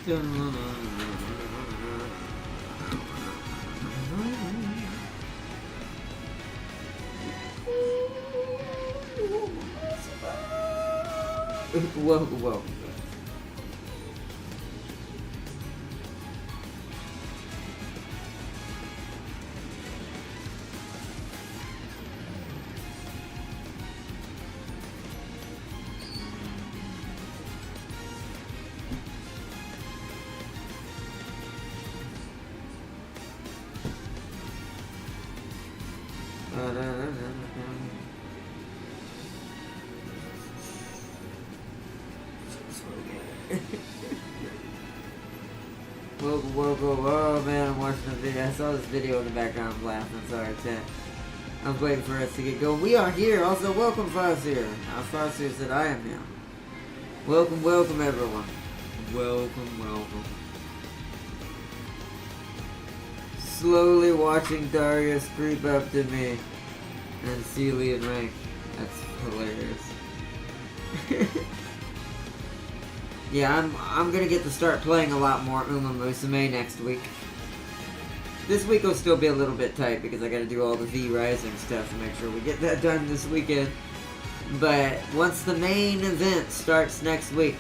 Whoa. Whoa, man, I'm watching the video. I saw this video in the background, I'm laughing, sorry, chat. I was waiting for us to get going. We are here, also welcome Fosir. Fosir said I am here. Welcome everyone. Welcome. Slowly watching Darius creep up to me and Celia and rank. That's hilarious. Yeah, I'm gonna get to start playing a lot more Umamusume next week. This week will still be a little bit tight because I gotta do all the V Rising stuff to make sure we get that done this weekend. But once the main event starts next week,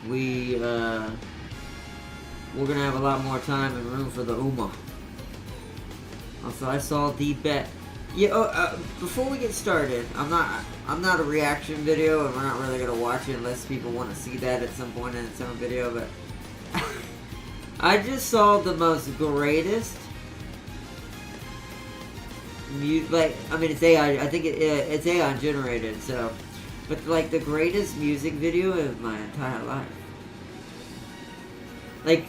we're gonna have a lot more time and room for the Uma. Also, I saw the bet. Yeah. Before we get started, I'm not a reaction video, and we're not really gonna watch it unless people want to see that at some point in its own video. But I just saw the most greatest. It's AI. I think it's AI generated. So, but like the greatest music video of my entire life. Like,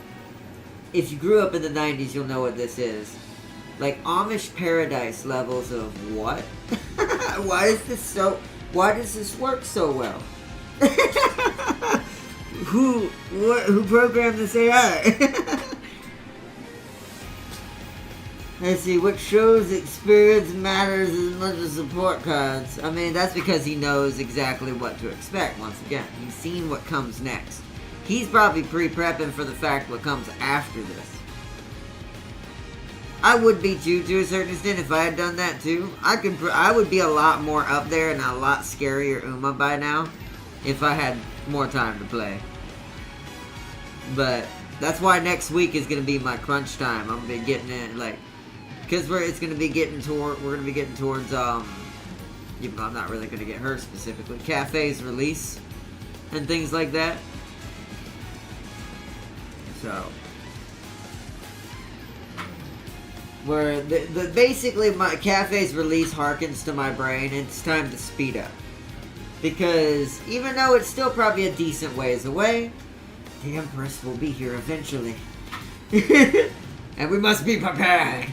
if you grew up in the 90s, you'll know what this is. Like, Amish Paradise levels of what? Why does this work so well? Who programmed this AI? Let's see, what shows experience matters as much as support cards. I mean, that's because he knows exactly what to expect, once again. He's seen what comes next. He's probably pre-prepping for the fact what comes after this. I would be too, to a certain extent, if I had done that too. I would be a lot more up there and a lot scarier Uma by now if I had more time to play. But that's why next week is gonna be my crunch time. I'm gonna be getting it because we're gonna be getting towards I'm not really gonna get her specifically. Cafe's release and things like that. So. Where basically my Cafe's release harkens to my brain, and it's time to speed up. Because even though it's still probably a decent ways away, the Empress will be here eventually. And we must be prepared.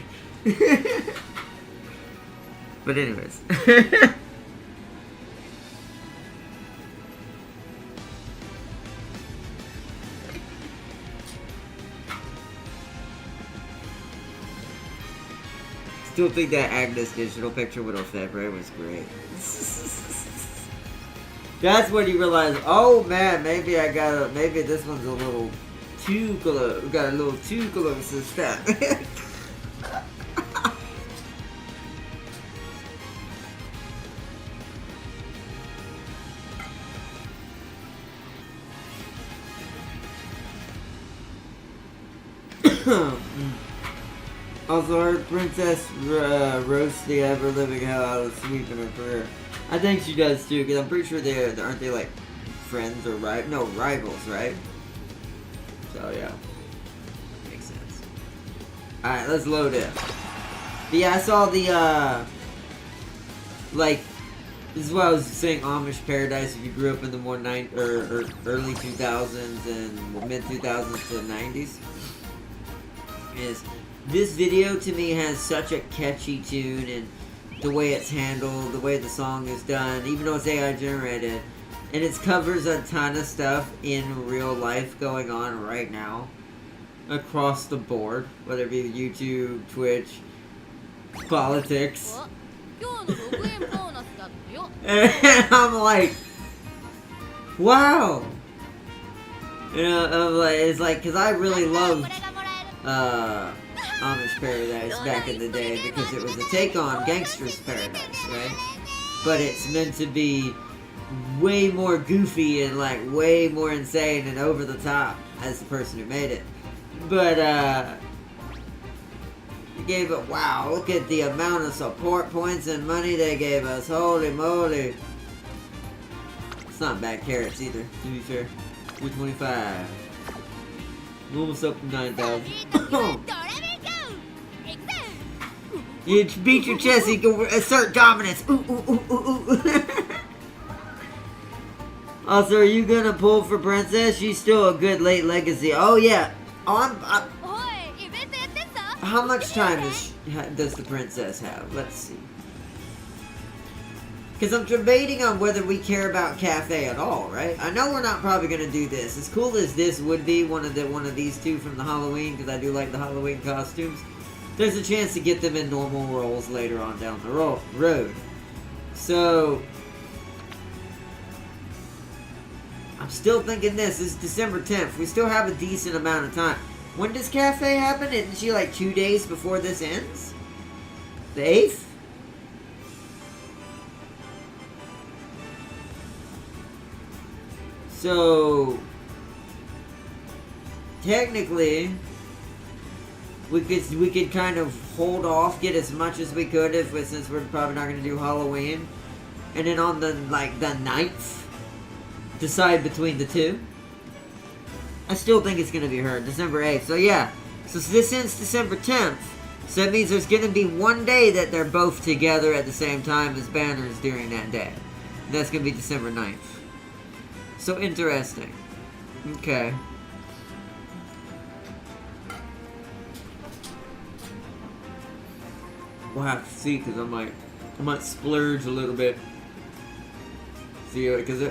But anyways. Still think that Agnes digital picture with Orfebre was great. That's when you realize, oh man, maybe this one's a little too close. Got a little too close to step. Also, her princess roasts the ever-living hell out of Sweep in her career. I think she does too, because I'm pretty sure aren't they like friends or rivals, right? So yeah, makes sense. All right, let's load it. But yeah, I saw the this is what I was saying. Amish Paradise. If you grew up in the more early 2000s and mid 2000s to 90s, is. This video to me has such a catchy tune, and the way it's handled, the way the song is done, even though it's AI generated, and it covers a ton of stuff in real life going on right now, across the board, whether it be YouTube, Twitch, politics. And I'm like, wow, You know, it's like, because I really loved Amish Paradise back in the day because it was a take on Gangster's Paradise, right? But it's meant to be way more goofy and like way more insane and over the top as the person who made it. But he gave it, wow, look at the amount of support points and money they gave us. Holy moly. It's not bad carrots either, to be fair. 225. Almost up to 9,000. You beat your chest so you can assert dominance. Ooh, ooh, ooh, ooh, ooh. Also, are you gonna pull for Princess? She's still a good late legacy. Oh yeah. How much time does the Princess have? Let's see. Because I'm debating on whether we care about Cafe at all, right? I know we're not probably gonna do this. As cool as this would be, one of these two from the Halloween, because I do like the Halloween costumes. There's a chance to get them in normal roles later on down the road. So I'm still thinking this is December 10th. We still have a decent amount of time. When does Cafe happen? Isn't she like 2 days before this ends? The 8th? So technically we could kind of hold off, get as much as we could since we're probably not gonna do Halloween. And then on the 9th, decide between the two. I still think it's gonna be her, December 8th. So yeah, so this ends December 10th. So that means there's gonna be one day that they're both together at the same time as banners during that day. And that's gonna be December 9th. So interesting. Okay. We'll have to see, because I might splurge a little bit. See, because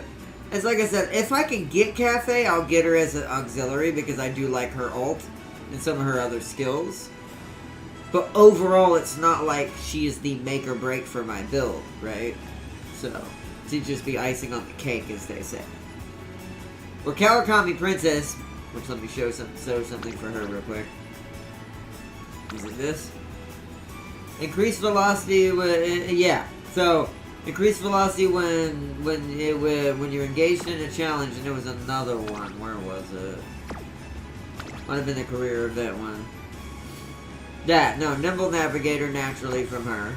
it's like I said, if I can get Cafe, I'll get her as an auxiliary because I do like her ult and some of her other skills. But overall, it's not like she is the make or break for my build, right? So, she'd just be icing on the cake, as they say. Or Kawakami Princess, which let me show something for her real quick. Is it this? Increased velocity, yeah. So, increased velocity when you're engaged in a challenge, and there was another one. Where was it? Might have been the career event one. Nimble Navigator naturally from her.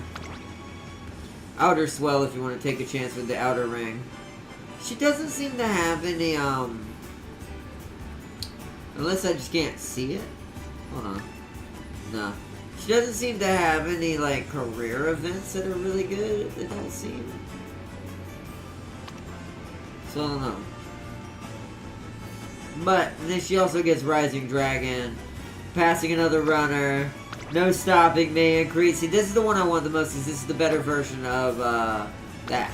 Outer Swell if you want to take a chance with the outer ring. She doesn't seem to have any, unless I just can't see it. Hold on. No. She doesn't seem to have any, career events that are really good. It don't seem. So, I don't know. But, then she also gets Rising Dragon, passing another runner, no stopping me, increasing. This is the one I want the most, because this is the better version of, that.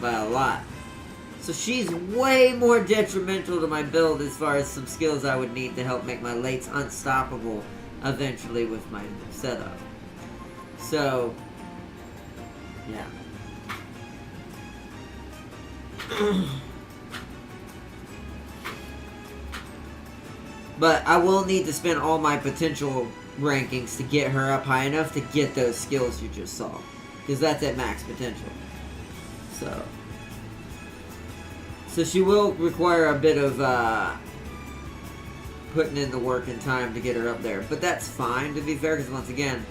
By a lot. So she's way more detrimental to my build as far as some skills I would need to help make my lates unstoppable eventually with my setup. So, yeah. But I will need to spend all my potential rankings to get her up high enough to get those skills you just saw. Because that's at max potential. So she will require a bit of putting in the work and time to get her up there. But that's fine, to be fair, because once again,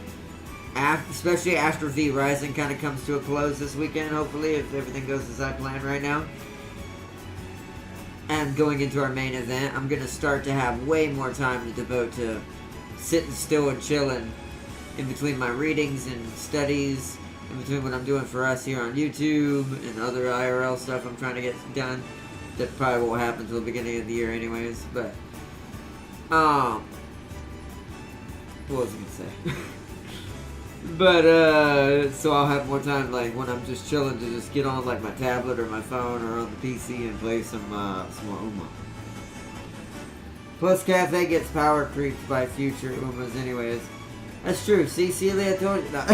especially after V Rising kind of comes to a close this weekend, hopefully, if everything goes as I plan right now. And going into our main event, I'm going to start to have way more time to devote to sitting still and chilling in between my readings and studies, in between what I'm doing for us here on YouTube and other IRL stuff I'm trying to get done. That probably won't happen until the beginning of the year anyways, but what was I going to say? But, so I'll have more time, when I'm just chilling, to just get on, my tablet or my phone or on the PC and play some more Uma. Plus, Cafe gets power creeped by future Umas anyways. That's true. See, Celia, I told you. No.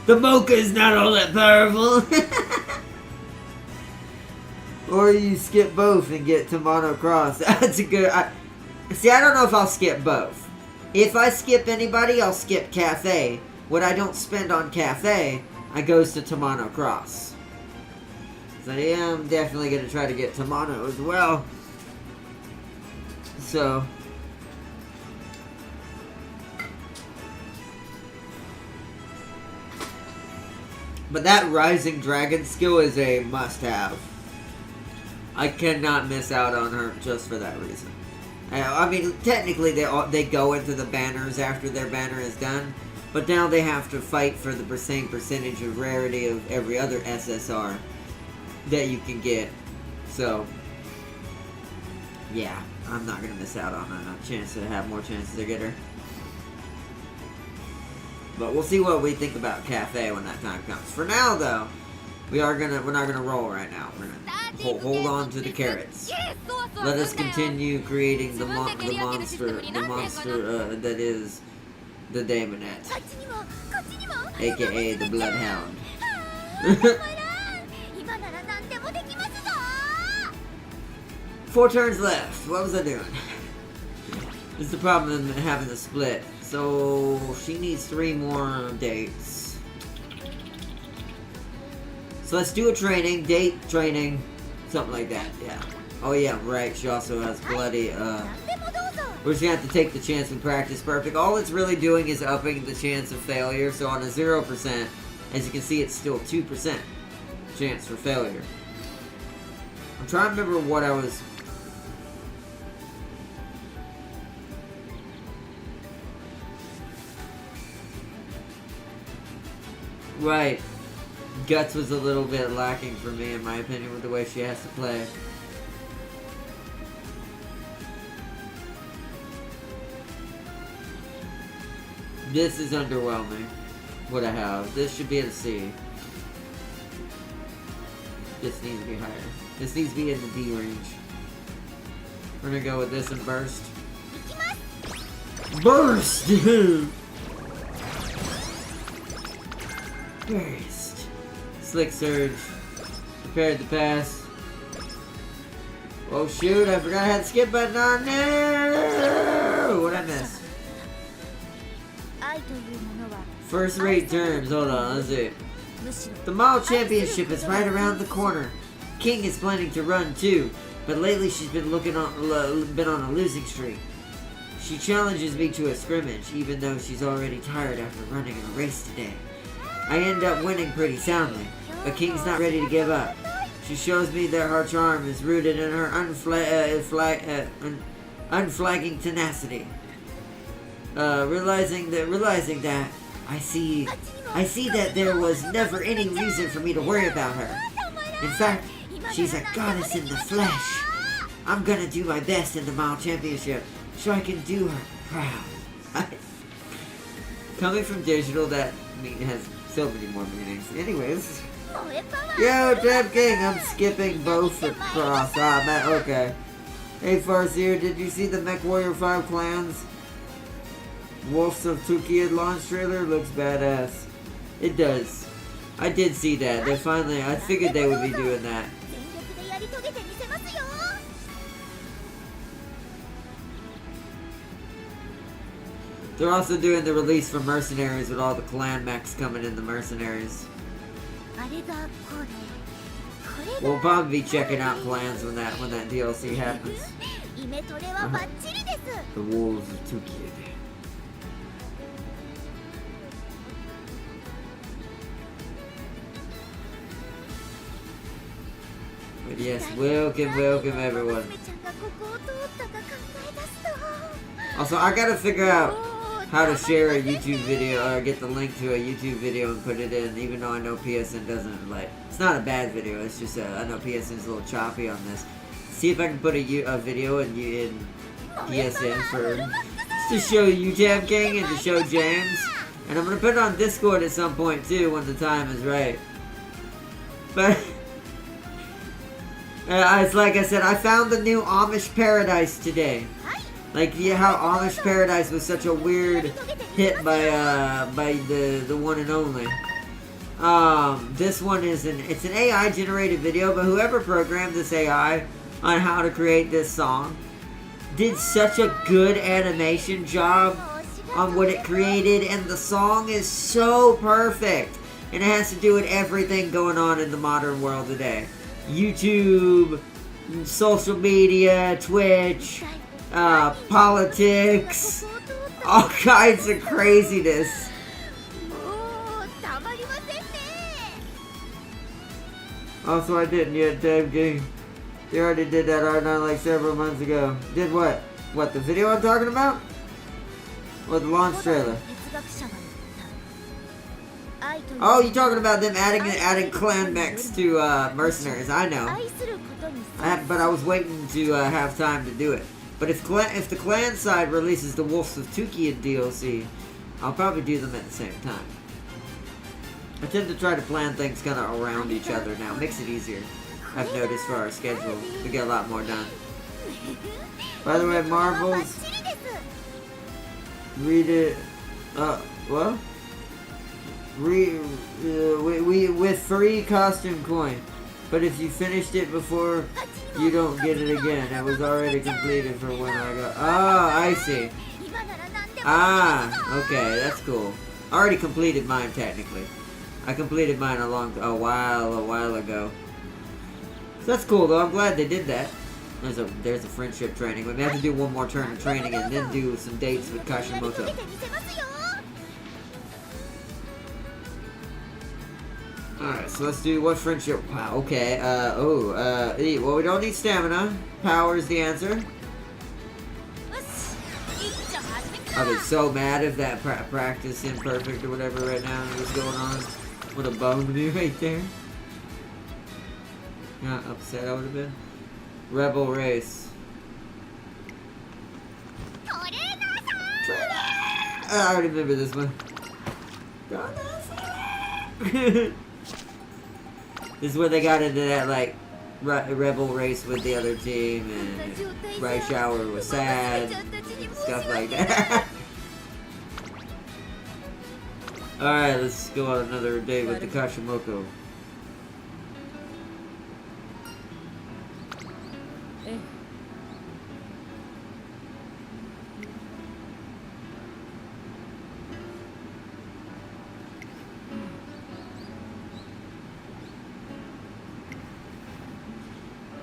The Mocha is not all that powerful. Or you skip both and get Tamano Cross. That's a good... See, I don't know if I'll skip both. If I skip anybody, I'll skip Cafe. What I don't spend on Cafe, I goes to Tamano Cross. So yeah, I'm definitely going to try to get Tamano as well. So... But that Rising Dragon skill is a must-have. I cannot miss out on her just for that reason. I mean, technically they go into the banners after their banner is done, but now they have to fight for the same percentage of rarity of every other SSR that you can get. So, yeah, I'm not going to miss out on a chance to have more chances to get her. But we'll see what we think about Cafe when that time comes. For now, though, we're not gonna roll right now. We're gonna hold on to the carrots. Let us continue creating the monster that is the Daemonette, aka the Bloodhound. 4 turns left. What was I doing? This is the problem in having the split. So she needs 3 more dates. So let's do a training, date, training, something like that, yeah. Oh yeah, right, she also has bloody, we're just gonna have to take the chance and practice perfect. All it's really doing is upping the chance of failure, so on a 0%, as you can see, it's still 2% chance for failure. I'm trying to remember what I was... Right. Guts was a little bit lacking for me, in my opinion, with the way she has to play. This is underwhelming, what I have. This should be at a C. This needs to be higher. This needs to be in the D range. We're gonna go with this and burst. Burst! Burst. Slick Surge. Prepared to pass. Oh shoot, I forgot I had the skip button on. No! What'd I miss? First rate turns. Hold on, let's see. The Mall Championship is right around the corner. King is planning to run too, but lately she's been on a losing streak. She challenges me to a scrimmage, even though she's already tired after running in a race today. I end up winning pretty soundly, but King's not ready to give up. She shows me that her charm is rooted in her unflagging tenacity. Realizing that, I see that there was never any reason for me to worry about her. In fact, she's a goddess in the flesh. I'm gonna do my best in the Mile Championship so I can do her proud. Coming from digital, that has so many more meanings. Anyways. Yo, Dev King, I'm skipping both across. Okay. Hey, Farseer, did you see the MechWarrior 5 Clans? Wolves of Tukid launch trailer? Looks badass. It does. I did see that. They finally, I figured they would be doing that. They're also doing the release for Mercenaries with all the clan mechs coming in the Mercenaries. We'll probably be checking out clans when that DLC happens. The Wolves of Tukid. But yes, welcome everyone. Also, I gotta figure out how to share a YouTube video, or get the link to a YouTube video and put it in, even though I know PSN doesn't, like, it's not a bad video, it's just, I know PSN's a little choppy on this. See if I can put a video in PSN to show you, Tab King, and to show James. And I'm gonna put it on Discord at some point, too, when the time is right. But... it's like I said, I found the new Amish Paradise today. Like, yeah, how Amish Paradise was such a weird hit by the one and only. This one is it's an AI generated video, but whoever programmed this AI on how to create this song did such a good animation job on what it created, and the song is so perfect, and it has to do with everything going on in the modern world today. YouTube, social media, Twitch, politics, all kinds of craziness. Also, I didn't yet, Dave G. You already did that art on like several months ago. Did what? What, the video I'm talking about? Or the launch trailer? Oh, you're talking about them adding clan mechs to mercenaries. I know. But I was waiting to have time to do it. But if the clan side releases the Wolves of Tukia DLC, I'll probably do them at the same time. I tend to try to plan things kind of around each other now. Makes it easier. I've noticed for our schedule. We get a lot more done. By the way, Marvels. Read it. What? With free costume coin. But if you finished it before, you don't get it again. It was already completed for when I got. Oh, I see. Ah, okay, that's cool. I already completed mine technically. I completed mine a while ago. So that's cool though. I'm glad they did that. There's a friendship training. We may have to do one more turn of training and then do some dates with Kashimoto. Alright, so let's do what friendship. Wow, okay. Well, we don't need stamina. Power is the answer. I'll be so mad if that practice imperfect or whatever right now is going on. What a bum to be right there. Not upset I would have been. Rebel race. I already remember this one. This is where they got into that like rebel race with the other team, and Bright Shower was sad, stuff like that. Alright, let's go on another day with the Kashimoto.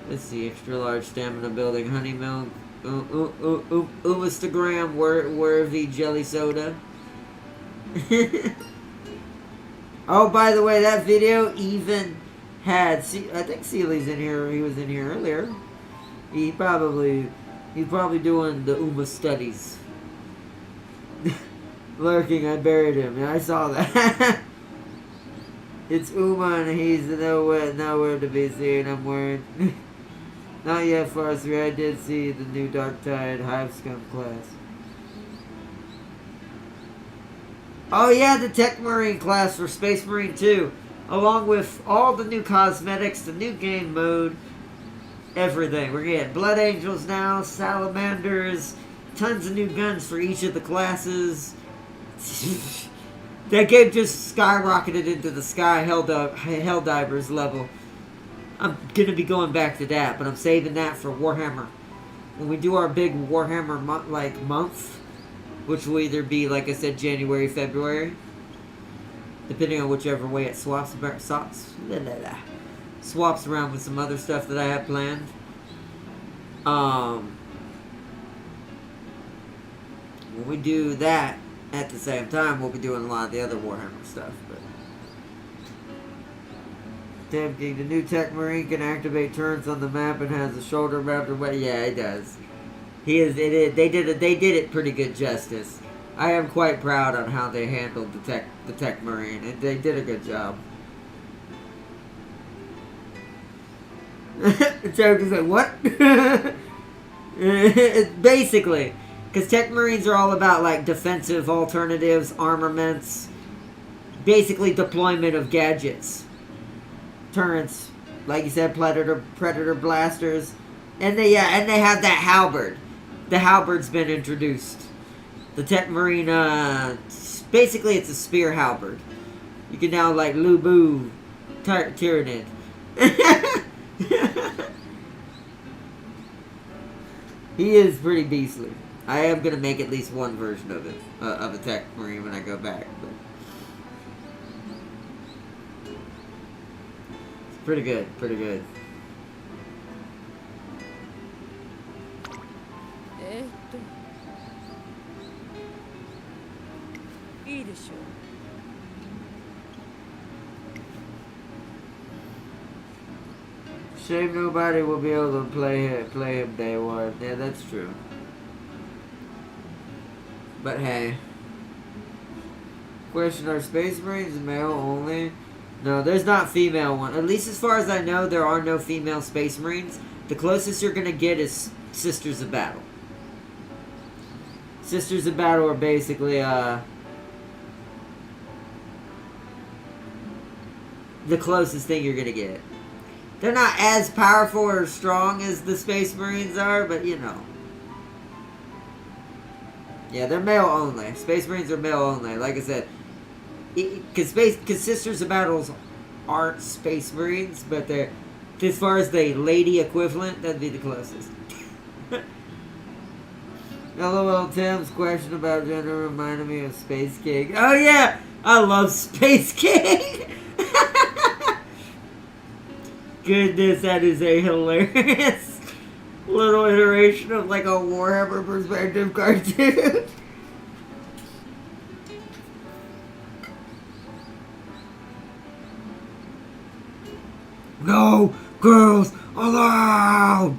Let's see, extra large stamina building, honey milk, Instagram worthy jelly soda. Oh, by the way, that video even had, I think Seely's in here, he was in here earlier. He's probably doing the Uma studies. Lurking, I buried him, yeah, I saw that. It's Uma and he's nowhere to be seen, I'm worried. Not yet, Forest 3. I did see the new Dark Tide Hive Scum class. Oh yeah, the Tech Marine class for Space Marine 2. Along with all the new cosmetics, the new game mode, everything. We're getting Blood Angels now, Salamanders, tons of new guns for each of the classes. That game just skyrocketed into the sky, Helldivers level. I'm gonna be going back to that, but I'm saving that for Warhammer. When we do our big Warhammer month, which will either be, like I said, January, February, depending on whichever way it swaps around with some other stuff that I have planned. When we do that at the same time, we'll be doing a lot of the other Warhammer stuff. But tempting. The new Tech Marine can activate turns on the map and has a shoulder mounted weapon. Yeah, it does. They did it pretty good justice. I am quite proud on how they handled the Tech Marine. They did a good job. Joke is like, what? Basically, because Tech Marines are all about like defensive alternatives, armaments, basically deployment of gadgets. Turrets, like you said, predator blasters, and they have that halberd. The halberd's been introduced. The Tech Marine, basically it's a spear halberd. You can now like Lubu Tyrannid. He is pretty beastly. I am gonna make at least one version of it, of a Tech Marine when I go back. But it's pretty good, pretty good. Shame nobody will be able to play him day one. Yeah, that's true. But hey. Question, are Space Marines male only? No, there's not female one. At least as far as I know, there are no female Space Marines. The closest you're gonna get is Sisters of Battle. Sisters of Battle are basically, the closest thing you're gonna get. They're not as powerful or strong as the Space Marines are, but you know. Yeah, they're male only. Space Marines are male only. Like I said, because Sisters of Battles aren't Space Marines, but they're, as far as the lady equivalent, that'd be the closest. LOL, Tim's question about gender reminded me of Space King. Oh yeah, I love Space King. Goodness, that is a hilarious little iteration of like a Warhammer perspective cartoon. No girls allowed.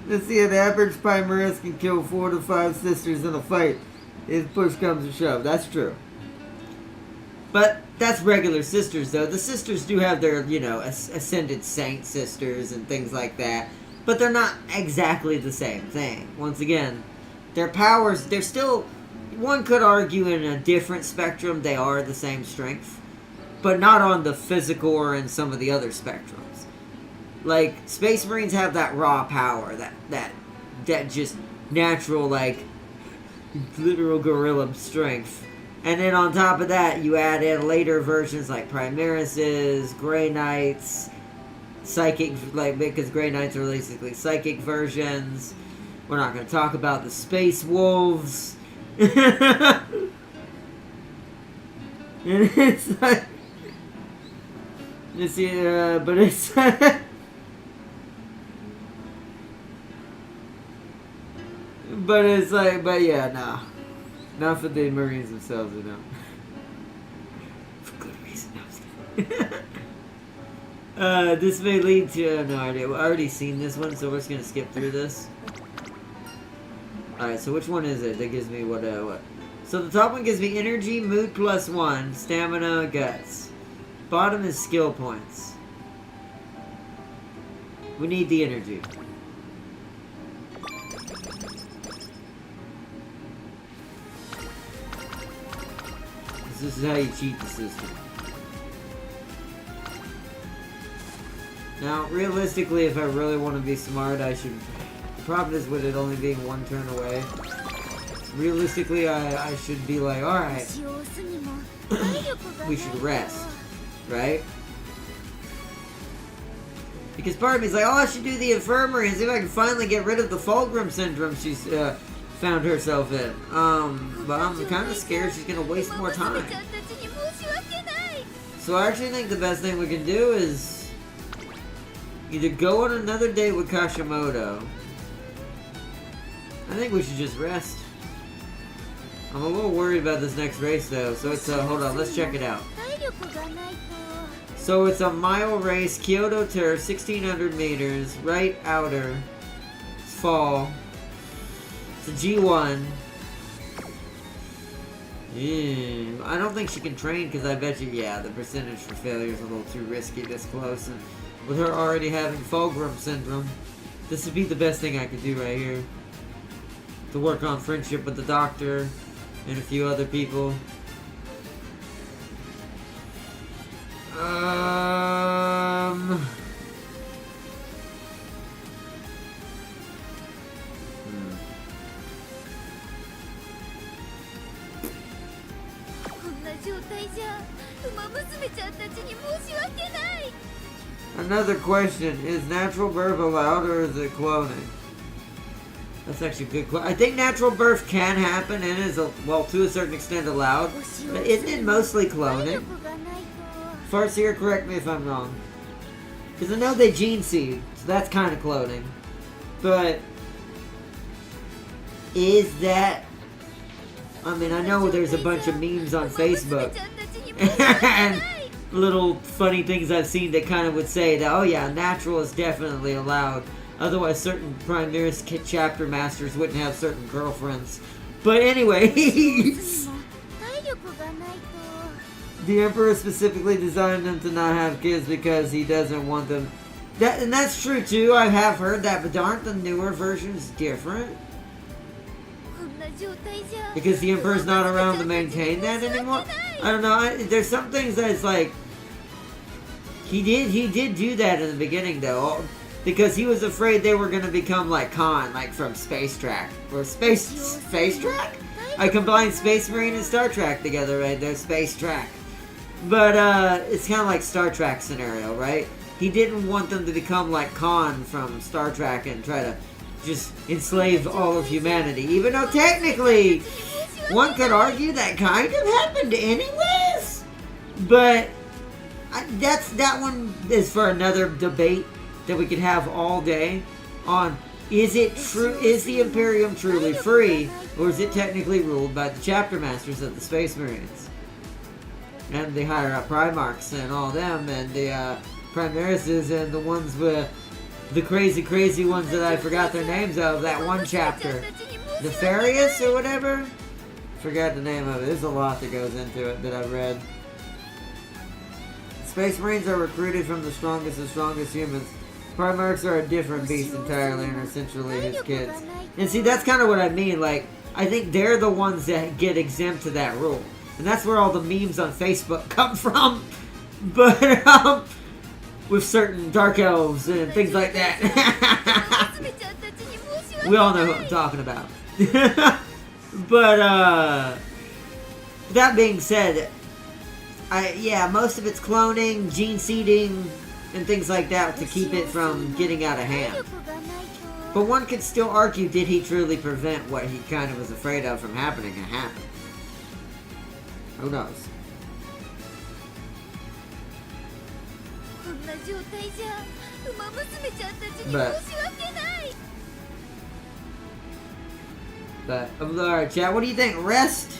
Let's see, an average Primaris can kill 4 to 5 sisters in a fight if push comes to shove. That's true. But that's regular sisters, though. The sisters do have their, you know, ascended saint sisters and things like that. But they're not exactly the same thing. Once again, their powers, they're still, one could argue in a different spectrum, they are the same strength. But not on the physical or in some of the other spectrums. Like, Space Marines have that raw power, that just natural, like, literal gorilla strength. And then on top of that, you add in later versions like Primaris's, Grey Knights, Psychic, like, because Grey Knights are basically psychic versions. We're not going to talk about the Space Wolves. And it's like, it's, but it's, but it's like, but yeah, nah. Not for the Marines themselves, you know. For good reason, no. This may lead to, I have no idea. We've already seen this one, so we're just going to skip through this. Alright, so which one is it that gives me what? So the top one gives me energy, mood +1, stamina, guts. Bottom is skill points. We need the energy. This is how you cheat the system. Now, realistically, if I really want to be smart, I should... The problem is with it only being one turn away. Realistically, I should be like, alright, we should rest, right? Because part of me is like, oh, I should do the infirmary and see if I can finally get rid of the Fulgrim syndrome she's found herself in. But I'm kind of scared she's going to waste more time. So I actually think the best thing we can do is either go on another date with Kashimoto. I think we should just rest. I'm a little worried about this next race though, so it's, hold on, let's check it out. So it's a mile race, Kyoto Turf, 1600 meters, right outer, it's fall, it's a G1. Yeah, I don't think she can train because I bet you, yeah, the percentage for failure is a little too risky this close, and with her already having Fulgrim syndrome, this would be the best thing I could do right here. To work on friendship with the doctor and a few other people. Another question, is natural birth allowed or is it cloning? That's actually a good question. I think natural birth can happen and is, well, to a certain extent allowed. But isn't it mostly cloning? Farseer, correct me if I'm wrong. Because I know they gene seed, so that's kind of cloning. But is that... I mean, I know there's a bunch of memes on Facebook and little funny things I've seen that kind of would say that, oh yeah, natural is definitely allowed. Otherwise, certain Primaris chapter masters wouldn't have certain girlfriends. But anyways, the Emperor specifically designed them to not have kids because he doesn't want them. And that's true too, I have heard that, but aren't the newer versions different? Because the Emperor's not around to maintain that anymore? I don't know, there's some things that it's like... He did do that in the beginning though. Because he was afraid they were going to become like Khan, like from Space Track. Or Space Track? I combined Space Marine and Star Trek together right there, Space Track. But it's kind of like Star Trek scenario, right? He didn't want them to become like Khan from Star Trek and try to just enslave all of humanity. Even though technically, one could argue that kind of happened anyways. But that one is for another debate that we could have all day on, is it true, is the Imperium truly free, or is it technically ruled by the chapter masters of the Space Marines? And the higher up Primarchs and all them, and the Primarises, and the ones with the crazy ones that I forgot their names of, that one chapter. Nefarious or whatever? Forgot the name of it. There's a lot that goes into it that I've read. Space Marines are recruited from the strongest of strongest humans. Primarchs are a different beast entirely and are essentially his kids. And see, that's kind of what I mean. Like, I think they're the ones that get exempt to that rule. And that's where all the memes on Facebook come from. But, with certain dark elves and things like that. We all know who I'm talking about. But, that being said, yeah, most of it's cloning, gene seeding, and things like that to keep it from getting out of hand. But one could still argue, did he truly prevent what he kind of was afraid of from happening to happen? Who knows? But alright, chat, what do you think? Rest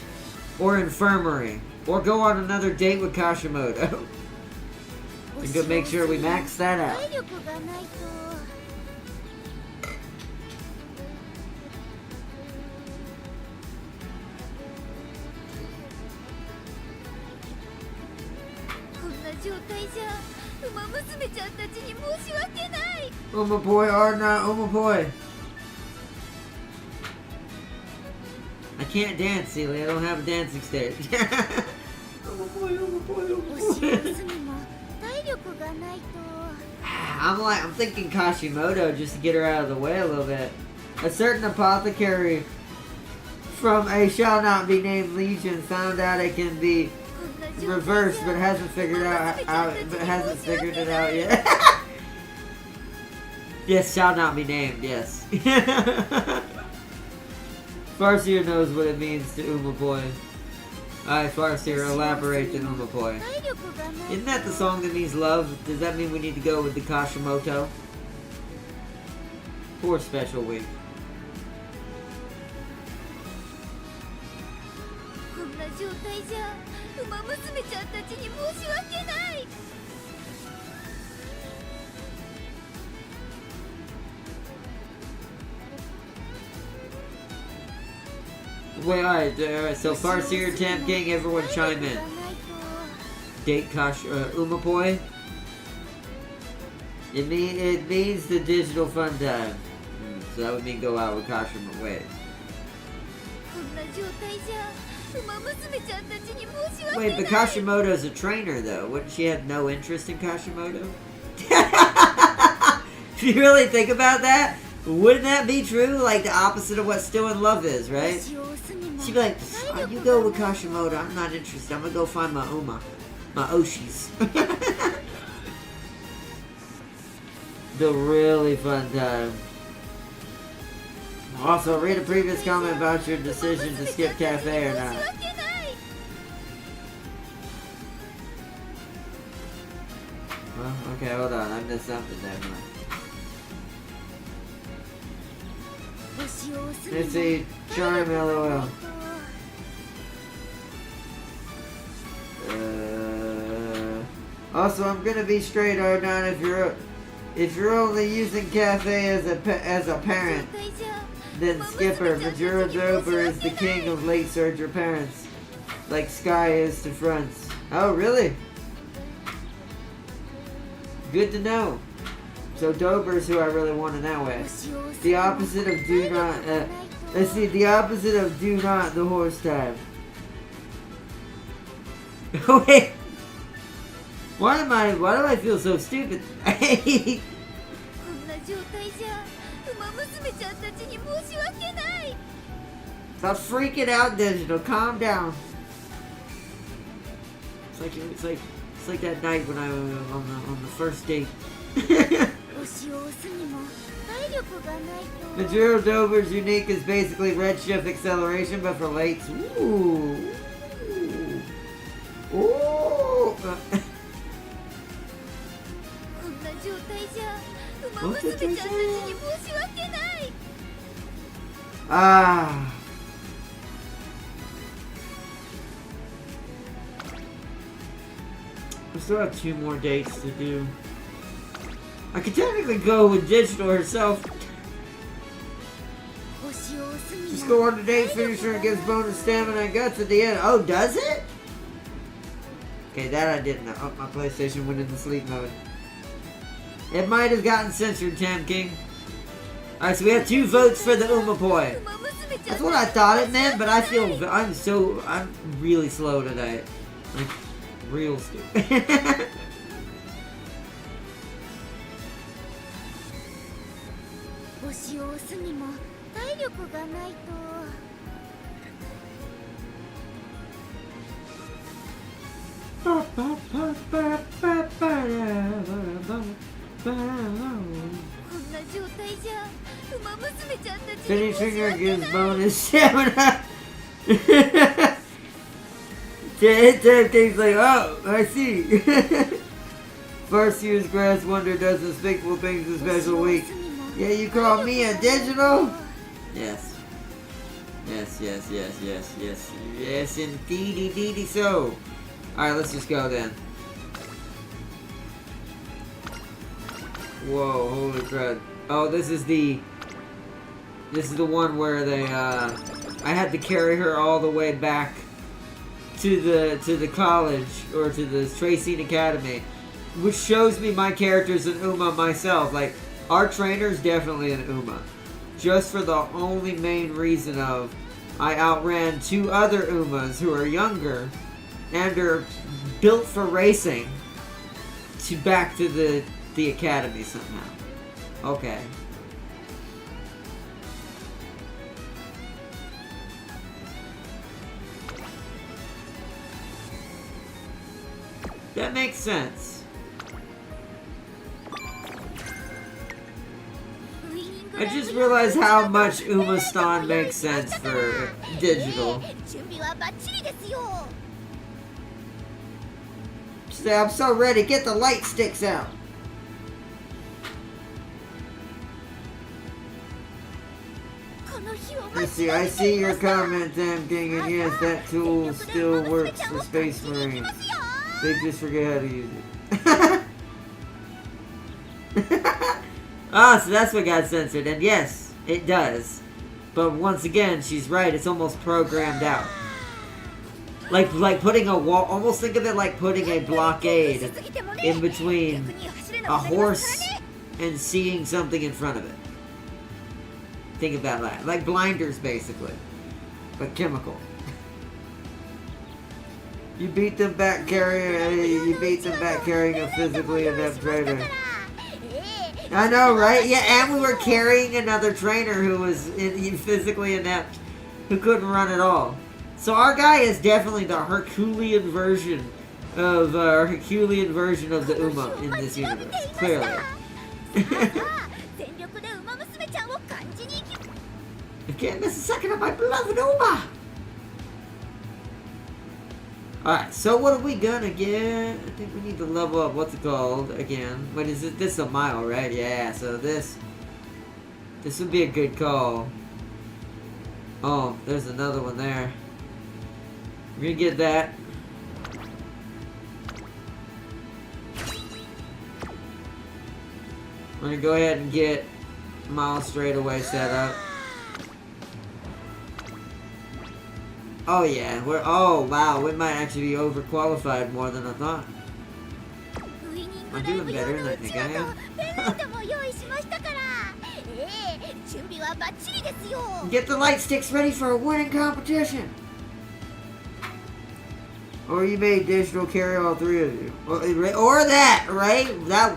or infirmary? Or go on another date with Kashimoto? And go make sure we max that out. Umaboy or not Umaboy. I can't dance, Celia. I don't have a dancing stage. I'm thinking Kashimoto just to get her out of the way a little bit. A certain apothecary from a shall not be named legion found out it can be reversed, but hasn't figured it out yet. Yes, shall not be named. Yes. Farseer knows what it means to Umaboy. Alright, Farseer, elaborate to Umaboy. Isn't that the song that means love? Does that mean we need to go with the Kashimoto? Poor special week. Wait, alright, so Farseer, Temp King, everyone chime in. Date Umaboy. It means the digital fun time. So that would mean go out with Kashimoto. Wait. Wait, but Kashimoto's a trainer though. Wouldn't she have no interest in Kashimoto? If you really think about that, Wouldn't that be true? Like the opposite of what Still in Love is, right? She'd be like, oh, you go with Kashimoto, I'm not interested. I'm gonna go find my my Oshis. The really fun time. Also, read a previous comment about your decision to skip cafe or not. Well, okay, hold on. I missed something there. Let's see. Charm LOL. Also, I'm gonna be straight, Ardon. If you're only using cafe as a parent, then Skipper. Majuro Drover is the king of late surger parents, like Sky is to fronts. Oh, really? Good to know. So Dober's who I really want to know with. The opposite of do not. Let's see. The opposite of do not. The horse type. Wait. Why do I feel so stupid? Stop freaking out, Digital. Calm down. It's like that night when I was on the first date. Majuro Dober's unique is basically redshift acceleration, but for lates. Ooh. Ooh. Ah. I still have 2 more dates to do. I could technically go with Digital herself. Just go on the date, finish her, and gives bonus stamina and guts at the end. Oh, does it? Okay, that I didn't know. Oh, my PlayStation went into sleep mode. It might have gotten censored, Tam King. Alright, so we have 2 votes for the Umamusume. That's what I thought it meant, but I feel I'm really slow today. Like, real stupid. Finishing her gives bonus stamina. Things like, oh, I see. First use Grass Wonder does unspeakable things in special week. Yeah, you call me a Digital? Yes. Yes, indeedy so. Alright, let's just go then. Whoa, holy crap. Oh, this is the one where they, I had to carry her all the way back to the college, or to the Tracing Academy, which shows me my character's an Uma myself. Like, our trainer's definitely an Uma. Just for the only main reason of, I outran 2 other Umas who are younger, and are built for racing, back to the academy somehow. Okay. That makes sense. I just realized how much Umastan makes sense for Digital. Say, I'm so ready, get the light sticks out. Let's see, I see your comment, Tam King, and yes, that tool still works for Space Marines. They just forget how to use it. Ah, so that's what got censored, and yes, it does. But once again, she's right, it's almost programmed out. Like putting a wall, almost think of it like putting a blockade in between a horse and seeing something in front of it. Think of that like blinders, basically, but chemical. You beat them back carrying. You beat them back carrying a physically adept trader. I know, right? Yeah, and we were carrying another trainer who was physically inept, who couldn't run at all. So our guy is definitely the Herculean version of the Uma in this universe, clearly. I can't miss a second of my beloved Uma! Alright, so what are we gonna get? I think we need to level up, what's it called, again. What is it? This is a mile, right? Yeah, so this would be a good call. Oh, there's another one there. We're gonna get that. We're gonna go ahead and get mile straightaway set up. Oh yeah, oh wow, we might actually be overqualified more than I thought. I'm doing better than I think I am. Get the light sticks ready for a winning competition! Or you may digital carry all three of you. Or that, right? That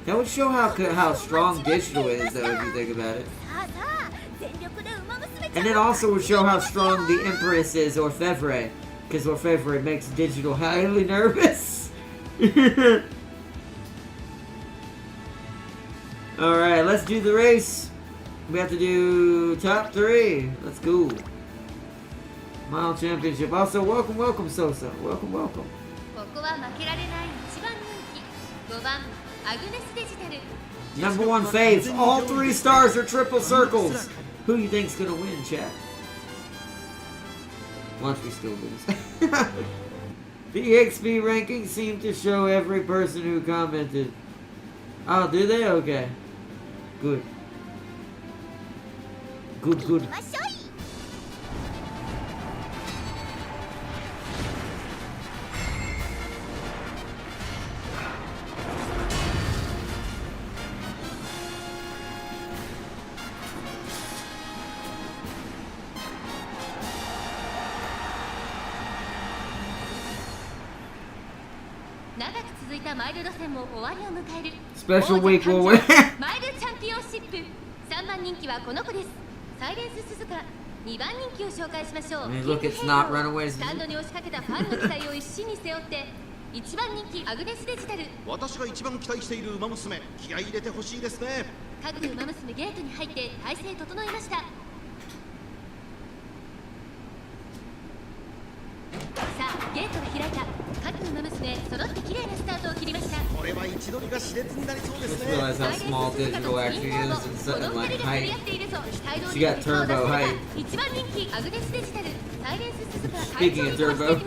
would show how strong digital is, though, if you think about it. And it also would show how strong the Empress is, Orfevre. Because Orfevre makes digital highly nervous. Alright, let's do the race. We have to do top 3. Let's go. Mile Championship. Also, welcome, Sosa. Welcome. Number 1 faves. All 3 stars are triple circles. Who you think's gonna win, chat? Once we still lose. The EXP rankings seem to show every person who commented. Oh, do they? Okay. Good. Good. Special week will win. I mean, look, it's not Runaways. 一番人気アグネスデジタル。私が一番期待しているウマ娘、気合い入れてほしいですね。各ウマ娘ゲートに入って体勢整いました。さあ、ゲートが開いた。各ウマ娘揃って綺麗なスタートを切りました。これは位置取りが熾烈になりそうですね。Realize how small digital actually is and like height. She got turbo height. 一番人気アグネスデジタル。サイレンス鈴鹿。 Speaking of turbo.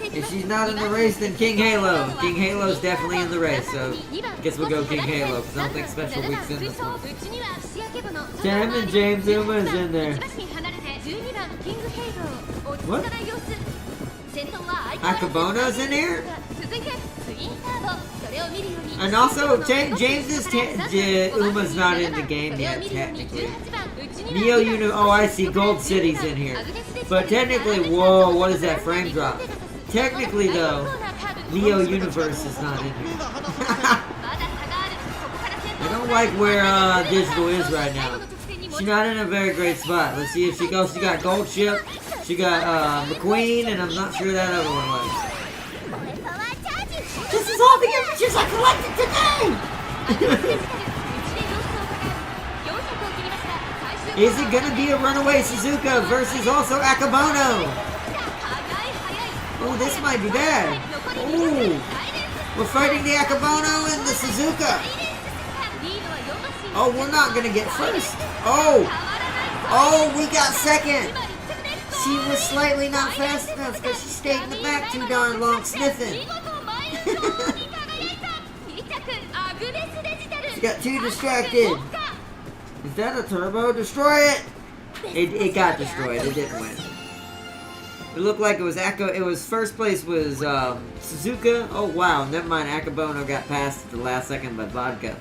If she's not in the race, then King Halo. King Halo's definitely in the race, so I guess we'll go King Halo, because I don't think Special Week's in this one. Sam and James Uma is in there. What? Akabono's in here? And also, James's Uma's not in the game yet, technically. Neo oh, I see, Gold City's in here. But technically, whoa, what is that frame drop? Technically, though, Neo Universe is not in here. I don't like where Digital is right now. She's not in a very great spot. Let's see if she goes. She got Gold Ship, she got McQueen, and I'm not sure that other one was. This is all the images I collected today! Is it gonna be a runaway Suzuka versus also Akabono? Oh, this might be bad. Oh, we're fighting the Akabono and the Suzuka. Oh, we're not gonna get first. Oh, we got second. She was slightly not fast enough because she stayed in the back too darn long sniffing. She got too distracted. Is that a turbo? Destroy it! It got destroyed. It didn't win. It looked like it was It was first place was Suzuka. Oh wow, never mind. Akabono got passed at the last second by Vodka.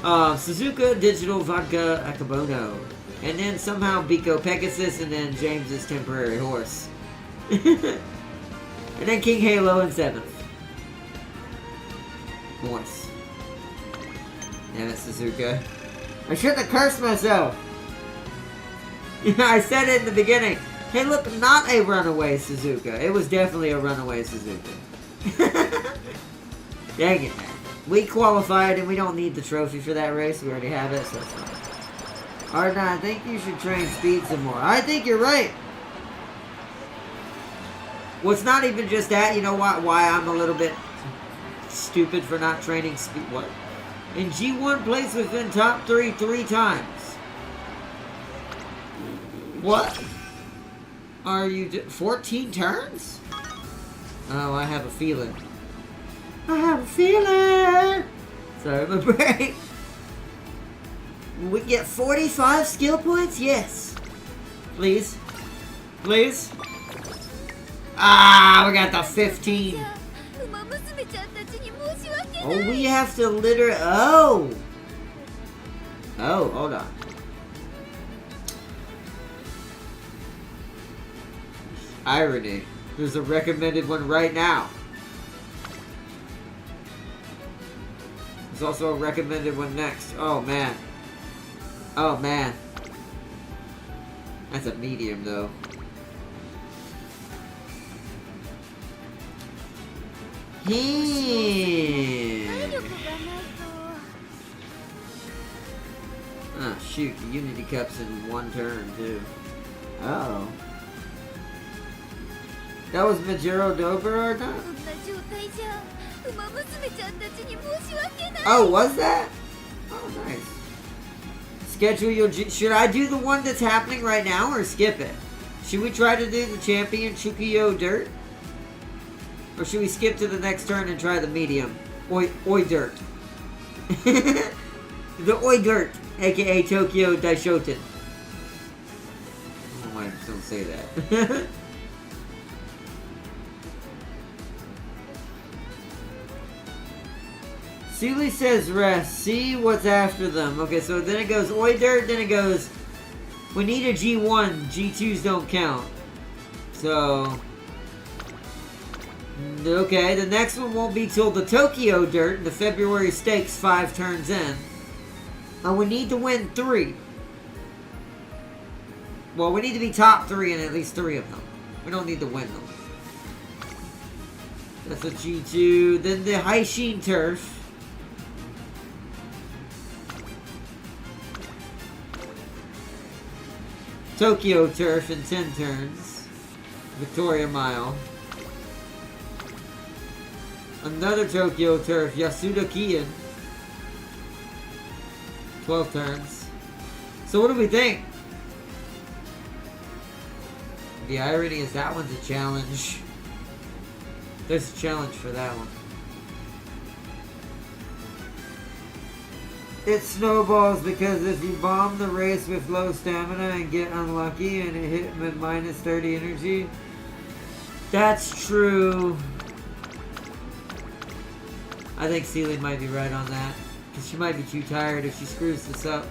Suzuka, Digital, Vodka, Akabono, and then somehow Biko Pegasus, and then James's temporary horse, and then King Halo in 7th. Horse. Damn it, Suzuka. I shouldn't have cursed myself. I said it in the beginning. Hey, look, not a runaway Suzuka. It was definitely a runaway Suzuka. Dang it, man. We qualified and we don't need the trophy for that race. We already have it, so it's fine. Arden, I think you should train speed some more. I think you're right. Well, it's not even just that. You know why I'm a little bit stupid for not training speed? What? In G1, place within top 3 times. What? Are you 14 turns? Oh, I have a feeling. I have a feeling. Sorry, my brain. We get 45 skill points? Yes. Please. Please. Ah, we got the 15. Oh, we have to literally... Oh. Oh, hold on. Irony. There's a recommended one right now. There's also a recommended one next. Oh, man. Oh, man. That's a medium, though. Oh, shoot. The Unity Cup's in one turn, too. Oh. That was Majiro Dobra or not? Oh, was that? Oh, nice. Schedule your... Should I do the one that's happening right now or skip it? Should we try to do the champion Chukiyo Dirt? Or should we skip to the next turn and try the medium? Oi Dirt. The Oi Dirt, aka Tokyo Daishoten. Oh my, don't say that. Sealy says rest. See what's after them. Okay, so then it goes Oi Dirt, then it goes... We need a G1. G2s don't count. So... Okay, the next one won't be till the Tokyo Dirt, the February Stakes 5 turns in. And we need to win 3. Well, we need to be top 3 in at least 3 of them. We don't need to win them. That's a G2. Then the Haishin Turf. Tokyo Turf in 10 turns. Victoria Mile. Another Tokyo Turf, Yasuda Kian. 12 turns. So what do we think? The irony is that one's a challenge. There's a challenge for that one. It snowballs because if you bomb the race with low stamina and get unlucky and it hit with minus 30 energy. That's true. I think Sealy might be right on that. Because she might be too tired if she screws this up.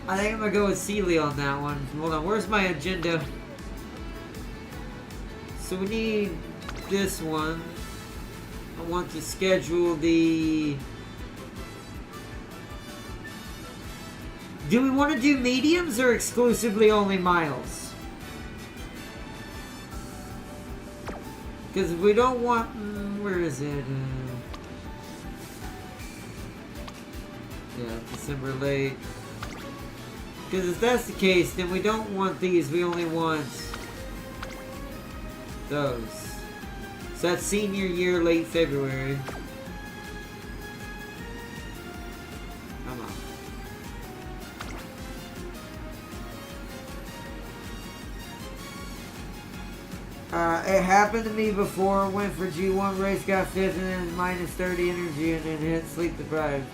I think I'm going to go with Sealy on that one. Hold on, where's my agenda? So we need this one. I want to schedule the... Do we want to do mediums or exclusively only miles? Because we don't want... where is it? Yeah, December late. Because if that's the case, then we don't want these. We only want those. So that's senior year, late February. Come on. It happened to me before. Went for G1 race, got 5th, and then minus 30 energy, and then hit sleep deprived.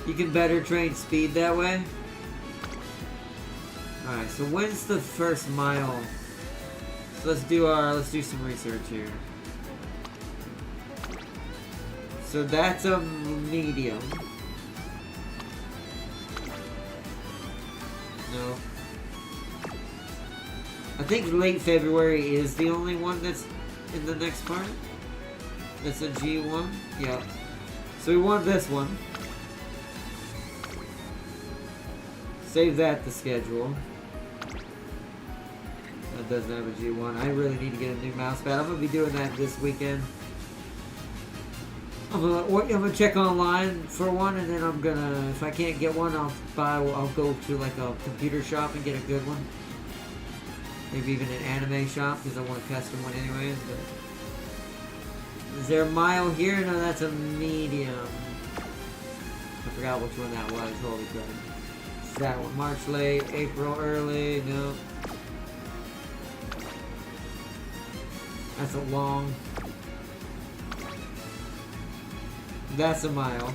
You can better train speed that way. Alright, so when's the first mile? So let's do some research here. So that's a medium. No. A think late February is the only one that's in the next part. That's a G1. Yeah. So we want this one. Save that to schedule. That doesn't have a G1. I really need to get a new mouse pad. I'm going to be doing that this weekend. I'm gonna check online for one, and then I'm gonna, if I can't get one, I'll go to like a computer shop and get a good one. Maybe even an anime shop, because I want a custom one anyways. But is there a mile here? No, that's a medium. I forgot which one that was. Holy crap! It's that one. March late, April early. No, that's a long. That's a mile.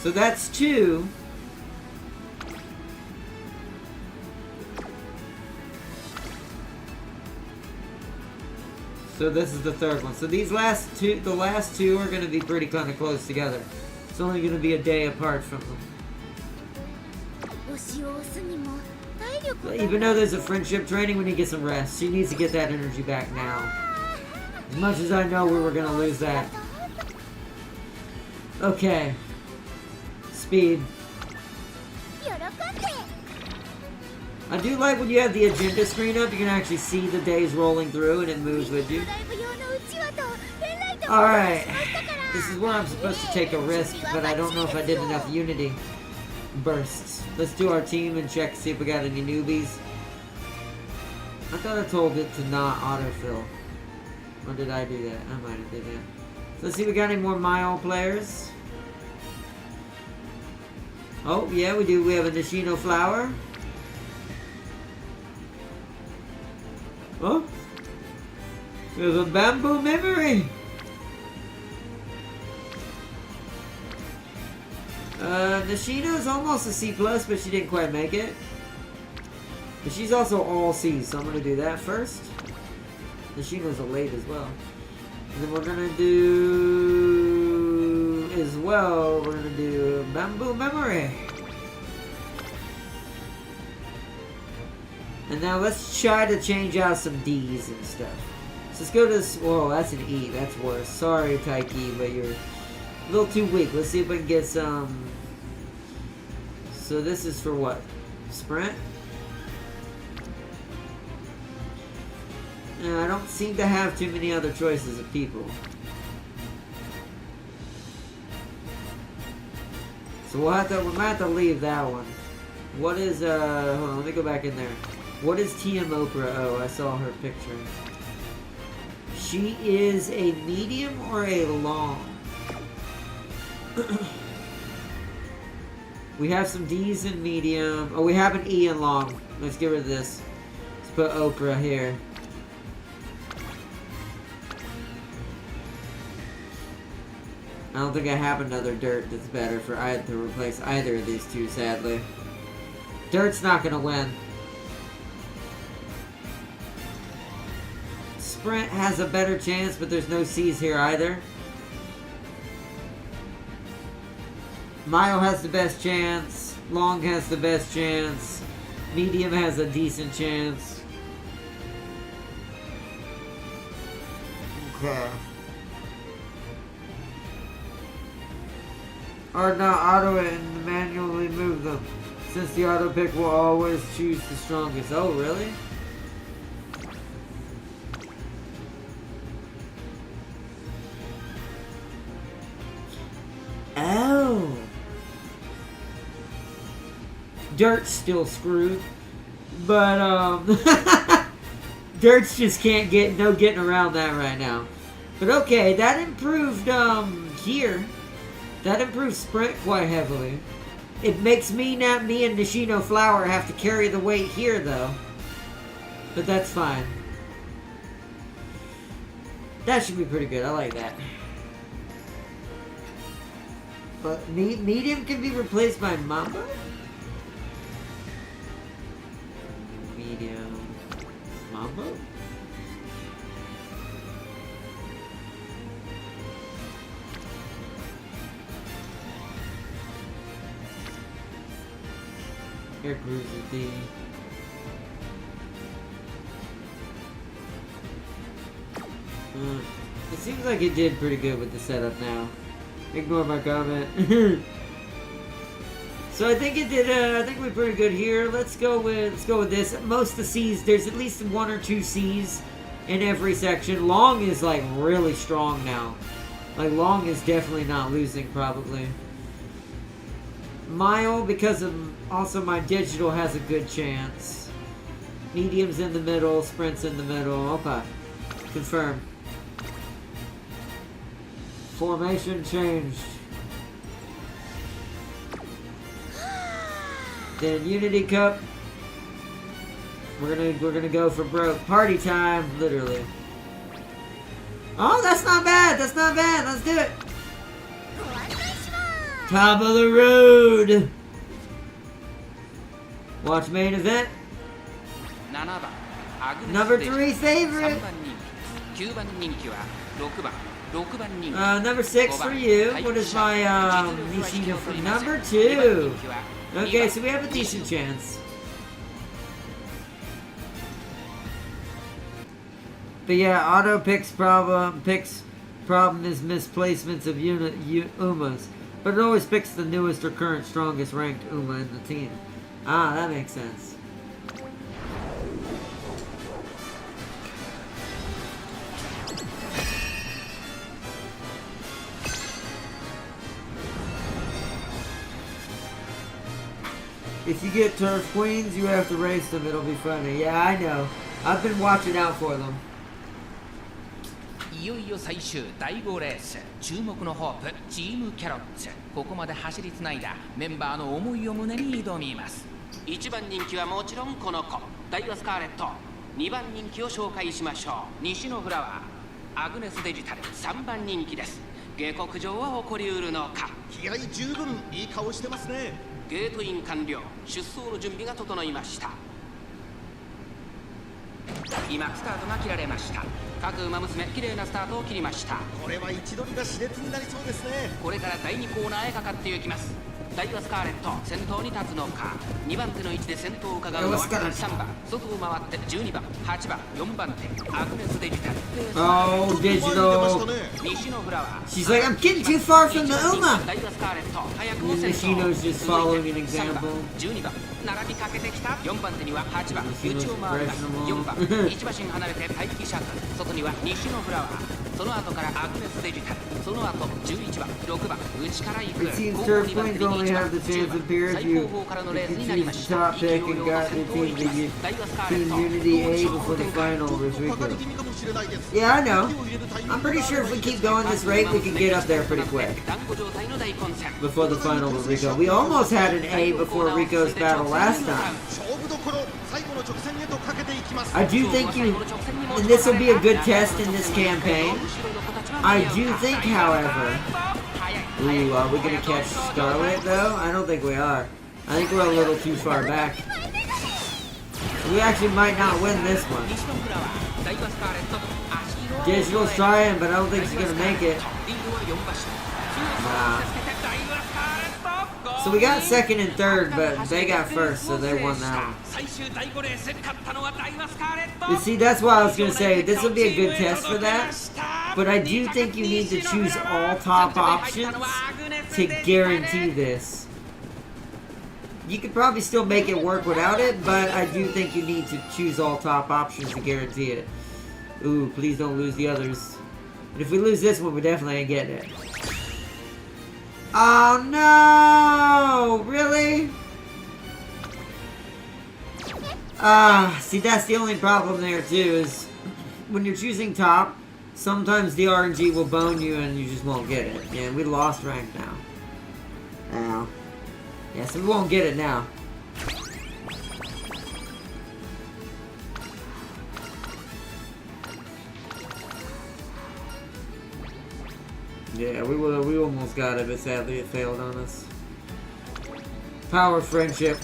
So that's 2. So this is the third one. So these last two, the last 2 are going to be pretty kind of close together. It's only going to be a day apart from them. Even though there's a friendship training, we need to get some rest. She needs to get that energy back now. As much as I know we were going to lose that. Okay. Speed. I do like when you have the agenda screen up, you can actually see the days rolling through and it moves with you. Alright. This is where I'm supposed to take a risk, but I don't know if I did enough Unity bursts. Let's do our team and check to see if we got any newbies. I thought I told it to not autofill. Or did I do that? I might have did that. So let's see if we got any more mile players. Oh, yeah, we do. We have a Nishino flower. Oh. There's a bamboo memory. Nishino's almost a C+, but she didn't quite make it. But she's also all C's, so I'm going to do that first. Nishino's a late as well. And then we're gonna do as well, we're gonna do Bamboo Memory. And now let's try to change out some D's and stuff. So let's go to this. Whoa, that's an E. That's worse. Sorry, Taiki, but you're a little too weak. Let's see if we can get some. So this is for what? Sprint? I don't seem to have too many other choices of people. So we might have to leave that one. What is, hold on, let me go back in there. What is TM Oprah? Oh, I saw her picture. She is a medium or a long? We have some D's in medium. Oh, we have an E in long. Let's get rid of this. Let's put Oprah here. I don't think I have another dirt that's better for to replace either of these two, sadly. Dirt's not gonna win. Sprint has a better chance, but there's no C's here either. Mile has the best chance. Long has the best chance. Medium has a decent chance. Okay. Or not auto it and manually move them, since the auto pick will always choose the strongest. Oh, really? Oh. Dirt's still screwed, but Dirt's just can't get no getting around that right now. But okay, that improved here. That improves sprint quite heavily. It makes me and Nishino Flower have to carry the weight here, though. But that's fine. That should be pretty good. I like that. But medium can be replaced by Mamba? Medium. Mamba? Air Cruiser D. It seems like it did pretty good with the setup now. Ignore my comment. So I think it did. I think we're pretty good here. Let's go with this. Most of the C's, there's at least 1 or 2 C's in every section. Long is like really strong now. Like Long is definitely not losing probably. Mile, because of also my digital, has a good chance. Medium's in the middle. Sprint's in the middle. Okay, confirm. Formation changed. Then Unity Cup. We're gonna go for broke. Party time, literally. Oh, that's not bad. That's not bad. Let's do it. Top of the road. Watch main event. Number 3 favorite. Number 6 for you. What is my Nishino for number 2? Okay, so we have a decent chance. But yeah, auto picks problem is misplacements of Umas. But it always picks the newest or current strongest ranked Uma in the team. Ah, that makes sense. If you get turf queens, you have to race them. It'll be funny. Yeah, I know. I've been watching out for them. いよいよ最終第5レース、注目のホープチームキャロッツ。ここまで走りつないだメンバーの思いを胸に挑みます。1番人気はもちろんこの子、ダイワスカーレット。2番人気を紹介しましょう。西のフラワー、アグネスデジタル。3番人気です。下克上は起こりうるのか。気合十分、いい顔してますね。ゲートイン完了。出走の準備が整いました。今スタートが切られました。各馬娘綺麗なスタートを切りました。これは位置取りが熾烈になりそうですね。これから第2コーナーへかかっていきます。ダイワスカーレット先頭に立つのか。2番手の位置で先頭を伺うのは3番、外を回って12番、8番、4番手アグネスデジタル。 Oh, digital. 西のフラワー。 She's like, I'm getting too far from the Uma. ダイワスカーレット早くも And 先頭。 Nishino's just following an 3番、 example. 12番並びかけてきた。4番手には8番、 Nishino's 内を回ります。4番 impressionable. 1馬身離れて待機シャトル。外には西のフラワー。その後からアグネスデジタル。その後11番、6番内から行く。 It seems turf queens only have the chance to appear if you choose the top pick and got the team Unity A before the final with Rico. Yeah, I know. I'm pretty sure if we keep going this rate, we can get up there pretty quick. Before the final with Rico. We almost had an A before Rico's battle last time. I do think and this will be a good test in this campaign. I do think, however, ooh, are we gonna catch Scarlet though? I don't think we are. I think we're a little too far back. We actually might not win this one. Digital's trying, but I don't think she's gonna make it. Nah. So we got second and third, but they got first, so they won that one. You see, that's why I was gonna say this will be a good test for that. But I do think you need to choose all top options to guarantee this. You could probably still make it work without it, but I do think you need to choose all top options to guarantee it. Ooh, please don't lose the others. And if we lose this one, we definitely ain't getting it. Oh no! Really? See, that's the only problem there too, is when you're choosing top, sometimes the RNG will bone you and you just won't get it. Yeah, we lost rank now. Ow. Yeah, so we won't get it now. Yeah, we almost got it, but sadly it failed on us. Power friendship.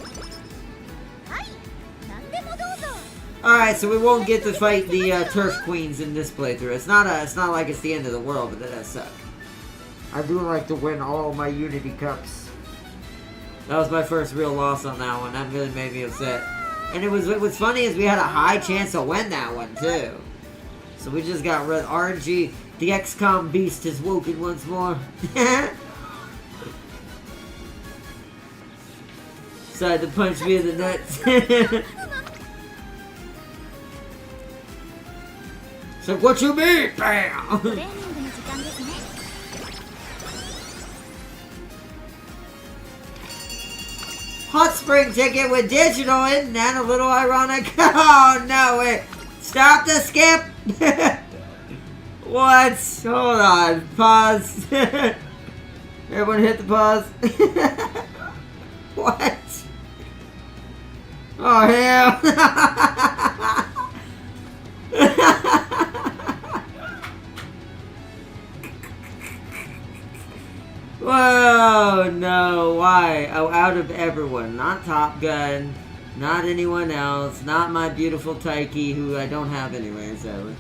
Alright, so we won't get to fight the turf queens in this playthrough. It's not like it's the end of the world, but that does suck. I do like to win all my Unity Cups. That was my first real loss on that one. That really made me upset. And what's funny is we had a high chance to win that one too. So we just got rid of RNG. The XCOM beast has woken once more. Decided to punch me in the nuts. So what you mean? Bam! トレーニングの時間ですね Hot spring ticket with digital, isn't that a little ironic? Oh no, wait. Stop the skip! What? Hold on. Pause. Everyone hit the pause. What? Oh hell! Whoa, no, why? Oh, out of everyone. Not Top Gun, not anyone else, not my beautiful Taiki, who I don't have anyway, so.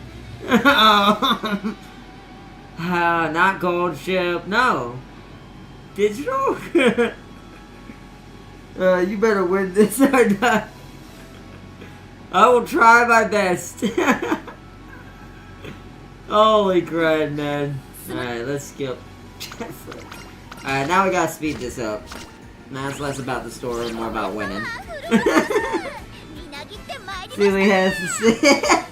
Oh. Not Gold Ship, no. Digital? You better win this or not. I will try my best. Holy crud, man. Alright, let's skip. Alright, now we gotta speed this up. Now it's less about the story and more about winning. See what he has to say.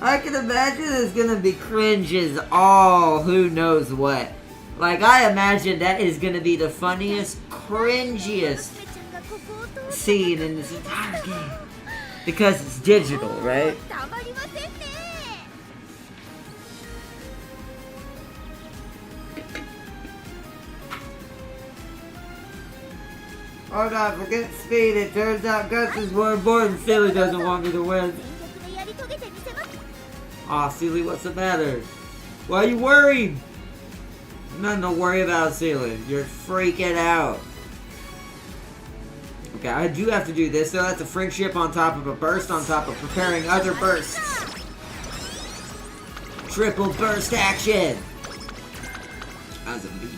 I can imagine it's gonna be cringe as all who knows what. Like, I imagine that is gonna be the funniest, cringiest scene in this entire game. Because it's digital, right? たまりませんね Oh no, forget speed. It turns out Gus is more important. Silly doesn't want me to win. 全力でやり遂げてみせます Aw, Sealy, what's the matter? Why are you worried? Nothing to worry about, Sealy. You're freaking out. Okay, I do have to do this, though. That's a friendship on top of a burst on top of preparing other bursts. Triple burst action! That was a beat.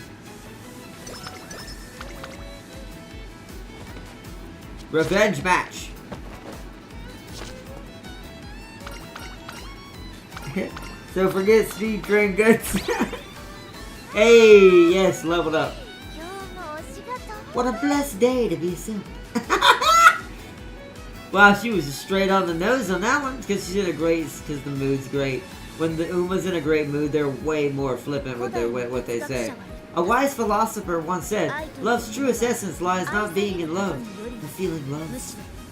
Revenge match. So forget Speed Train Guts. Hey, yes, leveled up. 今日もお仕事 What a blessed day to be a simp. Wow, she was straight on the nose on that one because she's in a great, because the mood's great. When the Uma's in a great mood, they're way more flippant with their what they say. A wise philosopher once said, "Love's truest essence lies not being in love, but feeling love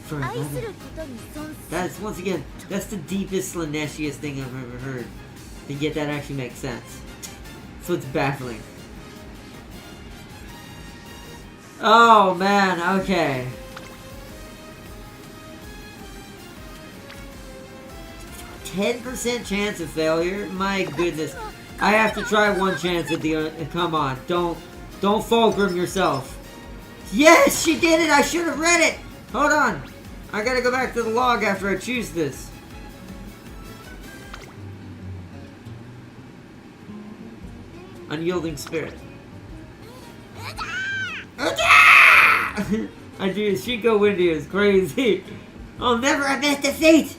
for 愛す another." ることに損する That's, once again, that's the deepest, Slaneshiest thing I've ever heard. And yet that actually makes sense. So it's baffling. Oh, man, okay. %10 chance of failure? My goodness. I have to try one chance at the... come on, don't fulcrum yourself. Yes, she did it! I should have read it! Hold on. I gotta go back to the log after I choose this. Unyielding spirit. I do. Shinko Windy is crazy. I'll never admit defeat!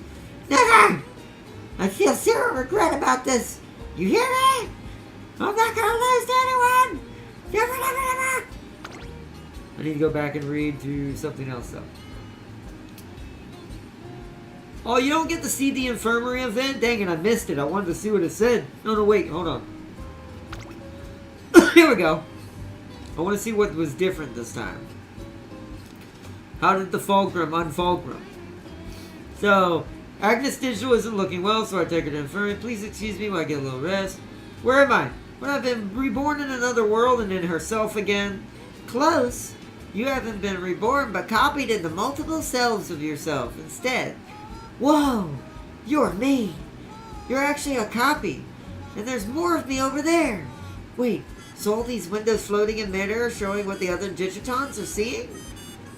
Never! I feel zero regret about this. You hear me? I'm not gonna lose to anyone! Never, never, never! I need to go back and read to something else though. Oh, you don't get to see the infirmary event? Dang it, I missed it. I wanted to see what it said. No, wait, hold on. Here we go. I want to see what was different this time. How did the fulcrum unfulcrum? So, Agnes Digital isn't looking well, so I take her to infirmary. Please excuse me while I get a little rest. Where am I? When I've been reborn in another world and in herself again? Close. You haven't been reborn, but copied into multiple selves of yourself instead. Whoa! You're me. You're actually a copy. And there's more of me over there. Wait, so all these windows floating in midair are showing what the other Digitons are seeing?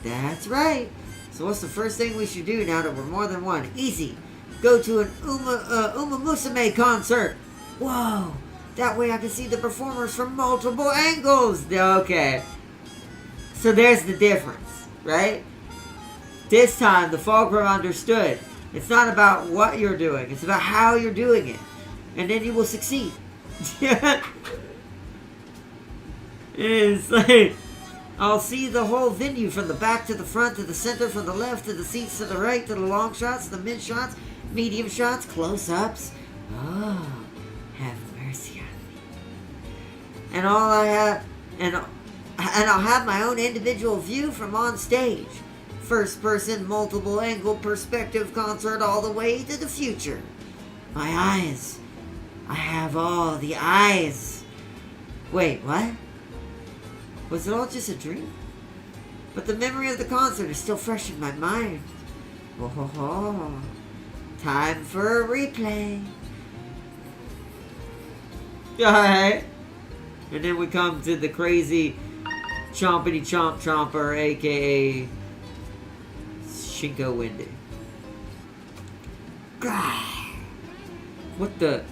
That's right. So what's the first thing we should do now that we're more than one? Easy. Go to an Umamusume concert. Whoa! That way I can see the performers from multiple angles. Okay. So there's the difference, right? This time, the Fulcrum understood. It's not about what you're doing. It's about how you're doing it. And then you will succeed. It's like, I'll see the whole venue from the back to the front to the center, from the left to the seats to the right, to the long shots, the mid shots, medium shots, close-ups. Oh, have mercy on me. And all I have, and I'll have my own individual view from on stage. First person, multiple angle perspective concert all the way to the future. My eyes. I have all the eyes. Wait, what? Was it all just a dream? But the memory of the concert is still fresh in my mind. Oh ho ho. Time for a replay. Alright. And then we come to the crazy chompity chomp chomper, aka Shinko Wendy. What the?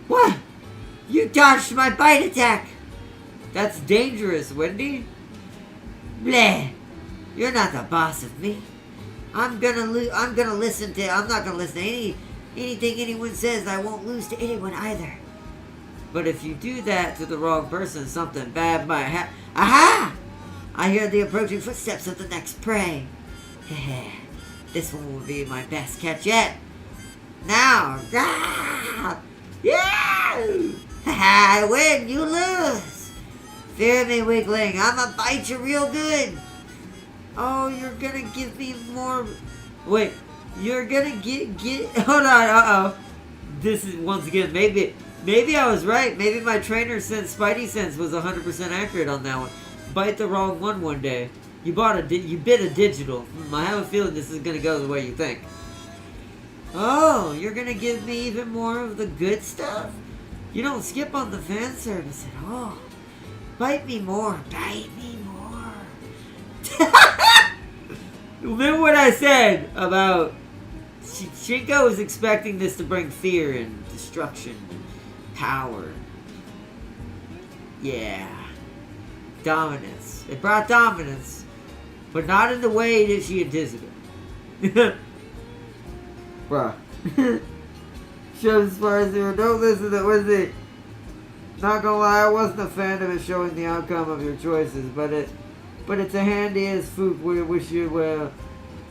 What? You dodged my bite attack! That's dangerous, Wendy. Bleh. You're not the boss of me. I'm not gonna listen to anything anyone says. I won't lose to anyone either. But if you do that to the wrong person, something bad might happen. Aha! I hear the approaching footsteps of the next prey. This one will be my best catch yet. Now, yeah! I win, you lose. Fear me, weakling. I'ma bite you real good. Oh, you're gonna give me more. Wait, you're gonna get. Hold on. Uh-oh. This is once again maybe I was right. Maybe my trainer sense, Spidey sense, was 100% accurate on that one. Bite the wrong one day. You bit a digital. I have a feeling this is gonna go the way you think. Oh, you're gonna give me even more of the good stuff? You don't skip on the fan service at all. Bite me more. Bite me more. Remember what I said about Shinko was expecting this to bring fear and destruction and power. Yeah. Dominance. It brought dominance, but not in the way that she anticipated. Bruh. Shows as far as there. Don't listen to what is it? Not gonna lie, I wasn't a fan of it showing the outcome of your choices, but it's a handy as fook. We wish you well.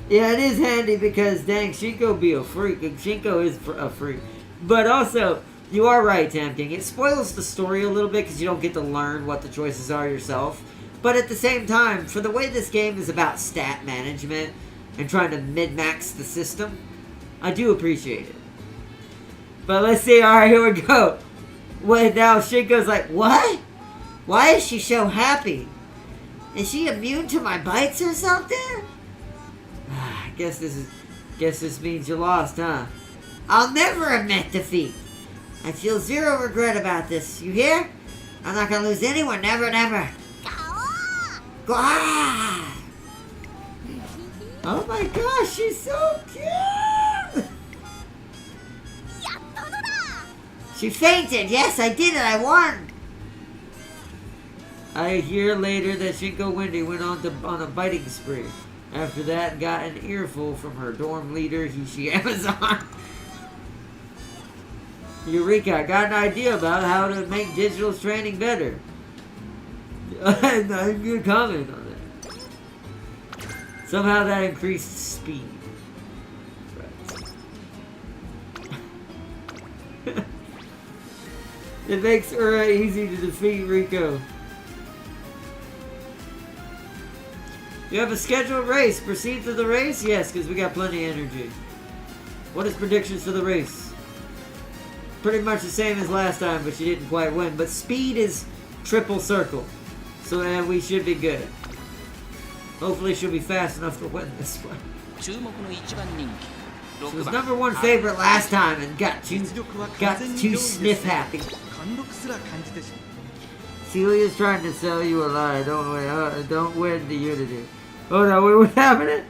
Yeah, it is handy because dang, Shinko be a freak, and Shinko is a freak. But also, you are right, Tempting. It spoils the story a little bit because you don't get to learn what the choices are yourself. But at the same time, for the way this game is about stat management and trying to min-max the system, I do appreciate it. But let's see. Alright, here we go. Wait, now Shinko's like, what? Why is she so happy? Is she immune to my bites or something? I guess this means you lost, huh? I'll never admit defeat. I feel zero regret about this. You hear? I'm not gonna lose anyone. Never, never. Gah! Oh my gosh, she's so cute! She fainted! Yes, I did it! I won! I hear later that Shinko Wendy went on a biting spree. After that, got an earful from her dorm leader, Hishi Amazon. Eureka, I got an idea about how to make digital training better. Good comment on that. Somehow that increased speed. Right. It makes Ura easy to defeat Rico. You have a scheduled race. Proceed to the race? Yes, because we got plenty of energy. What is predictions for the race? Pretty much the same as last time, but she didn't quite win. But speed is triple circle. So we should be good. Hopefully she'll be fast enough to win this one. She was number one favorite last time and got too sniff happy. Celia's trying to sell you a lie. Don't win the Unity. Oh no, wait, what's happening?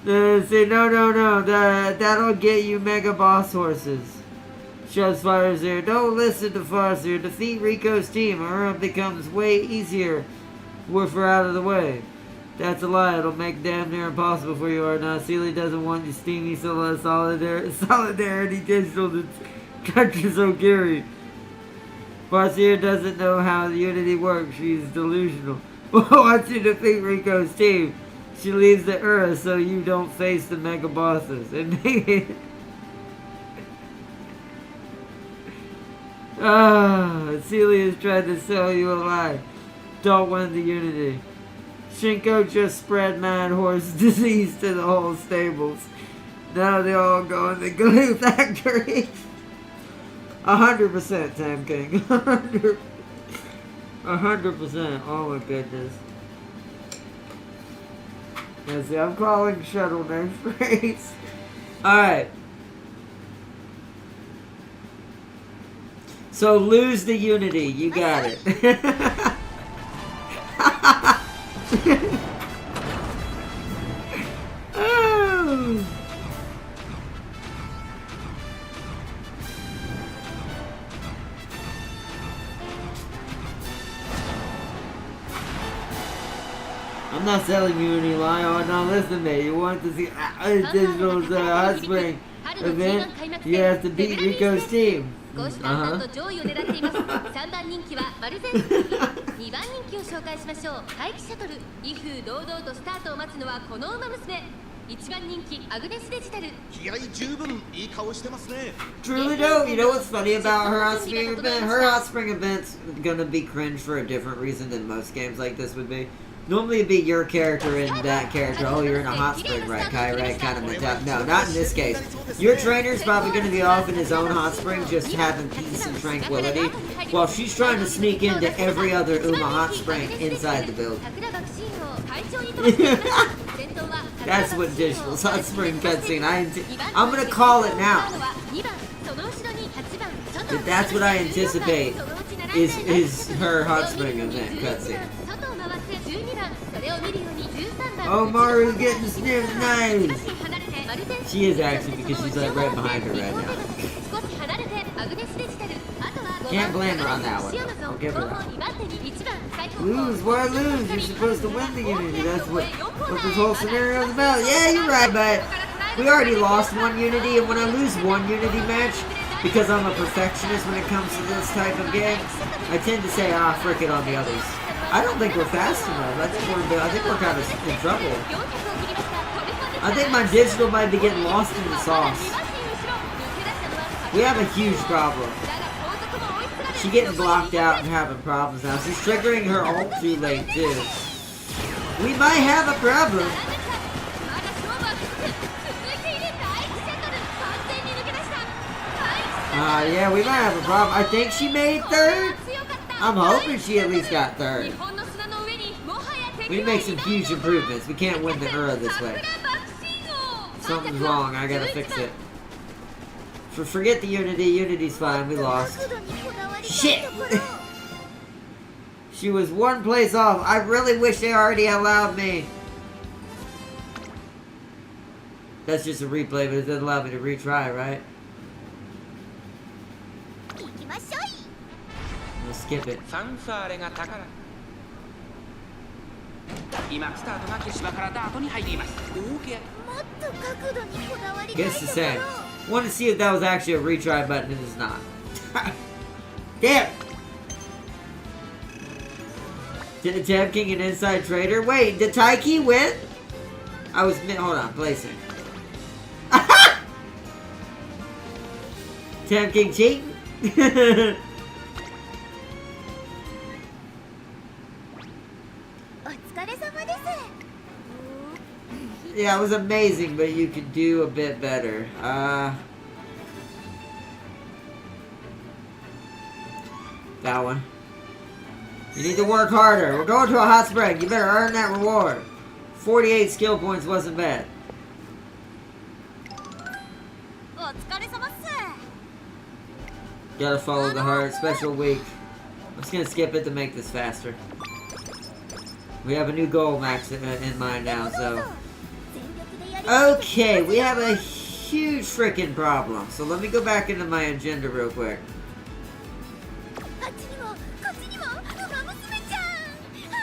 Say no. That'll get you Mega Boss horses. Shows Farseer, don't listen to Farseer. Defeat Rico's team, or it becomes way easier if we're out of the way. That's a lie. It'll make damn near impossible for you right now. Sealy doesn't want your steamy solidarity digital to touch so Gary. Farseer doesn't know how Unity works. She's delusional. Once you defeat Rico's team, she leaves the Earth so you don't face the mega bosses. And make it... Celia is trying to sell you a lie. Don't win the Unity. Shinko just spread mad horse disease to the whole stables. Now they all go in the glue factory. 100% Tam King. 100%. Oh my goodness. Yeah, see, I'm calling Shuttle next phrase. Alright. So lose the Unity. You got it. Oh. I'm not selling you any lie. Oh, no, listen to me. You want to see digital hot spring event? You have to beat Rico's team. 公式単単の上位を狙っています。3番人気はマルゼンスキー、2番人気を紹介しましょう。怪奇シャトル、威風堂々とスタートを待つのはこの馬娘。1番人気アグネスデジタル。気合十分いい顔してますね。 Truly though, you know what's funny about her hot spring event? Her hot spring event's gonna be cringe for a different reason than most games like this would be. Normally it'd be your character and that character. Oh, you're in a hot spring, right, Kai, right? Kind of mentality. No, not in this case. Your trainer's probably going to be off in his own hot spring, just having peace and tranquility, while she's trying to sneak into every other Uma hot spring inside the building. That's what Digital's hot spring cutscene. I'm going to call it now. That's what I anticipate is her hot spring event cutscene. Oh, Maru's getting snipped nice. She is actually, because she's like right behind her right now. Can't blame her on that one. I'll give her that. Lose, why lose? You're supposed to win the Unity. That's what this whole scenario is about. Yeah, you're right, but we already lost one Unity, and when I lose one Unity match, because I'm a perfectionist when it comes to this type of game, I tend to say, frick it on the others. I don't think we're fast enough. I think we're kind of in trouble. I think my digital might be getting lost in the sauce. We have a huge problem. She's getting blocked out and having problems now. She's triggering her ult too late too. We might have a problem. Yeah, we might have a problem. I think she made third. I'm hoping she at least got third. We make some huge improvements. We can't win the Ura this way. Something's wrong. I gotta fix it. Forget the Unity. Unity's fine. We lost. Shit! She was one place off. I really wish they already allowed me. That's just a replay, but it doesn't allow me to retry, right? We'll skip it. Guess the same. Want to see if that was actually a retry button, and it's not. Damn! Did Tam King an inside trader? Wait, did Taiki win? Hold on, placing. Tam King cheating? Yeah, it was amazing, but you could do a bit better. That one. You need to work harder. We're going to a hot spring. You better earn that reward. 48 skill points wasn't bad. Gotta follow the heart. Special week. I'm just gonna skip it to make this faster. We have a new goal max in mind now, so. Okay, we have a huge freaking problem. So let me go back into my agenda real quick. あっちにもこっちにもウマ娘ちゃ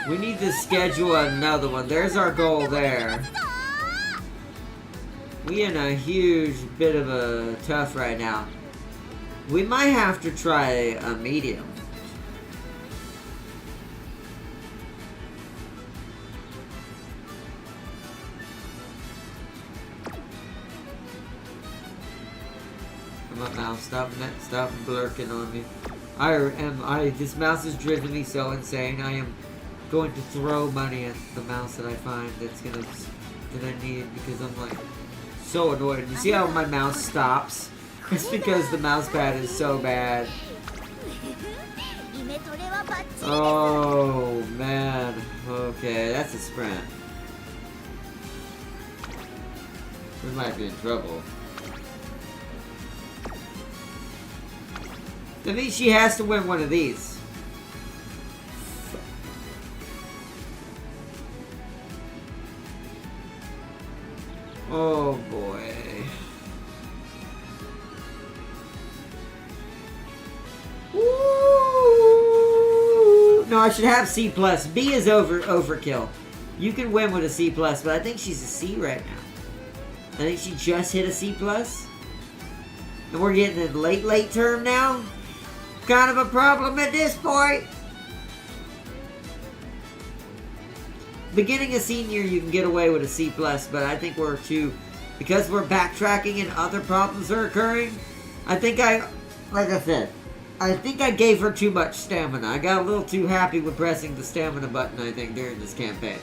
ん We need to schedule another one. There's our goal there. We in a huge bit of a tough right now. We might have to try a medium. Come on, mouse, stop blurking on me. This mouse has driven me so insane. I am going to throw money at the mouse that I find that I need, because I'm like so annoyed. You see how my mouse stops? It's because the mouse pad is so bad. Oh man. Okay, that's a sprint. We might be in trouble. That means she has to win one of these. Oh boy. Woo! No, I should have C+. B is overkill. You can win with a C+, but I think she's a C right now. I think she just hit a C+. And we're getting a late term now. Kind of a problem at this point. Beginning of senior, you can get away with a C+, but I think we're too, because we're backtracking and other problems are occurring. Like I said, I think I gave her too much stamina. I got a little too happy with pressing the stamina button, I think, during this campaign.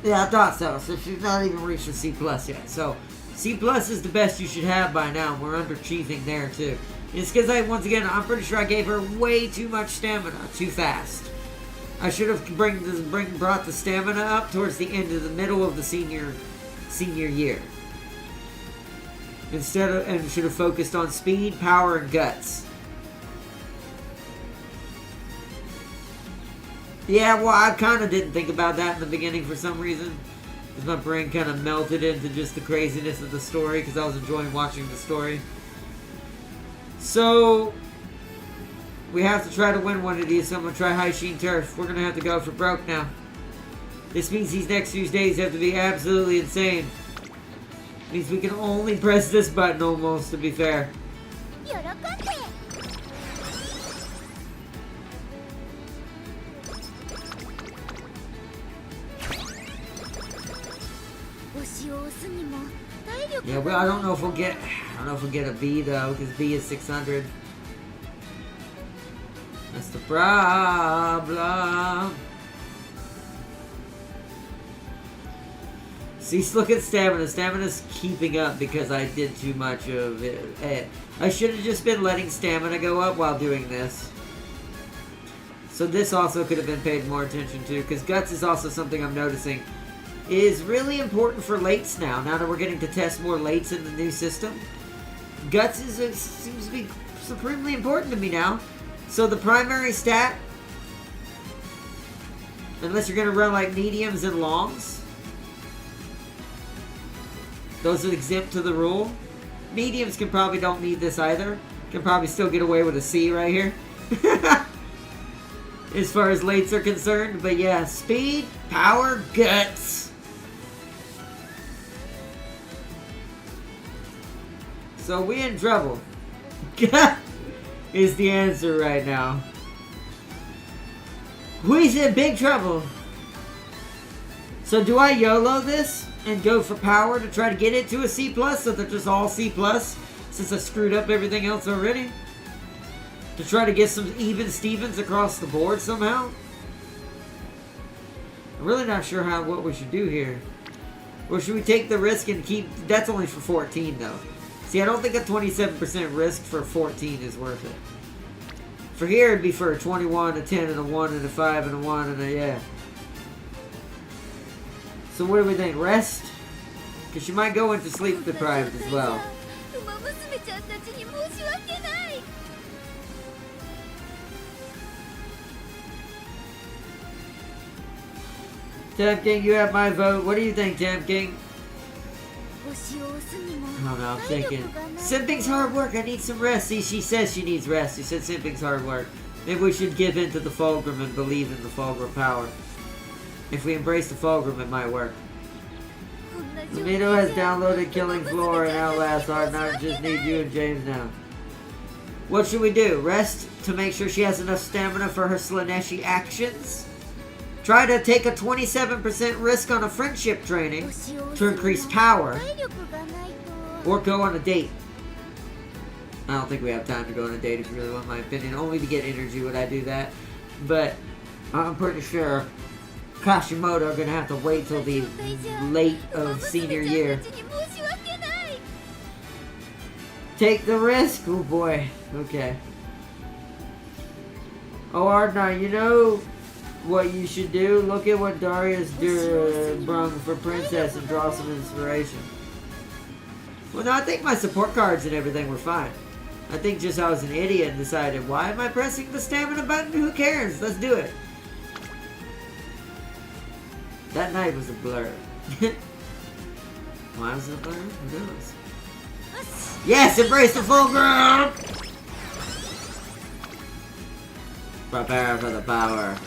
Yeah, I thought so. So she's not even reached a C+ yet. So C+ is the best you should have by now. We're underachieving there too. It's because once again, I'm pretty sure I gave her way too much stamina, too fast. I should have brought the stamina up towards the middle of the senior year. And should have focused on speed, power, and guts. Yeah, well, I kind of didn't think about that in the beginning for some reason. Because my brain kind of melted into just the craziness of the story, because I was enjoying watching the story. So, we have to try to win one of these, so I'm going to try High Sheen Turf. We're going to have to go for broke now. This means these next few days have to be absolutely insane. Means we can only press this button almost, to be fair. Yeah, well, I don't know if we'll get a B though, because B is 600. That's the problem. See, look at stamina. Stamina's keeping up because I did too much of it. I should have just been letting stamina go up while doing this. So this also could have been paid more attention to, because guts is also something I'm noticing is really important for lates now that we're getting to test more lates in the new system. Guts seems to be supremely important to me now. So the primary stat, unless you're going to run like mediums and longs, those are exempt to the rule. Mediums probably don't need this either. Can probably still get away with a C right here. As far as lates are concerned. But yeah, speed, power, guts. So we in trouble. Is the answer right now. We's in big trouble. So do I YOLO this and go for power to try to get it to a C+, so they're just all C+, since I screwed up everything else already? To try to get some even Stevens across the board somehow? I'm really not sure what we should do here. Or should we take the risk and keep... That's only for 14 though. See, I don't think a 27% risk for 14 is worth it. For here, it'd be for a 21, a 10, and a 1, and a 5, and a 1, and a... yeah. So what do we think? Rest? Because she might go into sleep deprived as well. Tam King, you have my vote. What do you think, Tam King? 星を押すにも I don't know, I'm 体 thinking. 力がない Simping's hard work. I need some rest. See, she says she needs rest. She said Simping's hard work. Maybe we should give in to the Fulgrim and believe in the Fulgrim power. If we embrace the Fulgrim, it might work. こんな状 Mito 況 has じゃ downloaded Killing Floor and Outlast Art. Now I just need you and James now. What should we do? Rest to make sure she has enough stamina for her Slaneshi actions? Try to take a 27% risk on a friendship training 星を押 to すに increase も power. 体力がないと Or go on a date. I don't think we have time to go on a date if you really want my opinion. Only to get energy would I do that. But I'm pretty sure Kashimoto are going to have to wait till the late of senior year. ウマ娘ちゃんたちに申し訳ない Take the risk? Oh boy. Okay. Oh, Ardna, you know what you should do? Look at what Darius brung for Princess and draw some inspiration. Well, no, I think my support cards and everything were fine. I think just I was an idiot and decided, why am I pressing the stamina button? Who cares? Let's do it. That night was a blur. Why was it a blur? Who knows? Yes, embrace the full group! Prepare for the power.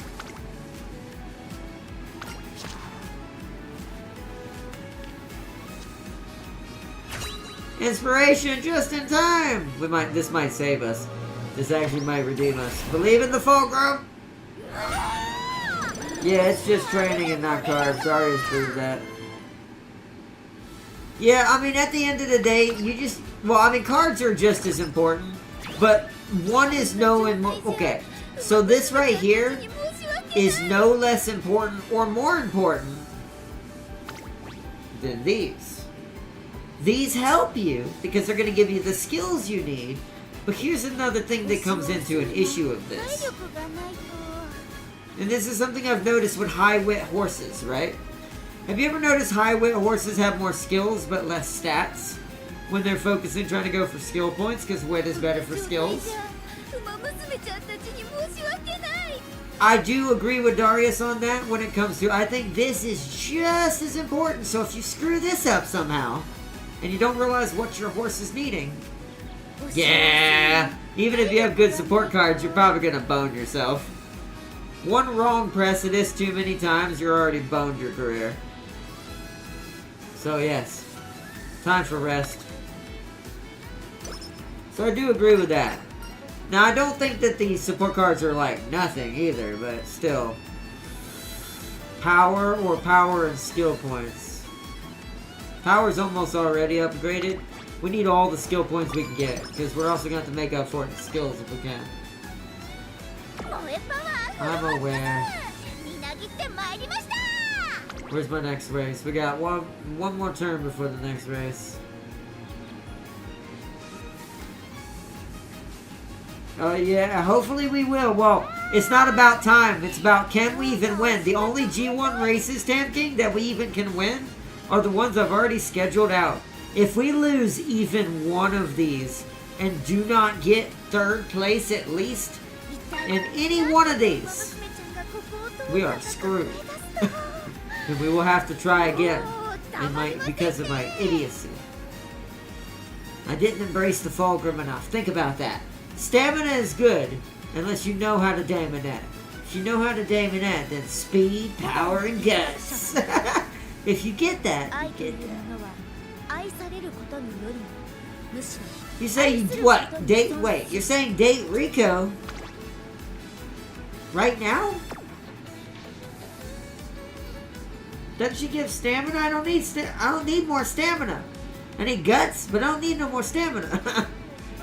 Inspiration just in time! This might save us. This actually might redeem us. Believe in the full group! Yeah, it's just training and not cards. Sorry to prove that. Yeah, I mean, at the end of the day, you just... Well, I mean, cards are just as important. But one is no... Okay, so this right here is no less important or more important than these. These help you because they're going to give you the skills you need. But here's another thing that comes into an issue of 体 this. 力がないと And this is something I've noticed with high-wit horses, right? Have you ever noticed high-wit horses have more skills but less stats? When they're focusing trying to go for skill points because wit is better for 状態 skills? じゃウマ娘ちゃんたちに申し訳ない I do agree with Darius on that when it comes to... I think this is just as important. So if you screw this up somehow, and you don't realize what your horse is needing... Yeah! Even if you have good support cards, you're probably gonna bone yourself. One wrong press of this too many times, you're already boned your career. So yes, time for rest. So I do agree with that. Now I don't think that these support cards are like nothing either, but still. Power or power and skill points. Power's almost already upgraded. We need all the skill points we can get, because we're also going to have to make up for it in skills if we can. 萌えパワー I'm aware. みなぎってまいりました Where's my next race? We got one more turn before the next race. Oh yeah, hopefully we will. Well, it's not about time. It's about can we even win. The only G1 races, Tam King, that we even can win are the ones I've already scheduled out. If we lose even one of these and do not get third place at least in any one of these, we are screwed. And we will have to try again because of my idiocy. I didn't embrace the Fulgrim enough. Think about that. Stamina is good unless you know how to Daemonette. If you know how to Daemonette, then speed, power, and guts. If you get that, 愛 you という get も that. のは愛されることによりもむしろ You say what? Date? Wait, you're saying date Rico right now? Doesn't she give stamina? I don't need more stamina. I need guts, but I don't need no more stamina.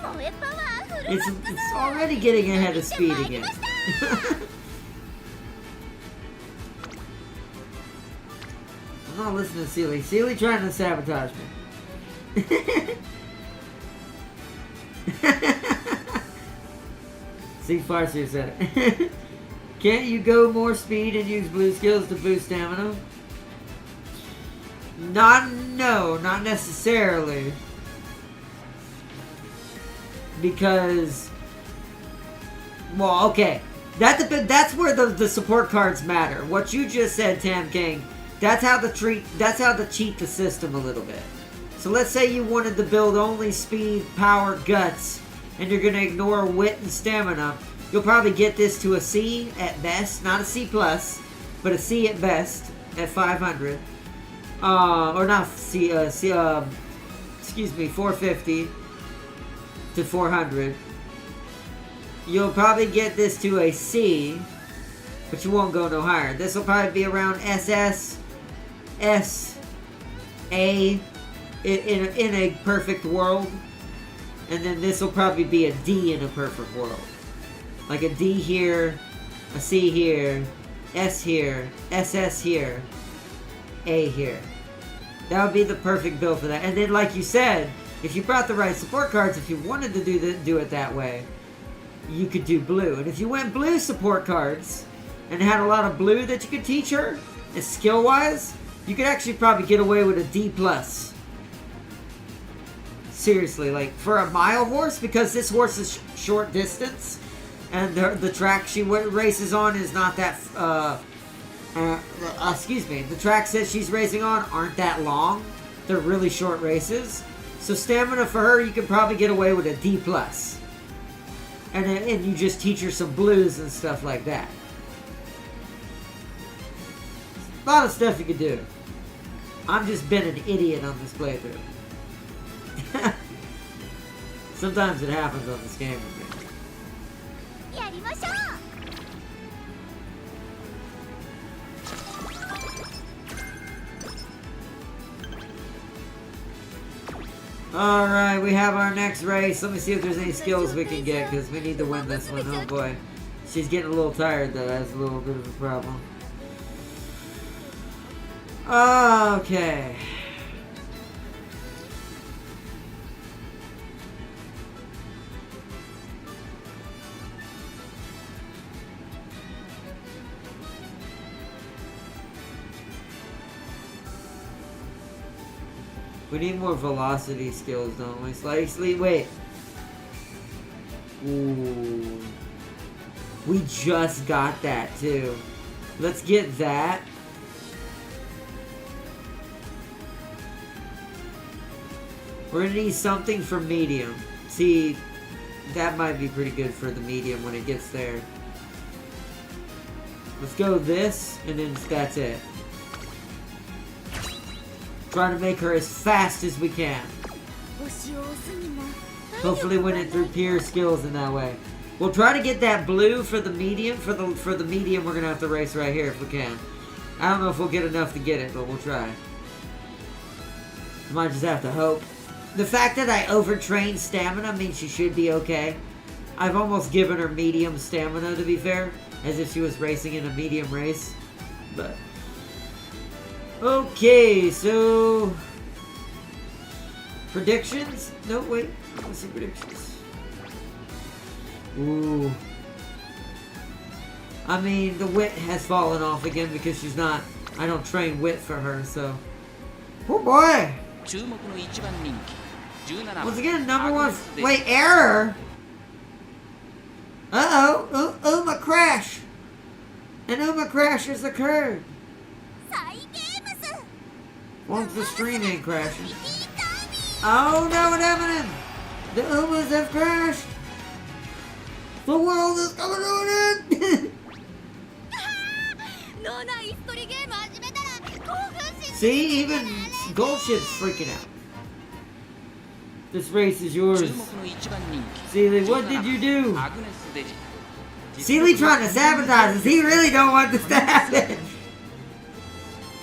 萌えパワーフル it's already getting ahead of speed again. I'm not listening to Sealy. Sealy trying to sabotage me. See, Farseer said it. Can't you go more speed and use blue skills to boost stamina? No, not necessarily. Because, well, okay. That's where the support cards matter. What you just said, Tam King. That's how to cheat the system a little bit. So let's say you wanted to build only speed, power, guts, and you're gonna ignore wit and stamina. You'll probably get this to a C at best, not a C plus, but a C at best at 500. Or not C. Excuse me, 450 to 400. You'll probably get this to a C, but you won't go no higher. This will probably be around SS, S, A, in a perfect world. And then this will probably be a D in a perfect world. Like a D here, a C here, S here, SS here, A here. That would be the perfect build for that. And then like you said, if you brought the right support cards, if you wanted to do it that way, you could do blue. And if you went blue support cards and had a lot of blue that you could teach her, and skill-wise, you could actually probably get away with a D+. Seriously, like for a mile horse, because this horse is short distance, and the track she races on is not that, excuse me, the tracks that she's racing on aren't that long. They're really short races. So stamina for her, you could probably get away with a D+. And you just teach her some blues and stuff like that. A lot of stuff you could do. I'm just been an idiot on this playthrough. Sometimes it happens on this game with me. Alright, we have our next race. Let me see if there's any skills we can get, because we need to win this one. Oh boy. She's getting a little tired though. That's a little bit of a problem. Okay. We need more velocity skills, don't we? Slightly, wait. Ooh. We just got that, too. Let's get that. We're gonna need something for medium. See, that might be pretty good for the medium when it gets there. Let's go this, and then that's it. Trying to make her as fast as we can. Hopefully win it through pure skills in that way. We'll try to get that blue for the medium. For the medium, we're gonna have to race right here if we can. I don't know if we'll get enough to get it, but we'll try. We might just have to hope. The fact that I overtrained stamina means she should be okay. I've almost given her medium stamina, to be fair, as if she was racing in a medium race. But okay, so predictions? No, wait. Let's see predictions. Ooh. I mean, the wit has fallen off again because she's not. I don't train wit for her, so. Oh boy! Once again, number one. Wait, error? Uh oh. Uma crash. An Uma crash has occurred. Once the stream ain't crashing. Oh no, what happened? The Umas have crashed. The world is coming to an end. See, even Goldship's freaking out. This race is yours. Seeley, what did you do? Seeley trying to sabotage us. He really don't want this to happen.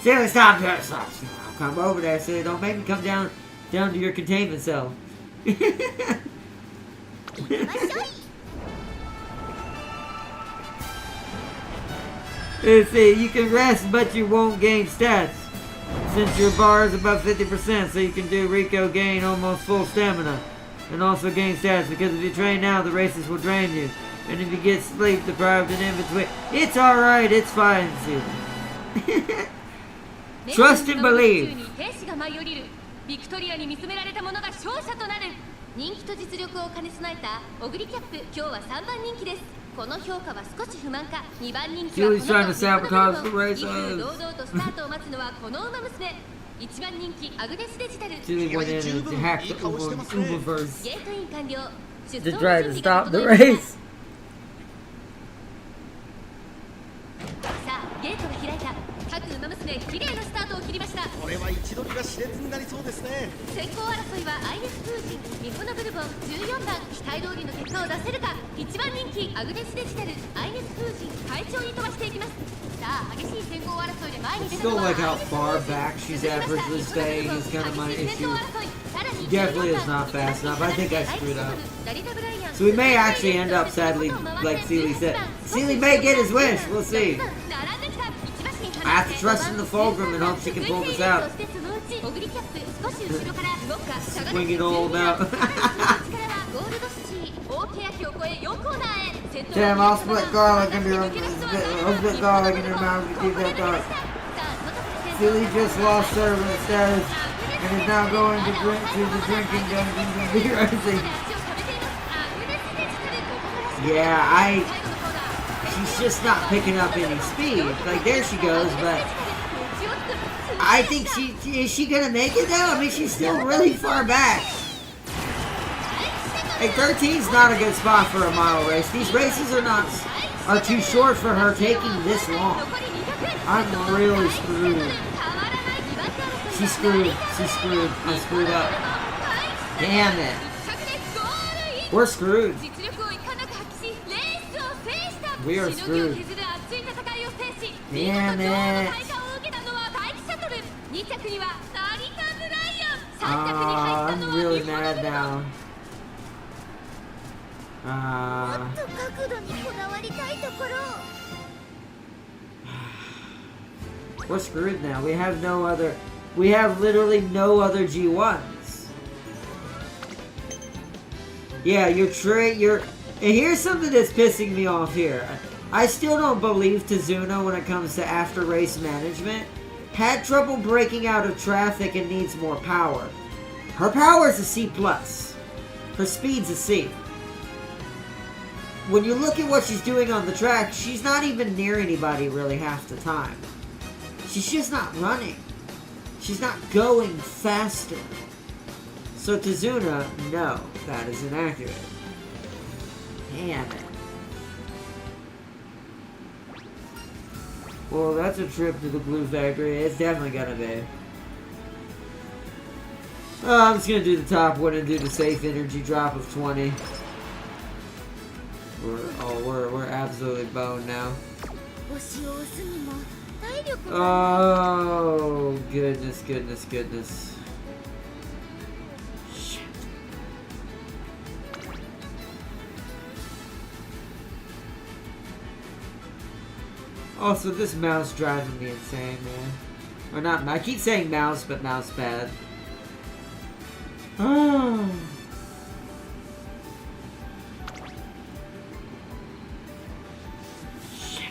Seeley, stop. Stop. I'll come over there, Seeley. Don't make me come down to your containment cell. Let's see, you can rest, but you won't gain stats. Since your bar is above 50%, so you can do Rico gain almost full stamina. And also gain stats, because if you train now, the races will drain you. And if you get sleep deprived and in between, it's alright, it's fine, Seeley. Trust and believe. ビクトリアに見つめられた者が勝者となる。人気と実力を兼ね備えたオグリキャップ、今日は3番人気です。この評価は少し不満か。2番人気 Julie's は trying to sabotage the この races. 堂々とスタートを待つのはこの馬娘。1番人気アグネスデジタル。 Julie went in and hacked the Umaverse ゲートイン完了。 to try to stop the race. さあゲートが開いた。各馬娘綺麗なスタートを切りました。これは位置取りが熾烈になりそうですね。先行争いはアイネス風神ミホノブルボン14番。期待通りの結果を出せるか。1番人気アグネスデジタルアイネス風神快調に飛ばしていきます。さあ激しい先行争いで前に出たの Still は like how far back she's averagely staying is kind of my issue. Definitely is not fast enough. I think I screwed up. So we may actually end up, sadly, like Sealy said. Sealy may get his wish. We'll see. I have to trust in the Fulgrim and hope she can pull this out. Swing it all out. Damn, I'll split garlic in your mouth to keep that dark. Sealy just lost servant status and is now going to the drinking dungeons and be rising. Yeah, she's just not picking up any speed. Like, there she goes, but I think is she gonna make it though? I mean, she's still really far back. Like, 13's not a good spot for a mile race. These races are too short for her taking this long. I'm really screwed. She's screwed. She's screwed. I screwed up. Damn it. We're screwed. We are screwed. Damn it. I'm really mad now. We're screwed now. We have literally no other G1s. Yeah, and here's something that's pissing me off here. I still don't believe Tizuna when it comes to after race management. Had trouble breaking out of traffic and needs more power. Her power is a C+. Her speed's a C. When you look at what she's doing on the track, she's not even near anybody really half the time. She's just not running. She's not going faster. So Tizuna, no, that is inaccurate. Damn it. Well, that's a trip to the glue factory. It's definitely gonna be. I'm just gonna do the top one and do the safe energy drop of 20. We're absolutely boned now. Oh, goodness. Shit. Also, this mouse driving me insane, man. Or not, I keep saying mouse, but mouse pad. Oh. Shit.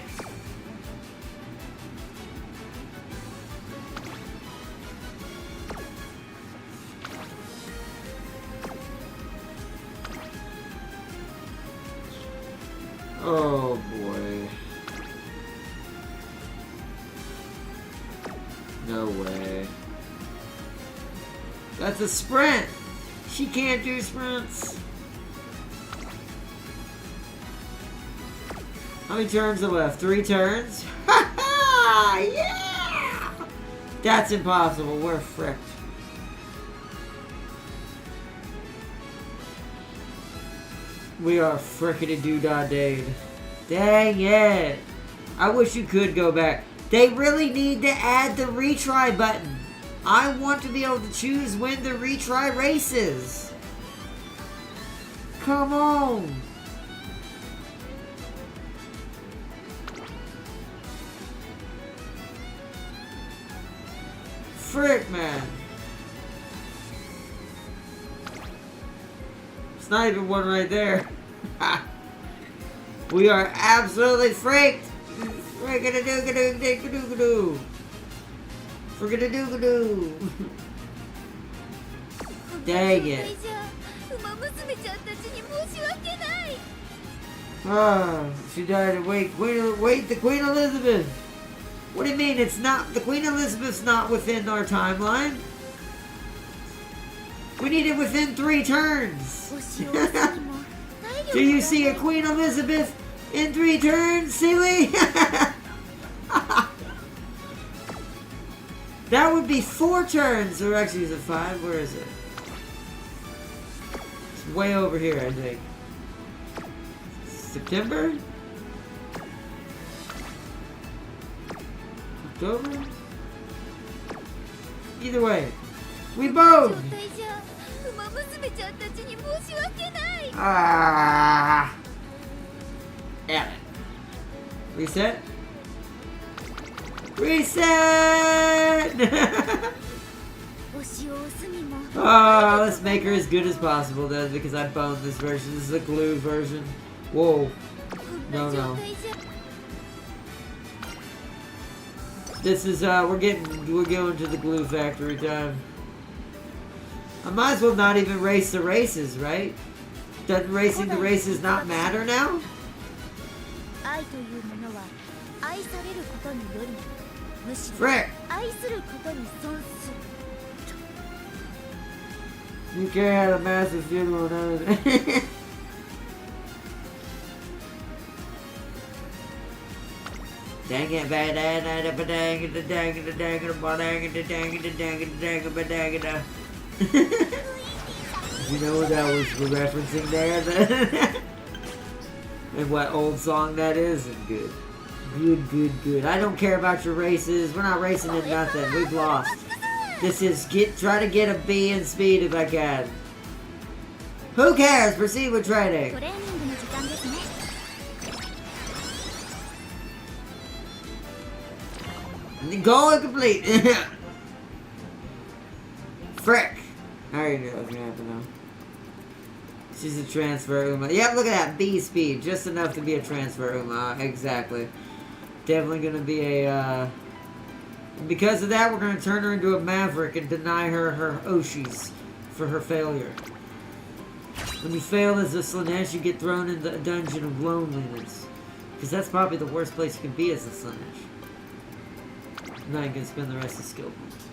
Oh boy. No way. That's a sprint! She can't do sprints! How many turns are left? 3 turns? Ha ha! Yeah! That's impossible. We're fricked. We are frickety-doo-dah-dade. Dang it! I wish you could go back. They really need to add the retry button. I want to be able to choose when the retry races. Come on. Frick, man. It's not even one right there. We are absolutely freaked. Frick-a-doo-ga-doo-ga-doo-ga-doo. Frick-a-doo-ga-doo. Dang it. She died. Wait, the Queen Elizabeth. What do you mean? It's not the Queen Elizabeth's not within our timeline. We need it within 3 turns. Do you see a Queen Elizabeth in 3 turns, silly? That would be 4 turns. Or actually, is it 5? Where is it? It's way over here, I think. September? October? Either way. We both! Ah! Damn it. Reset? Reset! Oh, let's make her as good as possible then, because I boned this version. This is a glue version. Whoa. No. This is, we're going to the glue factory time. I might as well not even race the races, right? Doesn't racing the races not matter now? Frick! You can't have a massive funeral and everything. Dang it, you know what that was referencing there? And what old song that is? Good. Good. I don't care about your races. We're not racing in nothing. We've lost. This is try to get a B in speed if I can. Who cares? Proceed with training. Goal complete. Frick. I already knew that was gonna happen though. She's a transfer Uma. Yep, look at that. B speed. Just enough to be a transfer Uma. Exactly. Definitely gonna be a, because of that, we're gonna turn her into a maverick and deny her her Oshis for her failure. When you fail as a Slanesh, you get thrown into a dungeon of loneliness. Because that's probably the worst place you can be as a Slanesh. I'm not even gonna spend the rest of skill points.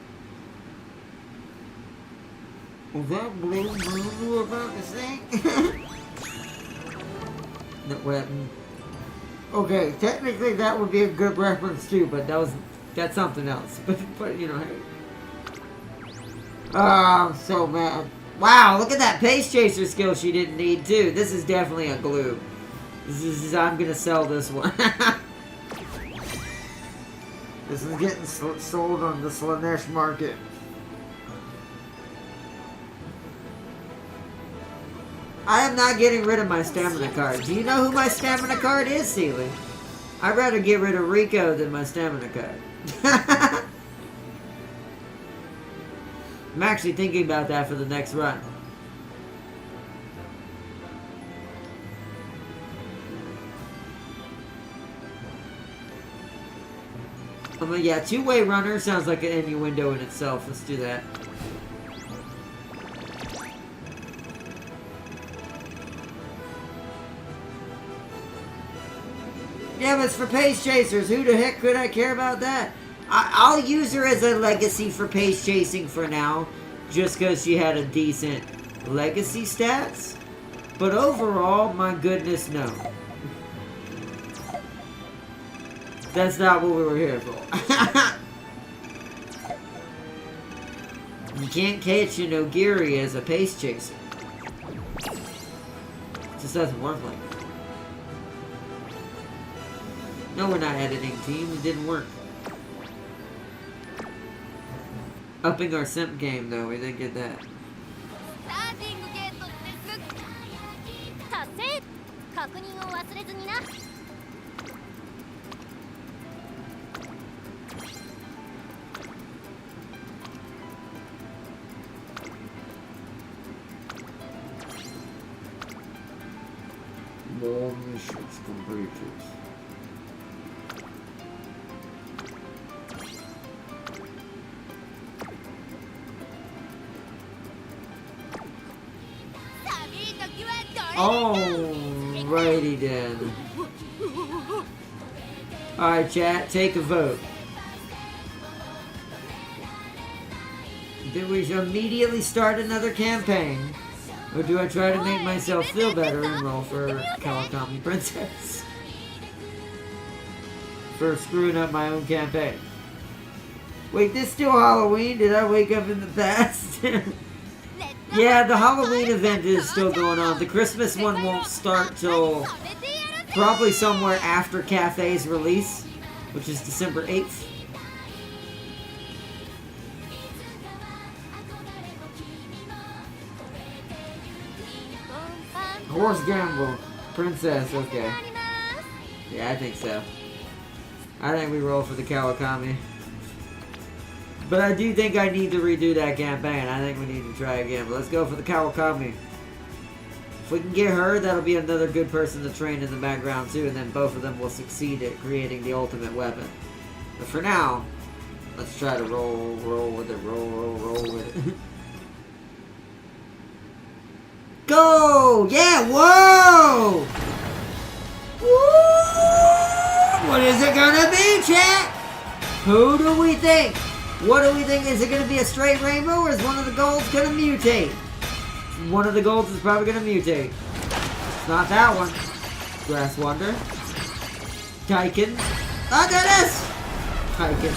Was that blue moon you were about to sing? No, what? Okay, technically that would be a good reference too, but that's something else. But you know, hey. Oh, I'm so mad. Wow, look at that pace chaser skill she didn't need too. This is definitely a glue. This is I'm gonna sell this one. This is getting sold on the Slanesh market. I am not getting rid of my stamina card. Do you know who my stamina card is, Sealy? I'd rather get rid of Rico than my stamina card. I'm actually thinking about that for the next run. Yeah, two-way runner sounds like an innuendo in itself. Let's do that. Yeah, but it's for pace chasers. Who the heck could I care about that? I'll use her as a legacy for pace chasing for now, just because she had a decent legacy stats. But overall, my goodness, no. That's not what we were here for. You can't catch an Ogiri as a pace chaser. It just doesn't work like that. No, we're not editing, team. It didn't work. Upping our simp game, though. We didn't get that. More missions completed. Oh, Alrighty then. Alright, chat, take a vote. Do we immediately start another campaign? Or do I try to make myself feel better and roll for Kawakami Princess? For screwing up my own campaign. Wait, this still Halloween? Did I wake up in the past? Yeah, the Halloween event is still going on. The Christmas one won't start till probably somewhere after Cafe's release, which is December 8th. Horse Gamble. Princess, okay. Yeah, I think so. I think we roll for the Kawakami. But I do think I need to redo that campaign. I think we need to try again. But let's go for the Kawakami. If we can get her, that'll be another good person to train in the background too. And then both of them will succeed at creating the ultimate weapon. But for now, let's try to roll with it. Roll with it. Go! Yeah, whoa! Woo! What is it gonna be, chat? Who do we think? What do we think? Is it gonna be a straight rainbow, or is one of the golds gonna mutate? One of the golds is probably gonna mutate. It's not that one. Grass Wonder. Tyken. Oh, that is! Tyken.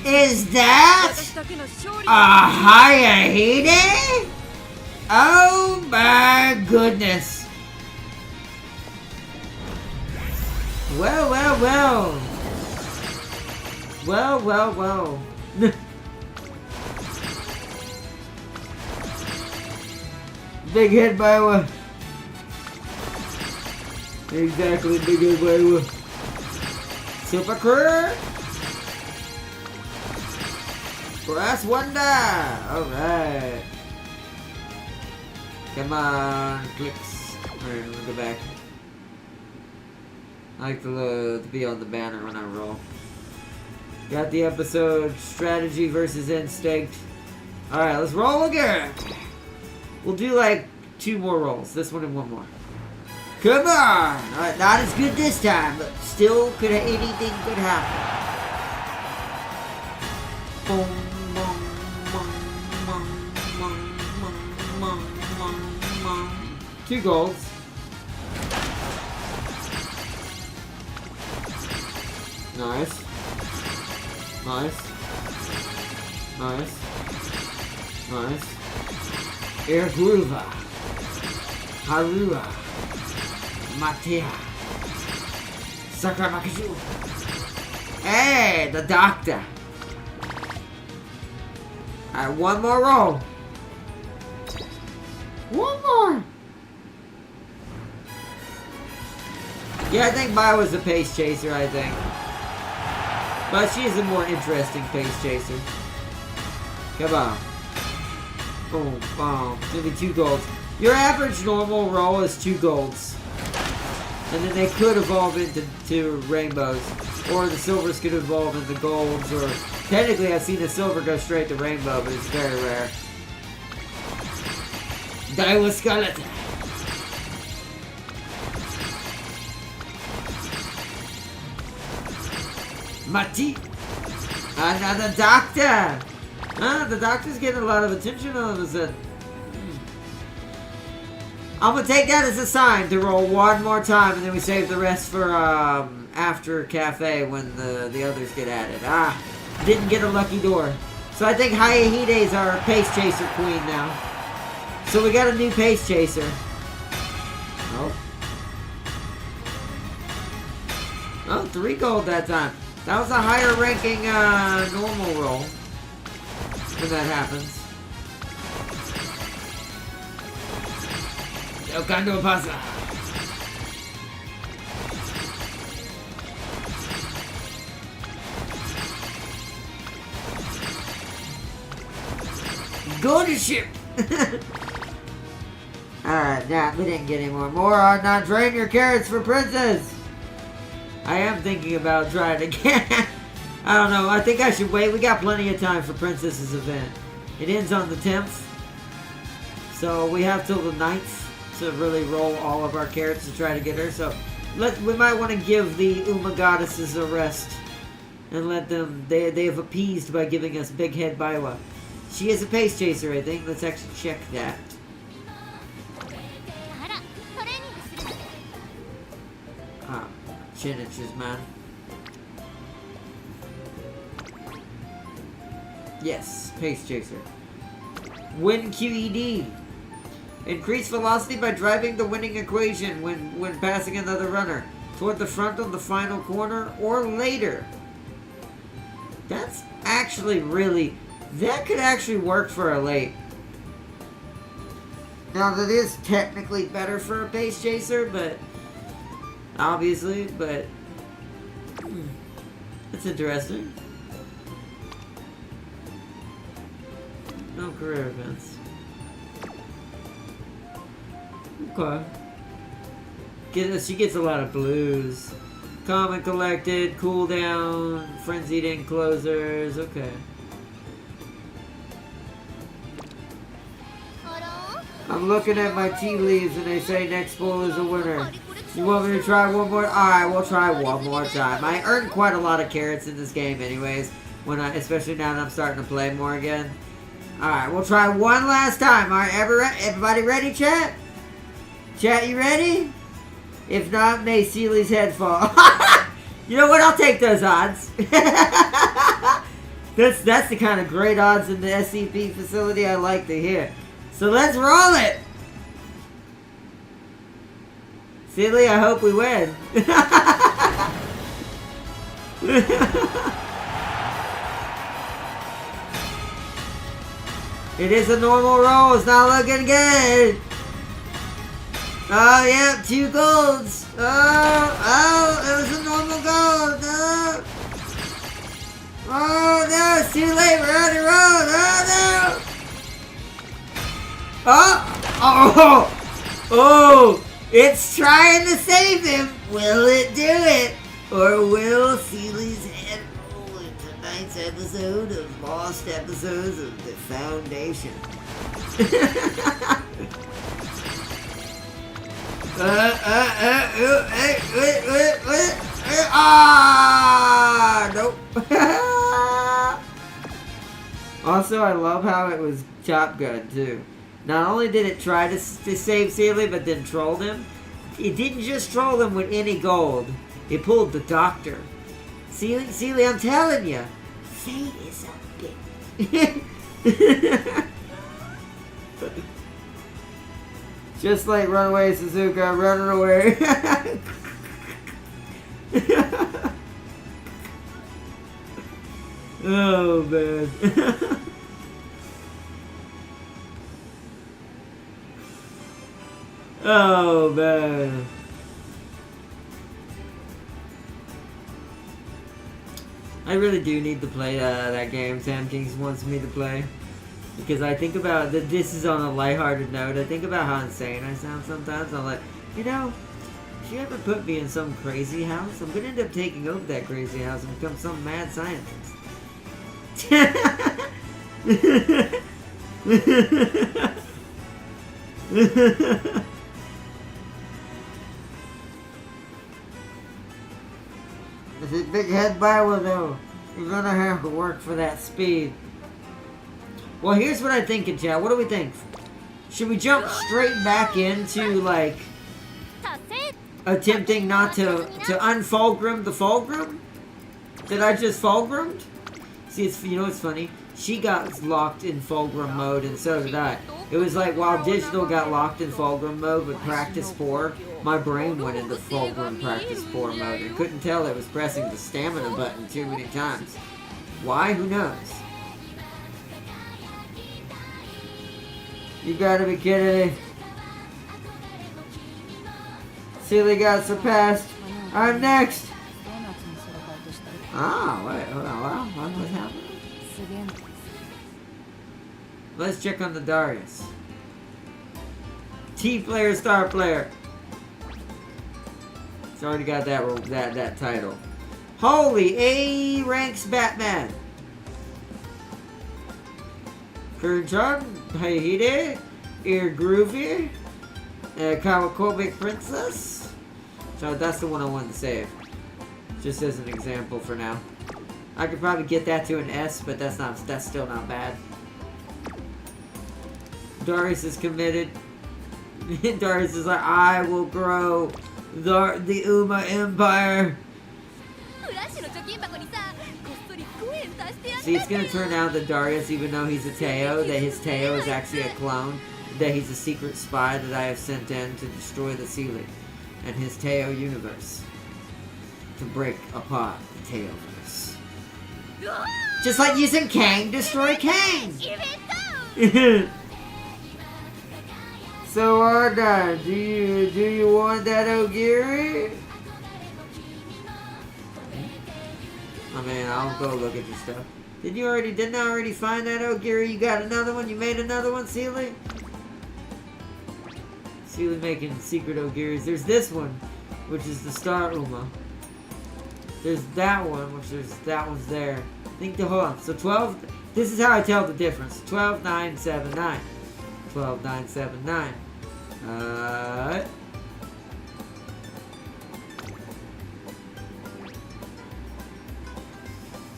Is that a Hayahide? Oh my goodness. Well, well, well. Well, well, well. Big hit by one. Exactly, big hit by one. Super Crew. Grass Wonder. Alright. Come on, clicks. Alright, let me go back. I like to be on the banner when I roll. Got the episode Strategy versus Instinct. Alright, let's roll again. We'll do like 2 more rolls. This one and 1 more. Come on! Alright, not as good this time, but still anything could happen. Boom, boom, boom, boom, boom, boom, boom, boom, boom. 2 golds. Nice. Nice. Nice. Nice. Erhuva. Harua. Matea. Sakamakaju. Hey, the doctor. Alright, 1 more roll. 1 more. Yeah, I think Mai was a pace chaser, I think. But she's a more interesting pace chaser. Come on. Boom, boom. It's gonna be 2 golds. Your average normal roll is 2 golds. And then they could evolve into rainbows. Or the silvers could evolve into golds. Or technically I've seen a silver go straight to rainbow, but it's very rare. Daiwa Skeleton. Mati! Another doctor! Huh? The doctor's getting a lot of attention all of a sudden. I'm gonna take that as a sign to roll 1 more time, and then we save the rest for after Cafe when the others get added. Didn't get a lucky door. So I think Hayahide is our pace chaser queen now. So we got a new pace chaser. Oh. Oh, 3 gold that time. That was a higher ranking normal roll when that happens. Okando pasa. Go to ship. Alright, nah, we didn't get any more. More on not drain your carrots for Princess. I am thinking about trying again. I don't know. I think I should wait. We got plenty of time for Princess's event. It ends on the 10th. So we have till the 9th to really roll all of our carrots to try to get her. So we might want to give the Uma goddesses a rest and let them. They have appeased by giving us Big Head Baiwa. She is a pace chaser, I think. Let's actually check that. Ah, chin itches, man. Yes, pace chaser. Win QED. Increase velocity by driving the winning equation when passing another runner toward the front of the final corner or later. That's actually really... That could actually work for a late. Now, that is technically better for a pace chaser, but... Obviously, but... It's interesting. No career events. Okay. She gets a lot of blues. Calm and collected, cool down, frenzied enclosers. Okay. I'm looking at my tea leaves and they say next bowl is a winner. You want me to try one more? Alright, we'll try one more time. I earned quite a lot of carrots in this game anyways. Especially now that I'm starting to play more again. Alright, we'll try one last time. Alright, everybody ready, chat? Chat, you ready? If not, may Seely's head fall. You know what? I'll take those odds. That's the kind of great odds in the SCP facility I like to hear. So let's roll it. Seely, I hope we win. It is a normal roll. It's not looking good. Oh, yeah, 2 golds. Oh, it was a normal gold. No. Oh, no, it's too late. We're on the road. Oh, no. Oh, it's trying to save him. Will it do it? Or will Seely's head roll in tonight's episode of Lost Episodes of the Foundation? Nope. Also, I love how it was Chop Gun, too. Not only did it try to save Seely, but then trolled him. It didn't just troll him with any gold. It pulled the doctor. Seely, I'm telling you, fate is a bitch. Just like Runaway Suzuka running away. Oh, man. Oh, man. I really do need to play that game Sam Kings wants me to play. Because I think about that. This is on a lighthearted note. I think about how insane I sound sometimes. I'm like, you know, if you ever put me in some crazy house, I'm gonna end up taking over that crazy house and become some mad scientist. This is Big Head Baiwa though. You're gonna have to work for that speed. Well, here's what I think, chat. What do we think? Should we jump straight back into, like, attempting not to unfulgrim the fulgrim? Did I just fulgrimed? See, you know what's funny? She got locked in fulgrim mode, and so did I. It was like while digital got locked in fulgrim mode with practice 4, my brain went into fulgrim practice 4 mode and couldn't tell it was pressing the stamina button too many times. Why? Who knows? You gotta be kidding me. Seely got surpassed. I'm next. Ah, wait, hold on. Wow, what's happening? Let's check on the Darius. T player, star player. It's already got that title. Holy A ranks Batman. Kurchan, Haihide, Ear Groovy, Kawakobe Princess. So that's the one I wanted to save. Just as an example for now. I could probably get that to an S, but that's still not bad. Darius is committed. Darius is like, I will grow the Uma Empire. フラッシュの貯金箱にさ、こっそり5円足してやった See, it's gonna turn out that Darius, even though he's a Teo, that his Teo is actually a clone, that he's a secret spy that I have sent in to destroy the ceiling and his Teo universe. To break apart the Teoverse. うわ Just like using Kang, destroy Kang! ーイベント So, Arda, do you want that Ogiri? I mean, I'll go look at your stuff. Didn't I already find that Ogiri? You got another one? You made another one, Sealy? Sealy making secret Ogiris. There's this one, which is the Star Uma. There's that one, that one's there. Hold on. So 12, this is how I tell the difference. 12, 9, 7, 9. 12, 9, 7, 9.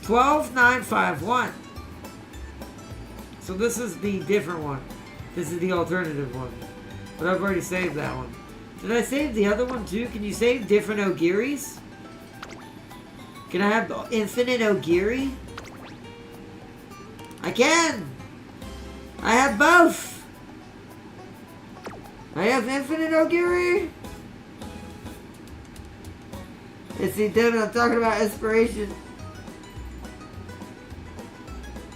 12, 9, 5, 1. So this is the different one. This is the alternative one. But I've already saved that one. Did I save the other one too? Can you save different Ogiris? Can I have infinite Ogiri? I can! I have both! I have infinite Ogiri! And see, Devin, I'm talking about inspiration.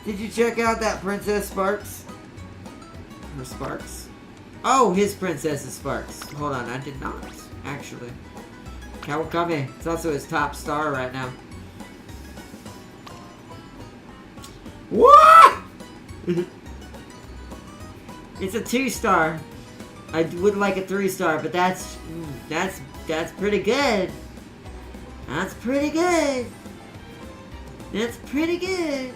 Did you check out that Princess Sparks? Or Sparks? Oh, his Princess is Sparks. Hold on, I did not, actually. Kawakami. It's also his top star right now. What? It's a 2-star. I would like a 3-star, but that's pretty good. That's pretty good. That's pretty good.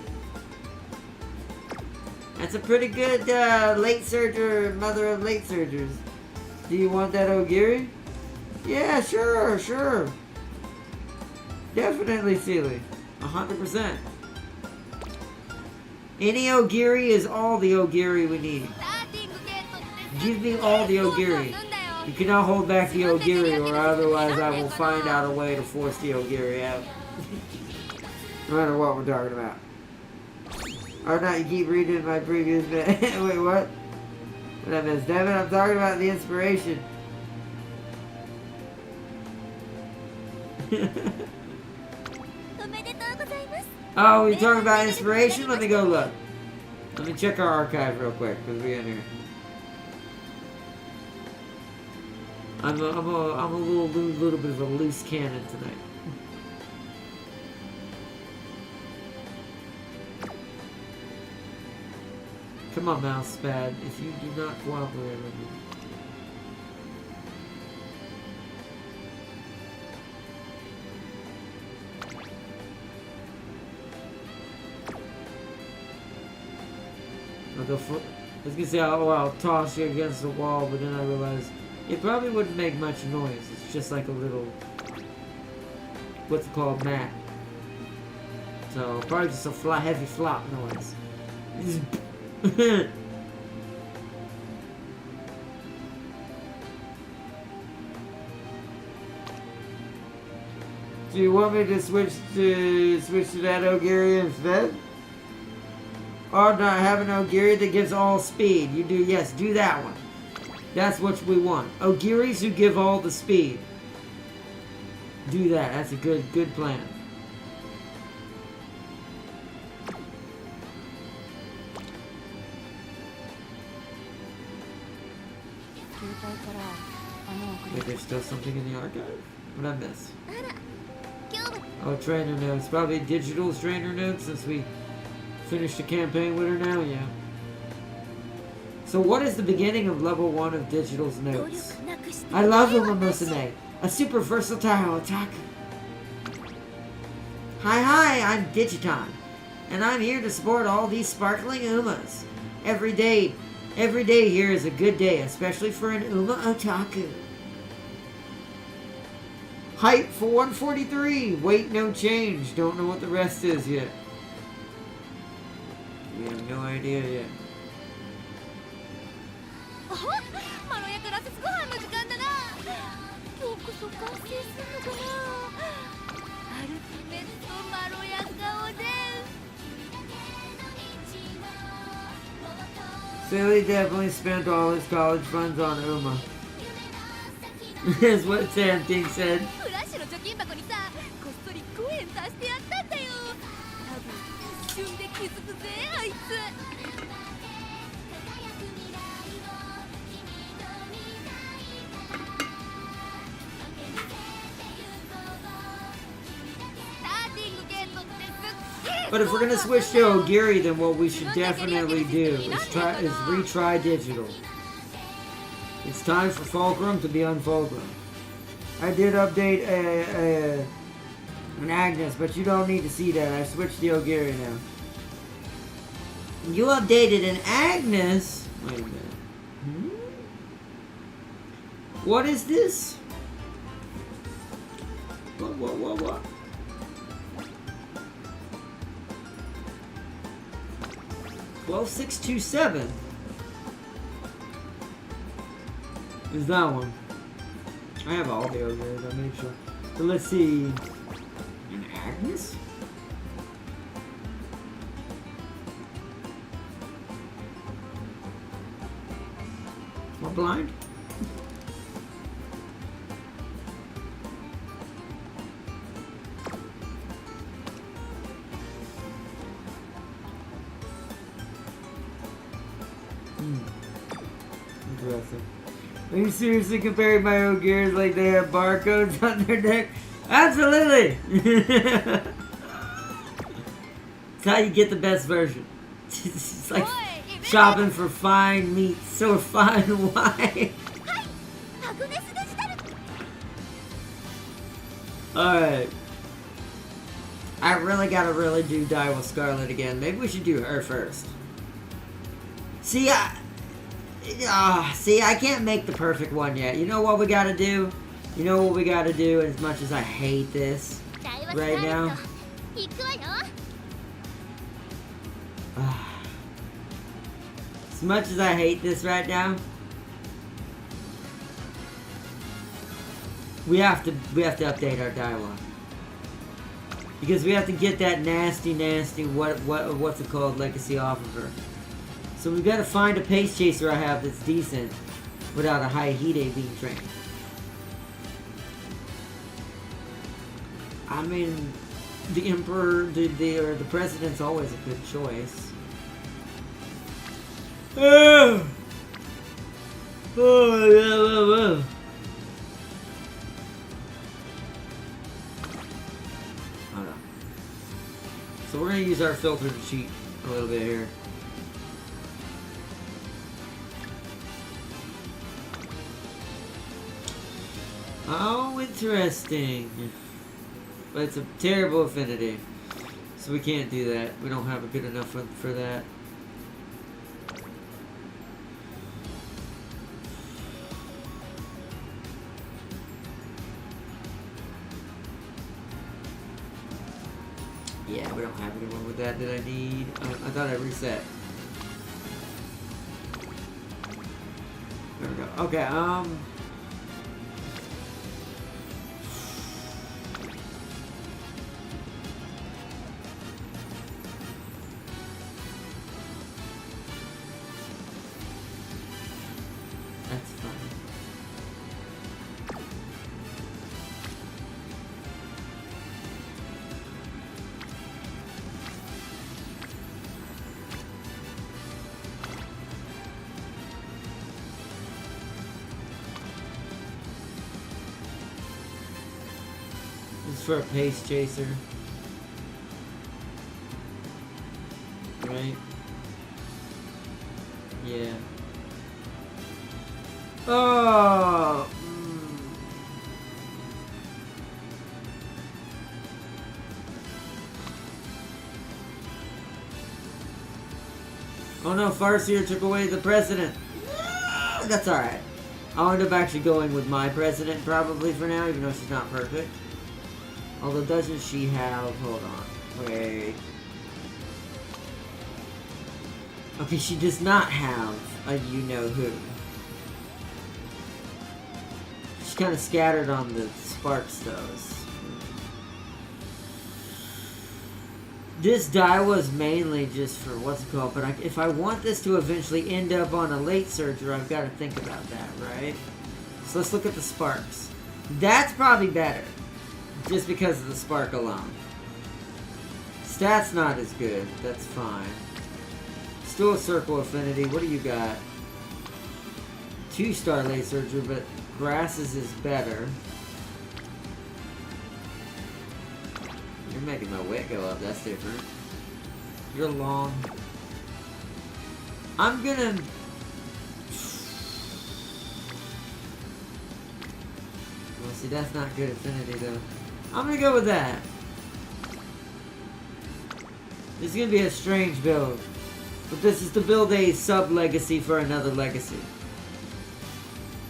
That's a pretty good late surger, mother of late surgers. Do you want that Ogiri? Yeah, sure. Definitely, Sealy. 100%. Any Ogiri is all the Ogiri we need. スターティングゲートって Give me all the Ogiri. You cannot hold back the Ogiri, or otherwise I will find out a way to force the Ogiri out. No matter what we're talking about. Or not, you keep reading my previous bit. Wait, what? What I missed? Devin, I'm talking about the inspiration. おめでとうございます Oh, we talking about inspiration? Let me go look. Let me check our archive real quick, because we're in here. I'm a little bit of a loose cannon tonight. Come on, Mousepad. If you do not cooperate with me. I was gonna say, I'll toss you against the wall, but then I realized it probably wouldn't make much noise. It's just like a little, what's it called, mat. So probably just a heavy flop noise. Do you want me to switch to that Ogiri instead? Or not have an Ogiri that gives all speed? You do, yes, do that one. That's what we want. Ogiris who give all the speed. Do that. That's a good plan. Wait, there's still something in the archive? What did I miss? あら今日は Oh, trainer notes. Probably digital trainer notes since we finished the campaign with her now, yeah. So what is the beginning of level 1 of Digital's 努 notes? 力なくして I love Umamusume, a super versatile attacker. Hi, I'm Digiton, and I'm here to support all these sparkling Umas. Every day, Every day here is a good day, especially for an Uma otaku. Height for 143. Weight no change. Don't know what the rest is yet. We have no idea yet. まろやかラセスご飯の時間だな。今日こそ完成するのかな。アルティメットまろやかおでん。Silly definitely spent all his college funds on Uma. That's what Sam King said. フラッシュの貯金箱にさ、こっそり5円足してやったんだよ。多分一瞬で気づくぜ、あいつ。But if we're gonna switch to Ogiri, then what we should definitely do is retry digital. It's time for Fulcrum to be unfulcrum. I did update an Agnes, but you don't need to see that. I switched to Ogiri now. You updated an Agnes? Wait a minute. What is this? What? 12627 is that one. I have all the Ogres, I made sure. So let's see. An Agnes? We're blind? Interesting. Are you seriously comparing my own gears like they have barcodes on their neck? Absolutely! It's how you get the best version. It's like shopping for fine meats or fine wine. Alright. I really gotta do Die with Scarlet again. Maybe we should do her first. See, I can't make the perfect one yet. You know what we gotta do? You know what we gotta do, as much as I hate this right now? As much as I hate this right now, we have to update our dialogue. Because we have to get that nasty, what's it called, legacy off of her. So we've got to find a pace chaser I have that's decent without a high Hide being trained. I mean, the Emperor, or the President's always a good choice. Hold on. So we're going to use our filter to cheat a little bit here. Oh, interesting. But it's a terrible affinity. So we can't do that. We don't have a good enough one for that. Yeah, we don't have anyone with that I need. I thought I reset. There we go. Okay, that's fine. This is for a pace chaser. Right? Yeah. Oh! Oh no, Farseer took away the president. No, that's alright. I'll end up actually going with my president probably for now, even though she's not perfect. Although doesn't she have... Hold on. Wait. Okay, she does not have a you-know-who. She's kind of scattered on the sparks, though. This die was mainly just for what's it called, but if I want this to eventually end up on a late surger, I've got to think about that, right? So let's look at the sparks. That's probably better, just because of the spark alone. Stats not as good, that's fine. Still a circle affinity, what do you got? 2-star late surger, but grasses is better. You're making my weight go up, that's different. You're long. I'm gonna... Well, see, that's not good affinity, though. I'm gonna go with that. This is gonna be a strange build. But this is to build a sub-legacy for another legacy.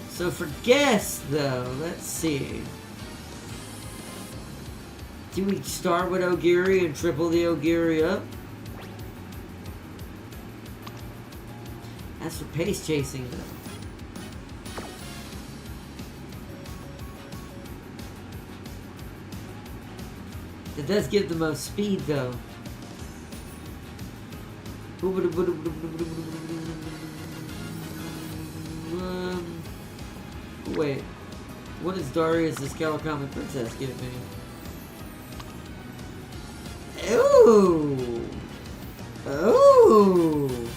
So for guess, though, let's see. Do we start with Ogiri and triple the Ogiri up? As for pace chasing, though. It does give the most speed, though. Wait. What does Darius' Kawakami Princess give me? Ooh! Ooh!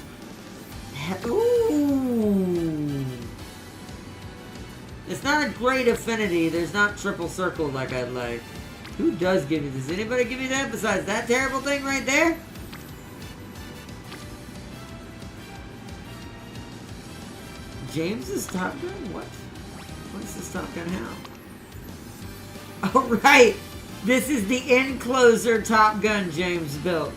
Ooh! It's not a great affinity. There's not triple circle like I'd like. Who does give me this? Anybody give me that besides that terrible thing right there? James's Top Gun? What? What is this Top Gun have? Oh, right! This is the encloser Top Gun James built.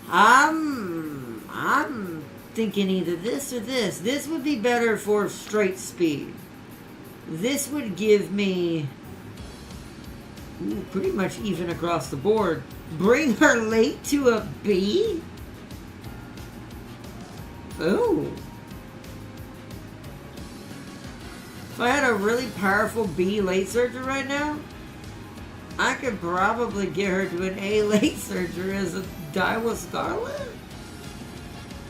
I'm thinking either this or this. This would be better for straight speed. This would give me pretty much even across the board. Bring her late to a B? Ooh. If I had a really powerful B late surger right now, I could probably get her to an A late surger as a Daiwa Scarlet.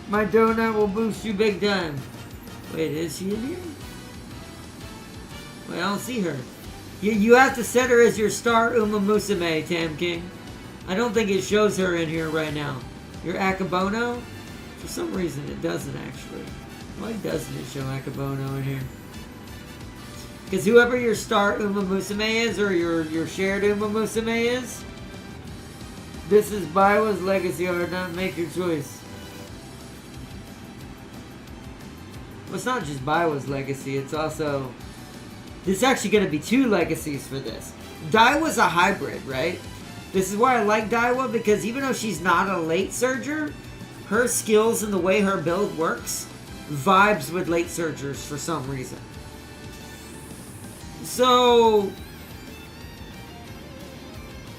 My donut will boost you big time. Wait, is she in here? Wait, I don't see her. You have to set her as your star Umamusume, Tam King. I don't think it shows her in here right now. Your Akabono? For some reason it doesn't actually. Why doesn't it show Akabono in here? Because whoever your star Umamusume is, or your shared Umamusume is, this is Baiwa's legacy or not, make your choice. Well, it's not just Baiwa's legacy, it's also... This is actually going to be 2 legacies for this. Daiwa's a hybrid, right? This is why I like Daiwa, because even though she's not a late surger, her skills and the way her build works vibes with late surgers for some reason. So,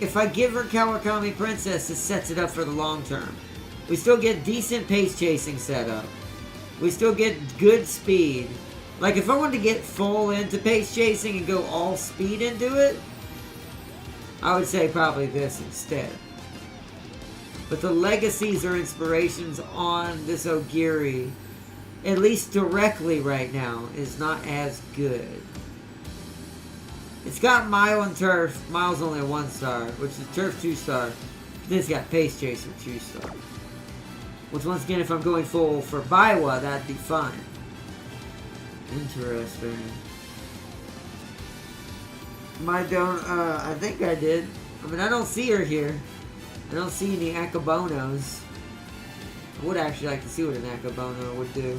if I give her Kawakami Princess, it sets it up for the long term. We still get decent pace chasing set up. We still get good speed. Like, if I wanted to get full into pace chasing and go all speed into it, I would say probably this instead. But the legacies or inspirations on this Ogiri, at least directly right now, is not as good. It's got Mile and Turf. Mile's only a 1-star, which is Turf 2-star. Then it's got Pace Chaser 2-star. Which, once again, if I'm going full for Baiwa, that'd be fine. Interesting. I think I did. I mean, I don't see her here. I don't see any Akabonos. I would actually like to see what an Akabono would do.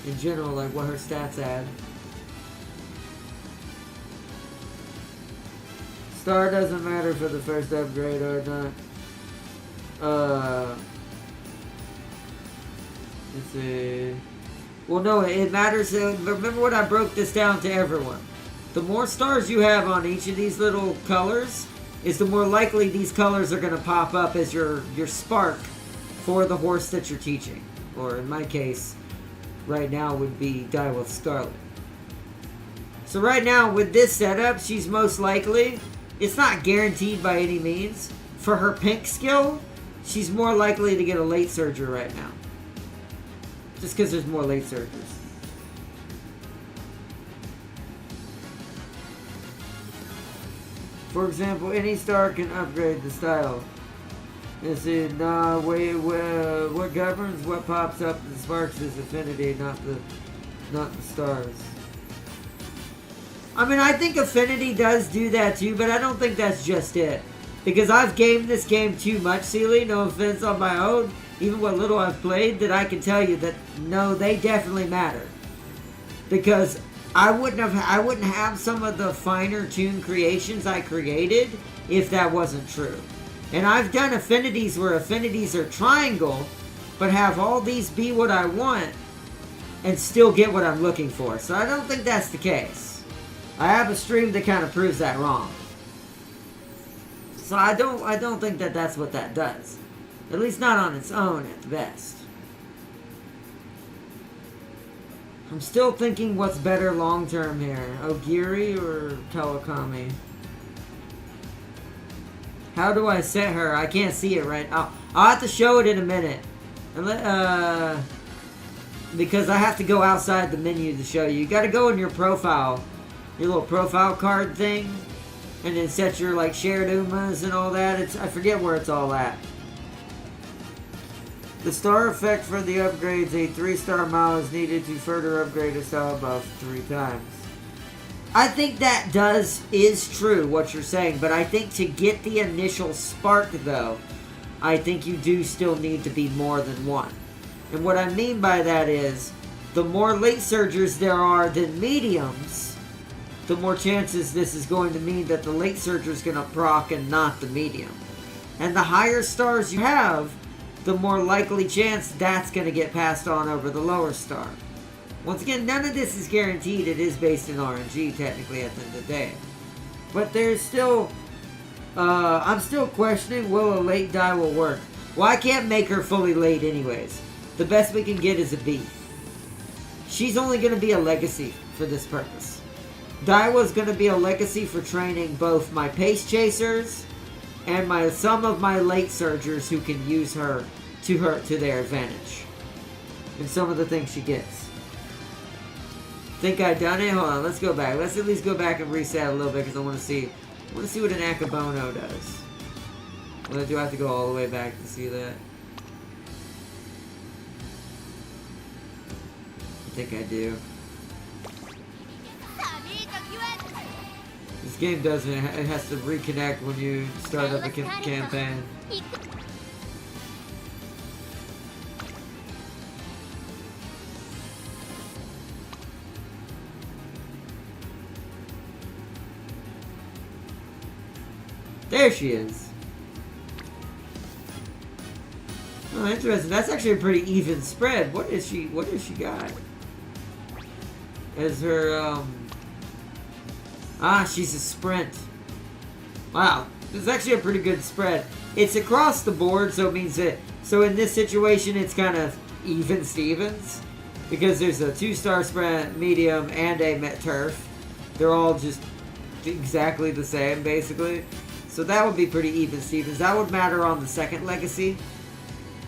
In general, like what her stats add. star doesn't matter for the first upgrade or not. Let's see. Well, no, it matters. Remember what I broke this down to everyone. The more stars you have on each of these little colors, is the more likely these colors are going to pop up as your spark for the horse that you're teaching. Or in my case, right now would be Daiwa Scarlet. So right now, with this setup, she's most likely, it's not guaranteed by any means, for her pink skill, she's more likely to get a late surger right now. Just because there's more late surgers. For example, any star can upgrade the style. Is it what governs what pops up and sparks is affinity, not the stars. I mean, I think affinity does do that too, but I don't think that's just it. Because I've gamed this game too much, Sealy, no offense on my own, even what little I've played, that I can tell you that no, they definitely matter. Because I wouldn't have some of the finer tune creations I created if that wasn't true. And I've done affinities where affinities are triangle, but have all these be what I want and still get what I'm looking for. So I don't think that's the case. I have a stream that kind of proves that wrong. So I don't think that that's what that does. At least not on its own at the best. I'm still thinking what's better long term here. Ogiri or Kawakami? How do I set her? I can't see it right now. I'll have to show it in a minute. Because I have to go outside the menu to show you. You gotta go in your profile. Your little profile card thing. And then set your like shared Umas and all that. I forget where it's all at. The star effect for the upgrades, a 3-star mile is needed to further upgrade a style buff 3 times. I think that is true what you're saying, but I think to get the initial spark though, I think you do still need to be more than one. And what I mean by that is, the more late surgers there are than mediums, the more chances this is going to mean that the late surger is going to proc and not the medium. And the higher stars you have, the more likely chance that's going to get passed on over the lower star. Once again, none of this is guaranteed. It is based in RNG, technically, at the end of the day. But there's still... I'm still questioning, will a late Daiwa work? Well, I can't make her fully late anyways. The best we can get is a B. She's only going to be a legacy for this purpose. Daiwa's going to be a legacy for training both my pace chasers and some of my late surgers who can use her to their advantage. And some of the things she gets. Think I done it? Hold on, let's go back. Let's at least go back and reset a little bit because I want to see what an Akabono does. Well, do I have to go all the way back to see that? I think I do. This game doesn't. It has to reconnect when you start up a campaign. There she is. Oh, interesting. That's actually a pretty even spread. What is she got? As her, she's a sprint. Wow. This is actually a pretty good spread. It's across the board, so it means that... So in this situation, it's kind of even Stevens. Because there's a 2-star sprint, medium, and a turf. They're all just exactly the same, basically. So that would be pretty even Stevens. That would matter on the second legacy.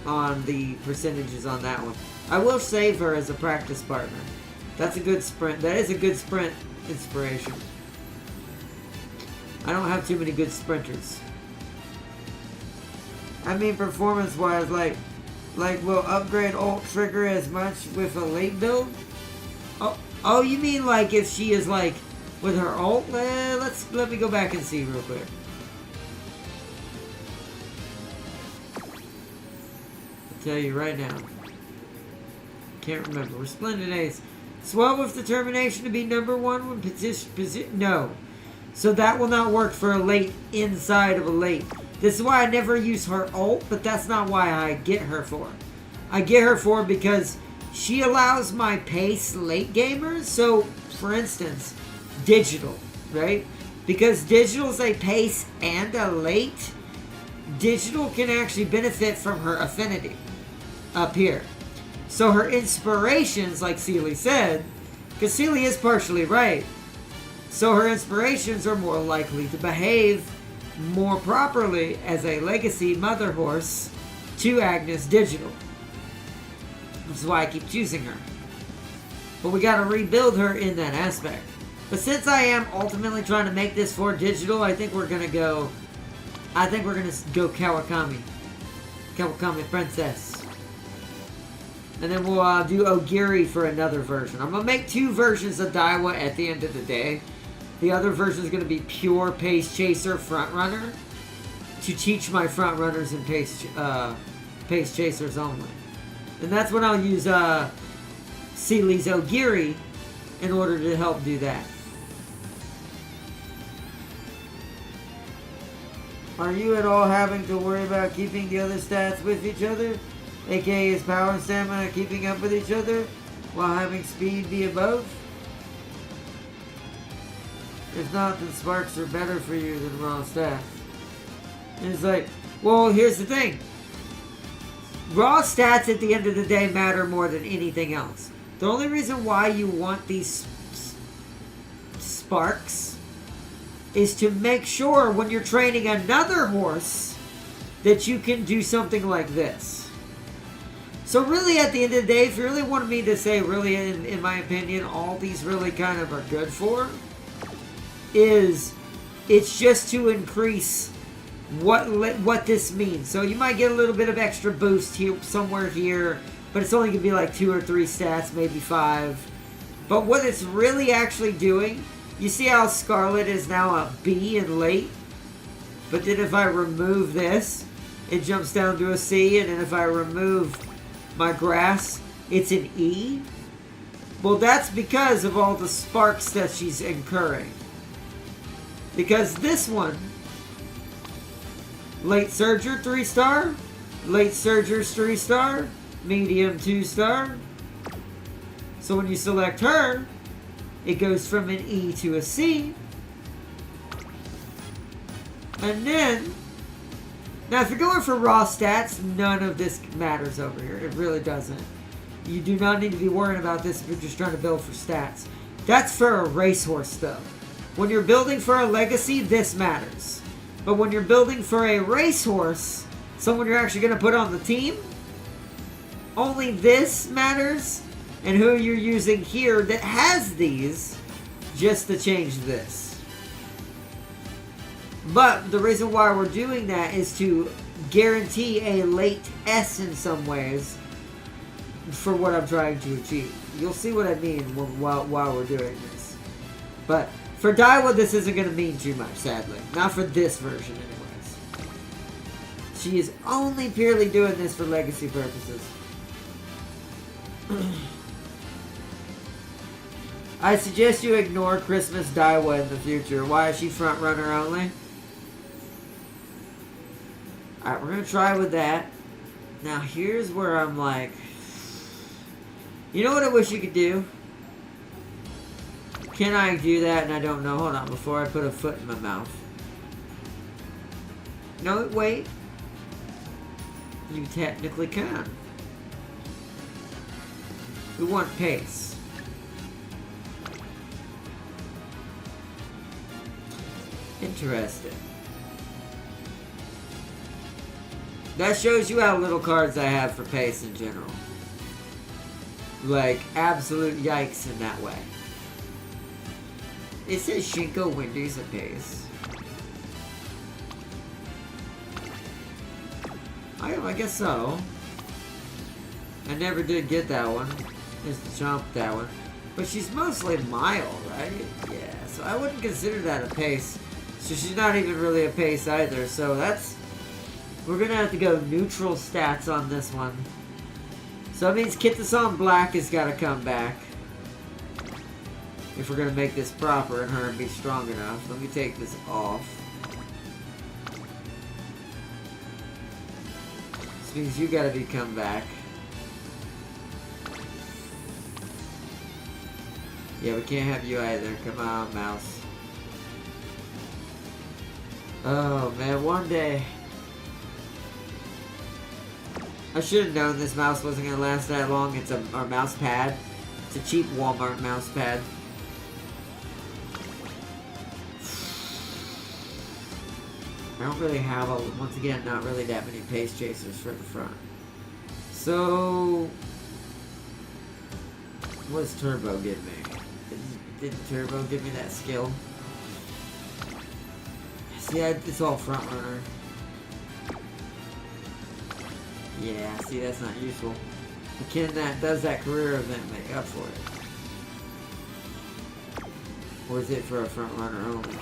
On the percentages on that one. I will save her as a practice partner. That's a good sprint. That is a good sprint inspiration. I don't have too many good sprinters. I mean, performance-wise, like will upgrade ult trigger as much with a late build? Oh, you mean like if she is like with her ult? Let me go back and see real quick. I'll tell you right now. Can't remember. Resplendent Ace. Swell with determination to be number one when no. So that will not work for a late inside of a late. This is why I never use her ult, but that's not why I get her for. I get her for because she allows my pace late gamers. So, for instance, digital, right? Because digital is a pace and a late, digital can actually benefit from her affinity up here. So her inspirations, like Sealy said, because Sealy is partially right, so her inspirations are more likely to behave more properly as a legacy mother horse to Agnes Digital. Which is why I keep choosing her. But we gotta rebuild her in that aspect. But since I am ultimately trying to make this for digital, I think we're gonna go Kawakami. Kawakami Princess. And then we'll do Ogiri for another version. I'm gonna make 2 versions of Daiwa at the end of the day. The other version is gonna be pure Pace Chaser Frontrunner to teach my Frontrunners and Pace Chasers only. And that's when I'll use Sealy's Ogiri in order to help do that. Are you at all having to worry about keeping the other stats with each other? AKA his power and stamina keeping up with each other while having speed be above? If not, then sparks are better for you than raw stats. And it's like, well, here's the thing. Raw stats at the end of the day matter more than anything else. The only reason why you want these sparks is to make sure when you're training another horse that you can do something like this. So really at the end of the day, if you really wanted me to say really in my opinion, all these really kind of are good for, is it's just to increase what this means. So you might get a little bit of extra boost here, somewhere here, but it's only going to be like 2 or 3 stats, maybe 5. But what it's really actually doing, you see how Scarlet is now a B in late? But then if I remove this, it jumps down to a C, and then if I remove my grass, it's an E? Well, that's because of all the sparks that she's incurring. Because this one, Late Surger 3-star, Late Surger's 3-star, Medium 2-star. So when you select her, it goes from an E to a C. And then, now if you're going for raw stats, none of this matters over here. It really doesn't. You do not need to be worrying about this if you're just trying to build for stats. That's for a racehorse though. When you're building for a legacy, this matters. But when you're building for a racehorse, someone you're actually going to put on the team, only this matters, and who you're using here that has these, just to change this. But the reason why we're doing that is to guarantee a late S in some ways for what I'm trying to achieve. You'll see what I mean while we're doing this. But for Daiwa, this isn't going to mean too much, sadly. Not for this version, anyways. She is only purely doing this for legacy purposes. I suggest you ignore Christmas Daiwa in the future. Why is she front runner only? Alright, we're going to try with that. Now, here's where I'm like, you know what I wish you could do? Can I do that? And I don't know. Hold on, before I put a foot in my mouth. No, wait. You technically can. We want pace. Interesting. That shows you how little cards I have for pace in general. Like, absolute yikes in that way. It says Shinko Wendy's a pace. I guess so. I never did get that one. Just to chomp that one. But she's mostly mile, right? Yeah, so I wouldn't consider that a pace. So she's not even really a pace either. So that's... We're gonna have to go neutral stats on this one. So that means Kitasan Black has gotta come back. If we're gonna make this proper and her be strong enough. Let me take this off. This means you gotta come back. Yeah, we can't have you either. Come on, mouse. Oh man, one day. I should have known this mouse wasn't gonna last that long. It's our mouse pad. It's a cheap Walmart mouse pad. I don't really have once again, not really that many pace chasers for the front. So, what does Turbo give me? Didn't Turbo give me that skill? See, it's all front runner. Yeah, see, that's not useful. But does that career event make up for it? Or is it for a front runner only?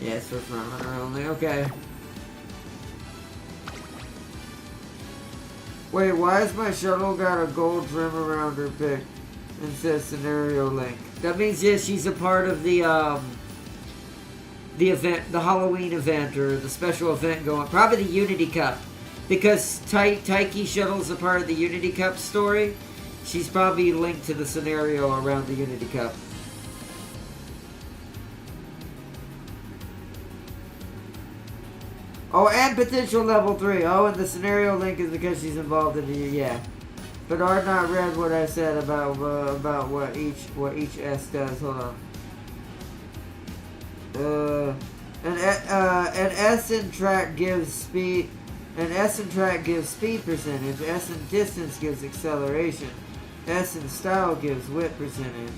Yeah, it's for front runner only. Okay. Wait, why has my shuttle got a gold trim around her pick and says scenario link? That means yes, she's a part of the event, the Halloween event or the special event going. Probably the Unity Cup, because Taiki Shuttle's a part of the Unity Cup story. She's probably linked to the scenario around the Unity Cup. Oh, and potential level 3. Oh, and the scenario link is because she's involved in the yeah. But I've not read what I said about what each S does. Hold on. An S in track gives speed. An S in track gives speed percentage. S in distance gives acceleration. S in style gives whip percentage.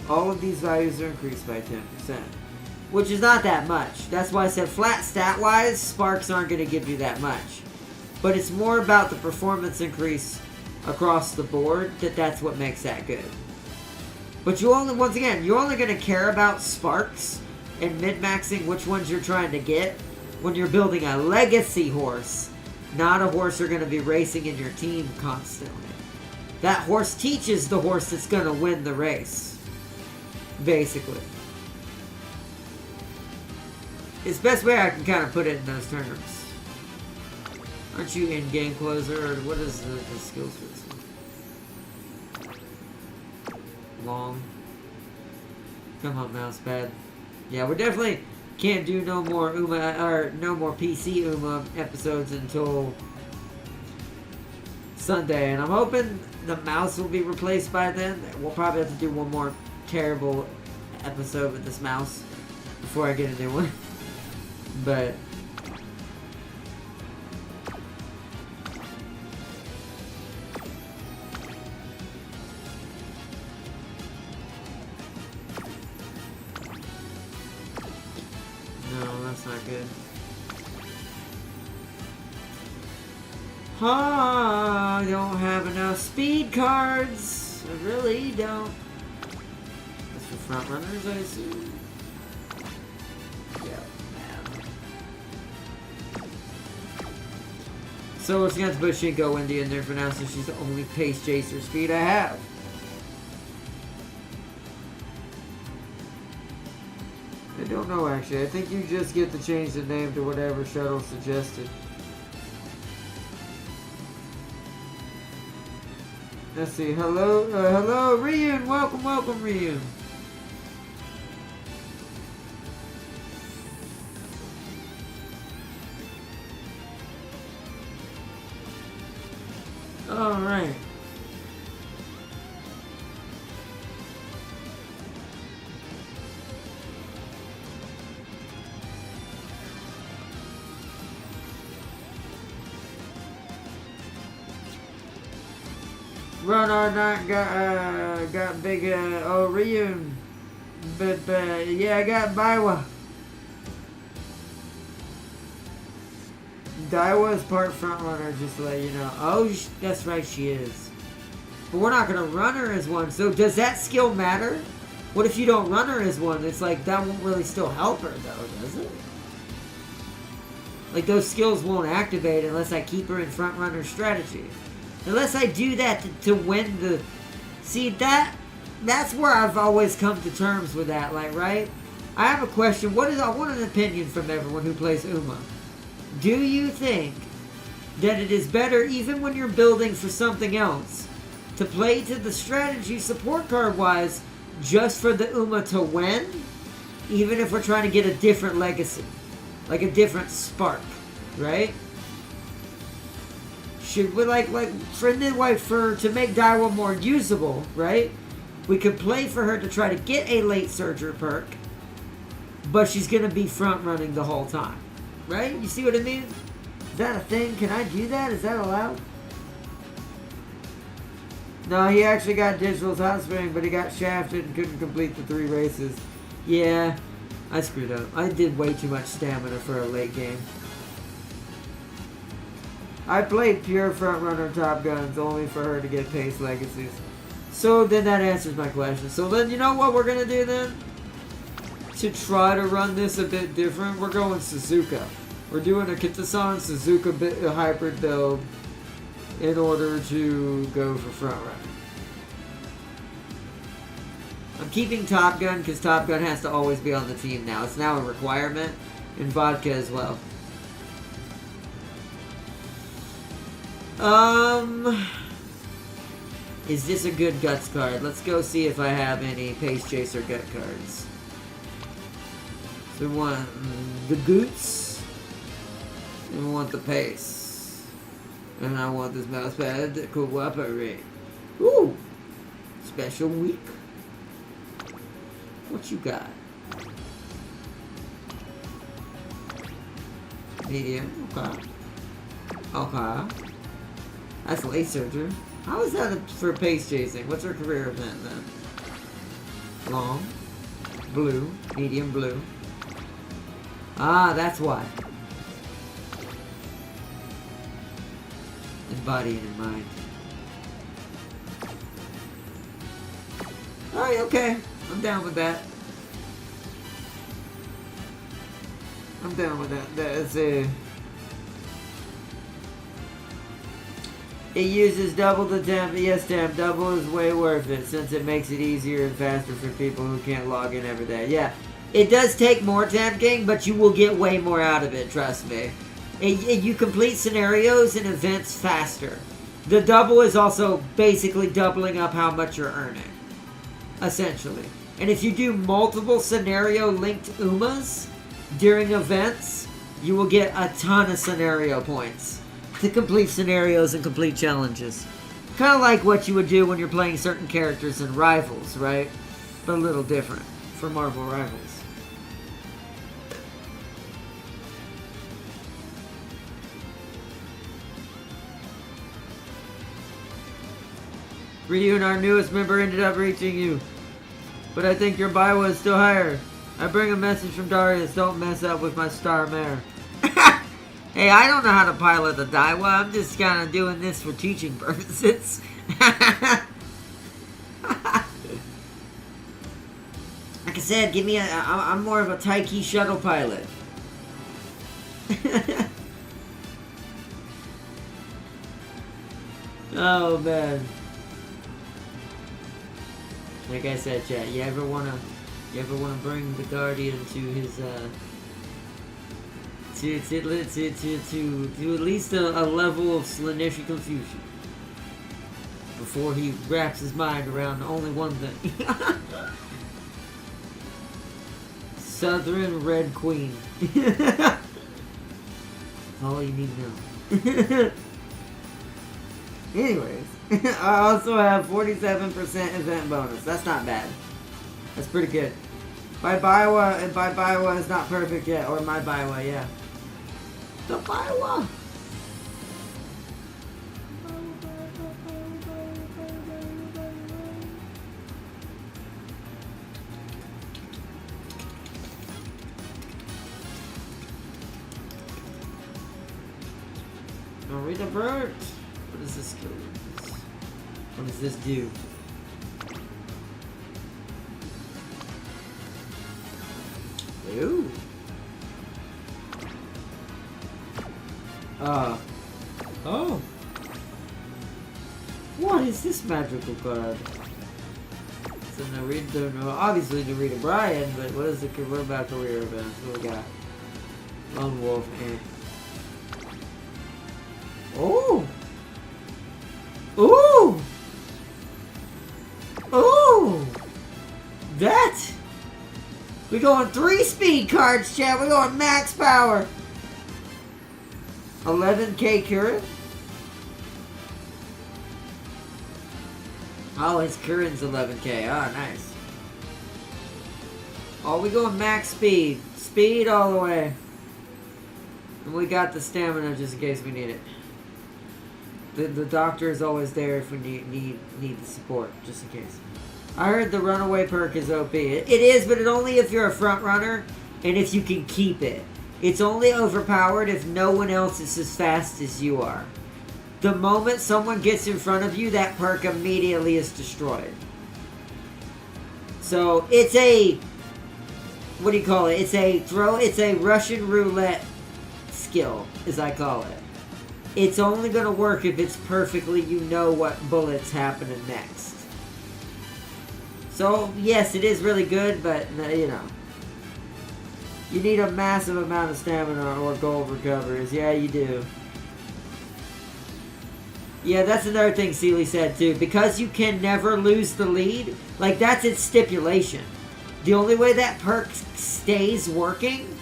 All of these values are increased by 10%. Which is not that much. That's why I said flat stat-wise, sparks aren't going to give you that much. But it's more about the performance increase across the board that's what makes that good. But once again, you're only going to care about sparks and min-maxing which ones you're trying to get when you're building a legacy horse, not a horse you're going to be racing in your team constantly. That horse teaches the horse that's going to win the race, basically. It's the best way I can kind of put it in those terms. Aren't you in game closer, or what is the skills for this one? Long. Come on, mouse pad. Yeah, we definitely can't do no more no more PC Uma episodes until Sunday, and I'm hoping the mouse will be replaced by then. We'll probably have to do one more terrible episode with this mouse before I get a new one. But no, that's not good. I don't have enough speed cards. I really don't. That's for front runners, I assume. So we're just going to have to put Shinko Wendy in there for now, since she's the only pace chaser speed I have. I don't know, actually. I think you just get to change the name to whatever Shuttle suggested. Let's see. Hello, hello, Ryun. Welcome, Ryun. All right. Run our night got big Ryun, but yeah, I got Baiwa. Daiwa is part front runner, just to let you know. Oh, that's right, she is. But we're not gonna run her as one. So does that skill matter? What if you don't run her as one? It's like that won't really still help her though, does it? Like those skills won't activate unless I keep her in front runner strategy. Unless I do that to win the... See, that's where I've always come to terms with that, like, right? I have a question. I want an opinion from everyone who plays Uma. Do you think that it is better, even when you're building for something else, to play to the strategy support card-wise just for the Uma to win? Even if we're trying to get a different legacy. Like a different spark, right? Should we, like for to make Daiwa more usable, right? We could play for her to try to get a late surger perk, but she's going to be front running the whole time, right? You see what I mean? Is that a thing? Can I do that? Is that allowed? No, he actually got Digital's Hot Spring, but he got shafted and couldn't complete the 3 races. Yeah, I screwed up. I did way too much stamina for a late game. I played pure frontrunner Top Guns only for her to get pace legacies. So then that answers my question. So then you know what we're going to do then? To try to run this a bit different, we're going Suzuka. We're doing a Kitasan Suzuka hybrid build in order to go for frontrunner. I'm keeping Top Gun because Top Gun has to always be on the team now. It's now a requirement in Vodka as well. Is this a good Guts card? Let's go see if I have any Pace Chaser Gut cards. So we want the Goots. And we want the Pace. And I want this mouse pad to cooperate. Ooh! Special week. What you got? Medium. Okay. Okay. That's late surger. How is that for pace chasing? What's her career event then? Long. Blue. Medium blue. Ah, that's why. In body and in mind. Alright, okay. I'm down with that. I'm down with that. That's a... It uses double the temp. Yes, temp. Double is way worth it since it makes it easier and faster for people who can't log in every day. Yeah, it does take more temp gang, but you will get way more out of it. Trust me. You complete scenarios and events faster. The double is also basically doubling up how much you're earning, essentially. And if you do multiple scenario-linked Umas during events, you will get a ton of scenario points to complete scenarios and complete challenges. Kind of like what you would do when you're playing certain characters in Rivals, right? But a little different for Marvel Rivals. Ryu and our newest member ended up reaching you. But I think your Biwa is still higher. I bring a message from Darius. Don't mess up with my star mare. Hey, I don't know how to pilot the Daiwa. I'm just kind of doing this for teaching purposes. Like I said, give me I'm more of a Taiki shuttle pilot. Oh, man. Like I said, chat, you ever wanna bring the Guardian to his to at least a level of Slaaneshi confusion before he wraps his mind around only one thing. Southern Red Queen. All you need to know. Anyways, I also have 47% event bonus. That's not bad. That's pretty good. My Biwa is not perfect yet, or my Biwa, yeah. The Biwa! Marita Burt! What does this do? What does this do? Ooh. Oh. is this magical card? So Narita, no, obviously Narita Bryan, but what about career events? What we got? Lone Wolf and... Oh! Ooh! Ooh! That! We're going 3 speed cards, chat. We're going max power. 11k current? Oh, his current's 11k. Ah, nice. Oh, we going max speed. Speed all the way. And we got the stamina just in case we need it. The doctor is always there if we need the support, just in case. I heard the runaway perk is OP. It is, but only if you're a front runner and if you can keep it. It's only overpowered if no one else is as fast as you are. The moment someone gets in front of you, that perk immediately is destroyed. So it's a, what do you call it? It's a Russian roulette skill, as I call it. It's only going to work if it's perfectly, you know what bullet's happening next. So, yes, it is really good, but, you know. You need a massive amount of stamina or gold recoveries. Yeah, you do. Yeah, that's another thing Seeley said, too. Because you can never lose the lead, like, that's its stipulation. The only way that perk stays working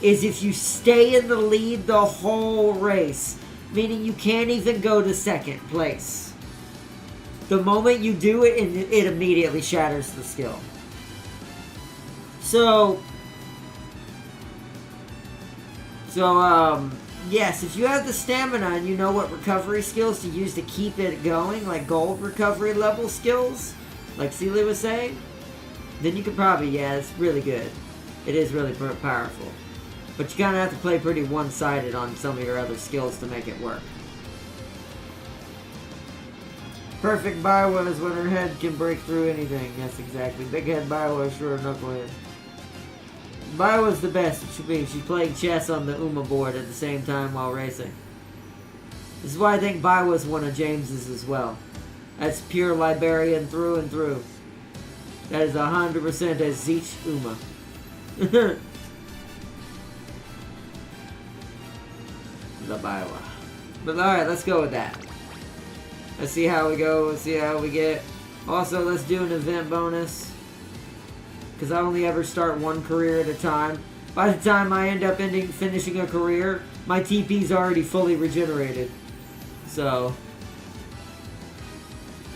is if you stay in the lead the whole race. Meaning you can't even go to second place. The moment you do it, it immediately shatters the skill. So, yes, if you have the stamina and you know what recovery skills to use to keep it going, like gold recovery level skills, like Celia was saying, then you could probably, yeah, it's really good. It is really powerful. But you kind of have to play pretty one-sided on some of your other skills to make it work. Perfect Biwa is when her head can break through anything. Yes, exactly. Big head Biwa, sure, knucklehead. Biwa's the best. It should be. She's playing chess on the Uma board at the same time while racing. This is why I think Biwa's one of James's as well. That's pure Liberian through and through. That is 100% a Zeech Uma. The Biwa. But alright, let's go with that. Let's see how we go. Let's see how we get. Also, let's do an event bonus. Because I only ever start one career at a time. By the time I end up finishing a career, my TP's already fully regenerated. So,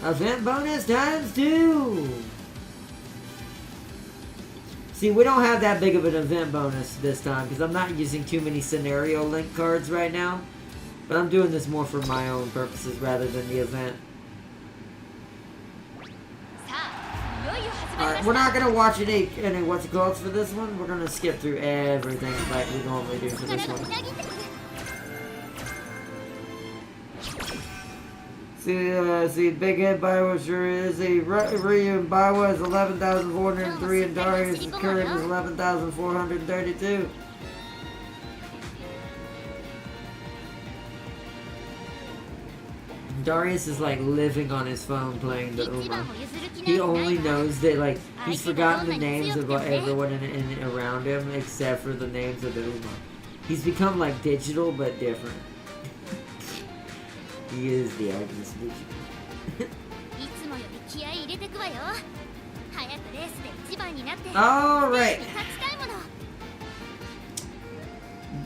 event bonus times 2. See, we don't have that big of an event bonus this time because I'm not using too many scenario link cards right now. But I'm doing this more for my own purposes rather than the event. Alright, we're not going to watch any what's it called for this one. We're going to skip through everything like we normally do for this one. See, Big Head Biwa sure is. Ryu and Biwa is 11,403 and Darius' current is 11,432. Darius is like living on his phone playing the Uma. He only knows that, like, he's forgotten the names of everyone in around him except for the names of the Uma. He's become like digital but different. He is the Agnes digital. Alright.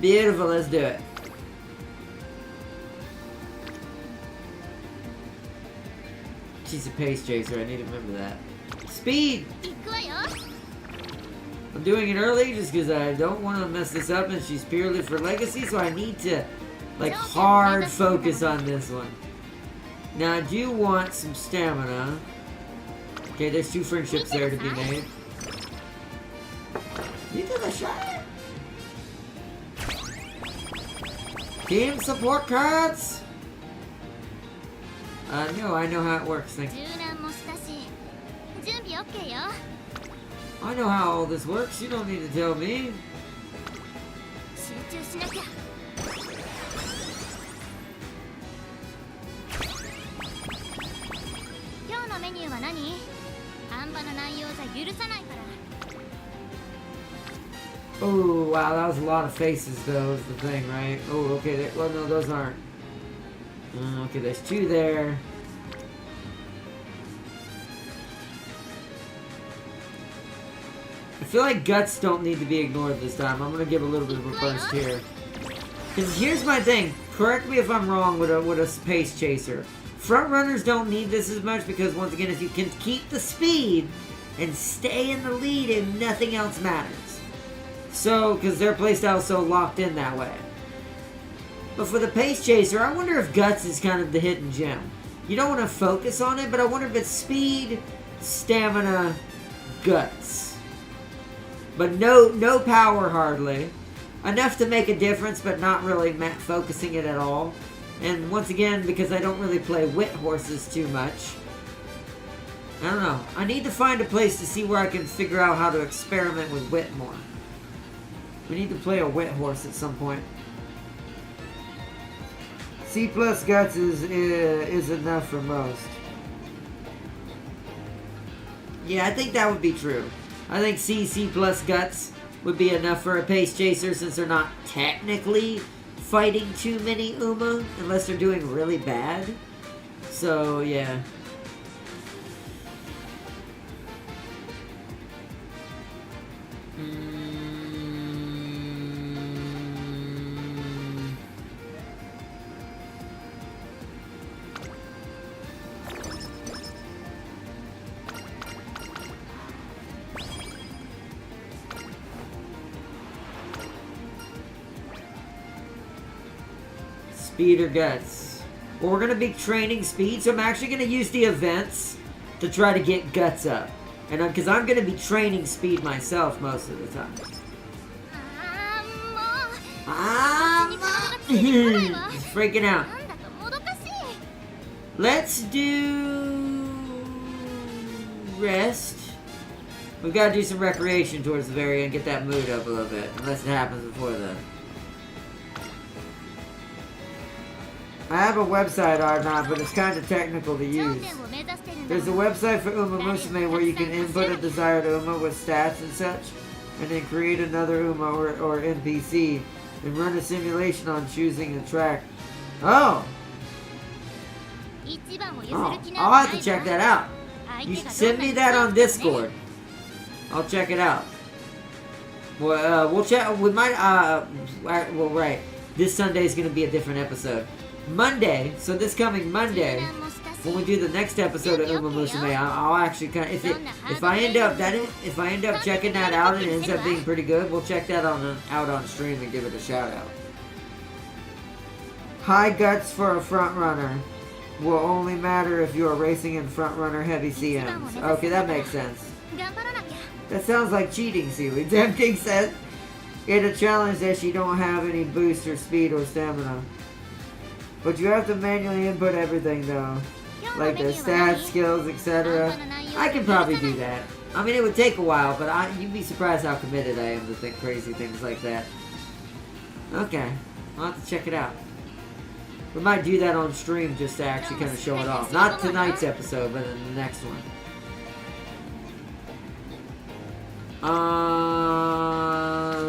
Beautiful, let's do it. She's a pace chaser, I need to remember that. Speed! I'm doing it early just because I don't want to mess this up and she's purely for legacy, so I need to, like, hard focus on this one. Now, I do want some stamina. Okay, there's 2 friendships there to be made. You did a shot! Team support cards! No, I know how it works, thank you. I know how all this works, you don't need to tell me. ューは何？半端な内容じゃ許さないから。 Oh, wow, that was a lot of faces, though, is the thing, right? Oh, okay, well, no, those aren't. Okay, there's 2 there. I feel like guts don't need to be ignored this time. I'm gonna give a little bit of a burst here. Because here's my thing. Correct me if I'm wrong with a pace chaser. Front runners don't need this as much because, once again, if you can keep the speed and stay in the lead and nothing else matters. So, because their playstyle is so locked in that way. But for the pace chaser, I wonder if guts is kind of the hidden gem. You don't want to focus on it, but I wonder if it's speed, stamina, guts. But no power hardly. Enough to make a difference, but not really focusing it at all. And once again, because I don't really play wit horses too much, I don't know. I need to find a place to see where I can figure out how to experiment with wit more. We need to play a wit horse at some point. C plus guts is enough for most. Yeah, I think that would be true. I think C plus guts would be enough for a pace chaser since they're not technically fighting too many Uma unless they're doing really bad. So, yeah. Speed or guts. Well, we're going to be training speed, so I'm actually going to use the events to try to get guts up. And because I'm going to be training speed myself most of the time. He's freaking out. Let's do rest. We've got to do some recreation towards the very end, get that mood up a little bit, unless it happens before then. I have a website, Arnott, but it's kind of technical to use. There's a website for Umamusume where you can input a desired Uma with stats and such, and then create another Uma or NPC, and run a simulation on choosing a track. Oh! I'll have to check that out. You should send me that on Discord. I'll check it out. Well, we'll check. We might. Well, right. This Sunday is going to be a different episode. Monday, so this coming Monday, when we do the next episode of Umamusume, I'll actually kind of, if I end up checking that out and it ends up being pretty good, we'll check that out on stream and give it a shout out. High guts for a front runner will only matter if you are racing in front runner heavy CMs. Okay, that makes sense. That sounds like cheating, Seaweed. Tempting says in a challenge that you don't have any boost or speed or stamina. But you have to manually input everything though. Like the stats, skills, etc. I can probably do that. I mean, it would take a while, but you'd be surprised how committed I am to think crazy things like that. Okay, I'll have to check it out. We might do that on stream just to actually kind of show it off. Not tonight's episode, but in the next one.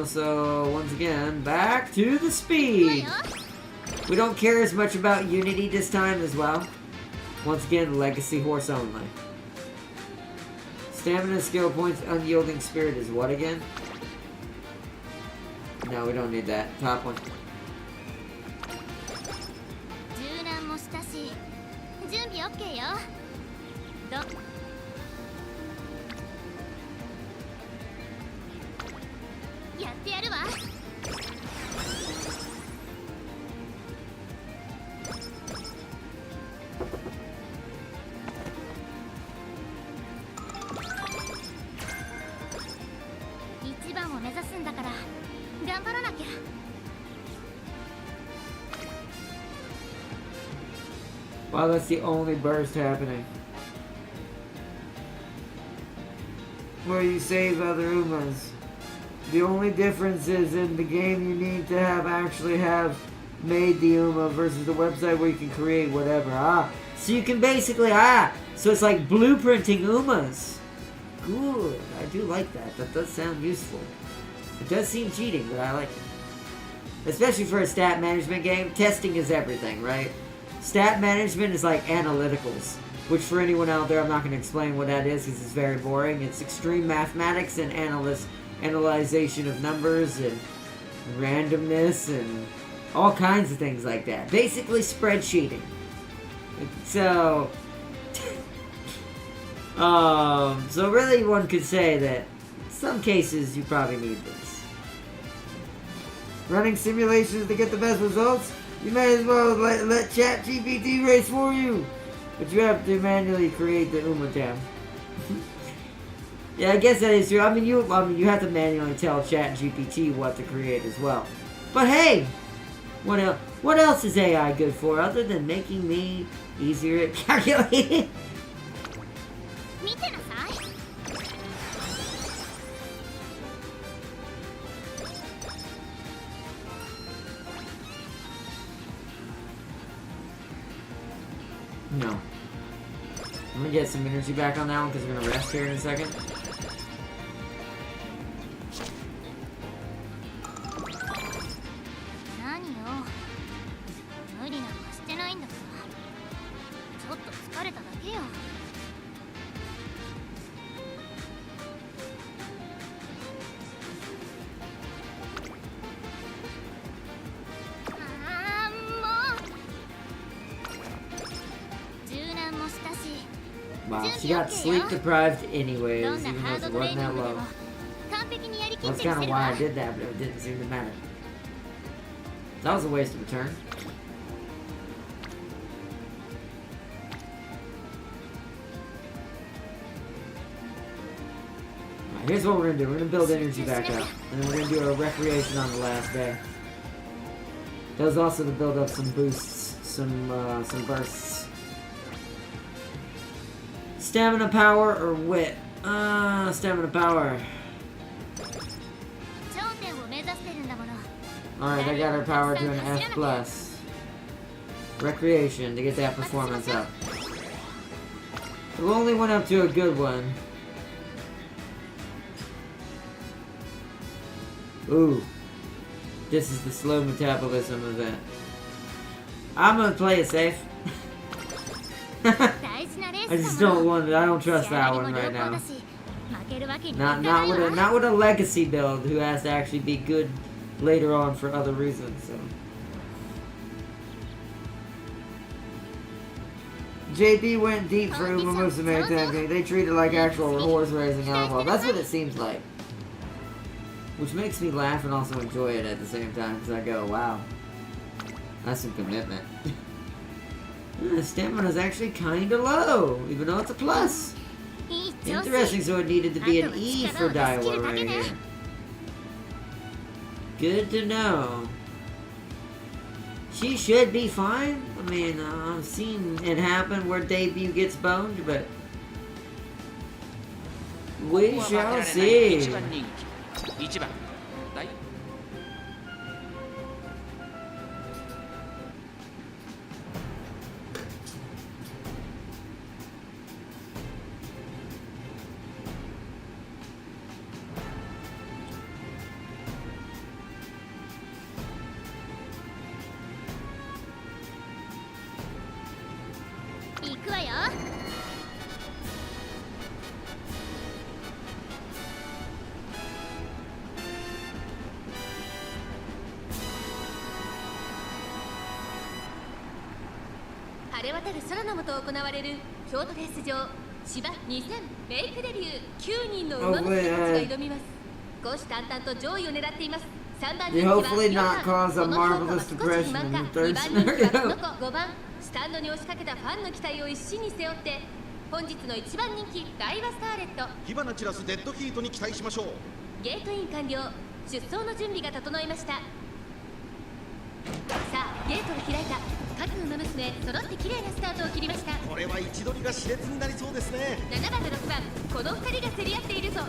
So once again, back to the speed. We don't care as much about Unity this time as well. Once again, Legacy Horse only. Stamina, skill points, unyielding spirit is what again? No, we don't need that. Top one. Wow, that's the only burst happening. Where you save other Umas. The only difference is in the game you need to actually have made the Uma versus the website where you can create whatever. So you can basically, so it's like blueprinting Umas. Good, I do like that. That does sound useful. It does seem cheating, but I like it. Especially for a stat management game, testing is everything, right? Stat management is like analyticals, which for anyone out there, I'm not going to explain what that is because it's very boring. It's extreme mathematics and analyzation of numbers and randomness and all kinds of things like that. Basically spreadsheeting. So, so really one could say that in some cases you probably need this. Running simulations to get the best results? You may as well let ChatGPT race for you. But you have to manually create the Uma tab. Yeah, I guess that is true. I mean, you have to manually tell ChatGPT what to create as well. But hey, what else is AI good for other than making me easier at calculating? No. I'm gonna get some energy back on that one because we're gonna rest here in a second. Wow, she got sleep deprived anyways, even though it wasn't that low. That's kind of why I did that, but it didn't seem to matter. That was a waste of a turn. Alright, here's what we're gonna do. We're gonna build energy back up, and then we're gonna do a recreation on the last day. That was also to build up some boosts, some bursts. Stamina power or wit? Stamina power. Alright, I got her power to an F+. Recreation to get that performance up. We only went up to a good one. Ooh. This is the slow metabolism event. I'm gonna play it safe. I just don't want it. I don't trust that one right now. Not with a legacy build who has to actually be good later on for other reasons. So. JP went deep for Umamusume. They treat it like actual horse racing outlaw. That's what it seems like. Which makes me laugh and also enjoy it at the same time because I go, wow, that's some commitment. Stamina's actually kinda low, even though it's a plus. Interesting, so it needed to be an E for Daiwa right here. Good to know. She should be fine. I mean, I've seen it happen where debut gets boned, but we shall see.晴れ渡る空の下行われる京都レース場芝2000メイクデビュー9人の馬娘たちが挑みます。虎視眈々と上位を狙っています。3番人気はこの評価は少し不満か。2番人気はこの子5番スタンドに押しかけたファンの期待を一身に背負って本日の1番人気ダイワスターレット火花散らすデッドヒートに期待しましょう。ゲートイン完了。出走の準備が整いました。さあゲートが開いた。各馬娘揃って綺麗なスタートを切りました。これは位置取りが熾烈になりそうですね。7番と6番この2人が競り合っているぞ。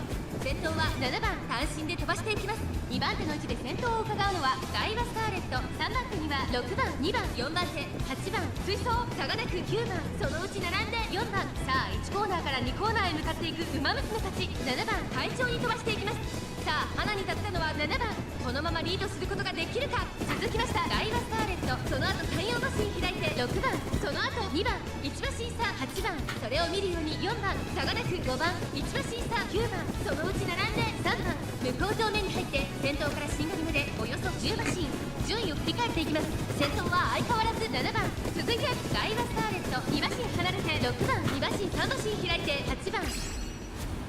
先頭は7番タ単身で飛ばしていきます。2番手の位置で先頭を伺うのはダイワスターレット、3番手には6番、2番、4番手、8番追走、差がなく9番、そのうち並んで4番。さあ1コーナーから2コーナーへ向かっていくウマ娘たち。7番快調に飛ばしていきます。さあ花に立ったのは7番、このままリードすることができるか。続きましたダイワスターレット、その後山陽バスに開いて6番、その後2番、1馬審査8番、それを見るように4番、差がなく5番、1馬審査9番、そのうち並んで3番。向こう正面に入って先頭から新上までおよそ10馬身、順位を振り返っていきます。先頭は相変わらず7番、続いてダイワスターレット、2馬身離れて6番、2馬身3馬身開いて8番。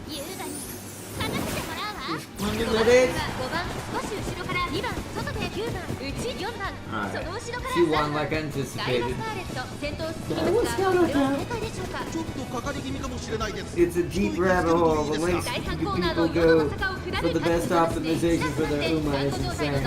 優雅に勝たせてもらうわ。5番、少し後ろから2番、外で9番、内4番、その後ろから3番。ダイワスターレット、先頭を進みますが、これは正解でしょうか。ちょっとかかり気味かもしれないです。 It's a deep rabbit hole. The lengths people go for the best optimization for their Uma is insane.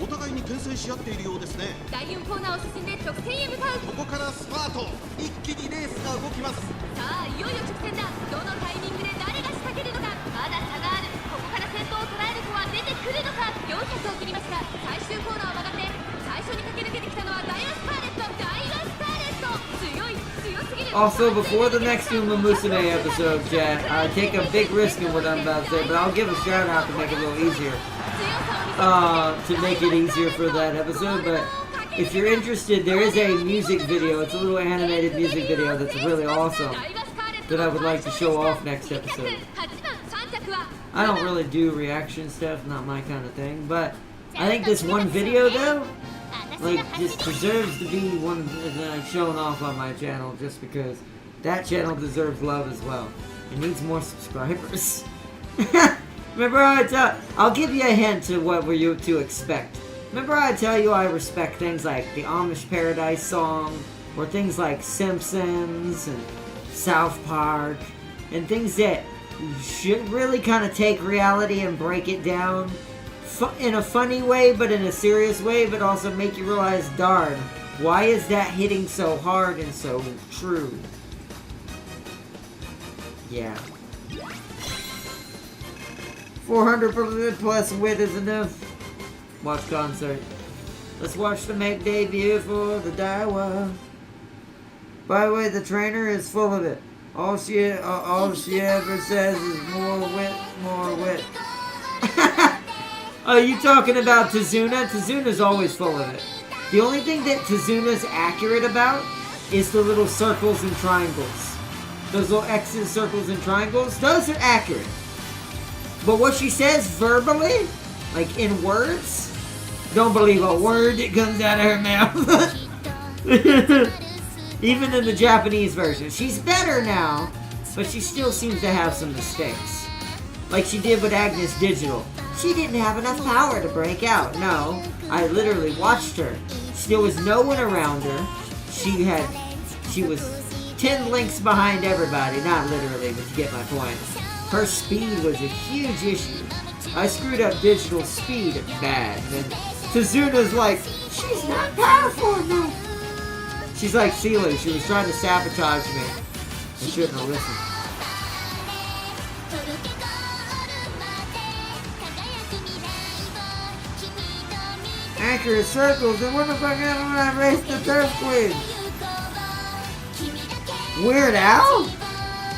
お互いに牽制し合っているようですね。第4コーナーを進んで直線へ向かう。ここからスパート、一気にレースが動きます。さあいよいよ直線だ。どのタイミングで誰が仕掛けるのか。まだ差がある。ここから先頭を捉える子は出てくるのか。400を切りました。最終コーナーを曲がって最初に駆け抜けてきたのはダイワスターレット。ダイワスターレット、強すぎる。 Also, before the next Umamusume episode, chat, I take a big risk in what I'm about to say, but I'll give a shout out to make it a little easier. To make it easier for that episode, but if you're interested, there is a music video. It's a little animated music video that's really awesome that I would like to show off next episode. I don't really do reaction stuff, not my kind of thing, but I think this one video though, like, just deserves to be one that I've shown off on my channel just because that channel deserves love as well. It needs more subscribers. Remember I'll give you a hint to what we're to expect. Remember I tell you I respect things like the Amish Paradise song, or things like Simpsons and South Park, and things that should really kind of take reality and break it down in a funny way, but in a serious way, but also make you realize, darn, why is that hitting so hard and so true? Yeah. 400% plus width is enough. Watch concert. Let's watch the make debut for the Daiwa. By the way, the trainer is full of it. All she ever says is more wit, more wit. Oh, you talking about Tazuna? Tazuna's always full of it. The only thing that Tazuna's accurate about is the little circles and triangles. Those little X's, circles, and triangles, those are accurate. But what she says verbally, like in words, don't believe a word that comes out of her mouth. Even in the Japanese version. She's better now, but she still seems to have some mistakes. Like she did with Agnes Digital. She didn't have enough power to break out. No, I literally watched her. There was no one around her. She was 10 links behind everybody. Not literally, but you get my point. Her speed was a huge issue. I screwed up Digital speed bad. And then Tazuna's like, she's not powerful enough. She's like Sealy. She was trying to sabotage me. I shouldn't have listened. Accurate circles, and what if I got when I raced the Turf Queen? Weird Al?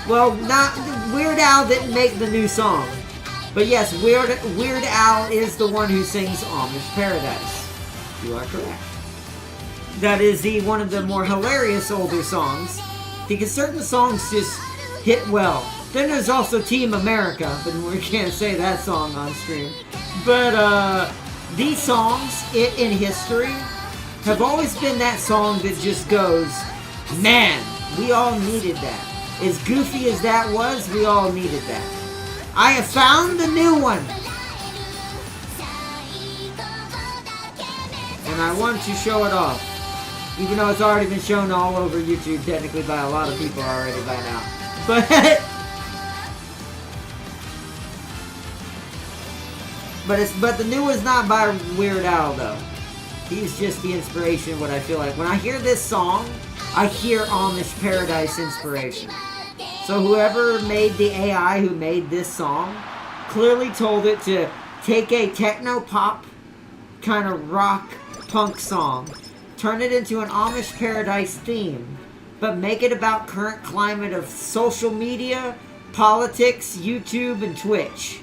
Well, not Weird Al didn't make the new song. But yes, Weird Al is the one who sings Amish Paradise. You are correct. That is one of the more hilarious older songs, because certain songs just hit well. Then there's also Team America, but we can't say that song on stream. But these songs in history have always been that song that just goes, man, we all needed that. As goofy as that was, we all needed that. I have found the new one. And I want to show it off. Even though it's already been shown all over YouTube, technically, by a lot of people already by now. But the new one's not by Weird Al, though. He's just the inspiration of what I feel like. When I hear this song, I hear Amish Paradise inspiration. So whoever made the AI who made this song clearly told it to take a techno pop kind of rock punk song, turn it into an Amish paradise theme, but make it about current climate of social media, politics, YouTube, and Twitch.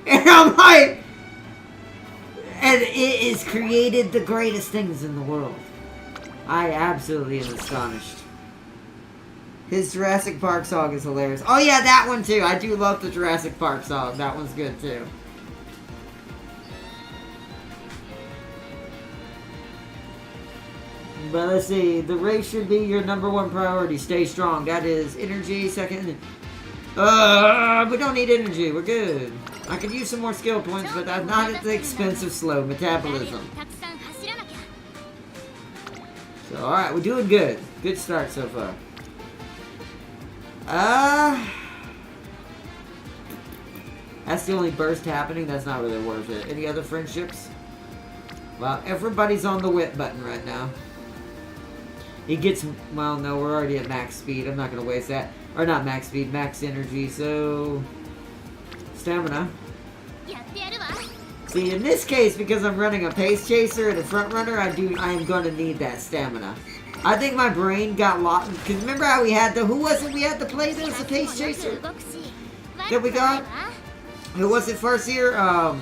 And I'm like, and it has created the greatest things in the world. I absolutely am astonished. His Jurassic Park song is hilarious. Oh yeah, that one too. I do love the Jurassic Park song. That one's good too. But let's see. The race should be your #1 priority. Stay strong. That is energy. Second. We don't need energy. We're good. I could use some more skill points, but that's not at the expense of slow metabolism. So, alright, we're doing good. Good start so far. That's the only burst happening. That's not really worth it. Any other friendships? Well, everybody's on the whip button right now. He gets... Well, no, we're already at max speed. I'm not going to waste that. Or not max speed, max energy. So... Stamina. See, in this case, because I'm running a pace chaser and a front runner, I am going to need that stamina. I think my brain got lost. Because remember how we had the... Who was it we had to play this? A pace chaser? That we got? Who was it first here? And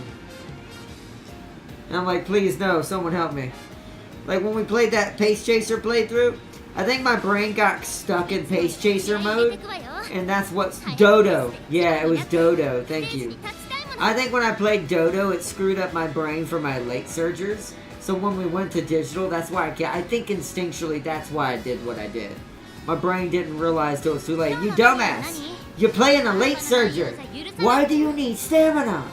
I'm like, please, no. Someone help me. Like, when we played that pace chaser playthrough, I think my brain got stuck in pace chaser mode. And that's what's... Dodo. Yeah, it was Dodo. Thank you. I think when I played Dodo, it screwed up my brain for my late surgers. So when we went to digital, that's why I think instinctually that's why I did what I did. My brain didn't realize till it was too late. You dumbass! You're playing a late surger! Why do you need stamina?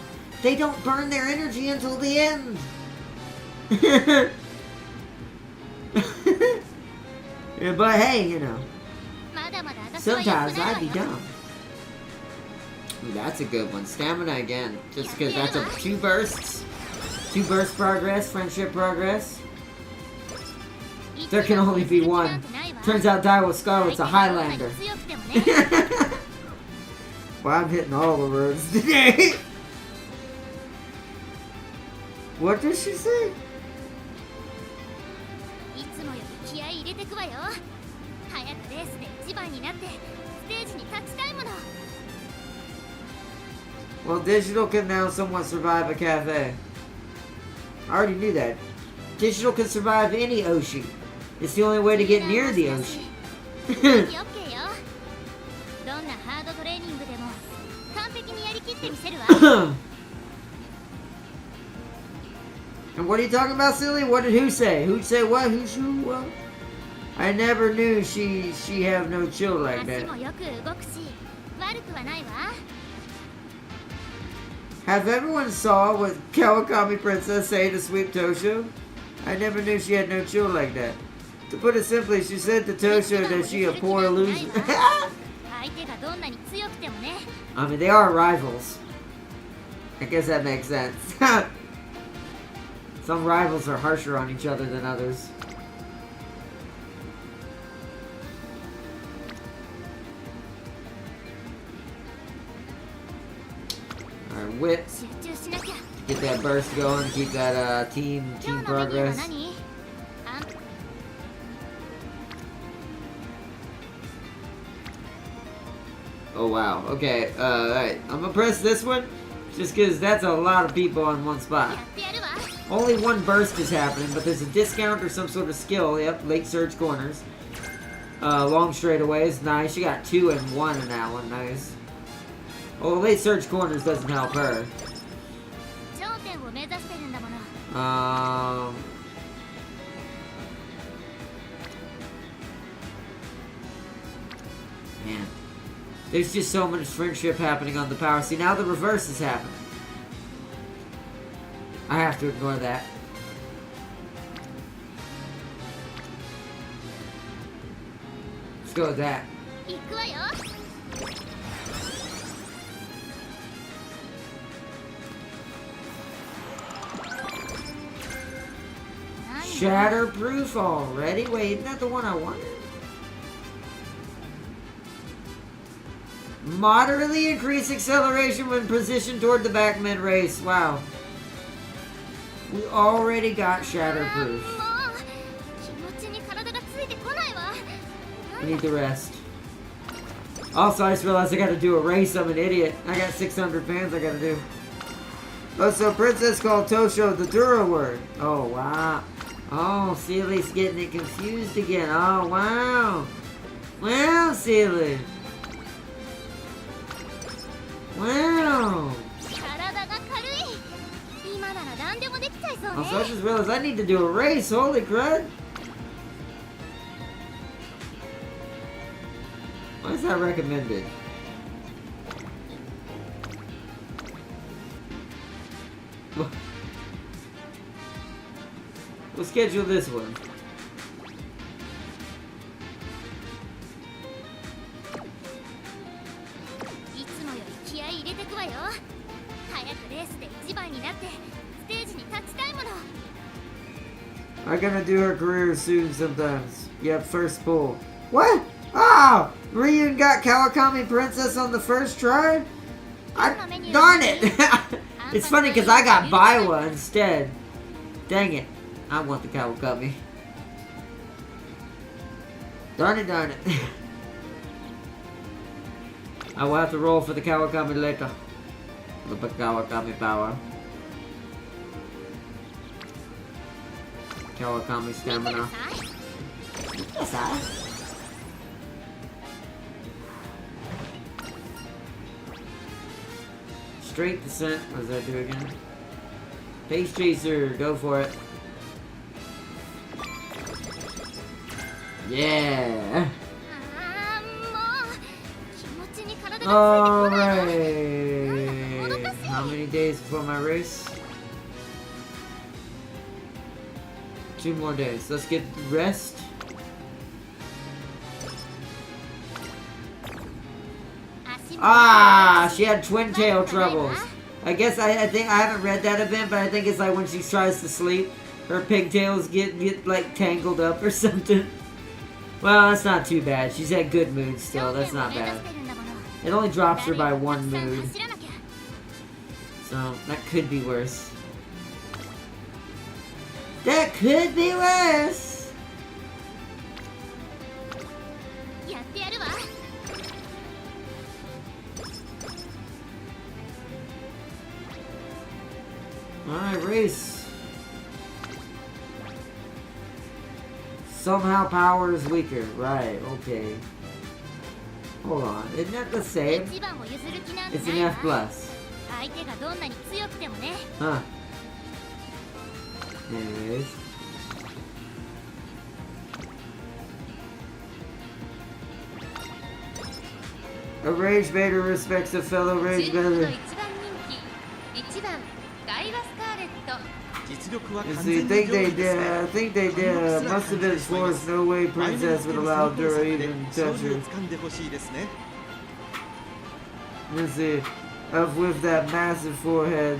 They don't burn their energy until the end! Yeah, but hey, you know. Sometimes I'd be dumb. Ooh, that's a good one. Stamina again. Just because that's a 2 bursts. 2 burst progress, friendship progress. There can only be one. Turns out Daiwa Scarlet's a Highlander. Well, I'm hitting all the roads today. What did she say? Well, digital can now somewhat survive a cafe. I already knew that. Digital can survive any Oshi. It's the only way to get near the Oshi. And what are you talking about, silly? What did who say? Who say what? Who's who? What? I never knew she have no chill like that. Have everyone saw what Kawakami Princess say to Sweet Tosho? I never knew she had no chill like that. To put it simply, she said to Tosho that she a poor loser. I mean, they are rivals. I guess that makes sense. Some rivals are harsher on each other than others. Alright, whip. Get that burst going, keep that team progress. Oh wow, okay, alright. I'm gonna press this one, just because that's a lot of people on one spot. Only one burst is happening, but there's a discount or some sort of skill. Yep, late surge corners. Long straightaways, nice. You got 2 and 1 in that one, nice. Oh, late surge corners doesn't help her. Man. There's just so much friendship happening on the power. See, now the reverse is happening. I have to ignore that. Let's go with that. Shatterproof already? Wait, isn't that the one I wanted? Moderately increase acceleration when positioned toward the back mid-race. Wow. We already got shatterproof. もう気持ちに体がついてこないわ。 I need the rest. Also, I just realized I gotta do a race. I'm an idiot. I got 600 fans I gotta do. Oh, so Princess called Tosho the Dura word. Oh, wow. Oh, Seely's getting it confused again. Oh, wow. Wow, Seely. Wow. 体が軽い。今なら何でもできちゃいそうね。 Also, I just realized I need to do a race. Holy crud. Why is that recommended? We'll schedule this one. いつもより気合い入れてくわよ。早くレースで一番になってステージに立ちたいもの。 I'm gonna do her career soon sometimes. Yep, first pull. What? Oh! Ryun got Kawakami Princess on the first try? Darn it! It's funny because I got Baiwa instead. Dang it. I want the Kawakami. Darn it, darn it. I will have to roll for the Kawakami later. The Kawakami power. Kawakami stamina. Straight descent. What does that do again? Pace chaser. Go for it. Yeah. ああ、もう気持ちに体がついてこ All ないわ。 right. How many days before my race? 2 more days. Let's get rest. Ah, she had twin tail troubles. I guess I think I haven't read that event, but I think it's like when she tries to sleep, her pigtails get like tangled up or something. Well, that's not too bad. She's had good mood still. That's not bad. It only drops her by 1 mood, so that could be worse. That could be worse. やってやるわ。 Alright, race. Somehow power is weaker. Right, okay. Hold on. Isn't that the same? 一番を譲る気なんて It's な an いわ。 F plus. 相手がどんなに強くてもね。 Huh. Anyways. A rage baiter respects a fellow 注 rage 目の baiter. 一番人気、1番ダイワスカーレット。実力は You 完 see, 全 think に they 上位です did. ね I think they did. Must have been forced. No way Princess would allow Dura even touch 勝利を her. 掴んでほしいですね Let's see. Up with that massive forehead.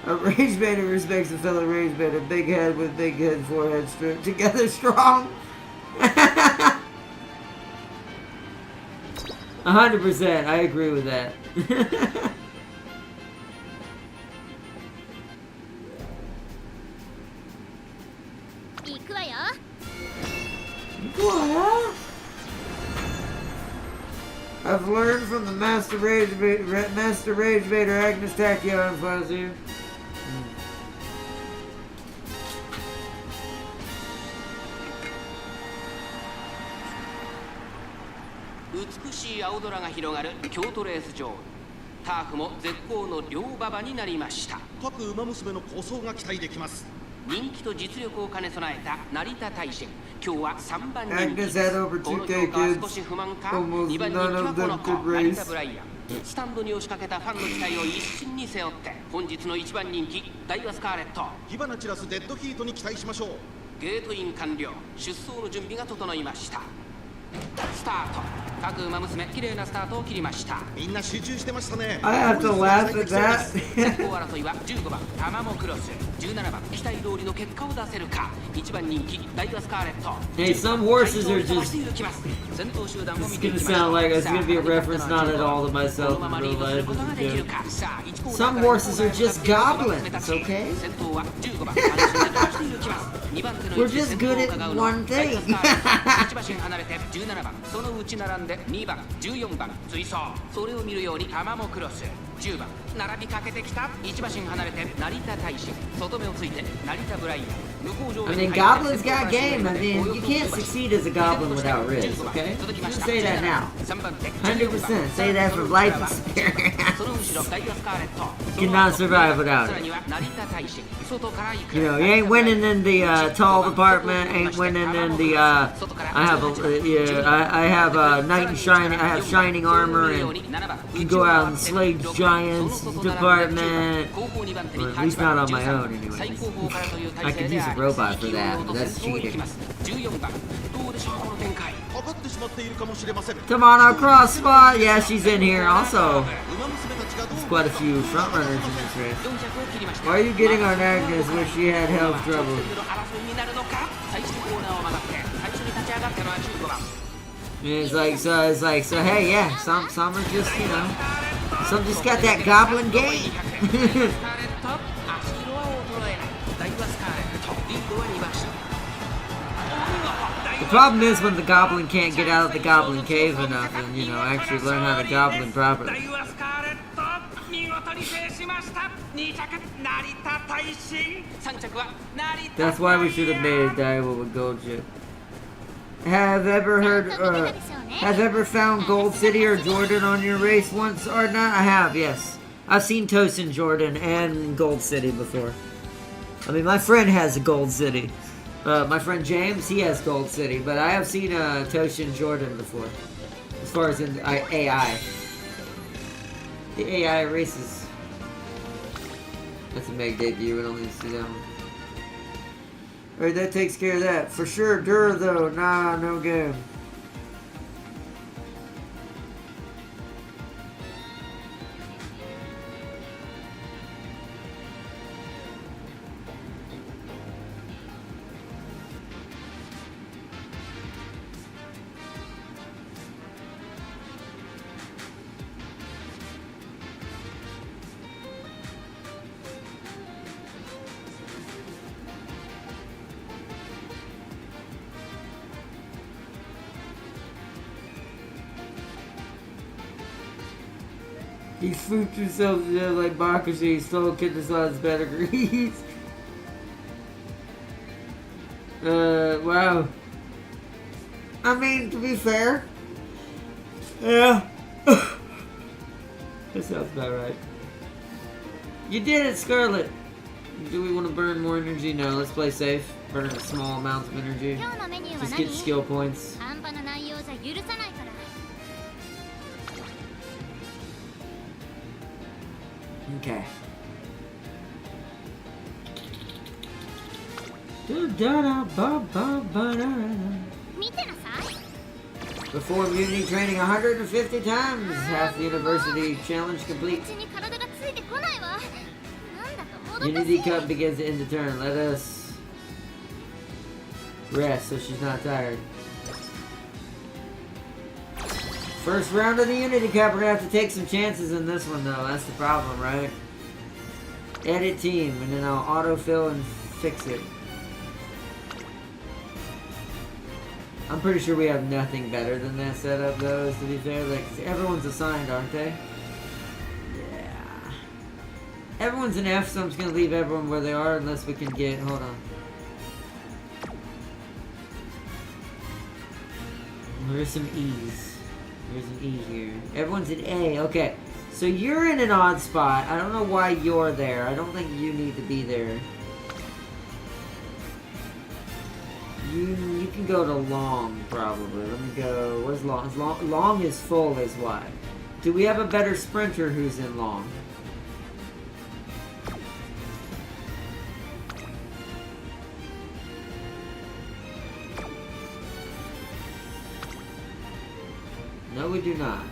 A rage baiter respects a fellow rage baiter. Big head with big head forehead stripped together strong. 100%. I agree with that. 行くわよ。 What? I've learned from the Master Rage Baiter Agnes Tachyon Fuzzy. 美しい青空が広がる京都レース場。ターフも絶好の両馬場になりました。各馬娘の構想が期待できます人気と実力を兼ね備えた成田大臣。今日は3番人 Agnes 気。 had over この 2K 評価は kids. 少し不満か。 Almost 2番人気 none は of この them 子 could 成 race. 田ブライアン。スタンドに押しかけたファンの期待を一身に背負って本日の1番人気ダイワスカーレット。火花散らすデッドヒートに期待しましょうゲートイン完了。出走の準備が整いました。スタート。各馬娘綺麗なスタートを切りました。みんな集中してましたね。 I have to laugh at 先行争いは15番タマモクロス、17番期待通りの結果を出せるか。1番人気ダイワスカーレット。 Hey, some horses are just. 先頭集団を It's 見てい gonna きましょ sound う。 like it's gonna be a reference not at all to こ myself のまま in リー real ドする life. ことができる It's か。さあ、1 Some horses are just goblins, okay? 先頭は15番2番手の We're just good at one thing. 1馬身離れて17番そのうち並んで2番14番追走。それを見るようにタマモクロス10番並びかけてきた。1馬身離れて成田大使外目をついて成田ブライアン。向こう上 I 面 mean, goblins got game. I mean, you can't succeed as a goblin without Riz, okay? Just say that now. 100%. Say that from life experience. その後ろダイワスカーレット。 Cannot survive without さら it. には成田大使外から行く。 You know, you ain't winning in the tall department. Ain't winning in the. I have I have knight in shining. I have shining armor, and you go out and slay giants department. Or at least not on my own, anyway. I could use a robot for that, but that's cheating. 14番どうでしょうこの展開。かかってしまっているかもしれません。 Come on, our cross spot. Yeah, she's in here. Also, 馬娘たちがどう there's quite a few front runners in this race. 400を切りました。 Why are you getting on Agnes when she had health trouble? 争いになるのか。最初にコーナーを曲がって最初に立ち上がったのは15番。 And so hey, yeah, some are just, you know, some just got that goblin game. スカーレット足色は衰えない。ダイワスカーレットリードは2馬身。 The problem is when the goblin can't get out of the goblin cave enough and, you know, actually learn how to goblin ダ properly. イワスカーレット見事に制しました。2着成田大使3着は成田。 That's why we should have made a Daiwa with gold chip. Have ever found Gold City or Jordan on your race once or not? I have, yes. I've seen Tosin Jordan and Gold City before. I mean, my friend has a Gold City. My friend James, he has Gold City, but I have seen Tosin Jordan before. As far as in AI. The AI races. That's a Meg debut, we don't need to see that one. Alright, that takes care of that. For sure, Dur though, nah, no game. He spooked himself to death like Bakashi, stole Kitasa's pedigrees. Wow. I mean, to be fair, yeah. That sounds about right. You did it, Scarlet. Do we want to burn more energy? No, let's play safe. Burn small amounts of energy. 今日のメニューは Just 何 get skill points. 半端な内容じゃ許さないから。 Okay. Before mutiny training 150 times. Half the university challenge complete. うちに体がついてこないわ。なんだかもどかし Unity い。 Cup begins to end the turn. Let us rest so she's not tired. First round of the Unity Cup. We're gonna have to take some chances in this one though. That's the problem, right? Edit team, and then I'll autofill and fix it. I'm pretty sure we have nothing better than that setup though, to be fair. Like, everyone's assigned, aren't they? Yeah. Everyone's an F, so I'm just gonna leave everyone where they are unless we can get, hold on. There's some E's. There's an E here. Everyone's an A, okay. So you're in an odd spot. I don't know why you're there. I don't think you need to be there. You can go to long, probably. Let me go. Where's long? Long is full is why. Do we have a better sprinter who's in long? we do not.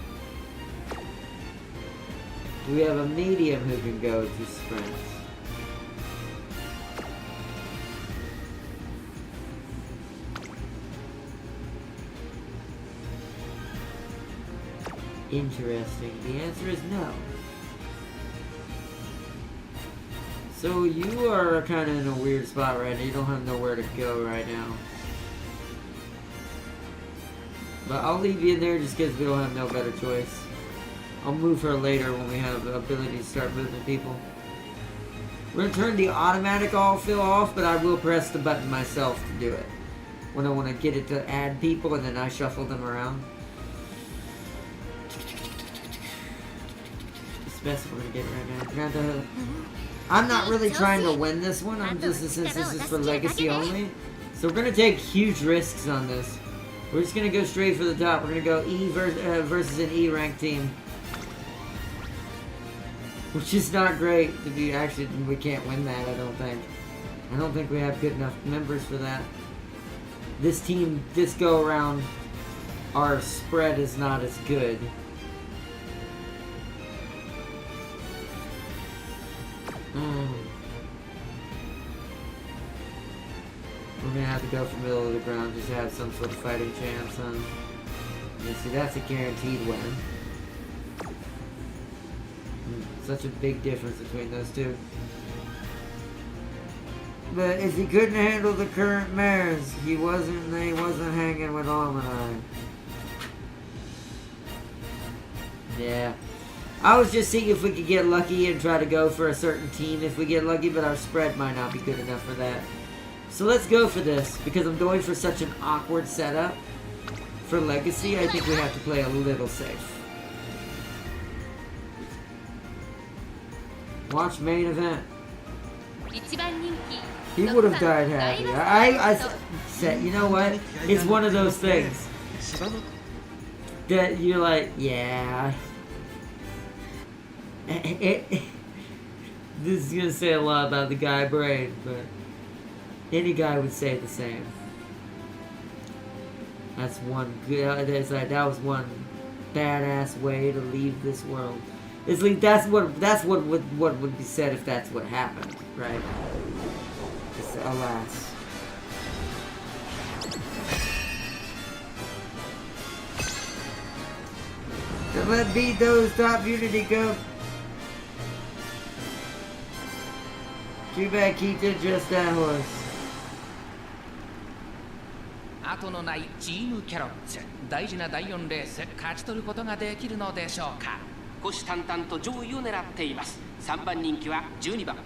Do we have a medium who can go to sprints? Interesting. The answer is no. So you are kind of in a weird spot right now. You don't have nowhere to go right now. But I'll leave you in there just because we don't have no better choice. I'll move her later when we have the ability to start moving people. We're going to turn the automatic autofill off, but I will press the button myself to do it. When I want to get it to add people and then I shuffle them around. Best we're gonna get right now. I'm not really trying to win this one. I'm just, since this is for legacy only, so we're gonna take huge risks on this. We're just gonna go straight for the top. We're gonna go E versus an E ranked team, which is not great to be. Actually, we can't win that. I don't think. I don't think we have good enough members for that. This team, this go around, our spread is not as good. We're gonna have to go for middle of the ground just to have some sort of fighting chance on. You see, that's a guaranteed win. Such a big difference between those two. But if he couldn't handle the current mares, he wasn't hanging with Almanai. Yeah. I was just seeing if we could get lucky and try to go for a certain team if we get lucky, but our spread might not be good enough for that. So let's go for this, because I'm going for such an awkward setup. For Legacy, I think we have to play a little safe. Watch main event. He would have died happy. I said, you know what? It's one of those things that you're like, yeah. This is gonna say a lot about the guy brain, but any guy would say the same. That's one good. That was one badass way to leave this world. It's like that's what would be said if that's what happened, right? It's, alas. So let beat those top Unity go. Too bad Kita just that horse. 後のないチームキャロッツ、大事な第4レース勝ち取ることができるのでしょうか。虎視眈々と上位を狙っています。3番人気は12番、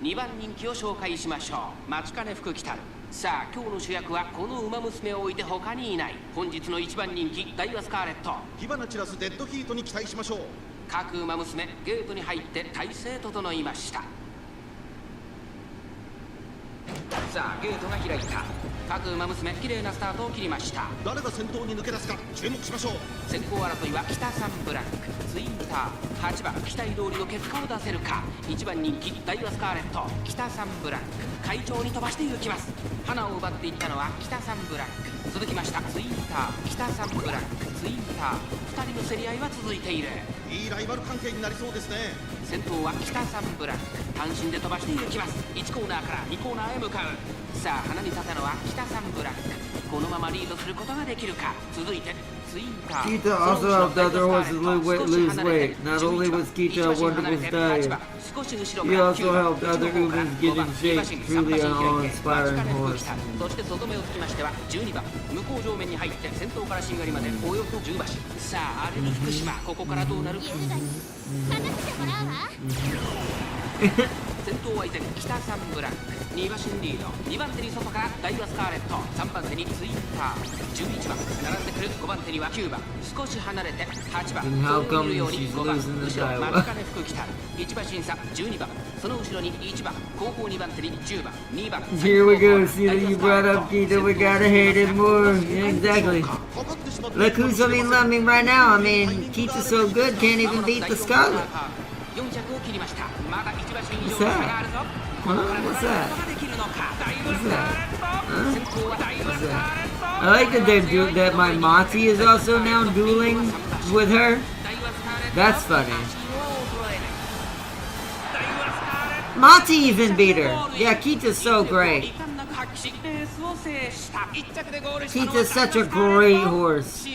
2番人気を紹介しましょう。待ちかね福来たる。さあ今日の主役はこの馬娘を置いて他にいない。本日の1番人気ダイワスカーレット。火花散らすデッドヒートに期待しましょう。各馬娘ゲートに入って体勢整いました。さあゲートが開いた。各馬娘綺麗なスタートを切りました。誰が先頭に抜け出すか注目しましょう。先行争いは北サンブラック、ツインター、8番期待通りの結果を出せるか。1番人気ダイワスカーレット、北サンブラック会長に飛ばして行きます。花を奪っていったのは北サンブラック、続きましたツインター、北サンブラック、ツインター、2人の競り合いは続いている。いいライバル関係になりそうですね。先頭は北サンブラック、単身で飛ばして行きます。1コーナーから2コーナーへ向かう。さあ花に立ったのは北サンブラック、このままリードすることができるか。続いてツインター。 Kita also helped other horses lose weight. Not only was Kita a wonderful stallion, he also helped other humans get in shape. Truly an awe-inspiring horse. そして外目をつきましては12番、向こう上面に入って先頭からしんがりまでおよそ10馬身。さあ荒れる福島、ここからどうなる。先頭は依然北サンブラック、2馬身リード。2番手に外からダイワスカーレット、3番手にツインター、11番並んでくる。5番手には9番、少し離れて8番、そう見るように5番後ろ真中根福来たる。1馬身差12番、その後ろに1番、後方2番手に10番、2番。 Here we go. See that you brought up Kita. We gotta hate it more. Yeah, exactly. Look who's loving right now. I mean, Kita's so good, can't even beat the Scarlet. 400を切りました。まだ1馬身以上 What's の差があるぞ。 What's that? できるのか。ダイワ What's スカ that? ーレット。 Huh? 先頭はダイワスカーレット。 I like that that my Mati is also now dueling with her? That's funny. Mati even beat her. Yeah, Kita's so great. Kita's such a great horse.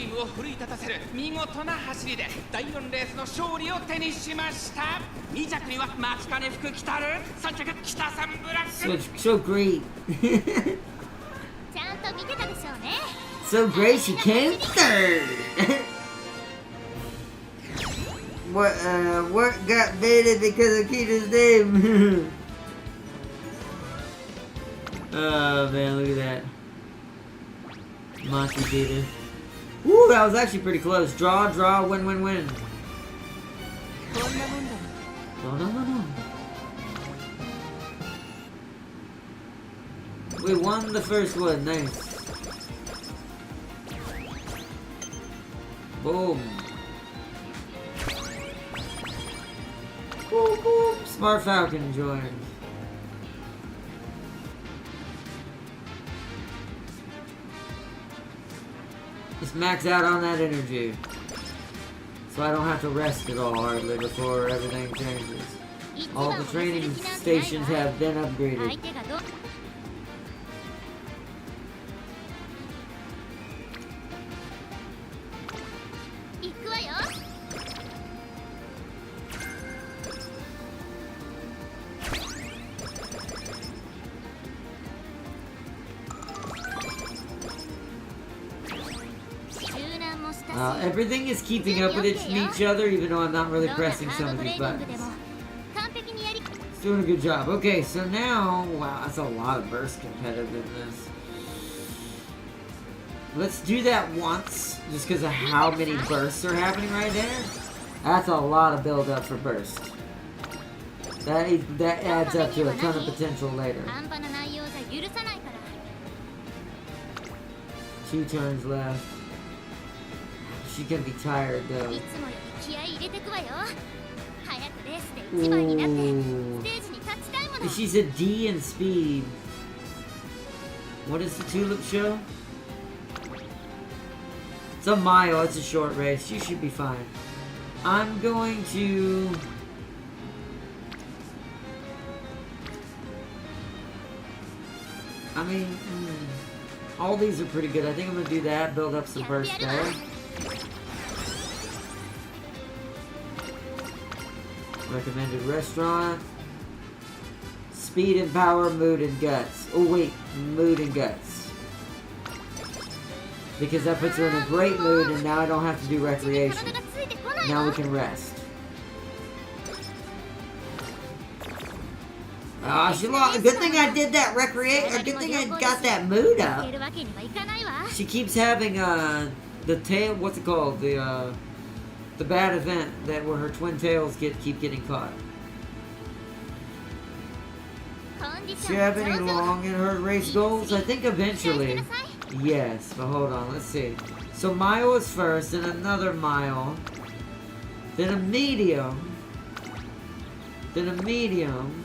So great. ちゃんと見てたでしょうね So great she came third. What got baited because of Kita's name? Oh man, look at that. Monty beat her. Woo, that was actually pretty close. Draw, win, win, win. No. We won the first one, nice. Boom. Boom, boom. Smart Falcon joined. Just max out on that energy. So I don't have to rest at all hardly before everything changes. All the training stations have been upgraded. 相手がど 行くわよ Everything is keeping up with each other, even though I'm not really どんな pressing ハー some ド of トレ these ーニングで buttons. も完璧にやり It's doing a good job. Okay, so now, wow, that's a lot of burst competitiveness. Let's do that once, just because of how many bursts are happening right there. That's a lot of build up for burst. That adds up to a ton of potential later. 半端な内容じゃ許さないから 2 turns left. She's gonna be tired い though. つもより気合い入れてくわよ早くレースで一番になって Ooh. ステージに立ちたいもの She's a D in speed. What is the Tulip show? It's a mile, it's a short race. You should be fine. I'm going to... I mean, all these are pretty good. I think I'm going to do that, build up some burst there. Recommended restaurant. Speed and power, mood and guts. Oh wait, mood and guts. Because that puts her in a great mood and now I don't have to do recreation. 体がついてこない Now の we can rest. Ah, she lost. Good thing I did that recreation. Good thing I got that mood 負 up. けるわけにはいかないわ She keeps having the tail. What's it called? The bad event that where her twin tails keep getting caught. コンディシ Do you ョン have any 上々 long and hard race goals? I think 期待して eventually. ください Yes, but hold on, let's see. So mile is first, then another mile, then a medium, then a medium,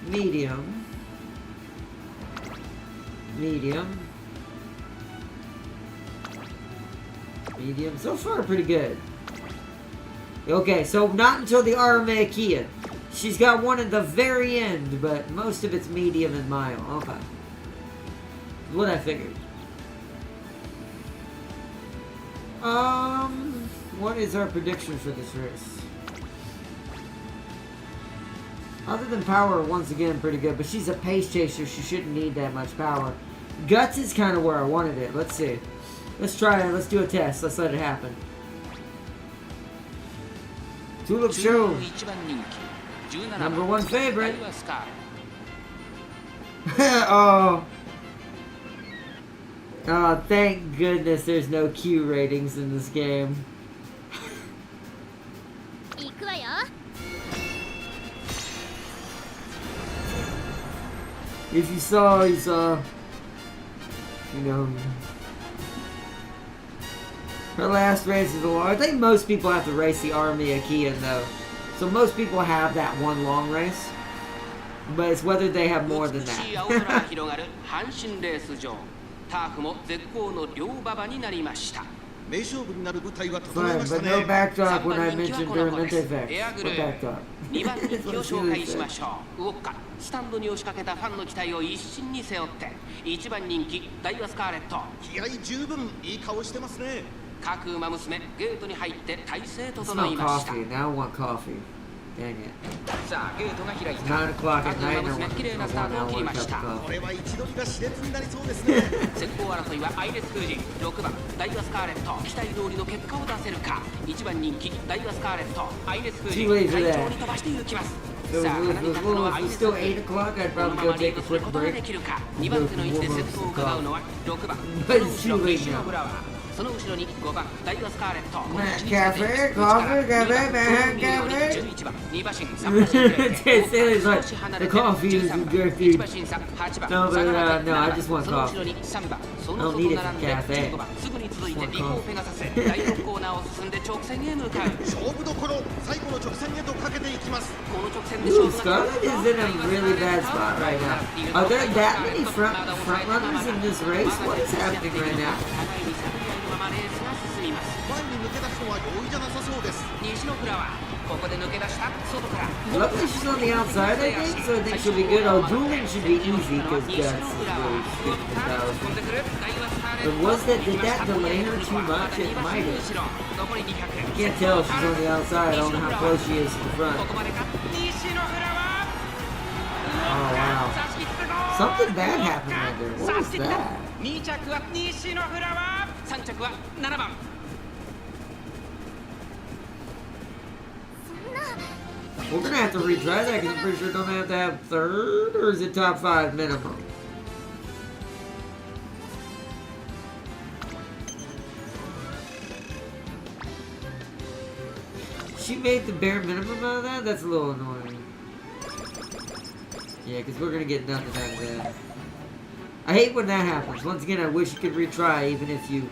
medium, medium, medium. So far, pretty good. Okay, so not until the Aramakia. She's got one at the very end, but most of it's medium and mile. Okay. What I figured. What is our prediction for this race? Other than power, once again, pretty good, but she's a pace chaser. She shouldn't need that much power. Guts is kind of where I wanted it. Let's see. Let's try it. Let's do a test. Let's let it happen. Tulip Show. 11番人気17 Number 番 one ダ favorite. イワスカー Oh. Oh, thank goodness there's no Q ratings in this game. 行くわよ If you saw, you saw. You know. Her last race is a long. I think most people have to race the Army Akia though. So most people have that one long race. But it's whether they have more than 美しい青空が that. 広がる阪神レース場ターフも絶好の両馬場になりました。名勝負になる舞台は整い Fine, ました but no ね。 backdrop when I 3番人気は mentioned この during 子 the です。 defect. エアグル What ー backdrop? 2番人気を紹介しましょう。ウォッカ、スタンドに押しかけたファンの期待を一身に背負って1番人気ダイワスカーレット。気合十分いい顔してますね。各馬娘ゲートに入って体勢 It's 整い not ました。 coffee. Now I want coffee. Dang it. さあゲートが開い It's た。 9 o'clock 各 at night 馬 and I 娘 want 綺麗なスタ one ートを切り hour ま cup し of た。 coffee. これは位置取りが熾烈になりそうですね。先行争いはアイレス空人6番ダイワスカーレット。期待通りの結果を出せるか。1番人気ダイワスカーレット。アイレス空人 Too late for 快 that. 調に飛ばしていきます。 So さあ if 花に it 立つのはアイ was レス still 空 8 人。 o'clock, I'd この probably ま go まリー take ド a する quick ことがで break. きるか。2番手の位置で先頭を伺うのは6番 But その it's 後 too ろ late 西の now. フラワー。その後ろに5番ダイワスカーレット。 Cafe, coffee, cafe, man, cafe. 11番2馬身3馬身 Sally's like, the coffee is good, dude. 1馬身差8番 No, but no, I just want その後ろ coffee. に3番その I don't 外 need it 並んで for cafe. 15番すぐに続いてリコーペガサス第6コーナーを進んで直線へ向かう。勝負どころ、最後の直線へとかけていきます。この直線で Ooh, 勝負が Scarlett is in a really bad spot right now. Are there that many front runners in this race? What is happening right now? 互いに探り合いのままレースが進みます。前に抜け出すのは容易じゃなさそうです。西のフラワーここで抜け出した外から Luckily she's on the outside, I think, so I think she'll be good. Oh, dueling should be easy because Guts is really stupid and powerful. But did that delay her too much? It might have. I can't tell if she's on the outside. I don't know how close she is to the front. Oh, wow. Something bad happened right there. What was that? 2着は西のフラワー3着は7番 We're gonna have to retry that because I'm pretty sure don't have to have third, or is it top 5 minimum? She made the bare minimum out of that? That's a little annoying. Yeah, because we're gonna get nothing out of that. I hate when that happens. Once again, I wish you could retry even if you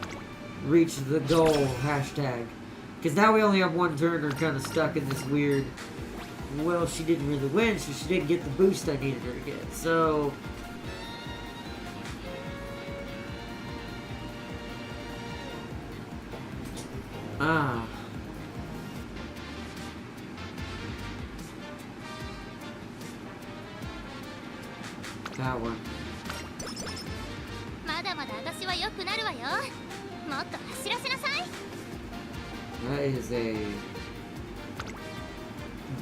reach the goal hashtag. Because now we only have one turn. We're kind of stuck in this weird... Well, she didn't really win, so she didn't get the boost I needed her to get. So... Ah. That one. まだまだ私は良くなるわよ。もっと走らせなさい。 That is a...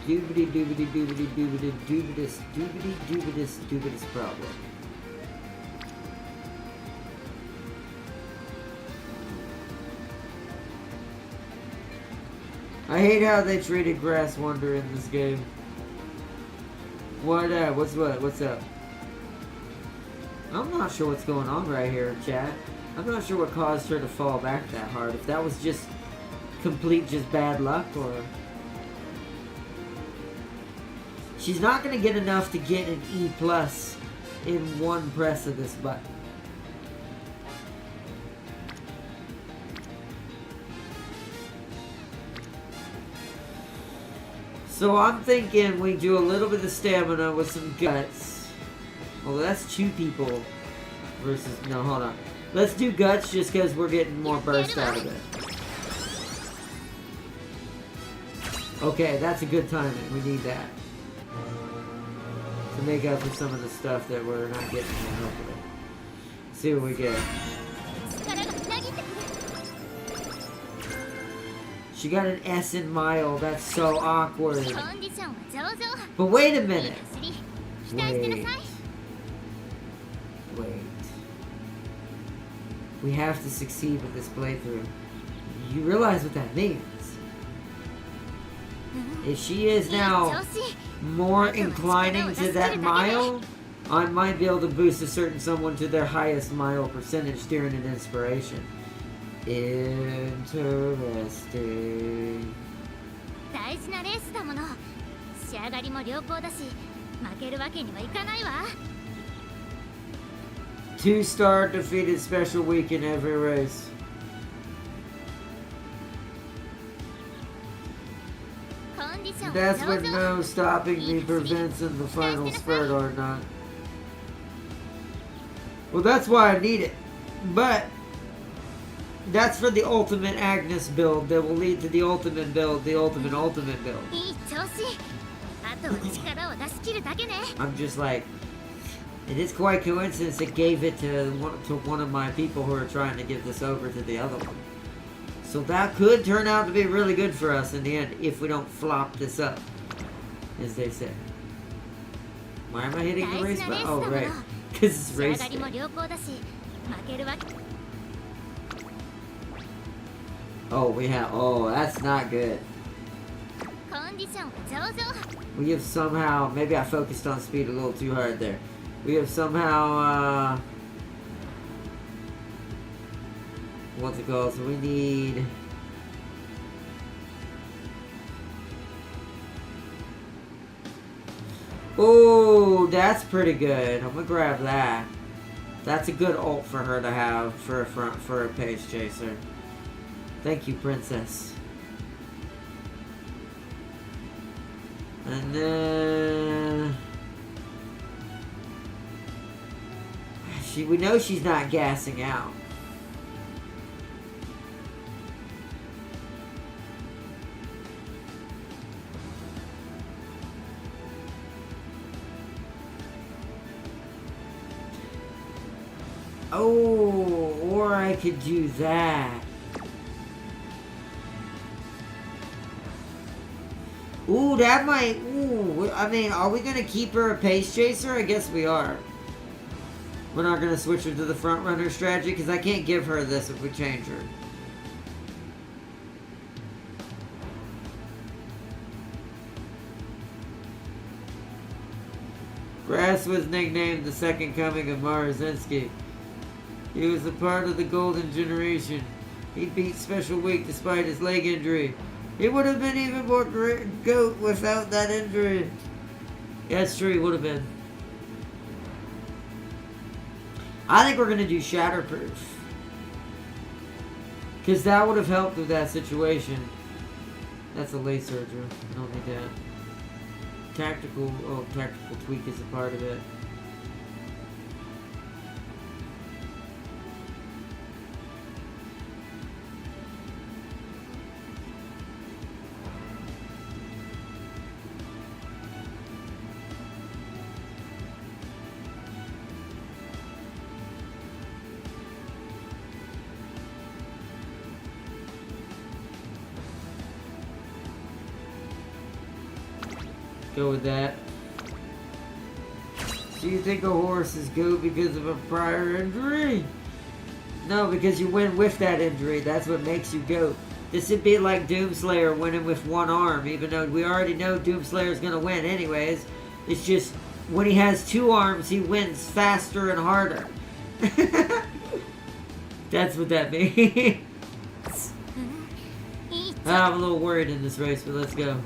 Doobity doobity doobity doobity doobidus doobity doobidus doobidus problem. I hate how they treated Grass Wonder in this game. What what's up? I'm not sure what's going on right here, chat. I'm not sure what caused her to fall back that hard. If that was just complete just bad luck, or... She's not going to get enough to get an E+ in one press of this button. So I'm thinking we do a little bit of stamina with some guts. Well, that's 2 people versus... No, hold on. Let's do guts just because we're getting more burst out of it. Okay, that's a good timing. We need that. To make up for some of the stuff that we're not getting here, hopefully. Let's see what we get. She got an S in mile. That's so awkward. But wait a minute. Wait. We have to succeed with this playthrough. You realize what that means? If she is now more inclining to that mile, I might be able to boost a certain someone to their highest mile percentage during an inspiration. Interesting. 大事なレースだもの。仕上がりも良好だし、負けるわけにはいかないわ。 2-star defeated special week in every race. That's what no stopping me prevents in the final spurt or not. Well, that's why I need it. But that's for the ultimate Agnes build that will lead to the ultimate build, the ultimate build. いい調子。あとは力を出し切るだけね。 I'm just like, it is quite coincidence that gave it to one of my people who are trying to give this over to the other one. So that could turn out to be really good for us in the end if we don't flop this up, as they say. Why am I hitting the race button? Oh, right. Because it's 仕上 race がりも day. 良好だし、負けるわけ。 Oh, we have. Oh, that's not good. コンディション上々。 We have somehow. Maybe I focused on speed a little too hard there. We have somehow. What's it called? So we need. Oh, that's pretty good. I'm gonna grab that. That's a good ult for her to have for a pace chaser. Thank you, princess. And then we know she's not gassing out. Oh, or I could do that. Ooh, that might... Ooh, I mean, are we going to keep her a pace chaser? I guess we are. We're not going to switch her to the front runner strategy because I can't give her this if we change her. Grass was nicknamed the second coming of Marazinski. He was a part of the golden generation. He beat Special Week despite his leg injury. He would have been even more great GOAT without that injury. Yeah, that's true, he would have been. I think we're going to do Shatterproof. Because that would have helped with that situation. That's a lace surgery. I don't need that. Tactical tweak is a part of it. Go with that. Do you think a horse is GOAT because of a prior injury? No, because you win with that injury. That's what makes you GOAT. This would be like Doomslayer winning with one arm, even though we already know Doomslayer's gonna win anyways. It's just when he has two arms, he wins faster and harder. That's what that means. I'm a little worried in this race, but let's go.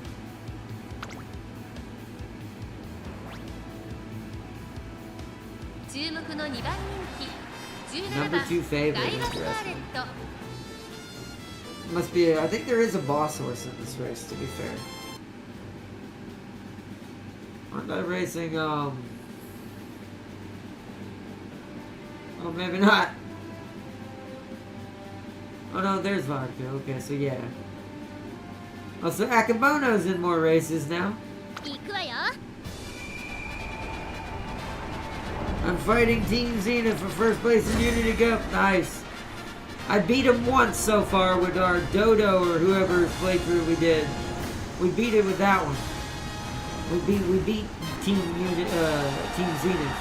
Number 2 favorite, interesting. Must be, I think there is a boss horse in this race, to be fair. Aren't I racing, oh, maybe not. Oh no, there's vodka, okay, so yeah. Oh, so Akabono's in more races now. I'm fighting Team Zenith for first place in Unity Cup. Nice. I beat him once so far with our Dodo or whoever's playthrough we did. We beat it with that one. We beat Team Zenith.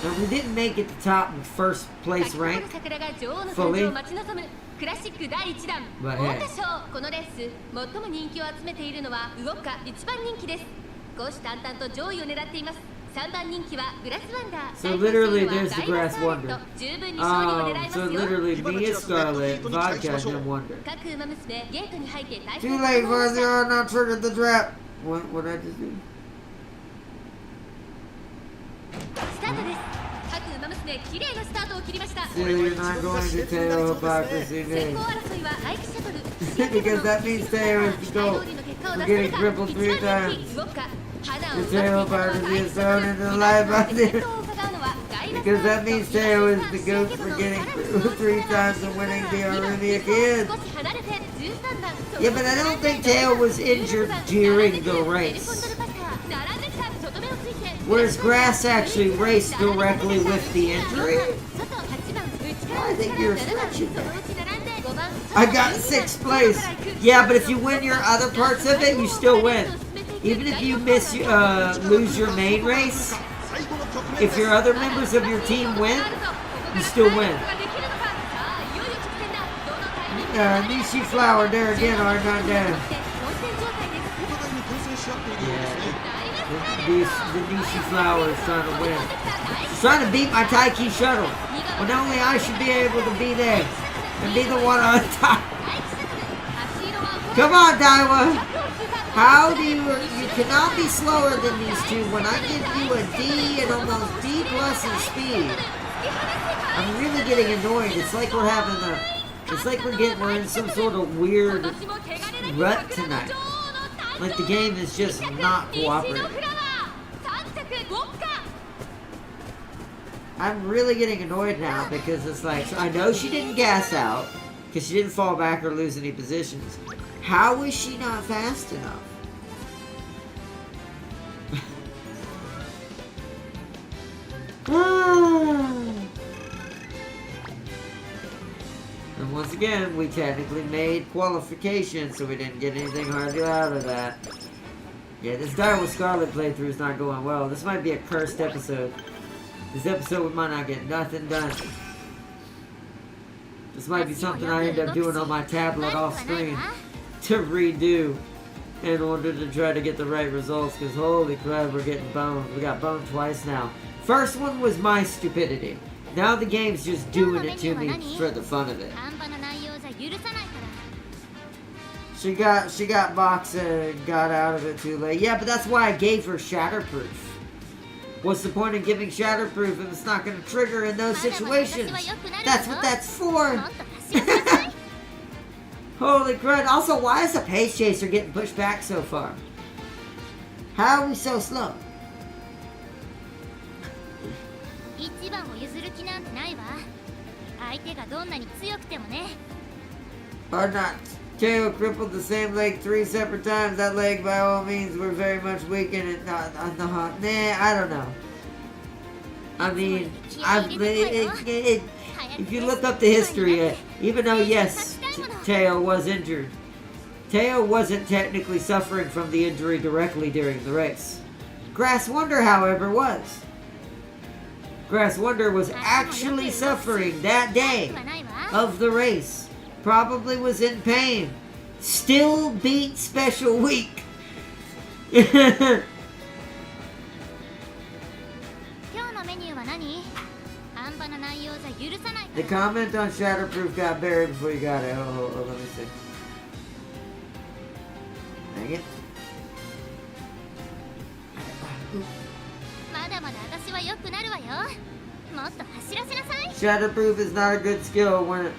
Now we didn't make it to top with first place rank fully. But hey. このレース最も人気を集めているのはウオッカ1番人気です。虎視眈々と上位を狙っています。3番人気はグラスワンダー。 So literally there's the Grass Wonder. So literally Mia Scarlet, Vodka, and Wonder. 各馬娘ゲートに入って大 Too late for zero, not triggered the trap. What did I just do? スタートです。各馬娘綺麗なスタートを切りました。 So you're not going to Teo hypocrisy 先 me. 行争いは待機シャトル。 Because that means Teo is the goal. We're getting crippled 3 times. The Teo hypocrisy is thrown into the life out there. Because that means Teo is the goat for getting through 3 times and winning the arena again. Yeah, but I don't think Teo was injured during the race. Whereas Grass actually raced directly with the injury. I think you're stretching there. I got 6th place. Yeah, but if you win your other parts of it, you still win. Even if you lose your main race, if your other members of your team win, you still win. Nishi Flower there again, are not there. Yeah, the Nishi Flower is trying to win. She's trying to beat my Taiki shuttle. When only I should be able to be there and be the one on top. Come on, Daiwa. How do you cannot be slower than these two when I give you a D and almost D plus in speed. I'm really getting annoyed. It's like we're we're in some sort of weird rut tonight. Like the game is just not cooperating. I'm really getting annoyed now because it's like, so I know she didn't gas out because she didn't fall back or lose any positions. How is she not fast enough? And once again, we technically made qualification, so we didn't get anything hardly out of that. Yeah, this Dire with Scarlet playthrough is not going well. This might be a cursed episode. This episode we might not get nothing done. This might be something I end up doing on my tablet off screen to redo in order to try to get the right results, because holy crap, we're getting boned. We got boned twice now. First one was my stupidity. Now the game's just doing it to me for the fun of it. She got boxed and got out of it too late. Yeah, but that's why I gave her Shatterproof. What's the point of giving Shatterproof if it's not going to trigger in those situations? That's what that's for. Holy crud. Also, why is the Pace Chaser getting pushed back so far? How are we so slow? Or not. Teo crippled the same leg 3 separate times. That leg, by all means, we're very much weakened. Nah, I don't know. I mean, if you look up the history, even though, yes, Teo was injured, Teo wasn't technically suffering from the injury directly during the race. Grass Wonder, however, was. Grass Wonder was actually suffering that day of the race. Probably was in pain. Still beat Special Week. The comment on Shatterproof got buried before you got it. Oh, let me see. Dang it. Shatterproof is not a good skill when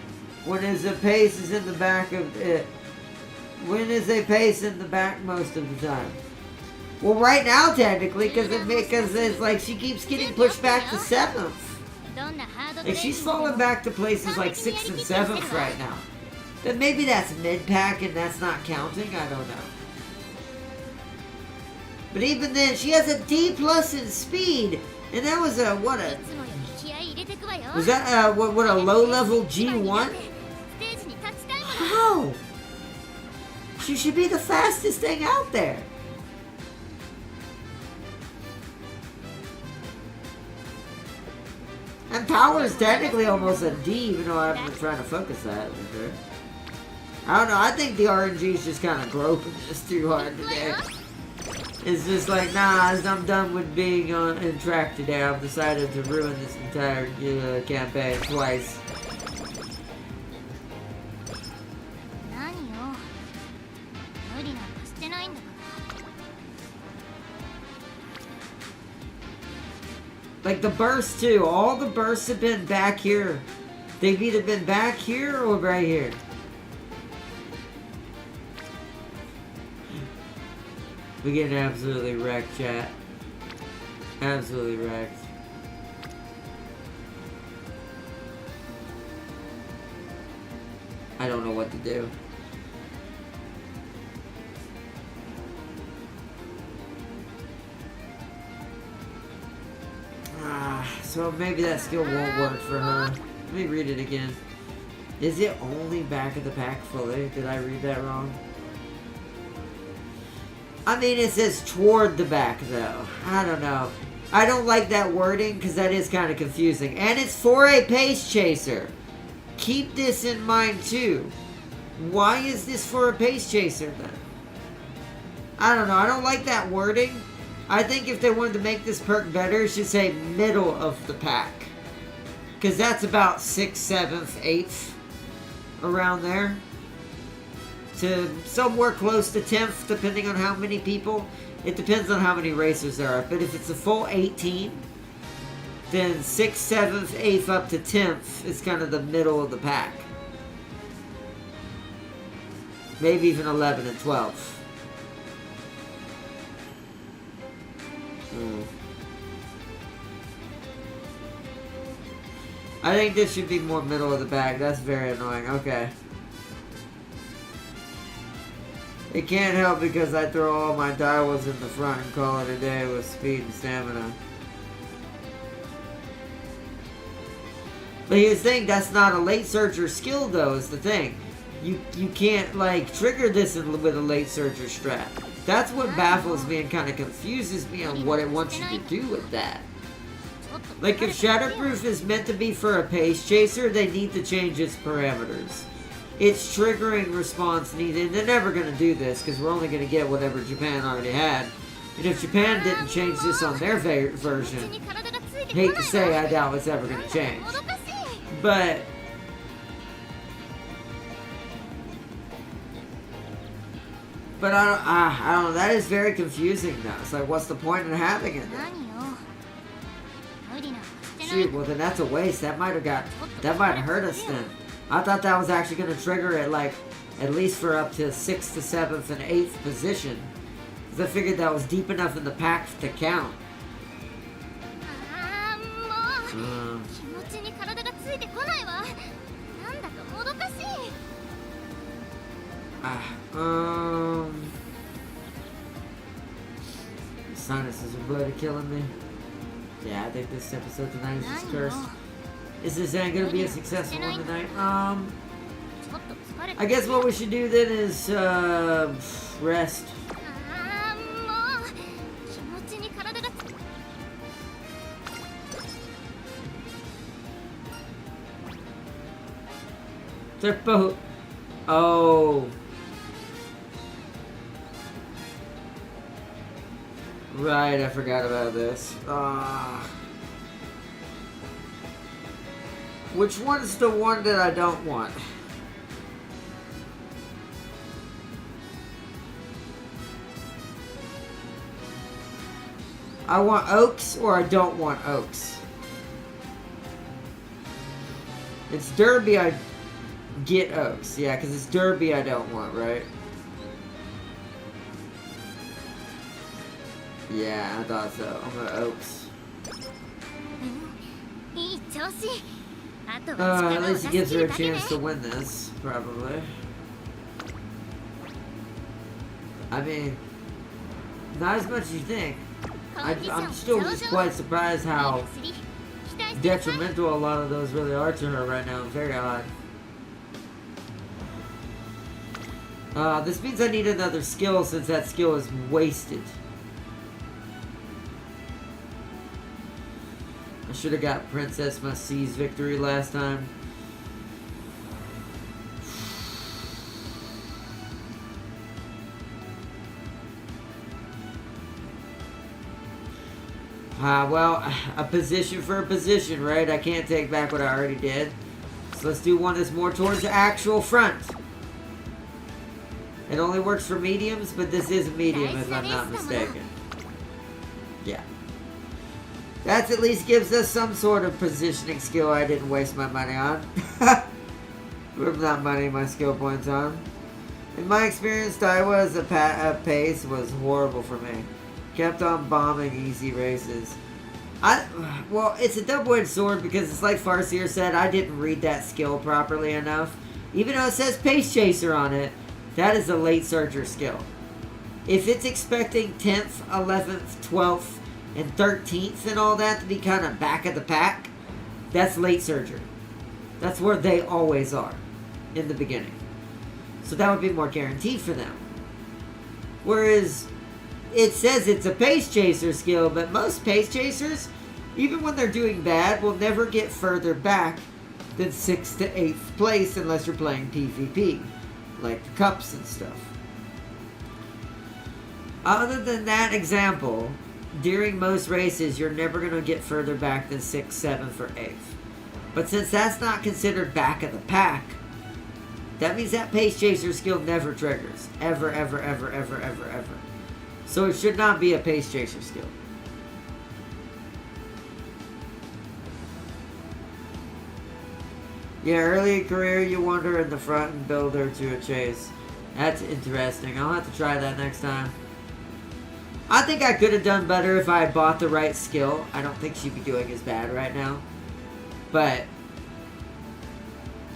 his pace is in the back of it. When is a pace in the back most of the time? Well, right now technically, because it's like she keeps getting pushed back to 7th. If she's falling back to places like 6th and 7th right now, then maybe that's mid-pack and that's not counting. I don't know. But even then, she has a D plus in speed, and that was a what a low-level G1? How? She should be the fastest thing out there. And power is technically almost a D, even though I've been trying to focus that. I don't know, I think the RNG is just kind of groping this too hard today. It's just like, nah, I'm done with being in track today. I've decided to ruin this entire campaign twice. Like the bursts too. All the bursts have been back here. They've either been back here or right here. We're getting absolutely wrecked, chat. Absolutely wrecked. I don't know what to do. So maybe that skill won't work for her. Let me read it again. Is it only back of the pack fully? Did I read that wrong? I mean, it says toward the back, though. I don't know. I don't like that wording because that is kind of confusing. And it's for a pace chaser. Keep this in mind, too. Why is this for a pace chaser, then? I don't know. I don't like that wording. I think if they wanted to make this perk better, it should say middle of the pack. Because that's about 6th, 7th, 8th. Around there. To somewhere close to 10th, depending on how many people. It depends on how many racers there are. But if it's a full 18, then 6th, 7th, 8th up to 10th is kind of the middle of the pack. Maybe even 11 and 12. I think this should be more middle of the pack. That's very annoying. Okay. It can't help because I throw all my Daiwas in the front and call it a day with speed and stamina. But here's the thing, that's not a late searcher skill though, is the thing. You can't like trigger this with a late searcher strat. That's what baffles me and kind of confuses me on what it wants you to do with that. Like if Shatterproof is meant to be for a pace chaser, they need to change its parameters. Its triggering response needed. They're never going to do this because we're only going to get whatever Japan already had. And if Japan didn't change this on their version, hate to say, I doubt it's ever going to change. But I don't know. That is very confusing though. It's like, what's the point in having it then? Shoot, well then that's a waste. That might have hurt us then. I thought that was actually going to trigger it like at least for up to 6th to 7th and 8th position. Because I figured that was deep enough in the pack to count. Sinuses are bloody killing me. Yeah, I think this episode tonight is just cursed. Is this ain't gonna be a successful one tonight? I guess what we should do then is rest. Turbo. Oh. Right, I forgot about this. Which one's the one that I don't want? I want Oaks or I don't want Oaks. It's Derby I get Oaks. Yeah, because it's Derby I don't want, right? Yeah, I thought so. I'm gonna Oaks. At least it gives her a chance to win this, probably. I mean, not as much as you think. I'm still just quite surprised how detrimental a lot of those really are to her right now. Very odd. This means I need another skill since that skill is wasted. I should have got Princess Must Seize victory last time. Well, a position for a position, right? I can't take back what I already did. So let's do one that's more towards the actual front. It only works for mediums, but this is a medium if I'm not mistaken. Yeah. That at least gives us some sort of positioning skill I didn't waste my money on. Not money, my skill points on. In my experience, Daiwa's pace was horrible for me. Kept on bombing easy races. Well, it's a double-edged sword because it's like Farseer said, I didn't read that skill properly enough. Even though it says Pace Chaser on it, that is a late surger skill. If it's expecting 10th, 11th, 12th, and 13th and all that to be kind of back of the pack, that's late surger. That's where they always are in the beginning. So that would be more guaranteed for them. Whereas it says it's a Pace Chaser skill, but most Pace Chasers, even when they're doing bad, will never get further back than 6th to 8th place unless you're playing PvP, like the cups and stuff. Other than that example, during most races, you're never going to get further back than 6th, 7th, or 8th. But since that's not considered back of the pack, that means that Pace Chaser skill never triggers. Ever, ever, ever, ever, ever, ever. So it should not be a Pace Chaser skill. Yeah, early career, you wander in the front and build her to a chase. That's interesting. I'll have to try that next time. I think I could have done better if I had bought the right skill. I don't think she'd be doing as bad right now. But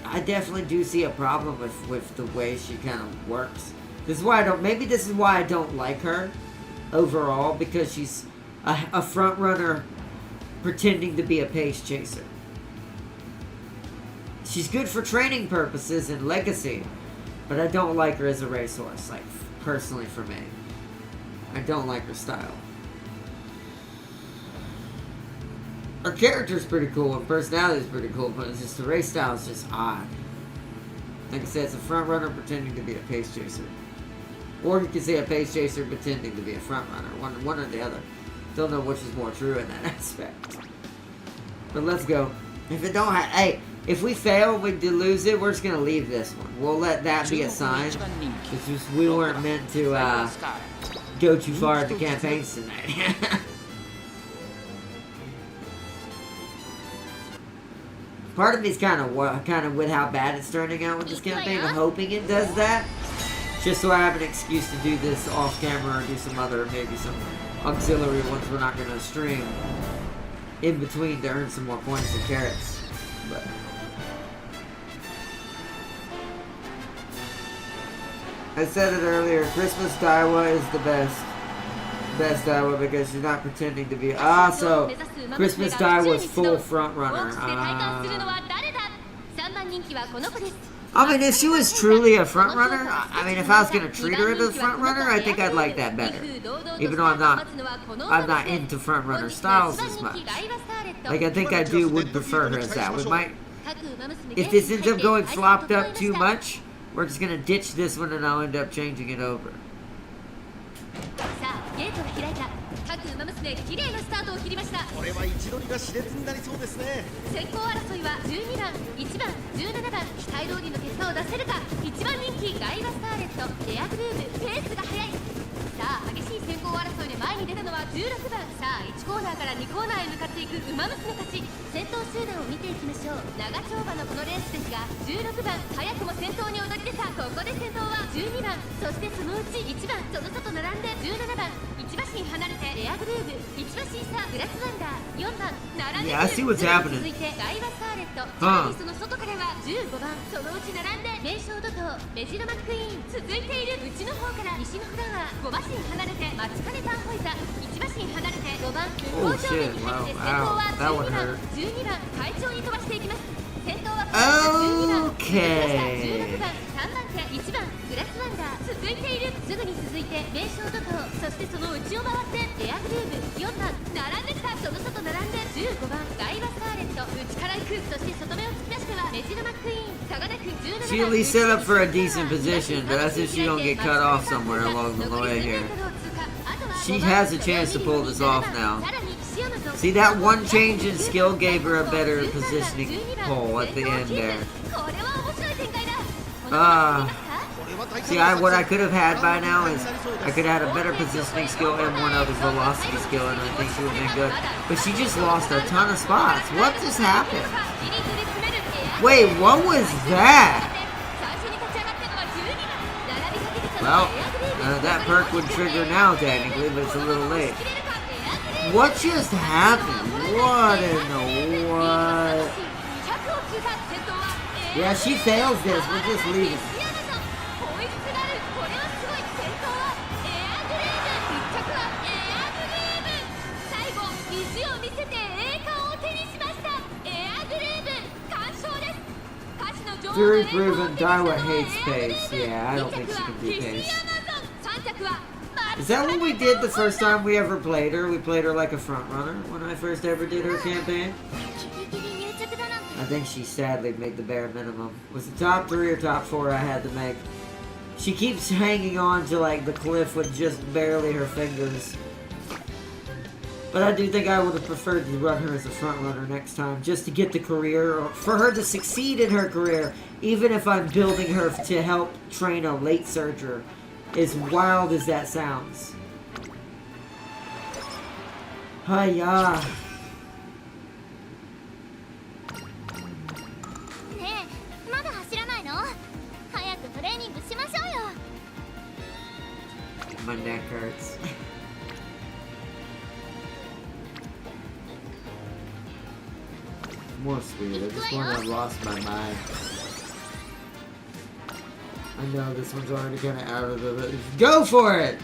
I definitely do see a problem with the way she kind of works. This is why I don't... Maybe this is why I don't like her overall. Because she's a front runner pretending to be a Pace Chaser. She's good for training purposes and legacy, but I don't like her as a racehorse, like, personally for me. I don't like her style. Her character's pretty cool, her personality's pretty cool, but it's just the race style is just odd. Like I said, it's a front runner pretending to be a Pace Chaser. Or you could say a Pace Chaser pretending to be a front runner, one or the other. Don't know which is more true in that aspect. But let's go. If it don't have... Hey! If we fail, we lose it, we're just going to leave this one. We'll let that be a sign. It's just we weren't meant to go too far at the campaigns tonight. Part of me is kind of with how bad it's turning out with this campaign. I'm hoping it does that. Just so I have an excuse to do this off camera or do some other, maybe some auxiliary ones we're not going to stream in between to earn some more points and carrots. But... I said it earlier, Christmas Daiwa is the best Daiwa because she's not pretending to be... so Christmas Daiwa is full front runner. I mean, if she was truly a front runner, I mean, if I was going to treat her as a front runner, I think I'd like that better. Even though I'm not into front runner styles as much. Like, I think I would prefer her as that. We might... If this ends up going flopped up too much, we're just gonna ditch this one and I'll end up changing it over. これは位置取りが熾烈になりそうですね。先行争いは12番、1番、17番、期待通りの結果を出せるか。1番人気ガイバスターレット、エアグルーヴ、ペースが速い。さあ激しい先行争いで前に出たのは16番。さあ1コーナーから2コーナーへ向かっていくウマ娘たち。先頭集団を見ていきましょう。長丁場のこのレースですが、16番早くも先頭に躍り出た。ここで先頭は12番、そしてそのうち1番、その外並んで17番、1馬身離れてエアグルーヴ、1馬身差ブラックワンダー、4番並んで Yeah, I see what's happening. 続いてガイバスターレット、さらにその外からは15番、そのうち並んで名将怒涛メジロマックイーン、続いている内の方から西のフラワー、5馬身離れてマチカネタンホイザ、1馬身離れて5番向上面に入って先頭は12番快調に飛ばしていきます。先頭は12番、16番、3番手1番グラスワンダー、続いている。すぐに続いて名将怒涛、そしてその内を回ってエアグルーヴ、4番並んできた。その外並んで15番ガイバスターレット、内から行く。そして外目を突き出してはメジロマックイーン、差がなく17番。 She at least set up for a decent position, but that's if she don't get cut off somewhere along the way here. She has a chance to pull this off now. See, that one change in skill gave her a better positioning pull at the end there. See, what I could have had by now is I could have had a better positioning skill and one other velocity skill, and I think she would have been good. But she just lost a ton of spots. What just happened? Wait, what was that? Well, that perk would trigger now technically, but it's a little late. What just happened? What in the what? Yeah, she fails this. We'll just leave it. 追いすがるこれはすごい先頭はエアグレーブ1着はエアグレーブ最後意地を見せて栄冠を手にしましたエアグレーブ完勝です歌手の女王の Very 栄冠を proven. 手にしたの Daiwa は hates エアグレ pace. ーブ Yeah, I don't 2 think 着 she は can do 必死 pace. アマゾン3着は Is that what we did the first time we ever played her? We played her like a front runner when I first ever did her campaign. ギリギリ入着だなんて I think she sadly made the bare minimum. Was it top 3 or top 4 I had to make? She keeps hanging on to like the cliff with just barely her fingers. But I do think I would have preferred to run her as a front runner next time, just to get the career, or for her to succeed in her career, even if I'm building her to help train a late surger. As wild as that sounds. Hiya. ねえまだ走らないの早くトレーニングしましょうよ My neck hurts. More speed. I just want to lost my mind. I know this one's already kind of out of the... Go for it!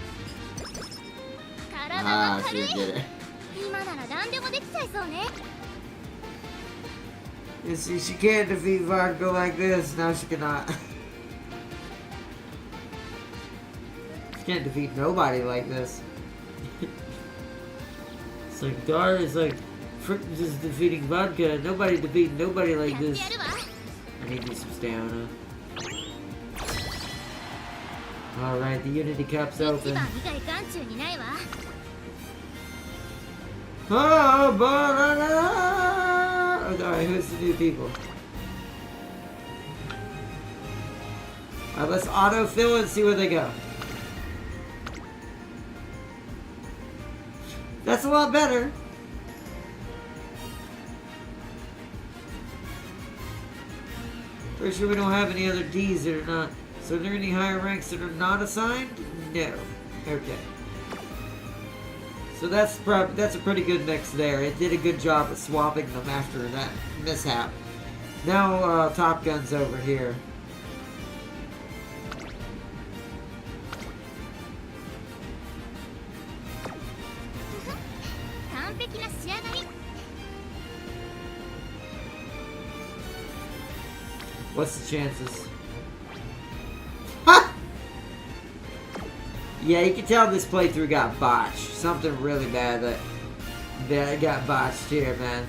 体は Ah, 軽 she い did it. 今なら何でもできちゃいそうね You see, she can't defeat Vodka like this. Now she cannot. She can't defeat nobody like this. It's like, Dar is like, frick just defeating Vodka. Nobody defeating nobody like やって this. やるわ I need me some stamina. Alright, the Unity Cup's 一 open. 番以外眼中にないわ Oh, banana! Alright, who's the new people? Alright, let's autofill and see where they go. That's a lot better. Pretty sure we don't have any other D's that are not. So are there any higher ranks that are not assigned? No. Okay. So that's a pretty good mix there. It did a good job of swapping them after that mishap. Now Top Gun's over here. What's the chances? Ha! Yeah, you can tell this playthrough got botched. Something really bad that got botched here, man.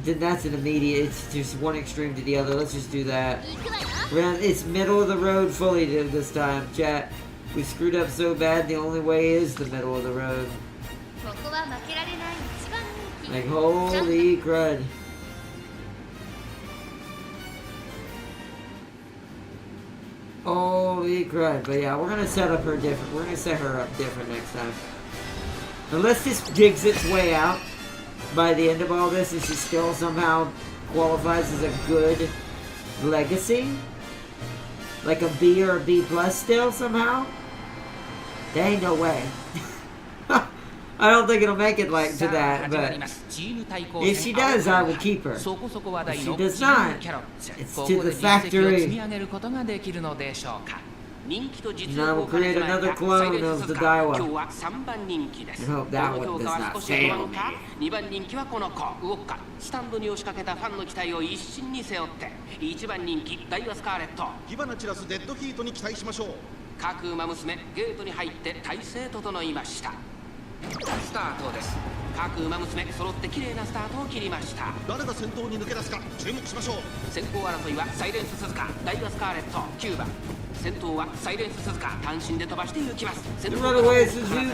Then that's an immediate. It's just one extreme to the other. Let's just do that. It's middle of the road fully this time, chat. We screwed up so bad. The only way is the middle of the road. ここは負けられない一番人気 Like holy crud. Holy crud. But yeah, we're gonna set up her different. We're gonna set her up different next time. Unless this digs its way out by the end of all this and she still somehow qualifies as a good legacy. Like a B or a B plus still somehow. There ain't no way. I don't think it'll make it like to that, but if she does, I will keep her. If she does not, it's to the factory. And I will create another clone of the Daiwa. And hope that one does not fail me. 2番人気はこの子ウォッカスタンドに押しかけたファンの期待を一身に背負って1番人気ダイワスカーレット火花散らすデッドヒートに期待しましょう各馬娘ゲートに入って体勢整いましたスタートです各馬娘揃って綺麗なスタートを切りました誰が先頭に抜け出すか注目しましょう先行争いはサイレンス鈴鹿ダイワスカーレット9番先頭はサイレンス鈴鹿単身で飛ばして行きます先頭 Run away, Suzuki! I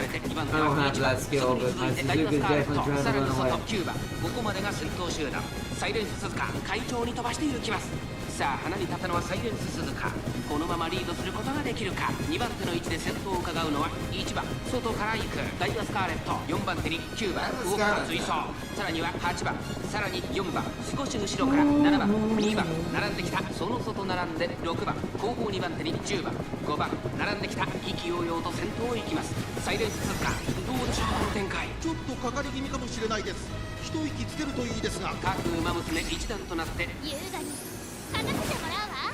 don't have that skill, but my Suzuki is definitely trying to さら run に away. 外9番ここまでが先頭集団サイレンス鈴鹿会長に飛ばして行きますさあ花に立ったのはサイレンス鈴鹿このままリードすることができるか2番手の位置で先頭を伺うのは1番外から行くダイワスカーレット4番手に9番ウォッカー追走さらには8番さらに4番少し後ろから7番2番並んできたその外並んで6番後方2番手に10番5番並んできた意気揚々と先頭を行きますサイレンス鈴鹿どうでしょうこの展開ちょっとかかり気味かもしれないです一息つけるといいですが。各馬娘一団となって優雅に勝たせてもらうわ。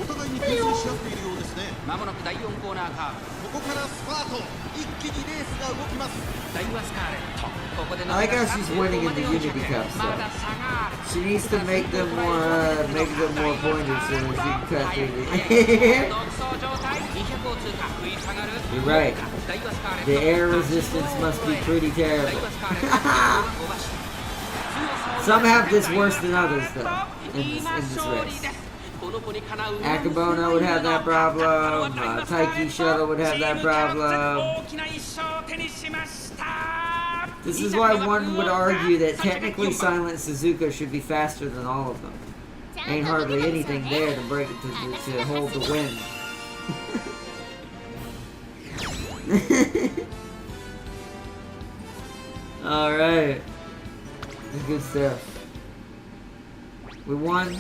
お互いに牽制し合っているようですね。間もなく第4コーナーカーブ。ここからスパート。一気にレースが動きます。ダイワスカーレット。ここで I like how she's winning in the Unity Cup ま stuff. だ差がある。 She needs to make them more pointers so that she can cut through the. 独走状態200を通過食い下がる。 You're right. ダイワスカーレット The air resistance must be pretty ダイ terrible. ワスカーレット伸ばし Some have this worse than others, though, in this race. この子にかなう Akabona would have that problem. Taiki Shuttle would have that problem. 大きな一勝を手にしました。 This is why one would argue that technically Silent Suzuka should be faster than all of them. Ain't hardly anything there to break it to hold the win. All right, good stuff. We won.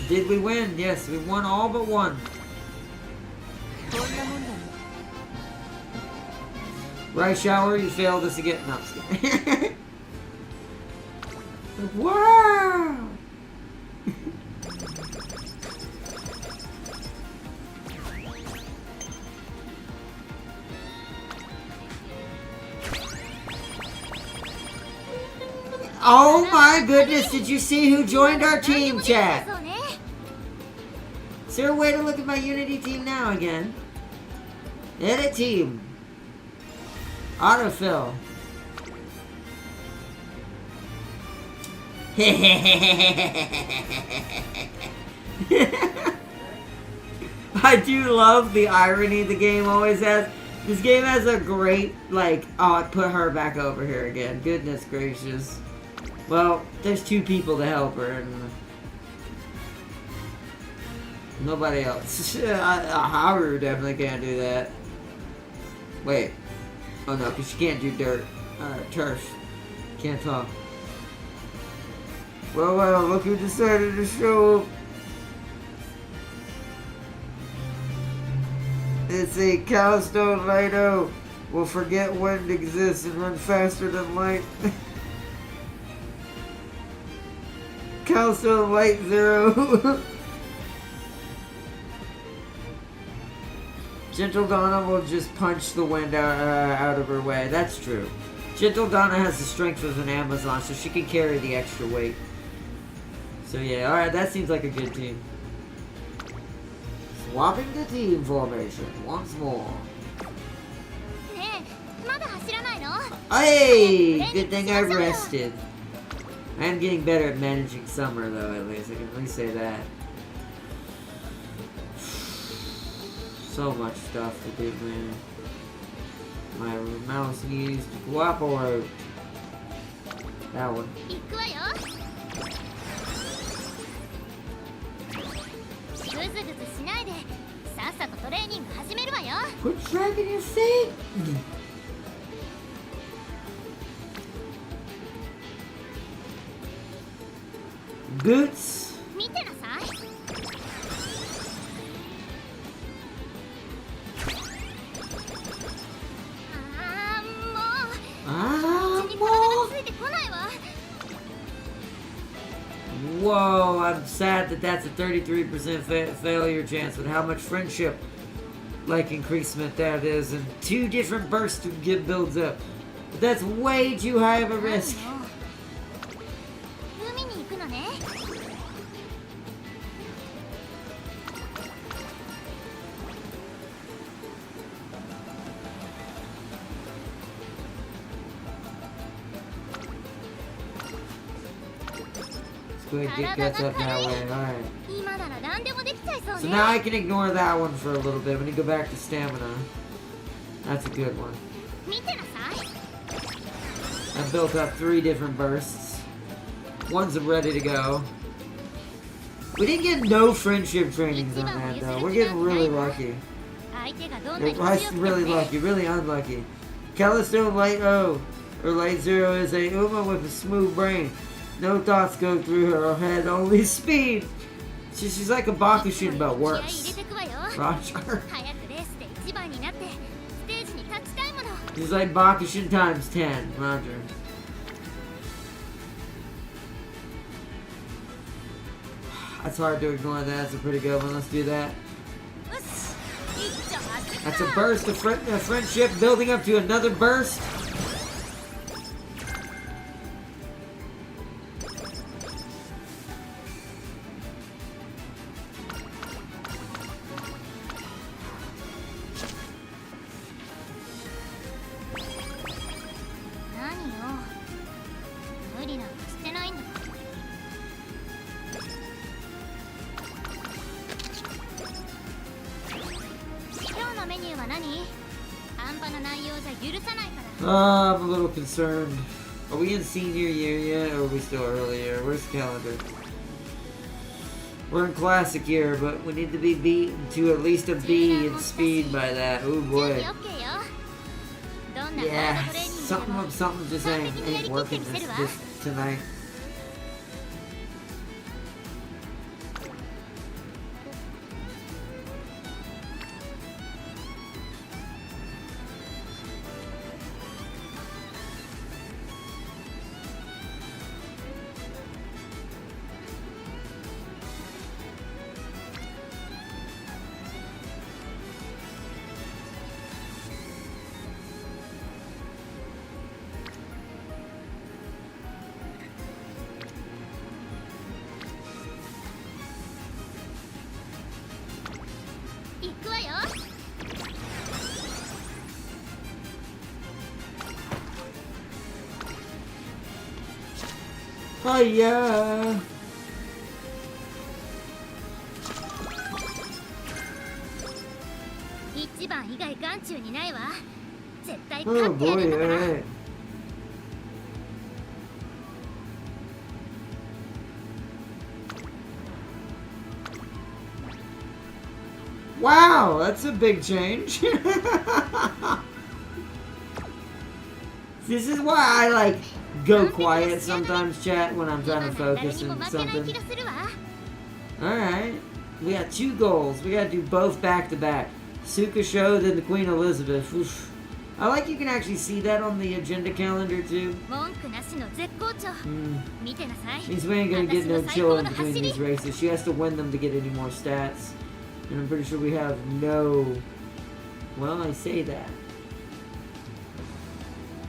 Did we win? Yes, we won all but one. Right, Shower, you failed us again. No, I'm just kidding. Wow! Oh my goodness, did you see who joined our team, chat? そうね。 Is there a way to look at my Unity team now again? Edit team. Autofill. I do love the irony the game always has. This game has a great, like, oh, I put her back over here again. Goodness gracious. Well, there's two people to help her, and nobody else. Haru definitely can't do that. Wait. Oh no, because she can't do dirt. Turf. Can't talk. Well, look who decided to show up. It's a Cowstone Light-O. Will forget wind exists and run faster than light. Cowstone Light Zero. Gentle Donna will just punch the wind out of her way. That's true. Gentle Donna has the strength of an Amazon, so she can carry the extra weight. So yeah, alright, that seems like a good team. Swapping the team formation once more. ねえ、まだ走らないの？ Hey! Good thing I rested. I am getting better at managing summer, though, at least. I can at least say that. So much stuff to do, man. My mouse needs to cooperate. That one. 行くわよ。ぐずぐずしないで、さっさとトレーニング始めるわよ。 Quit dragging your feet! Boots! 見てなさい。ああ、もう。口に体がついてこないわ。 Whoa, I'm sad that that's a 33% failure chance with how much friendship like increasement that is, and 2 different bursts to get builds up. But that's way too high of a risk. 海に行くのね。 Go ahead and get guts up that way, alright. 今なら何でもできちゃいそう So ね。 now I can ignore that one for a little bit. When you go back to stamina, that's a good one. 見てなさい。 I built up 3 different bursts. One's ready to go. We didn't get no friendship trainings on that though. We're getting really lucky. 相手がどんなに強 We're くても really ね。 lucky, really unlucky. Callisto Light O, or Light Zero, is a Uma with a smooth brain. No thoughts go through her head, only speed. She's like a Bakushin, but 気合い入れ worse. てくわよ。 Roger. 早くレースで一番になってステージに立ちたいもの。 He's like Bakushin times 10. Roger. That's hard to ignore that. That's a pretty good one. Let's do that. よし、一丁当てる That's a burst of friendship building up to another burst. 何よ、無理なんかしてないんだ。今日のメニューは何？半端な内容じゃ許さないから。 I'm a little concerned. Are we in senior year yet, or are we still earlier? Where's the calendar? We're in classic year, but we need to be beaten to at least a B in speed by that. Oh 準 boy. 備 OK よ。どんなハー Yeah, ドトレーニングでも something just ain't working this tonight.「行くわよ。 Oh yeah. 一番以外眼中にないわ。絶対 Oh 勝ってや boy. るんだから。 Hey. Wow, that's a big change. This is why I like go quiet sometimes, chat, when I'm trying to 今なら誰 focus にも on 負けない something. 気がするわ。 Alright. We got 2 goals. We gotta do both back to back. Suka Show, then the Queen Elizabeth. Oof. I like you can actually see that on the agenda calendar too. 文句なしの絶好調。 Hmm. 見てなさい。 Means we ain't gonna get no 私の最 chill 高 in の between 走り。 these races. She has to win them to get any more stats. And I'm pretty sure we have no... Well, I say that.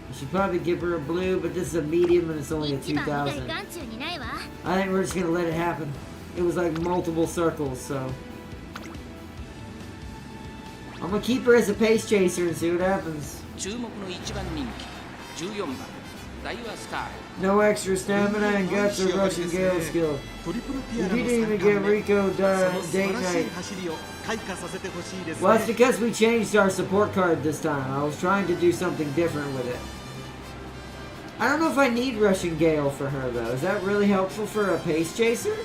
I should probably give her a blue, but this is a medium and it's only a 一番以外 2000. 眼中にないわ。 I think we're just gonna let it happen. It was like multiple circles, so... I'm gonna keep her as a pace chaser and see what happens. 注目の1番人気14番ダイワスカーレ No extra stamina and guts or Russian Gale skill. トリプルテ You ィアラの didn't even 3 get 冠目 Rico その date 素晴らし night. い走りを開花させてほしいです Well, that's ね because we changed our support card this time. I was trying to do something different with it. I don't know if I need Russian Gale for her, though. Is that really helpful for a pace chaser?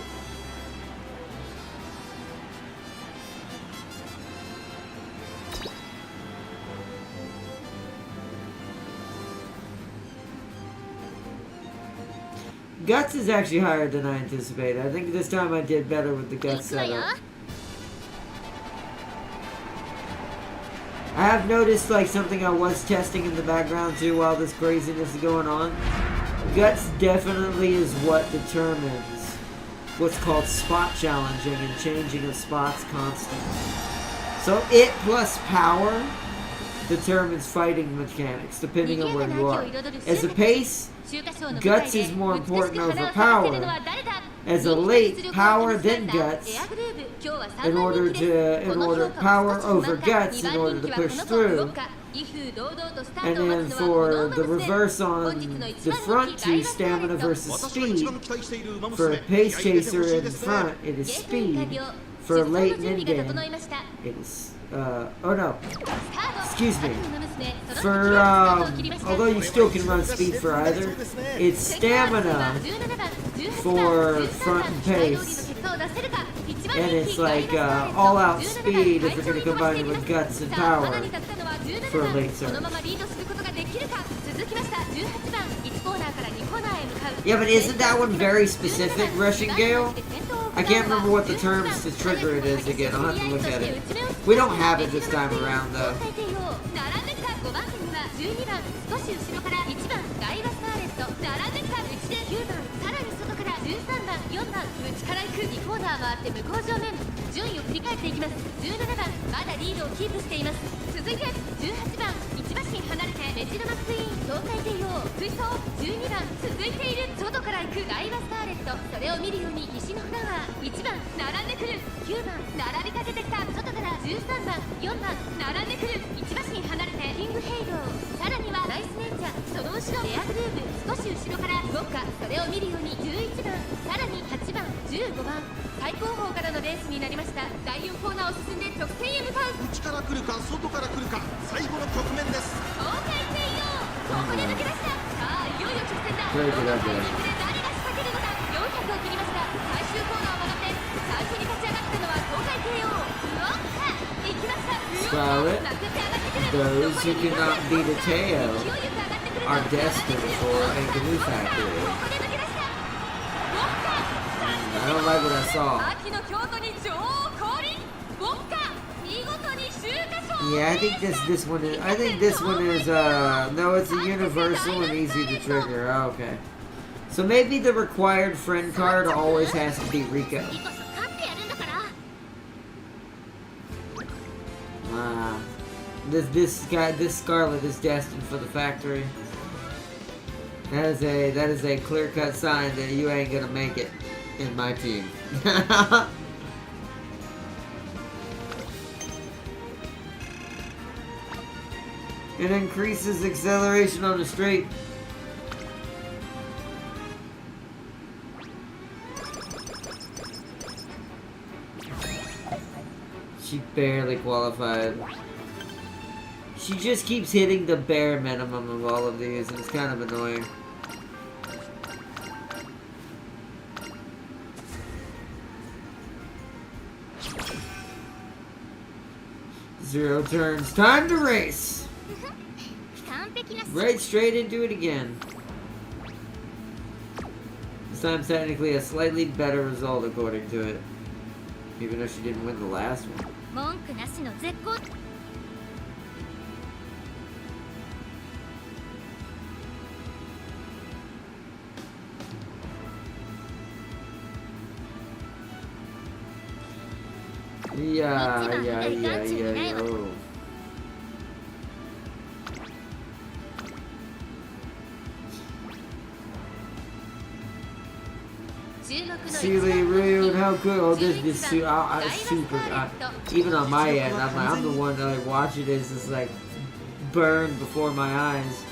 Guts is actually higher than I anticipated. I think this time I did better with the 行 Guts くわよ。 setup. I have noticed like something I was testing in the background too while this craziness is going on. Guts definitely is what determines what's called spot challenging and changing of spots constantly. So it plus power determines fighting mechanics depending on where you are. As a pace, 秋華賞の舞 Guts 台で is more 美しく important 花を over 咲かせ power. るのは誰だ？ As a 人気 late 実力を power 手に then した Guts, エアグルーヴ今日は in 3 order 番人気です to この評 power 価は少し over 不満か Guts 2 in 番 order 人 to 気は push この through. どうか威風堂々とスター And トを待 then つのはこ for の the 馬娘 reverse 本 on 日の the 1 front 番人 two, 気ダイワスカーレ stamina ット versus 私が一番 speed. 期待している馬 For 娘 a pace 気合い入れてほ chaser しい in です front, ね it is ゲートイン完 speed. 了 For 出走の late 準備 mid が整 game, いました it is oh no. スタート Excuse me. 悪魔の娘その For 時はスタートを切りました although you still can run speed for either, it's stamina for front and pace. And it's like all out speed if you're going to combine it with guts and power for a late surge. Yeah, but isn't that one very specific, Rushing Gale? I can't remember what the terms to trigger it is again. I'll have to look at it. We don't have it this time around, though. 12番少し後ろから1番ダイワスカーレット並んできた内で9番さらに外から13番4番内から行く2コーナー回って向こう上面順位を振り返っていきます。17番まだリードをキープしています。続いて18番1馬身離れてメジロマックイーン東海帝王追走12番続いている外から行くダイワスカーレットそれを見るように西のフラワー1番並んでくる9番並びかけてきた外から13番4番並んでくる1馬身離れてキングヘイドさらにはライスレンジャーその後ろエアグルーヴ少し後ろからウォッカそれを見るように11番さらに8番15番最高峰からのレースになりました。第4コーナーを進んで直線へ向かう。内から来るか外から来るか最後の局面です。東海帝王ここで抜け出した。さあいよいよ直線だ。そういうことだどのタイミングで誰が仕掛けるのか。400を切りました。最終コーナーを曲がって最初に立ち上がったのは東海帝王ウォッカ行きました。 Scarlet, まくって上がってくる。 those who cannot beat a Teo 勢いよく上がってくる。 are destined for a canoe こ factory. こで抜け出した。ウォッカ I don't like what I saw. 秋の京都に女王降臨。ウォッカ見事に秋華賞。 Yeah, I think this one is. I think this one is. No, it's a universal and easy to trigger. Oh, okay. So maybe the required friend card always has to be Rico. 次こそ勝ってやるんだから。 This Scarlet is destined for the factory. That is a clear-cut sign that you ain't gonna make it in my team. It increases acceleration on the straight. She barely qualified. She just keeps hitting the bare minimum of all of these, and it's kind of annoying. Zero turns. Time to race! 完璧な Right straight into it again. This time's technically a slightly better result according to it. Even though she didn't win the last one. 文句なしの絶好。 Yeah. Oh. Sealy, rude, how good. Oh, this super. Even on my end, I'm the one that like watching this. It's like burned before my eyes.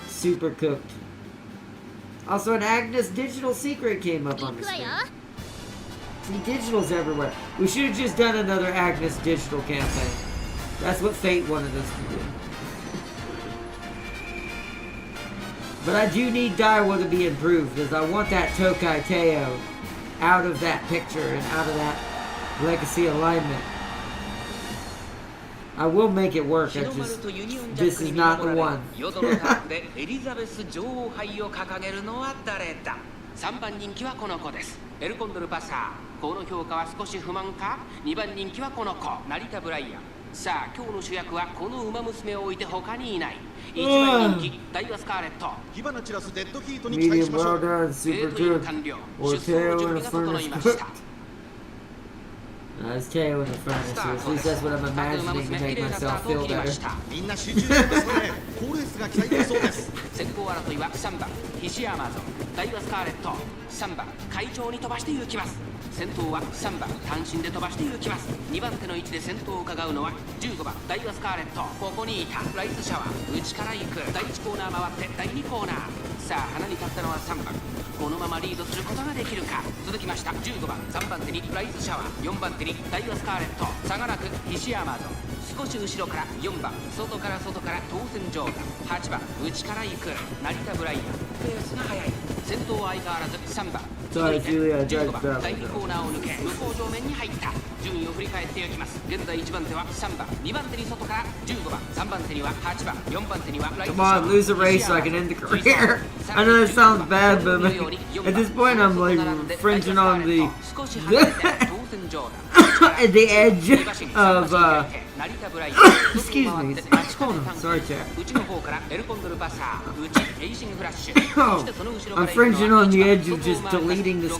Super cooked. Also, an Agnes digital secret came up on the screen. See, digital's everywhere. We should have just done another Agnes digital campaign. That's what Fate wanted us to do. But I do need Daiwa to be improved, because I want that Tokai Teo out of that picture and out of that legacy alignment. I will make it work, I just... This is not the one. 3番人気はこの子です。エルコンドルパサー。この評価は少し不満か。2番人気はこの子、成田ブライアン。さあ、今日の主役はこの馬娘を置いて他にいない。1番人気、ダイワスカーレット。火花散らすデッドヒートに期待し Medium ましょ well う。 done, super デートイン good. 完了。 Or 出走の Teo 準 in 備 a が整い furnace ました cooked. It's Teo in the furnace, so at least that's what I'm imagining to make myself feel better. みんな集中してますね。好レースが期待できそうです。先行争いは3番ヒシアマゾンダイワスカーレット3番会長に飛ばして行きます。先頭は3番単身で飛ばして行きます。2番手の位置で先頭を伺うのは15番ダイワスカーレット。ここにいたライスシャワー内から行く第1コーナー回って第2コーナー。さあ鼻に立ったのは3番。このままリードすることができるか。続きました15番3番手にライスシャワー4番手にダイワスカーレット差がなくヒシアマゾン。少し後ろから4番外から当選状態8番内から行く成田ブライアン。ペースが速い。先頭は相変わらず3番。続いて15番第2コーナーを抜け向こう上面に入った。順位を振り返っていきます。現在1番手は3番2番手に外から15番3番手には8番4番手にはライト Come on, lose a race so I can end the career. I know that sounds bad, but like, at this point I'm like fringing on the... 少し離れて当選状態 the edge of excuse me. Hold on, sorry, chat. Oh, I'm fringing on the edge of just deleting this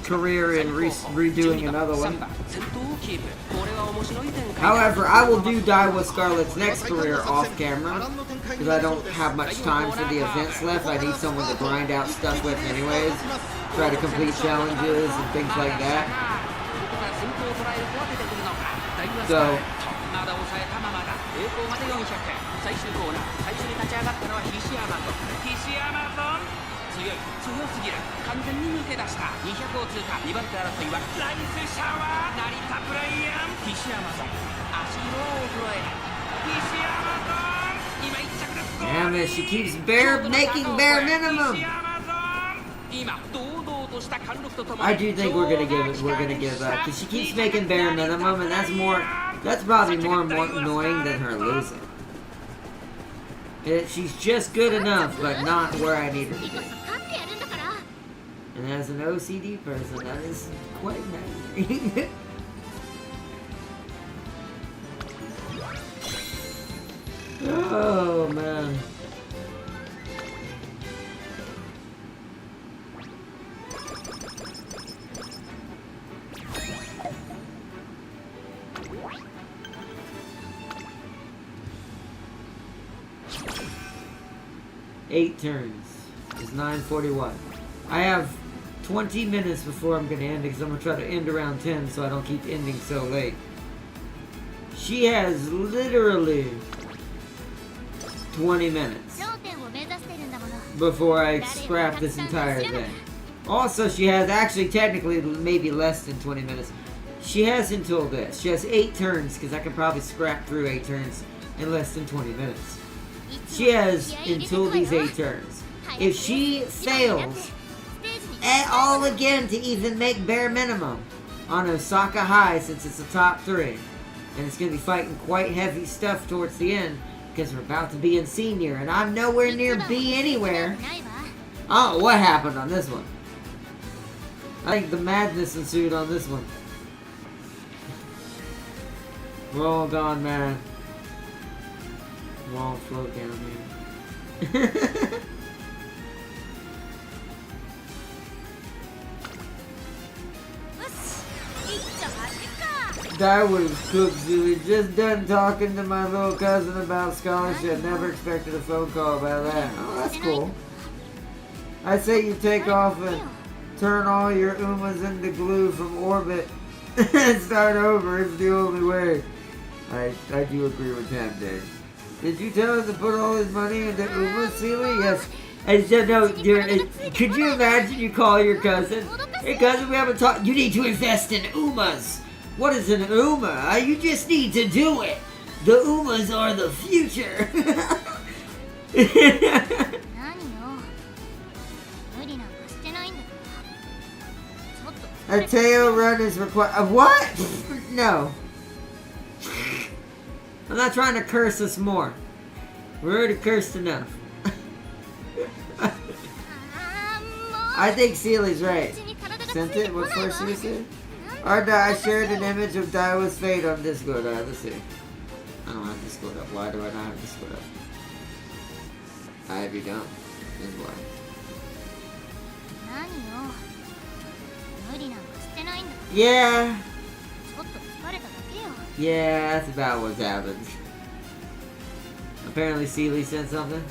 career and redoing another one. However, I will do Daiwa Scarlet's next career off camera because I don't have much time for the events left. I need someone to grind out stuff with anyways. Try to complete challenges and things like that. So, 'Damn it, she keeps making bare minimum. I do think we're gonna give up because she keeps making bare minimum, and that's probably more annoying than her losing. She's just good enough, but not where I need her to be. And as an OCD person, that is quite nice. Oh man. Eight turns. It's 9:41. I have 20 minutes before I'm gonna end it because I'm gonna try to end around 10 so I don't keep ending so late. She has literally 20 minutes before I scrap this entire thing. Also, she has actually technically maybe less than 20 minutes. She has until this. She has 8 turns because I can probably scrap through 8 turns in less than 20 minutes. She has until these 8 turns. If she fails at all again to even make bare minimum on Osaka High, since it's the top 3, and it's going to be fighting quite heavy stuff towards the end, because we're about to be in senior, and I'm nowhere near B anywhere. Oh, what happened on this one? I think the madness ensued on this one. We're all gone mad. We're all float down here. That was cooked, Zooey. Just done talking to my little cousin about scholarship. Never expected a phone call about that. Oh, that's cool. I say you take off and turn all your Umas into glue from orbit and start over. It's the only way. I do agree with him, Dave. Did you tell him to put all his money into Umas, Sealy? Yes. I said, no, could you imagine you call your cousin? Hey, cousin, we haven't talked. You need to invest in Umas. What is an Uma? You just need to do it. The Umas are the future. A tail run is required. What? No. I'm not trying to curse us more. We're already cursed enough. I think Sealy's right. Sent it? What first you said? I shared an image of Daiwa's fate on Discord. Let's see. I don't have Discord up. Why do I not have Discord up? I have you don't. This is why. Yeah. Yeah, that's about what's happened. Apparently Sealy sent something.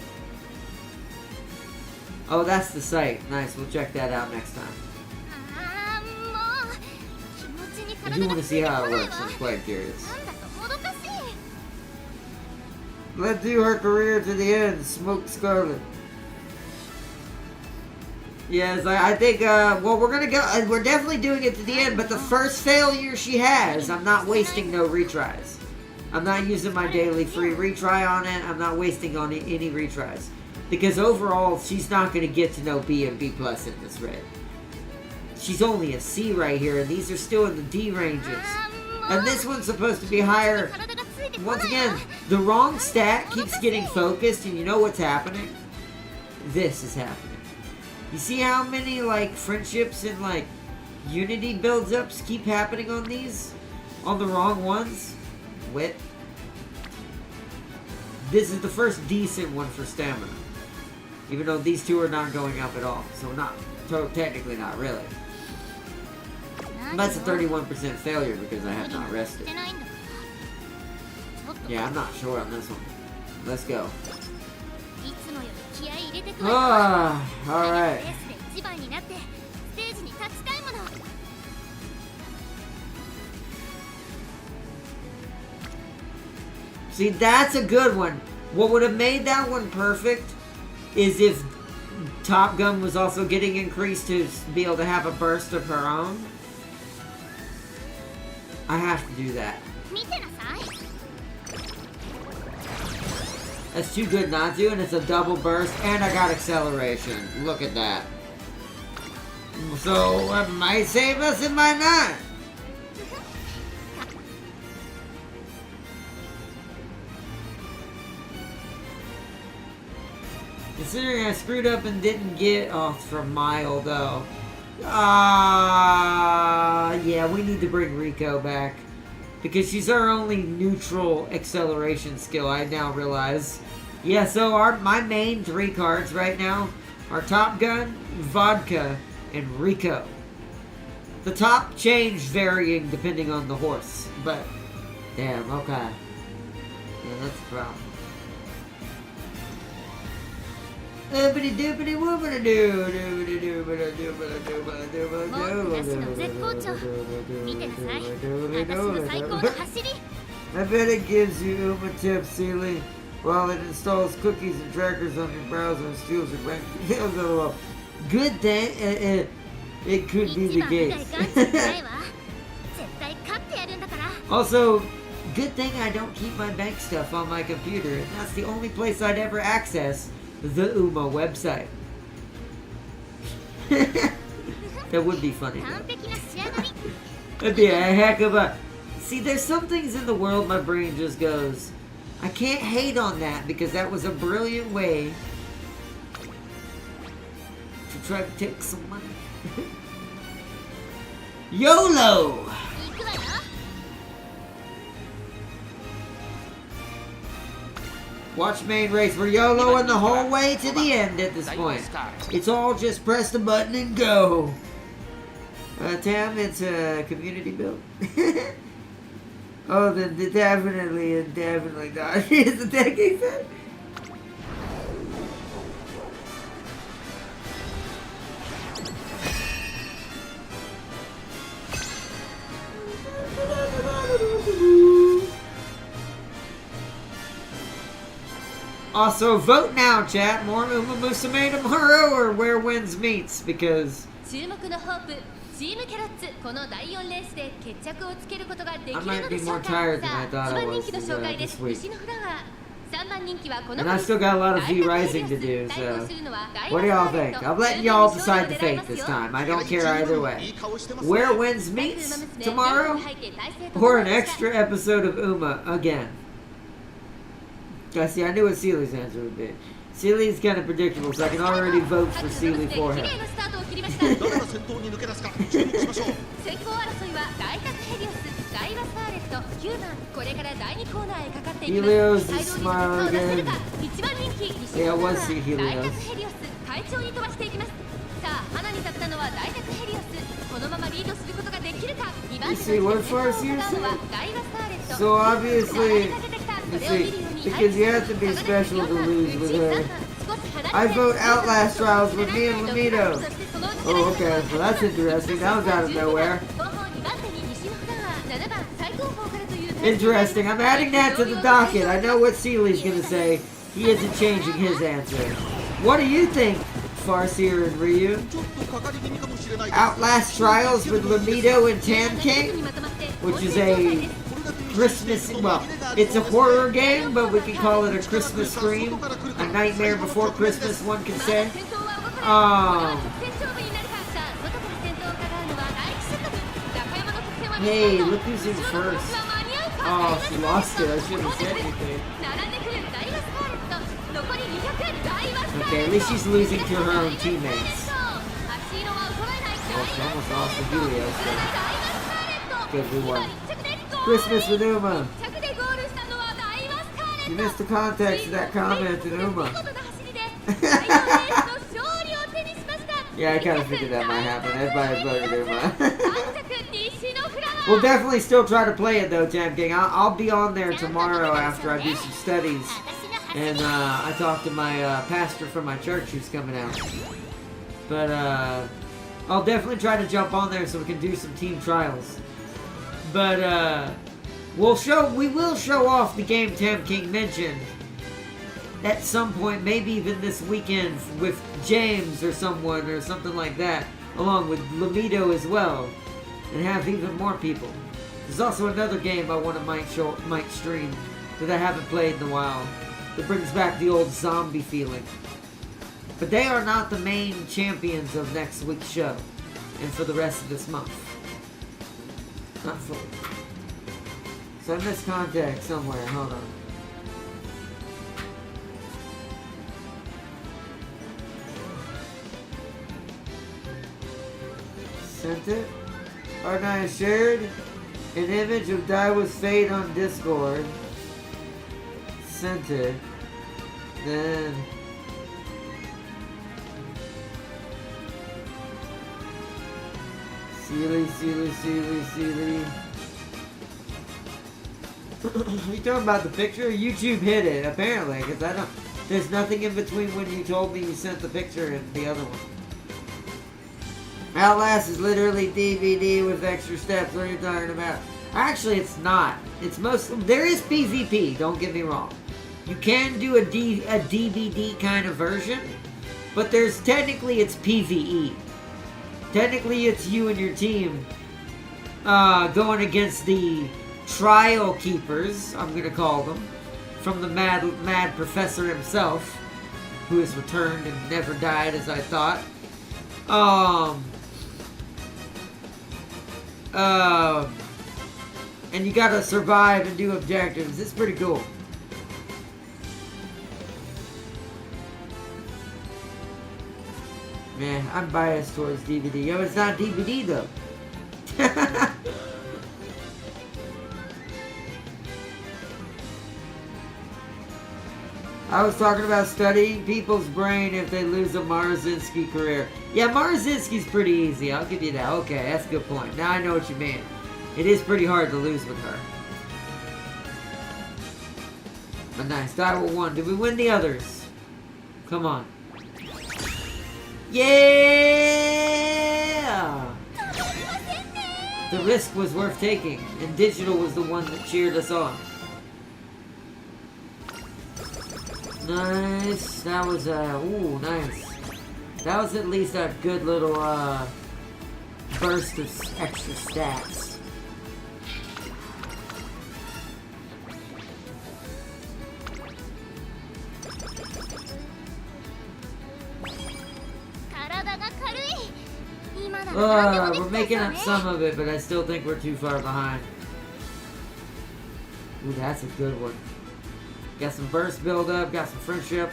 Oh, that's the site. Nice, we'll check that out next time. I do want to see how it works. I'm quite curious. Let's do her career to the end. Smoke Scarlet. Yes, I think, well, we're gonna go, we're definitely doing it to the end, but the first failure she has, I'm not wasting no retries. I'm not using my daily free retry on it. I'm not wasting on any retries. Because overall, she's not gonna get to no B and B plus in this red. She's only a C right here, and these are still in the D ranges. And this one's supposed to be higher. Once again, the wrong stat keeps getting focused, and you know what's happening? This is happening. You see how many, like, friendships and, like, Unity builds-ups keep happening on these. On the wrong ones. Wit. This is the first decent one for stamina. Even though these two are not going up at all. So not, technically not really. That's a 31% failure because I have not rested. Yeah, I'm not sure on this one. Let's go. Ah, alright. See, that's a good one. What would have made that one perfect is if Top Gun was also getting increased to be able to have a burst of her own. I have to do that. That's too good not to, and it's a double burst, and I got acceleration. Look at that. So, it might save us, it might not. Considering I screwed up and didn't get off from Mile, though. Yeah, we need to bring Rico back. Because she's our only neutral acceleration skill, I now realize. Yeah, so my main 3 cards right now are Top Gun, Vodka, and Rico. The top change varying depending on the horse, but damn, okay. Yeah, that's the problem. I bet it gives you Uma tips, Sealy, while it installs cookies and trackers on your browser and steals your bank details. Good thing it could be the case. Also, good thing I don't keep my bank stuff on my computer, and that's the only place I'd ever access the Uma website. That would be funny, though. That'd be a heck of a... See, there's some things in the world my brain just goes, I can't hate on that because that was a brilliant way to try to take some money. YOLO! Watch main race. We're YOLOing the whole way to the end at this point. It's all just press the button and go. Tam, it's a community build. Oh, then definitely not. Is the decade set? Also, vote now, chat. More Umamusume tomorrow or where wins meets, because I might be more tired than I thought I was this week. And I still got a lot of V-Rising to do, so what do y'all think? I'm letting y'all decide the fate this time. I don't care either way. Where wins meets tomorrow? Or an extra episode of Uma again? See, I knew what Seely's answer would be. Seely's kind of predictable, so I can already vote for Seely for him. Helios is smiling again. Yeah, I was see Helios. You see what Farseer said? So obviously, you see, because you have to be special to lose with her. I vote Outlast Trials with me and Lamito. Oh, okay, so that's interesting. That was out of nowhere. Interesting. I'm adding that to the docket. I know what Seely's gonna say. He isn't changing his answer. What do you think, Farseer and Ryu? Outlast Trials with Lamito and Tan King? Which is a Christmas, well, it's a horror game, but we can call it a Christmas Scream. A Nightmare Before Christmas, one can say. Hey, look who's in first. Oh, she lost it. I shouldn't have said anything. Okay, at least she's losing to her own teammates. almost lost to Helios, but good we won. Christmas with Uma. You missed the context of that comment in Uma. Yeah, I kind of figured that might happen. Everybody voted Uma. We'll definitely still try to play it though, Tam King. I'll be on there tomorrow after I do some studies. And I talked to my pastor from my church who's coming out. But I'll definitely try to jump on there so we can do some team trials. But we will show off the game Tam King mentioned at some point, maybe even this weekend with James or someone or something like that, along with Lamido as well, and have even more people. There's also another game I want to might stream that I haven't played in a while that brings back the old zombie feeling. But they are not the main champions of next week's show and for the rest of this month. Not fully. So I missed contact somewhere. Hold on. Sent it. Art and I shared an image of Daiwa's fate on Discord. Sent it. Then Sealy. You talking about the picture? YouTube hid it, apparently, because there's nothing in between when you told me you sent the picture and the other one. Outlast is literally DVD with extra steps. What are you talking about? Actually, it's not. It's there is PvP, don't get me wrong. You can do a DVD kind of version, but technically it's PvE. Technically it's you and your team going against the trial keepers, I'm gonna call them, from the mad professor himself, who has returned and never died as I thought. And you gotta survive and do objectives. It's pretty cool. Man, I'm biased towards DVD. Yo, it's not DVD though. I was talking about studying people's brain if they lose a Marazinski career. Yeah, Marazinski's pretty easy. I'll give you that. Okay, that's a good point. Now I know what you mean. It is pretty hard to lose with her. But nice. Daiwa won. Did we win the others? Come on. Yeah! The risk was worth taking, and Digital was the one that cheered us on. Nice. That was ooh, nice. That was at least a good little burst of extra stats. We're making up some of it, but I still think we're too far behind. Ooh, that's a good one. Got some burst build up, got some friendship.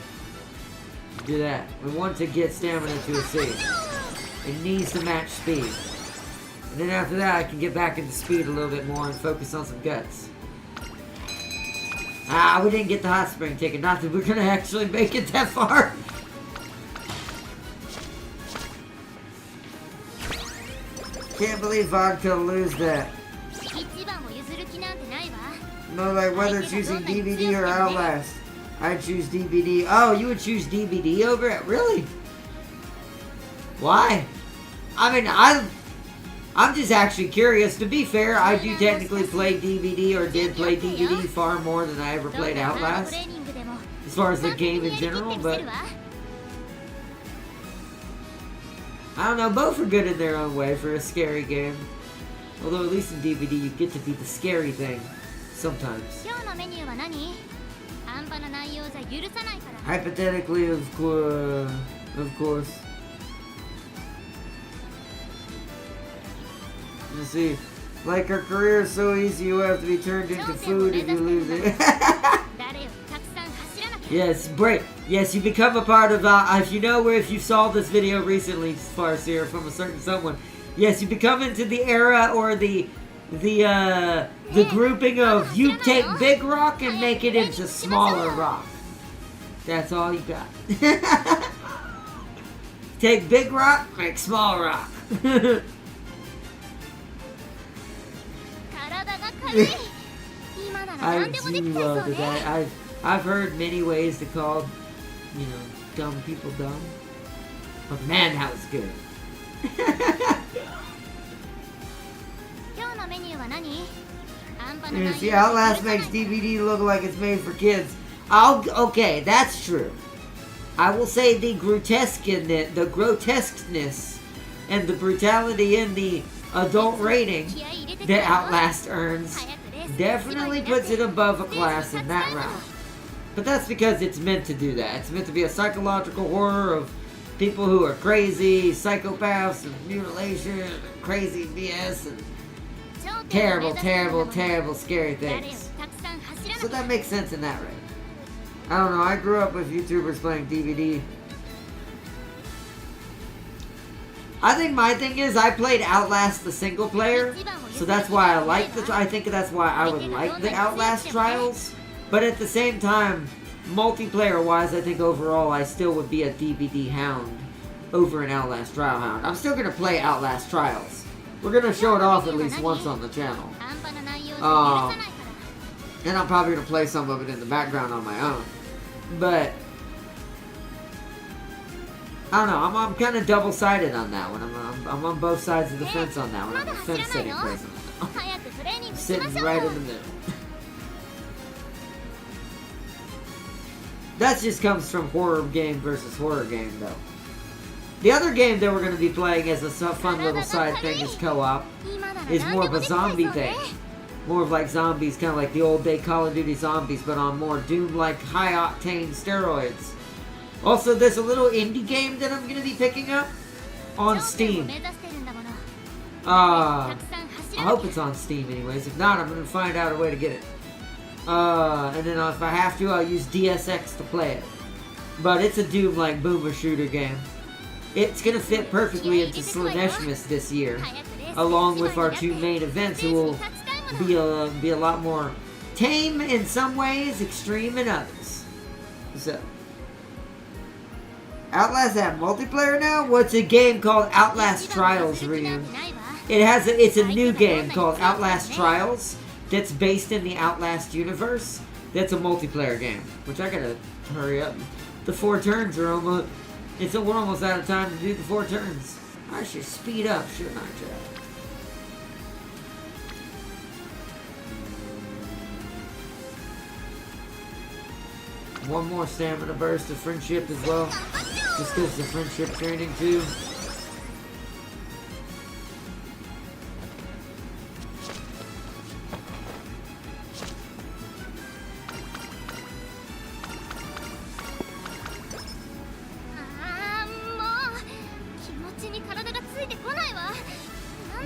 Do that. We want to get stamina to a C. It needs to match speed. And then after that, I can get back into speed a little bit more and focus on some guts. Ah, we didn't get the hot spring ticket. Not that we're gonna actually make it that far. Can't believe Vodka lose that. No, like whether choosing DVD or Outlast. I choose DVD. Oh, you would choose DVD over it? Really? Why? I mean, I'm just actually curious. To be fair, I do technically play DVD or did play DVD far more than I ever played Outlast. As far as the game in general, but I don't know, both are good in their own way for a scary game. Although at least in DVD you get to be the scary thing. Sometimes. Hypothetically, of course. Let's see. Like our career is so easy, you have to be turned into food if you lose it. Yes, break. Yes, you become a part of. If you know where, if you saw this video recently, Farseer, from a certain someone, Yes, you become into the era or the grouping of you take big rock and make it into smaller rock. That's all you got. Take big rock, make small rock. I do love that. I've heard many ways to call, dumb people dumb. But man, that was good. See, Outlast makes DVD look like it's made for kids. Okay, that's true. I will say the grotesqueness and the brutality in the adult rating that Outlast earns definitely puts it above a class in that round. But that's because it's meant to do that. It's meant to be a psychological horror of people who are crazy, psychopaths, and mutilation, and crazy BS, and terrible, terrible, terrible, scary things. So that makes sense in that way. I don't know, I grew up with YouTubers playing DVD. I think my thing is I played Outlast the single player, so that's why I like I think that's why I would like the Outlast Trials. But at the same time, multiplayer-wise, I think overall I still would be a DVD hound over an Outlast Trial hound. I'm still going to play Outlast Trials. We're going to show it off at least once on the channel. And I'm probably going to play some of it in the background on my own. But I don't know, I'm kind of double-sided on that one. I'm on both sides of the fence on that one. I'm a fence-sitting person. I'm sitting right in the middle. That just comes from horror game versus horror game, though. The other game that we're going to be playing as a fun little side thing is co-op is more of a zombie thing. More of like zombies, kind of like the old day Call of Duty zombies, but on more Doom-like high-octane steroids. Also, there's a little indie game that I'm going to be picking up on Steam. I hope it's on Steam anyways. If not, I'm going to find out a way to get it. And then if I have to, I'll use DSX to play it. But it's a Doom-like boomer shooter game. It's going to fit perfectly into Slaneshmas this year, along with our two main events, who will be a lot more tame in some ways, extreme in others. So, Outlast have multiplayer now? What's a game called Outlast Trials, Ryu? It's a new game called Outlast Trials that's based in the Outlast universe. That's a multiplayer game, which I gotta hurry up. The 4 turns are almost... we're almost out of time to do the 4 turns. I should speed up, shouldn't I, Chad? One more stamina burst of friendship as well. Just because the friendship training too.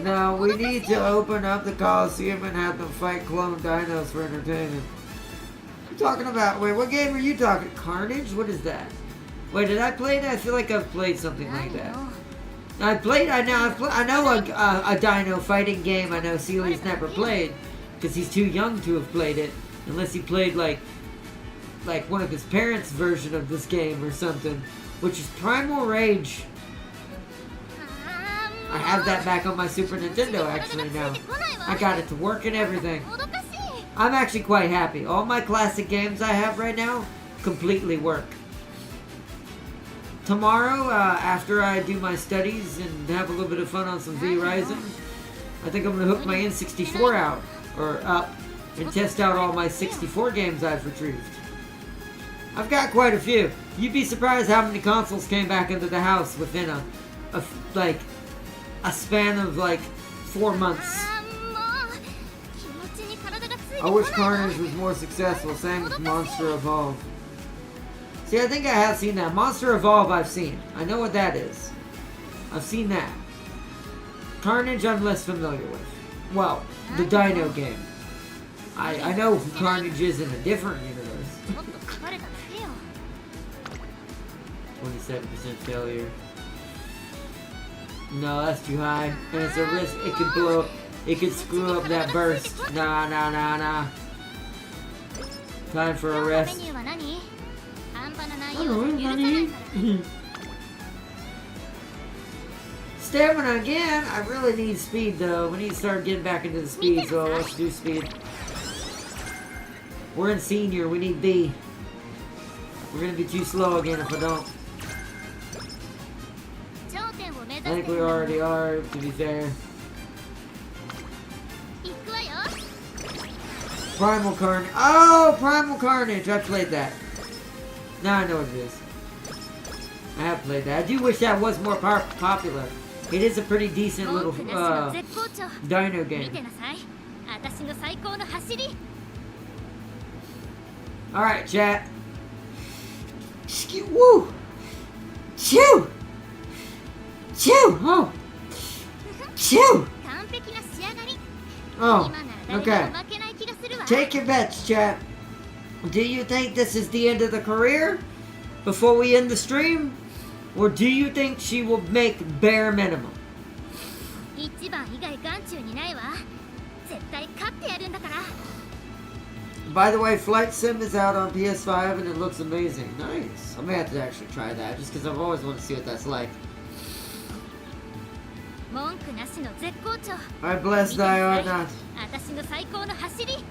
No, we need to open up the Coliseum and have them fight clone dinos for entertainment. Talking about, wait, what game are you talking? Carnage? What is that? Wait, did I play that? I feel like I've played something like that. I know a dino fighting game. I know Seely's never played because he's too young to have played it, unless he played like one of his parents' version of this game or something, which is Primal Rage. I have that back on my Super Nintendo actually now. I got it to work and everything. I'm actually quite happy. All my classic games I have right now completely work. Tomorrow, after I do my studies and have a little bit of fun on some V Rising, I think I'm going to hook my N64 out, or up, and test out all my 64 games I've retrieved. I've got quite a few. You'd be surprised how many consoles came back into the house within a span of 4 months. I wish Carnage was more successful, same with Monster Evolve. See, I think I have seen that. Monster Evolve I've seen. I know what that is. I've seen that. Carnage I'm less familiar with. Well, the Dino game. I know who Carnage is in a different universe. 27% failure. No, that's too high. And it's a risk. It could blow. It could screw up that burst. Nah. Time for a rest. Stamina again. I really need speed though. We need to start getting back into the speed. So let's do speed. We're in senior. We need B. We're gonna be too slow again if I don't. I think we already are, to be fair. Primal Carnage. Oh, Primal Carnage. I played that. Now I know what it is. I have played that. I do wish that was more popular. It is a pretty decent little dino game. Alright, chat. Woo! Chew! Chew! Oh! Chew! Oh, okay. Take your bets, chat. Do you think this is the end of the career before we end the stream? Or do you think she will make bare minimum? By the way, Flight Sim is out on PS5 and it looks amazing. Nice. I may have to actually try that just because I've always wanted to see what that's like. I bless thy art not.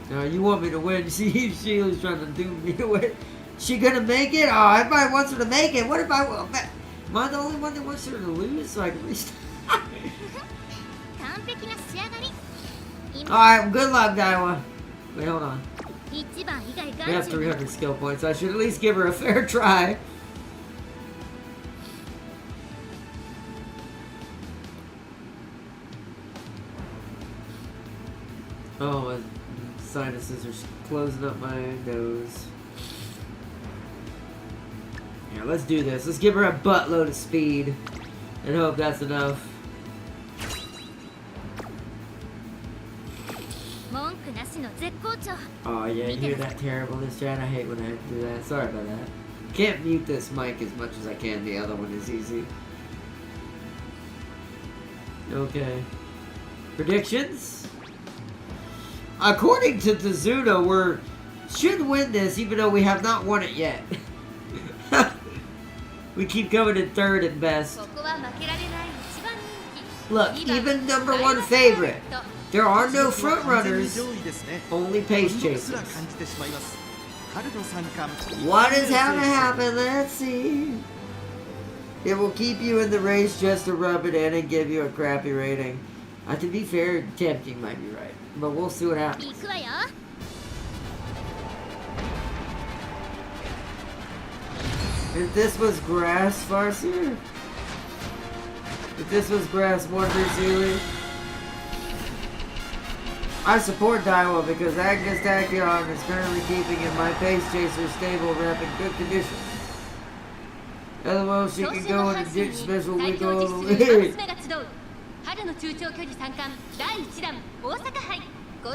No, you want me to win. She was trying to do me to win. She gonna make it? Oh, everybody wants her to make it. What if I... Am I the only one that wants her to lose so I can restart? Alright, good luck, Daiwa. Wait, hold on. We have 300 skill points. I should at least give her a fair try. Oh, my sinuses are closing up my nose. Yeah, let's do this. Let's give her a buttload of speed and hope that's enough. Oh yeah, you hear that terribleness, Chad? I hate when I have to do that. Sorry about that. Can't mute this mic as much as I can. The other one is easy. Okay. Predictions? According to Tsuno, we should win this even though we have not won it yet. We keep coming in third at best. Look, even #1 favorite. There are no front runners, only pace chasers. What is having to happen? Let's see. It will keep you in the race just to rub it in and give you a crappy rating. To be fair, tempting might be right, but we'll see what happens. If this was grass, Farseer? If this was grass, Wonder Sealy? I support Daiwa because Agnes Tachyon is currently keeping in my pace chaser stable rep in good condition. LOL, she can go in a ditch special week all the way.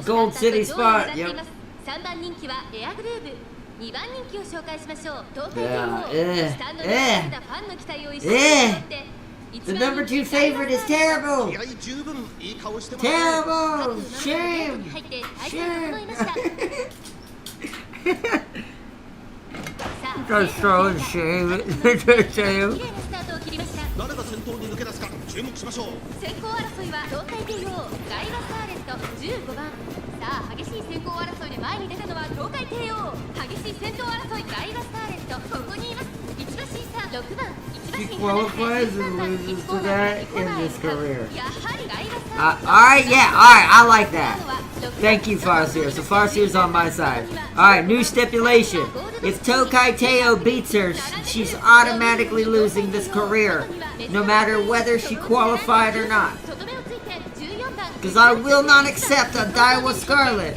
Gold City spot, yep. The #2 favorite is terrible! Terrible! Shame! Shame! Just throwing shame at you. 誰が先頭に抜け出すか注目しましょう。先行争いは東海帝王ガイバサーレット15番。さあ激しい先行争いで前に出たのは東海帝王。激しい先頭争いガイバサーレットここにいます。一馬審査6番。He qualifies and loses to that in his career. Alright, yeah, alright, I like that. Thank you, Farseer. So Farseer's on my side. Alright, new stipulation. If Tokai Teo beats her, she's automatically losing this career, no matter whether she qualified or not. Because I will not accept a Daiwa Scarlet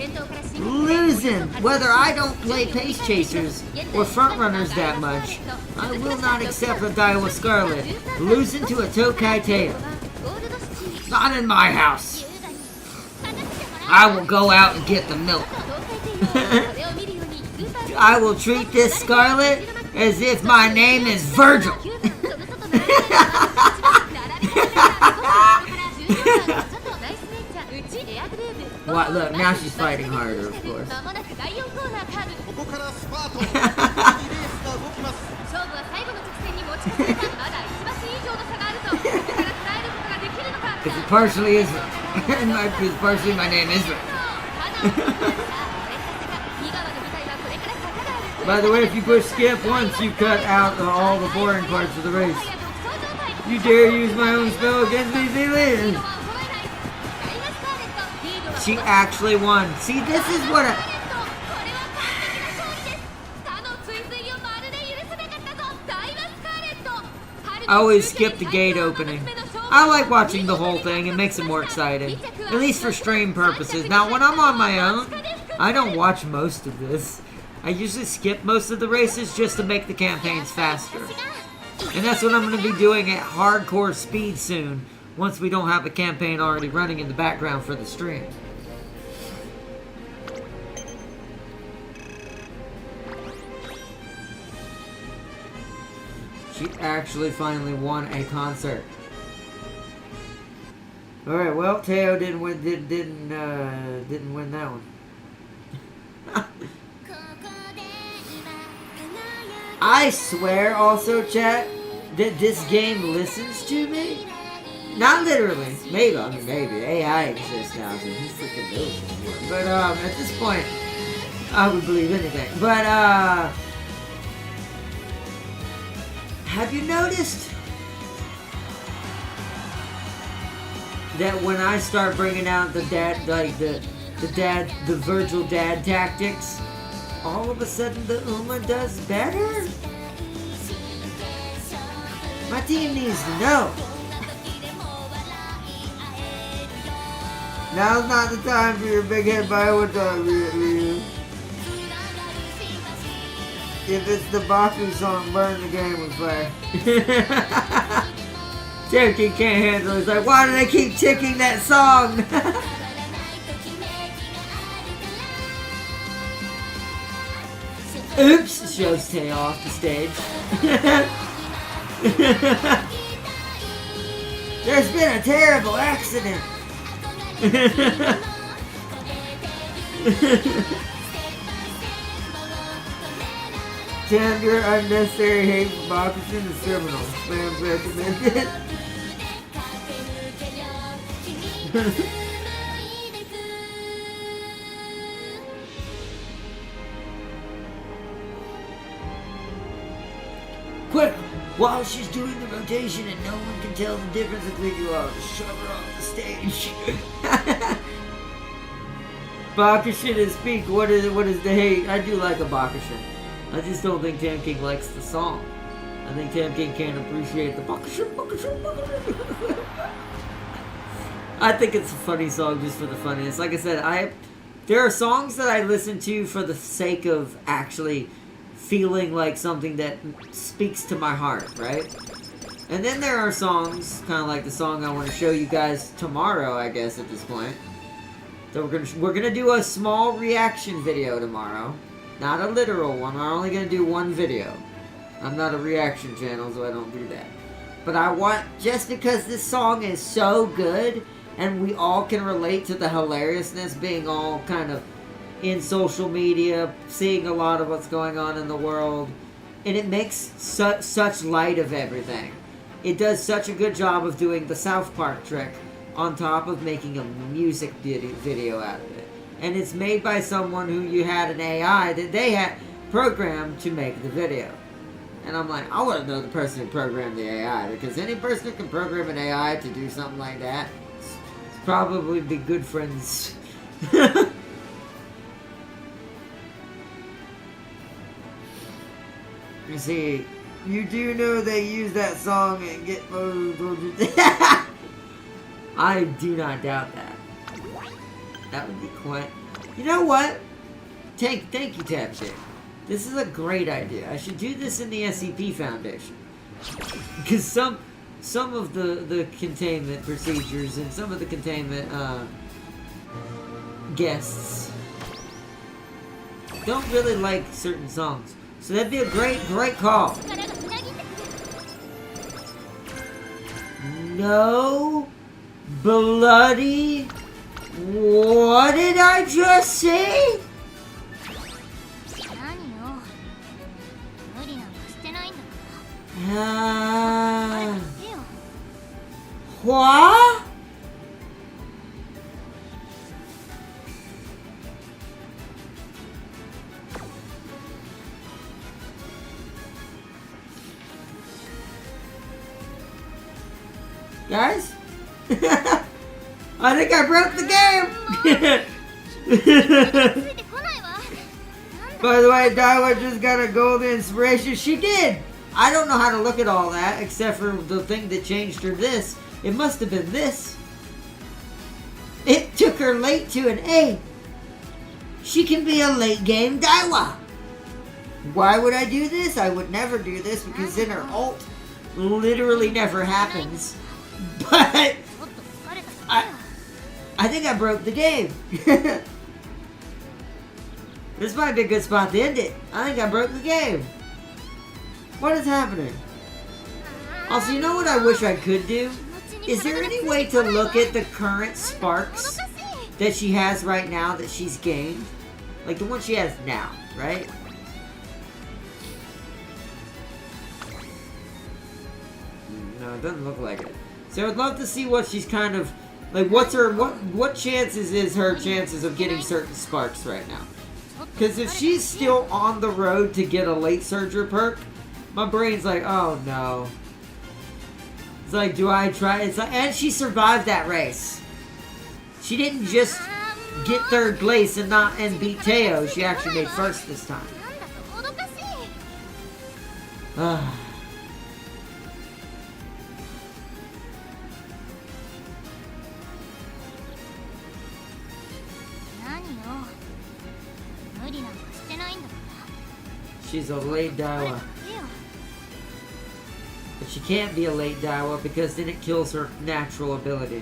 losing, whether I don't play pace chasers or front runners that much. I will not accept a Daiwa Scarlet losing to a Tokai Teo. Not in my house. I will go out and get the milk. I will treat this Scarlet as if my name is Virgil. What? Look, now she's fighting harder, of course. 間もなく第4コーナーカーブ。ここからスパート。いいレースが動きます。勝負は最後の直線に持ち込まれた。まだ1馬身以上の差があると。ここから捉えることができるのか。It's partially Israel. It's partially my name Israel. By the way, if you push skip once, you cut out all the boring parts of the race. You dare use my own spell against me, Zealand? She actually won. See, this is what I always skip the gate opening. I like watching the whole thing. It makes it more exciting. At least for stream purposes. Now, when I'm on my own, I don't watch most of this. I usually skip most of the races just to make the campaigns faster. And that's what I'm going to be doing at hardcore speed soon, once we don't have a campaign already running in the background for the stream. She actually finally won a concert. All right, well, Teo didn't win. Didn't win that one. I swear, also, chat, that this game listens to me. Not literally. Maybe. I mean, maybe AI exists now, so who freaking knows anymore. But at this point, I would believe anything. But have you noticed that when I start bringing out the dad, like the Virgil dad tactics, all of a sudden the Uma does better? My team needs to know. Now's not the time for your big head Biowatch, Ryu. If it's the Baku song, burn the game with fire. Cherokee can't handle it. He's like, why do they keep ticking that song? Oops! Shows Teo off the stage. There's been a terrible accident. Damn, your unnecessary hate for Bakuchin is criminal. Spam recommended. Quick! While she's doing the rotation and no one can tell the difference between you all, shove her off the stage. Bakushin is peak. What is the hate? I do like a Bakushin. I just don't think Tam King likes the song. I think Tam King can't appreciate the Bakushin. I think it's a funny song just for the funniness. Like I said, there are songs that I listen to for the sake of actually feeling like something that speaks to my heart, right? And then there are songs, kind of like the song I want to show you guys tomorrow, I guess, at this point. So we're gonna do a small reaction video tomorrow. Not a literal one. We're only gonna do one video. I'm not a reaction channel, so I don't do that. But I want, just because this song is so good, and we all can relate to the hilariousness being all kind of in social media, seeing a lot of what's going on in the world, and it makes such light of everything. It does such a good job of doing the South Park trick on top of making a music video out of it. And it's made by someone who you had an AI that they had programmed to make the video. And I'm like, I want to know the person who programmed the AI, because any person who can program an AI to do something like that, it's probably be good friends. You see, you do know they use that song and get photos. I do not doubt that. That would be quite... You know what? Thank you, Tapstick. This is a great idea. I should do this in the SCP Foundation. Because some of the containment procedures and some of the containment guests don't really like certain songs. So that'd be a great call. No. Bloody? What did I just say? 何よ無理なんかしてないんだか Ah. ら言ってよ What? Guys? I think I broke the game! ついてこないわ By the way, Daiwa just got a golden inspiration. She did! I don't know how to look at all that, except for the thing that changed her this. It must have been this. It took her late to an A. She can be a late game Daiwa. Why would I do this? I would never do this because then her ult literally never happens. But ちょっと疲れただけよ I think I broke the game. This might be a good spot to end it. I think I broke the game. What is happening? Also, you know what I wish I could do? Is there any way to look at the current sparks that she has right now that she's gained? Like the one she has now, right? No, it doesn't look like it. So I'd love to see what she's kind of like. What's her what chances is her chances of getting certain sparks right now? Because if she's still on the road to get a late surger perk, my brain's like, oh no. It's like, do I try? It's like, and she survived that race. She didn't just get third place and beat Teo. She actually made first this time. なんだかもどかしい Ah. She's a late Daiwa. But she can't be a late Daiwa because then it kills her natural ability,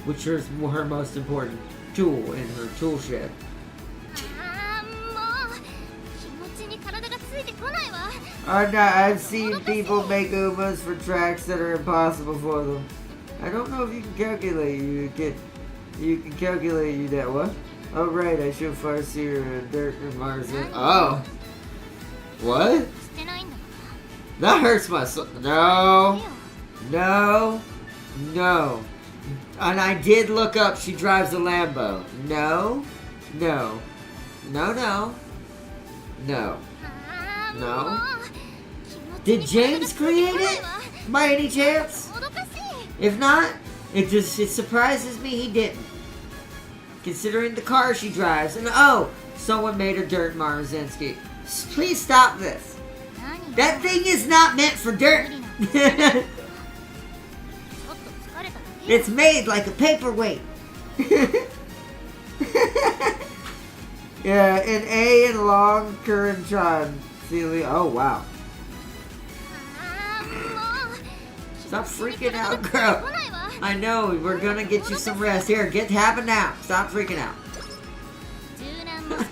which is her most important tool in her tool shed. あーもう気持ちに体がついてこないわ I've seen people make Umas for tracks that are impossible for them. I don't know if you can calculate. You can calculate you that what? Oh right, I should far see her dirt and Mars. Oh. What? してないんだか That hurts my soul. ら No. よ No. No. And I did look up she drives a Lambo. No. No. No, no. No. あー No. もう気持 Did ちに体が James ついて create こない it? わ By any chance? もどかしい If not, it surprises me he didn't. Considering the car she drives. And oh, someone made a dirt Marazinski. Please stop this. 何よ That thing is not meant for dirt. ちょっと疲れただけよ It's made like a paperweight. Yeah, an A in long current Tron. Oh wow. あーもう Stop 気持ちに freaking 体が out, ついて girl. こないわ I know, we're gonna get you some rest. Here, have a nap. Stop freaking out. 柔軟も少し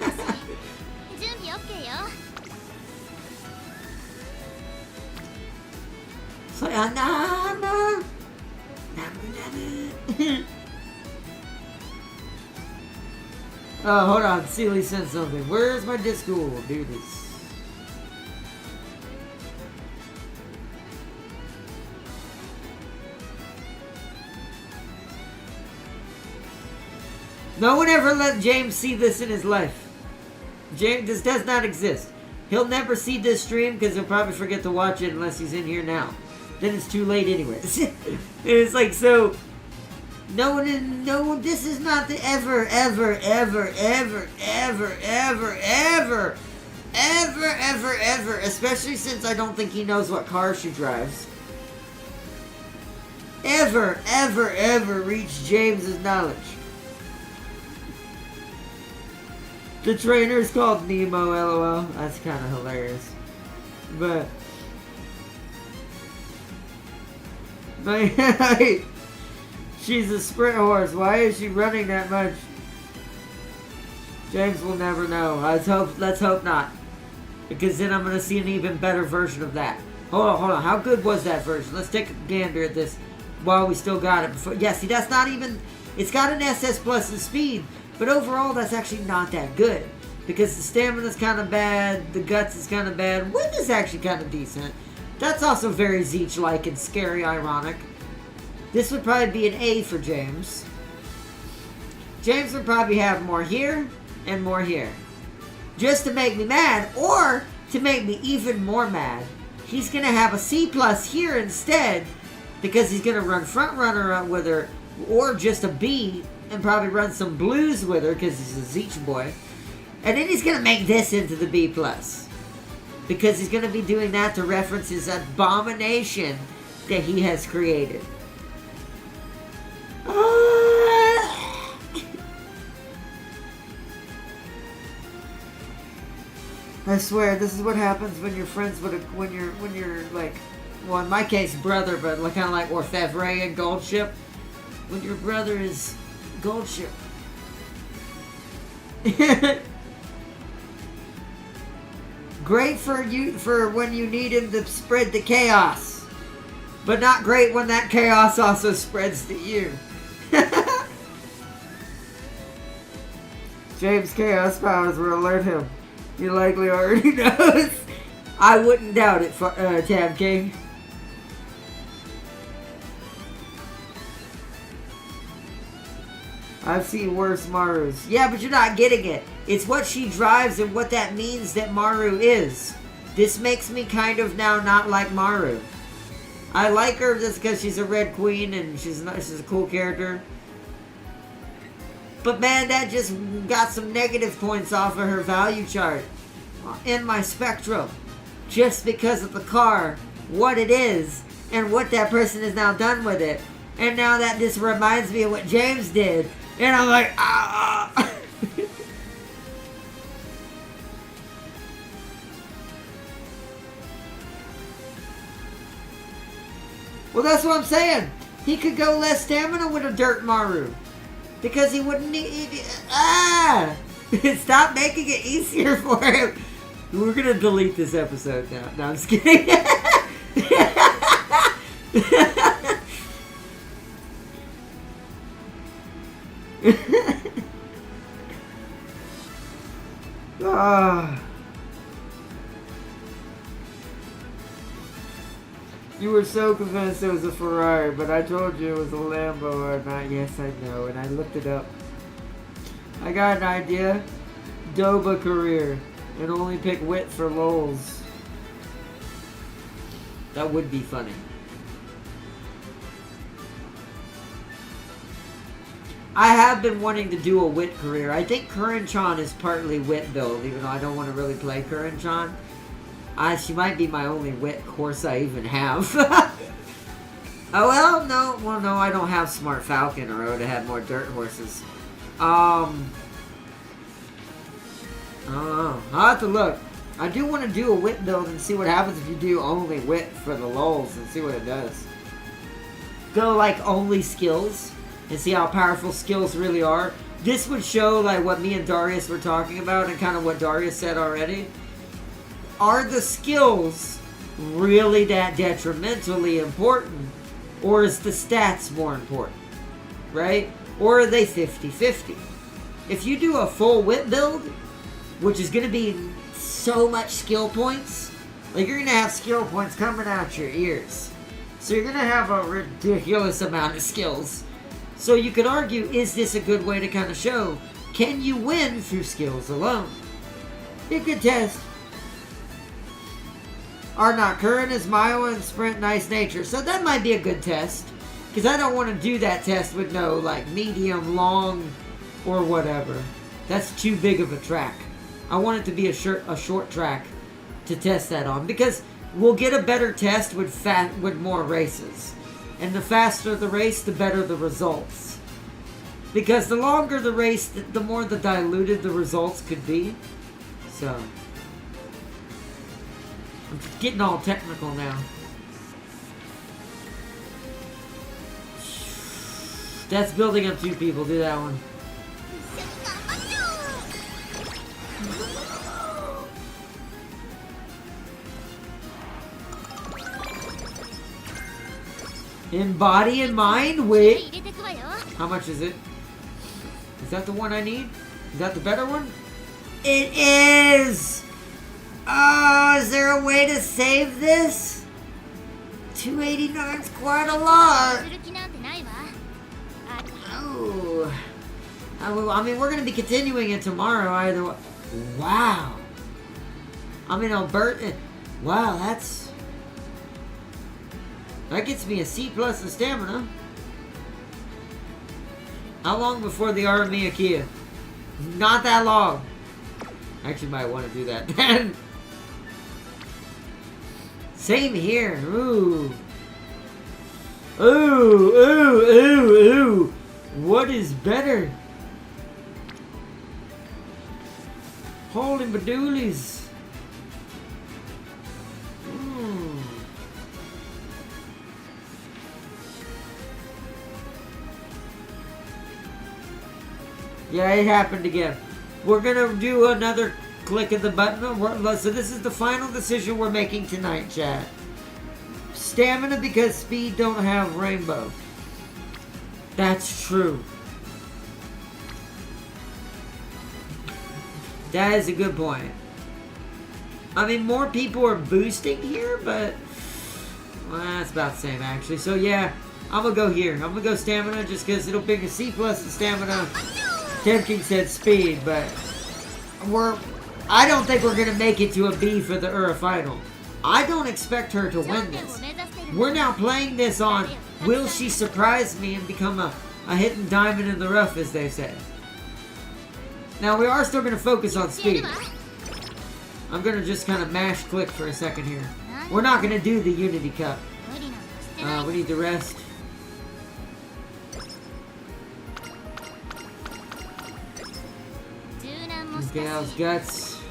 準備 OK よ Sayonara. Namu. Oh, hold on. Sealy sent something. Where's my disco? We'll do this. No one ever let James see this in his life. James, this does not exist. He'll never see this stream because he'll probably forget to watch it unless he's in here now. Then it's too late anyways. It's like, so... No one, this is not the ever, especially since I don't think he knows what car she drives. Ever reach James's knowledge. The trainer is called Nemo, lol. That's kind of hilarious. But... She's a sprint horse. Why is she running that much? James will never know. Let's hope not. Because then I'm going to see an even better version of that. Hold on. How good was that version? Let's take a gander at this. while we still got it. Yeah, see, that's not even... It's got an SS plus in speed, but overall that's actually not that good. Because the stamina's kind of bad, the guts is kind of bad, wind is actually kind of decent. That's also very Zeech-like and scary ironic. This would probably be an A for James. James would probably have more here and more here. Just to make me mad, or to make me even more mad, he's going to have a C plus here instead, because he's going to run front runner with her, or just a B, and probably run some blues with her, because he's a Zeech boy. And then he's going to make this into the B plus, because he's going to be doing that to reference his abomination that he has created. I swear, this is what happens when you're friends with when you're like, well, in my case, brother, but like, kind of like Orfevre and Goldship. When your brother is Goldship. Great for when you need him to spread the chaos, but not great when that chaos also spreads to you. James' chaos powers will alert him. He likely already knows. I wouldn't doubt it, Tab King. I've seen worse Marus. Yeah, but you're not getting it. It's what she drives and what that means that Maru is. This makes me kind of now not like Maru. I like her just because she's a Red Queen and she's a cool character. But man, that just got some negative points off of her value chart in my spectrum. Just because of the car, what it is, and what that person has now done with it. And now that this reminds me of what James did. And I'm like, ah. Well, that's what I'm saying. He could go less stamina with a Dirt Maru. Because he wouldn't need... Stop making it easier for him. We're going to delete this episode now. No, I'm just kidding. You were so convinced it was a Ferrari, but I told you it was a Lambo or not. Yes, I know, and I looked it up. I got an idea. Doba career, and only pick wit for lols. That would be funny. I have been wanting to do a wit career. I think Kurin-chan is partly wit build, even though I don't want to really play Kurin-chan. She might be my only wit horse I even have. Oh, well, no. Well, no, I don't have Smart Falcon, or I would have had more dirt horses. I don't know. I'll have to look. I do want to do a wit build and see what happens if you do only wit for the lulz and see what it does. Go, like, only skills and see how powerful skills really are. This would show, like, what me and Darius were talking about and kind of what Darius said already. Are the skills really that detrimentally important? Or is the stats more important? Right? Or are they 50-50? If you do a full wit build, which is going to be so much skill points, like you're going to have skill points coming out your ears. So you're going to have a ridiculous amount of skills. So you could argue, is this a good way to kind of show, can you win through skills alone? Be a good test. Are not Curran is Mile and Sprint nice nature. So that might be a good test. Because I don't want to do that test with no, like, medium, long, or whatever. That's too big of a track. I want it to be a short track to test that on. Because we'll get a better test with more races. And the faster the race, the better the results. Because the longer the race, the more the diluted the results could be. So... I'm getting all technical now. That's building up 2 people. Do that one. In body and mind? 入 Wait. れてくわよ。 How much is it? Is that the one I need? Is that the better one? It is! Oh, is there a way to save this? 289's quite a lot. する気なんてないわ。Oh. I mean, we're going to be continuing it tomorrow either way. Wow. I mean, Alberta. Wow, that gets me a C plus in stamina. How long before the Aramiya Kia? Not that long. I actually might want to do that then. Same here. Ooh. Ooh, ooh, ooh, ooh. What is better? Holy badoolies. Yeah, it happened again. We're gonna do another click of the button. So this is the final decision we're making tonight, chat. Stamina because speed don't have rainbow. That's true. That is a good point. I mean, more people are boosting here, but well, that's about the same actually. So yeah, I'm gonna go here. I'm gonna go stamina just because it'll pick a C plus in stamina. Tempting said speed, but I don't think we're gonna make it to a B for the Ura final. I don't expect her to win this. We're now playing this on will she surprise me and become a hidden diamond in the rough, as they say. Now we are still gonna focus on speed. I'm gonna just kind of mash click for a second here. We're not gonna do the Unity Cup. We need to rest. Gal's guts.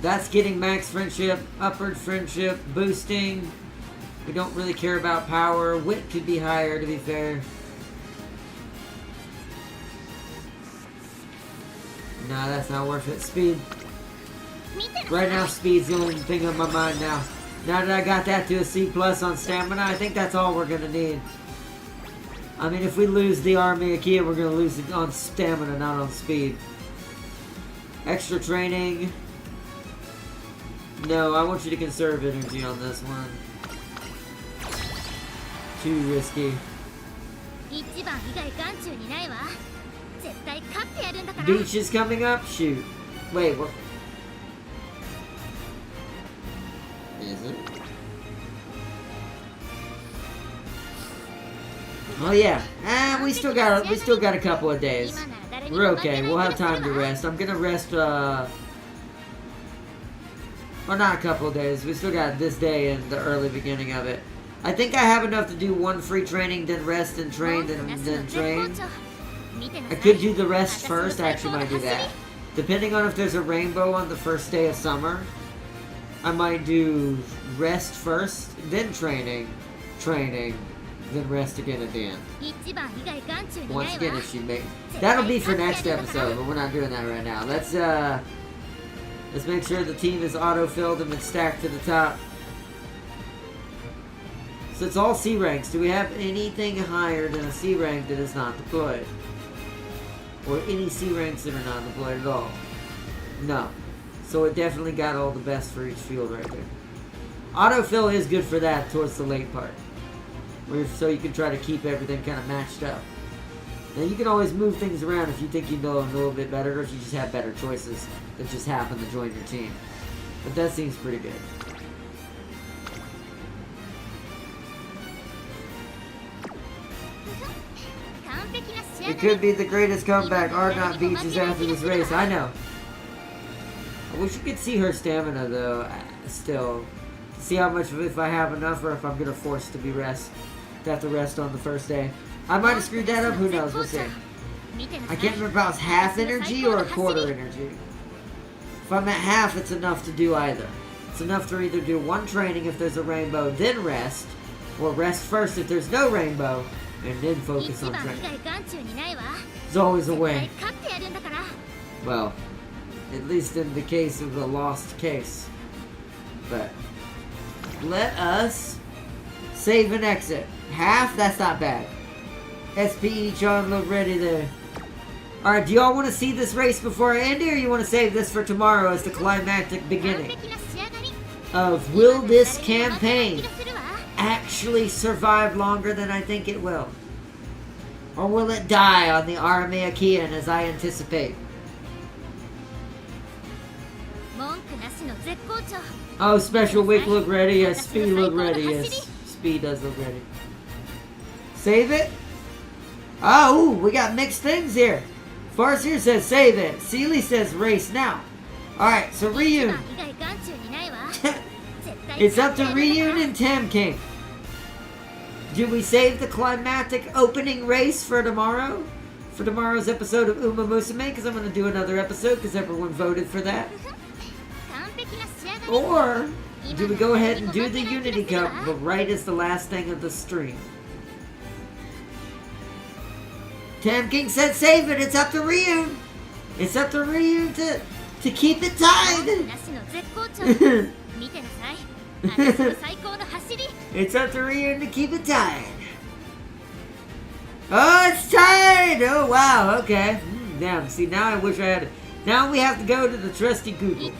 That's getting max friendship, upward friendship, boosting. We don't really care about power. Wit could be higher, to be fair. No, that's not worth it. Speed. Right now, speed's the only thing on my mind now. Now that I got that to a C plus on stamina, I think that's all we're gonna need. I mean, if we lose the Army Kia, we're going to lose it on stamina, not on speed. Extra training. No, I want you to conserve energy on this one. Too risky. Beach is coming up? Shoot. Wait, what? Is it? Oh yeah, we still got a couple of days. We're okay. We'll have time to rest. I'm gonna rest. Well, not a couple of days. We still got this day and the early beginning of it. I think I have enough to do one free training, then rest and train, then train. I could do the rest first. I actually might do that. Depending on if there's a rainbow on the first day of summer, I might do rest first, then training, then rest again at the end. Once again, if she makes... That'll be for next episode, but we're not doing that right now. Let's make sure the team is auto-filled and been stacked to the top. So it's all C ranks. Do we have anything higher than a C rank that is not deployed? Or any C ranks that are not deployed at all? No. So it definitely got all the best for each field right there. Autofill is good for that towards the late part. So you can try to keep everything kind of matched up. Now you can always move things around if you think you know a little bit better, or if you just have better choices that just happen to join your team. But that seems pretty good. It could be the greatest comeback. Ardnot beaches after this race. I know. I wish you could see her stamina though. Still, see how much if I have enough, or if I'm gonna force to have to rest on the first day. I might have screwed that up. Who knows? We'll see. I can't remember if I was half energy or a quarter energy. If I'm at half, it's enough to do either. It's enough to either do one training if there's a rainbow, then rest, or rest first if there's no rainbow, and then focus on training. There's always a way. Well, at least in the case of the lost case. But let us Save and exit. Half? That's not bad. SPE John look ready there. Alright, do y'all want to see this race before I end it, or you want to save this for tomorrow as the climactic beginning of will this campaign actually survive longer than I think it will? Or will it die on the Arameakian as I anticipate? Oh, Special Week look ready. Yes, Speed look ready. Yes, Speed does look ready. Save it? Oh, we got mixed things here. Farseer says save it. Sealy says race now. Alright, so Ryun. It's up to Ryun and Tam King. Do we save the climactic opening race for tomorrow? For tomorrow's episode of Umamusume? Because I'm going to do another episode because everyone voted for that. Or do we go ahead and do the Unity Cup, but right as the last thing of the stream? Tam King said save it. It's up to Ryun. It's up to Ryun to keep it tied. It's up to Ryun to keep it tied. Oh, it's tied. Oh, wow. Okay. Damn. See, now I wish I had it. Now we have to go to the trusty Google.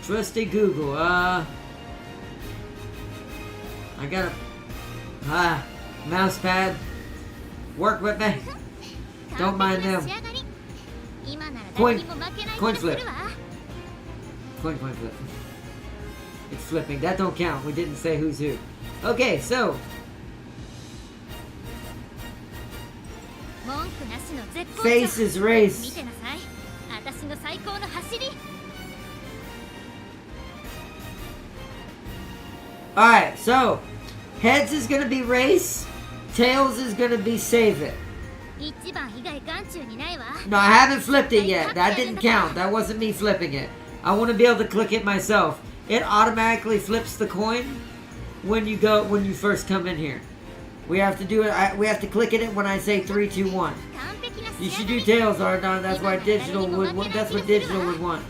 Trusty Google. I got a mouse pad. Work with me. Don't mind them. Coin flip. Coin flip. It's flipping. That don't count. We didn't say who's who. Okay, so Faces race. Alright, so heads is gonna be race, tails is gonna be save it. No, I haven't flipped it yet. That didn't count. That wasn't me flipping it. I want to be able to click it myself. It automatically flips the coin when you first come in here. We have to do it. We have to click it when I say 3, 2, 1. You should do tails, Ardon. That's why digital would. That's what digital would want.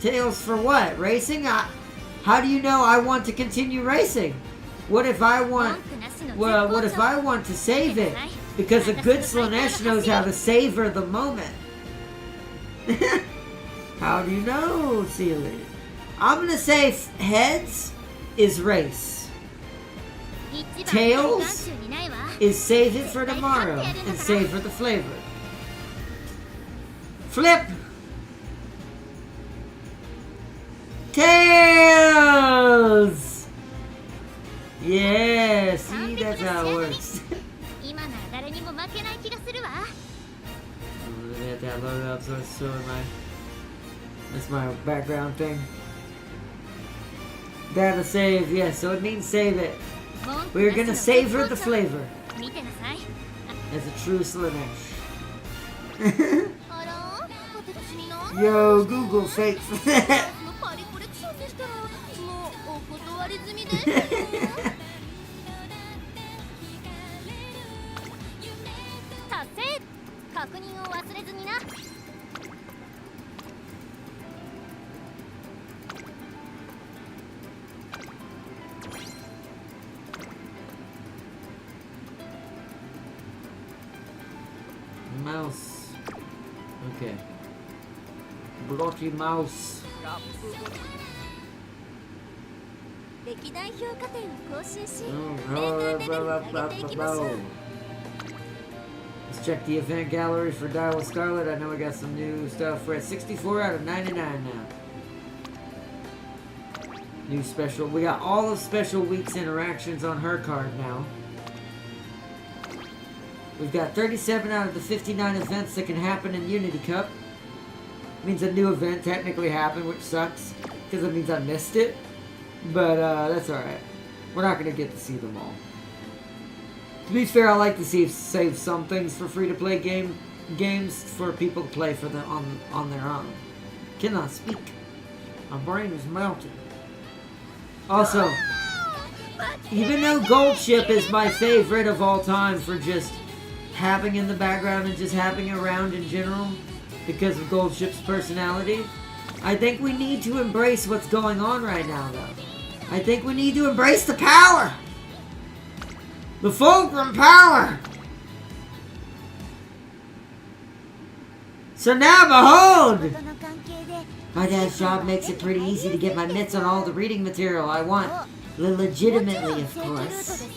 Tails for what? Racing? How do you know I want to continue racing? What if I want? Well, what if I want to save it? Because a good Slanesh knows how to savor the moment. How do you know, Sealy? I'm gonna say heads is race. Tails is save it for tomorrow and save for the flavor. Flip. Tails. Yeah, see, that's how it works. Let that load up so it's showing that's my background thing. Data save, yes, so it means save it. We're gonna savor the flavor. As a true Slanesh. Yo, Google fake. Mouse. Okay. Blocky mouse. Let's check the event gallery for Dial Scarlet. I know we got some new stuff. We're at 64 out of 99 now. New special. We got all of Special Week's interactions on her card now. We've got 37 out of the 59 events that can happen in Unity Cup. Means a new event technically happened, which sucks, because it means I missed it. But that's alright. We're not going to get to see them all. To be fair, I like to save some things for free-to-play games for people to play for them on their own. Cannot speak. My brain is melting. Also, even though Gold Ship is my favorite of all time for just happening in the background and just happening around in general because of Gold Ship's personality. I think we need to embrace what's going on right now, though. I think we need to embrace the power! The fulcrum power! So now, behold! My dad's job makes it pretty easy to get my mitts on all the reading material I want. Legitimately, of course.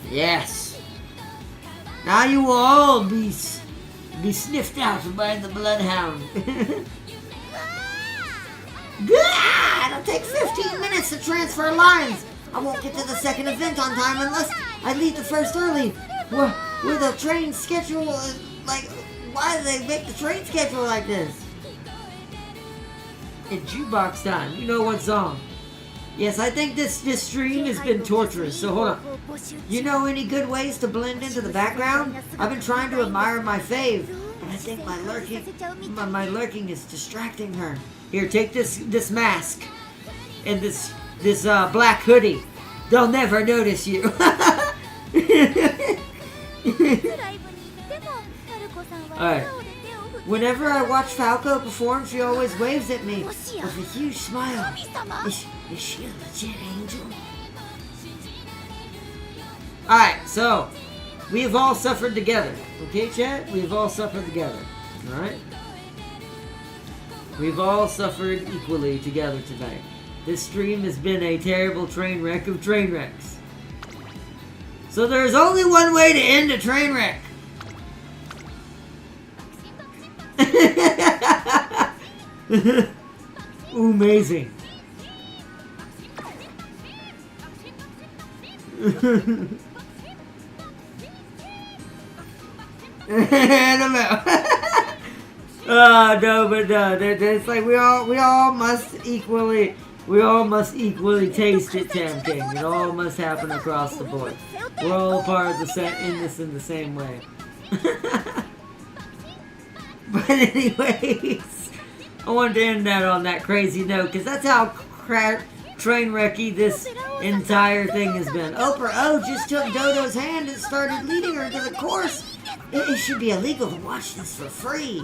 Yes. Now you will all be sniffed out by the bloodhound. It'll take 15 minutes to transfer lines. I won't get to the second event on time unless I leave the first early. With a train schedule, like, why do they make the train schedule like this? It's jukebox time. You know what song? Yes, I think this stream has been torturous, so hold on. You know any good ways to blend into the background? I've been trying to admire my fave, but I think my lurking is distracting her. Here, take this mask and this black hoodie. They'll never notice you. Alright. Whenever I watch Falco perform, she always waves at me with a huge smile. Is she a legit angel? Alright, so we've all suffered together. Okay, chat? We've all suffered together. Alright? We've all suffered equally together tonight. This stream has been a terrible train wreck of train wrecks. So there's only one way to end a train wreck. Amazing. Oh no, but no, it's like we all must equally taste it tempting. It all must happen across the board. We're all part of the same in the same way. But anyways, I wanted to end that on that crazy note because that's how train wrecky this entire thing has been. Oprah O just took Dodo's hand and started leading her to the course. It should be illegal to watch this for free.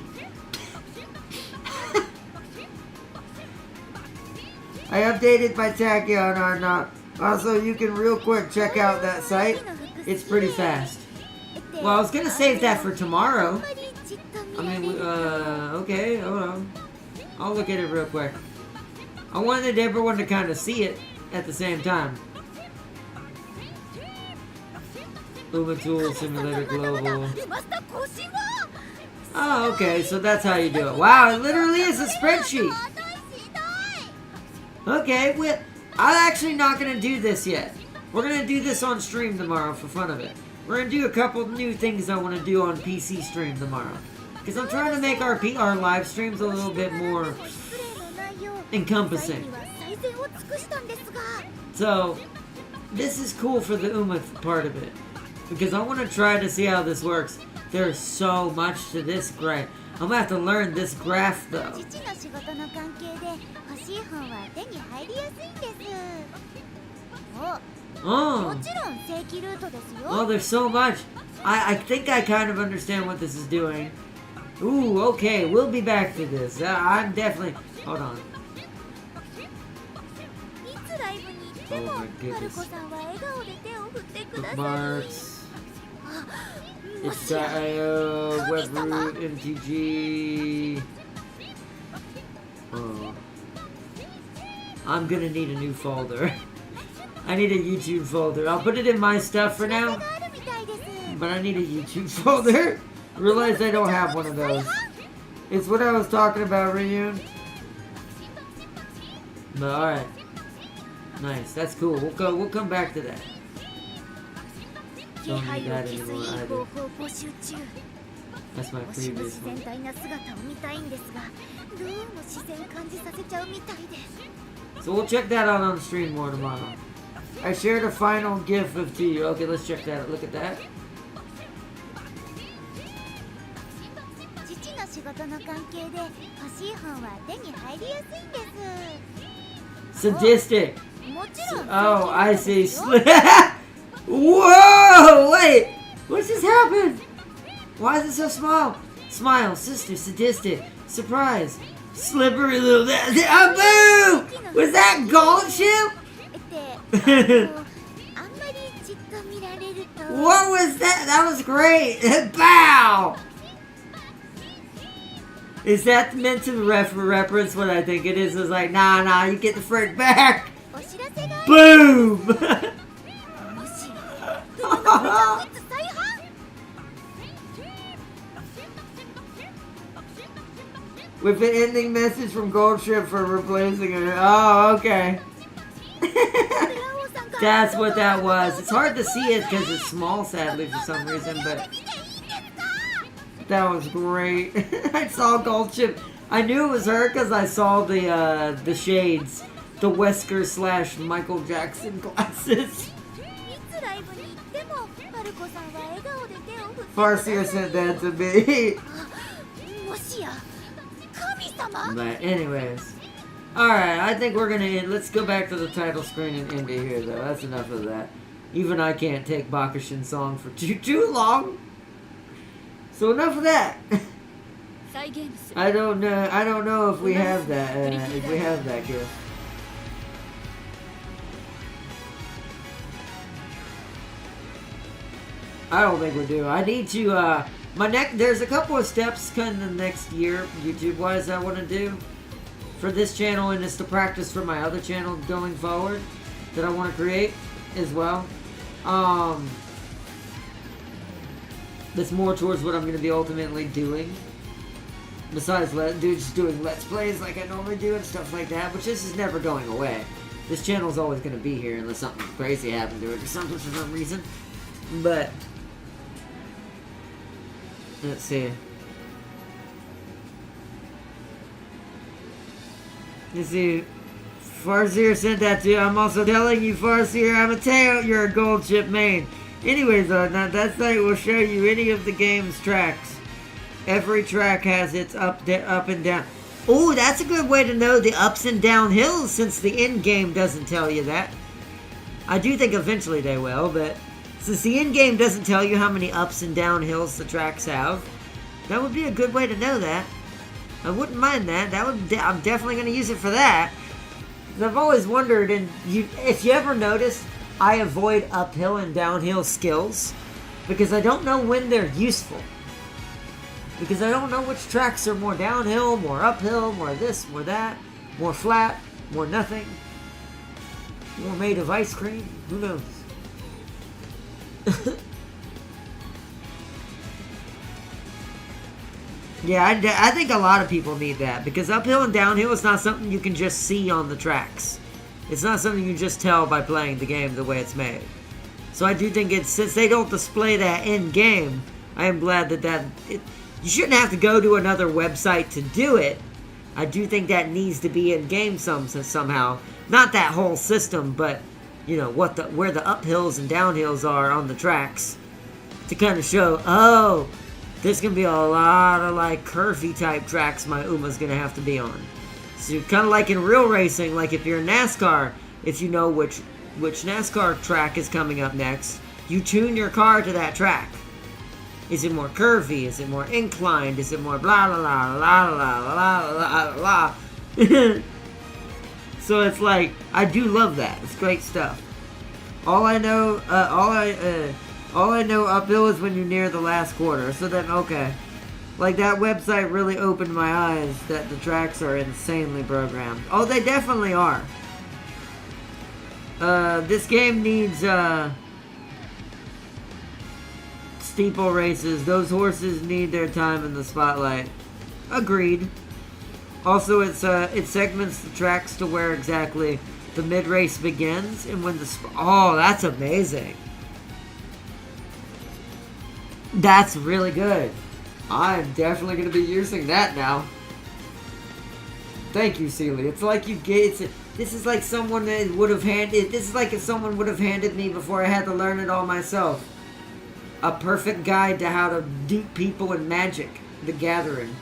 I updated my tachyon on also, you can real quick check out that site. It's pretty fast. Well, I was gonna save that for tomorrow. I mean, okay, hold on. I'll look at it real quick. I wanted everyone to kind of see it at the same time. Umamusume Simulator Global. Oh, okay, so that's how you do it. Wow, it literally is a spreadsheet. Okay, I'm actually not going to do this yet. We're going to do this on stream tomorrow for fun of it. We're going to do a couple new things I want to do on PC stream tomorrow. Because I'm trying to make our live streams a little bit more encompassing. So, this is cool for the Uma part of it. Because I want to try to see how this works. There's so much to this graph. I'm going to have to learn this graph though. Oh, there's so much. I think I kind of understand what this is doing. Ooh, okay, we'll be back to this. I'm definitely... Hold on. Oh my goodness. Bookmarks. It's Webroot, MTG. Oh. I'm gonna need a new folder. I need a YouTube folder. I'll put it in my stuff for now. But I need a YouTube folder. I realized I don't have one of those. It's what I was talking about, Ryun. But alright. Nice, that's cool. We'll come back to that. Don't need that anymore either. That's my previous one. So we'll check that out on the stream more tomorrow. I shared a final GIF of to you. Okay, let's check that out. Look at that. Sadistic. Oh, I see. Whoa! Wait! What just happened? Why is it so small? Smile, sister, sadistic, surprise, slippery little... Boo! Was that Gold Ship? What was that? That was great. Bow! Is that meant to reference what I think it is? It's like, nah, you get the frick back. Boom! With an ending message from Gold Ship for replacing her. Oh, okay. That's what that was. It's hard to see it because it's small, sadly, for some reason, but that was great. I saw Gold Ship. I knew it was her because I saw the shades, the Wesker / Michael Jackson glasses. Farseer sent that to me. But anyways. Alright, I think we're gonna end. Let's go back to the title screen and end it here, though. That's enough of that. Even I can't take Bakushin's song for too long. So enough of that. I don't know if we have that. If we have that gift. I don't think we do. I need to. There's a couple of steps kind of next year, YouTube-wise, I want to do for this channel, and it's to practice for my other channel going forward that I want to create as well. That's more towards what I'm going to be ultimately doing. Besides just doing Let's Plays like I normally do and stuff like that, which this is never going away. This channel's always going to be here unless something crazy happened to it or something for some reason. But let's see. You see, Farseer sent that to you. I'm also telling you, Farseer, I'm a tail. You're a Gold Ship main. Anyways, now that site will show you any of the game's tracks. Every track has its up and down. Oh, that's a good way to know the ups and down hills, since the end game doesn't tell you that. I do think eventually they will, but since the end game doesn't tell you how many ups and down hills the tracks have, that would be a good way to know that. I wouldn't mind that. I'm definitely going to use it for that. I've always wondered, and if you ever notice, I avoid uphill and downhill skills because I don't know when they're useful. Because I don't know which tracks are more downhill, more uphill, more this, more that, more flat, more nothing, more made of ice cream. Who knows? Yeah, I think a lot of people need that, because uphill and downhill is not something you can just see on the tracks. It's not something you can just tell by playing the game the way it's made. So I do think since they don't display that in game, I am glad that you shouldn't have to go to another website to do it. I do think that needs to be in game somehow. Not that whole system, but you know where the uphills and downhills are on the tracks, to kind of show, oh, there's gonna be a lot of like curvy type tracks my Uma's gonna have to be on. So kind of like in real racing, like if you're in NASCAR, if you know which NASCAR track is coming up next, you tune your car to that track. Is it more curvy? Is it more inclined? Is it more blah blah blah blah blah blah blah blah? So it's like, I do love that. It's great stuff. All I know uphill is when you're near the last quarter. So then, okay. Like, that website really opened my eyes that the tracks are insanely programmed. Oh, they definitely are. This game needs, steeple races. Those horses need their time in the spotlight. Agreed. Also, it segments the tracks to where exactly the mid-race begins and when oh, that's amazing. That's really good. I'm definitely going to be using that now. Thank you, Sealy. It's like this is like someone that would have handed. This is like if someone would have handed me before I had to learn it all myself. A perfect guide to how to dupe people in Magic: The Gathering.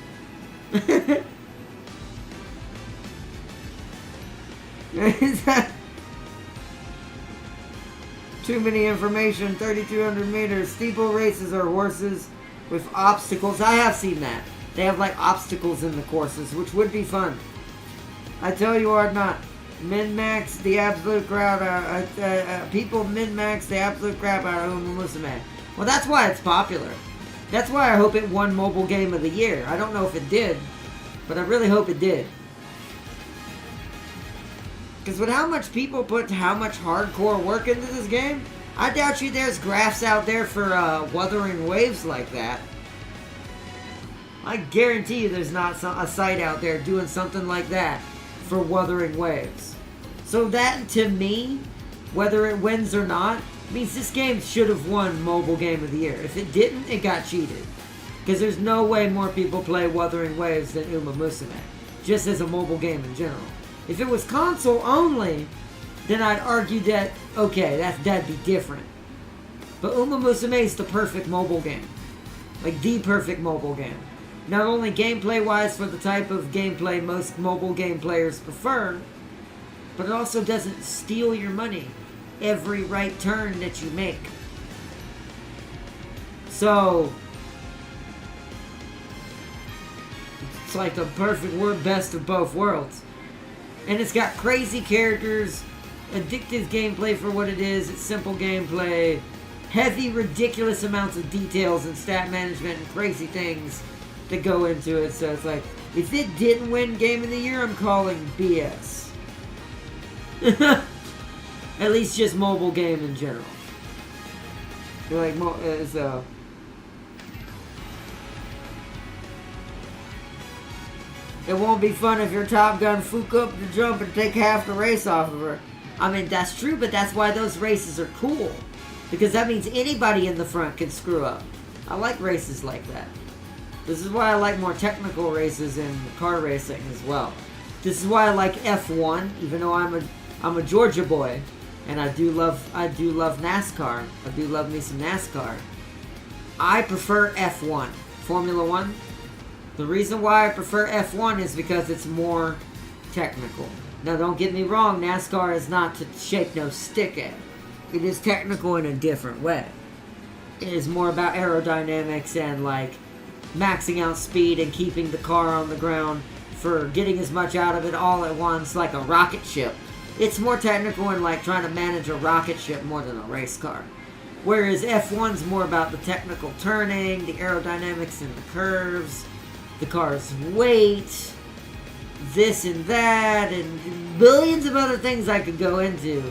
Too many information. 3,200 meters. Steeple races are horses with obstacles. I have seen that. They have like obstacles in the courses, which would be fun. I tell you what, not. Min-max the absolute crap out. People min-max the absolute crap out of Umamusume. Well, that's why it's popular. That's why I hope it won Mobile Game of the Year. I don't know if it did, but I really hope it did. Because with how much people put how much hardcore work into this game, I doubt you there's graphs out there for Wuthering Waves like that. I guarantee you there's not a site out there doing something like that for Wuthering Waves. So that, to me, whether it wins or not, means this game should have won Mobile Game of the Year. If it didn't, it got cheated. Because there's no way more people play Wuthering Waves than Umamusume. Just as a mobile game in general. If it was console only, then I'd argue that, okay, that'd be different. But Umamusume is the perfect mobile game. Like, the perfect mobile game. Not only gameplay-wise for the type of gameplay most mobile game players prefer, but it also doesn't steal your money every right turn that you make. So, it's like the perfect best of both worlds. And it's got crazy characters, addictive gameplay for what it is, it's simple gameplay, heavy, ridiculous amounts of details and stat management and crazy things that go into it. So it's like, if it didn't win Game of the Year, I'm calling BS. At least just mobile game in general. You're like, so... It won't be fun if your Top Gun fluke up the jump and take half the race off of her. I mean, that's true, but that's why those races are cool. Because that means anybody in the front can screw up. I like races like that. This is why I like more technical races in car racing as well. This is why I like F1, even though I'm a Georgia boy, and I do love NASCAR. I do love me some NASCAR. I prefer F1, Formula 1. The reason why I prefer F1 is because it's more technical. Now, don't get me wrong, NASCAR is not to shake no stick at. It is technical in a different way. It is more about aerodynamics and, like, maxing out speed and keeping the car on the ground for getting as much out of it all at once, like a rocket ship. It's more technical in, like, trying to manage a rocket ship more than a race car. Whereas F1's more about the technical turning, the aerodynamics and the curves, the car's weight, this and that, and billions of other things I could go into.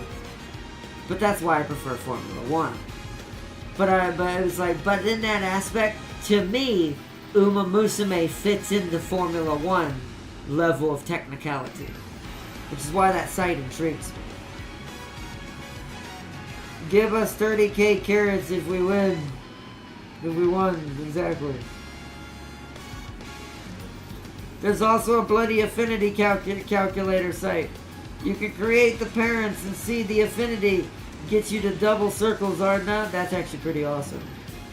But that's why I prefer Formula 1. But it was like, but in that aspect, to me, Umamusume fits in the Formula 1 level of technicality. Which is why that site intrigues me. Give us 30k carrots if we win. If we won, exactly. There's also a bloody affinity calculator site. You can create the parents and see the affinity. Gets you to double circles or not. That's actually pretty awesome.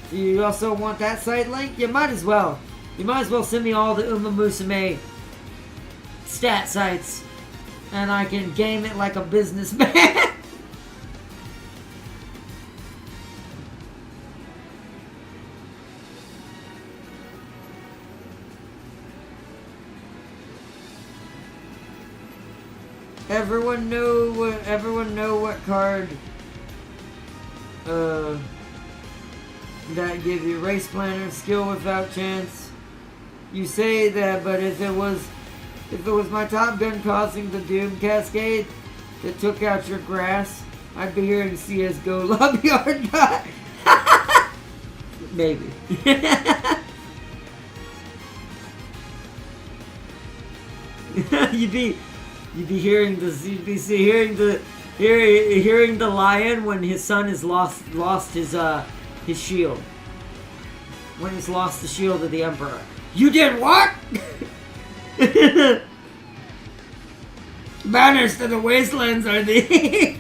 Do you also want that site link? You might as well. You might as well send me all the Umamusume stat sites. And I can game it like a businessman. Everyone know what card that give you race planner, skill without chance. You say that, but if it was my Top Gun causing the Doom Cascade that took out your grass, I'd be hearing CSGO lobby yard guy. Maybe. You'd be hearing this. You'd be hearing the lion when his son has lost his shield. When he's lost the shield of the Emperor. You did what? Banished to the wastelands are thee.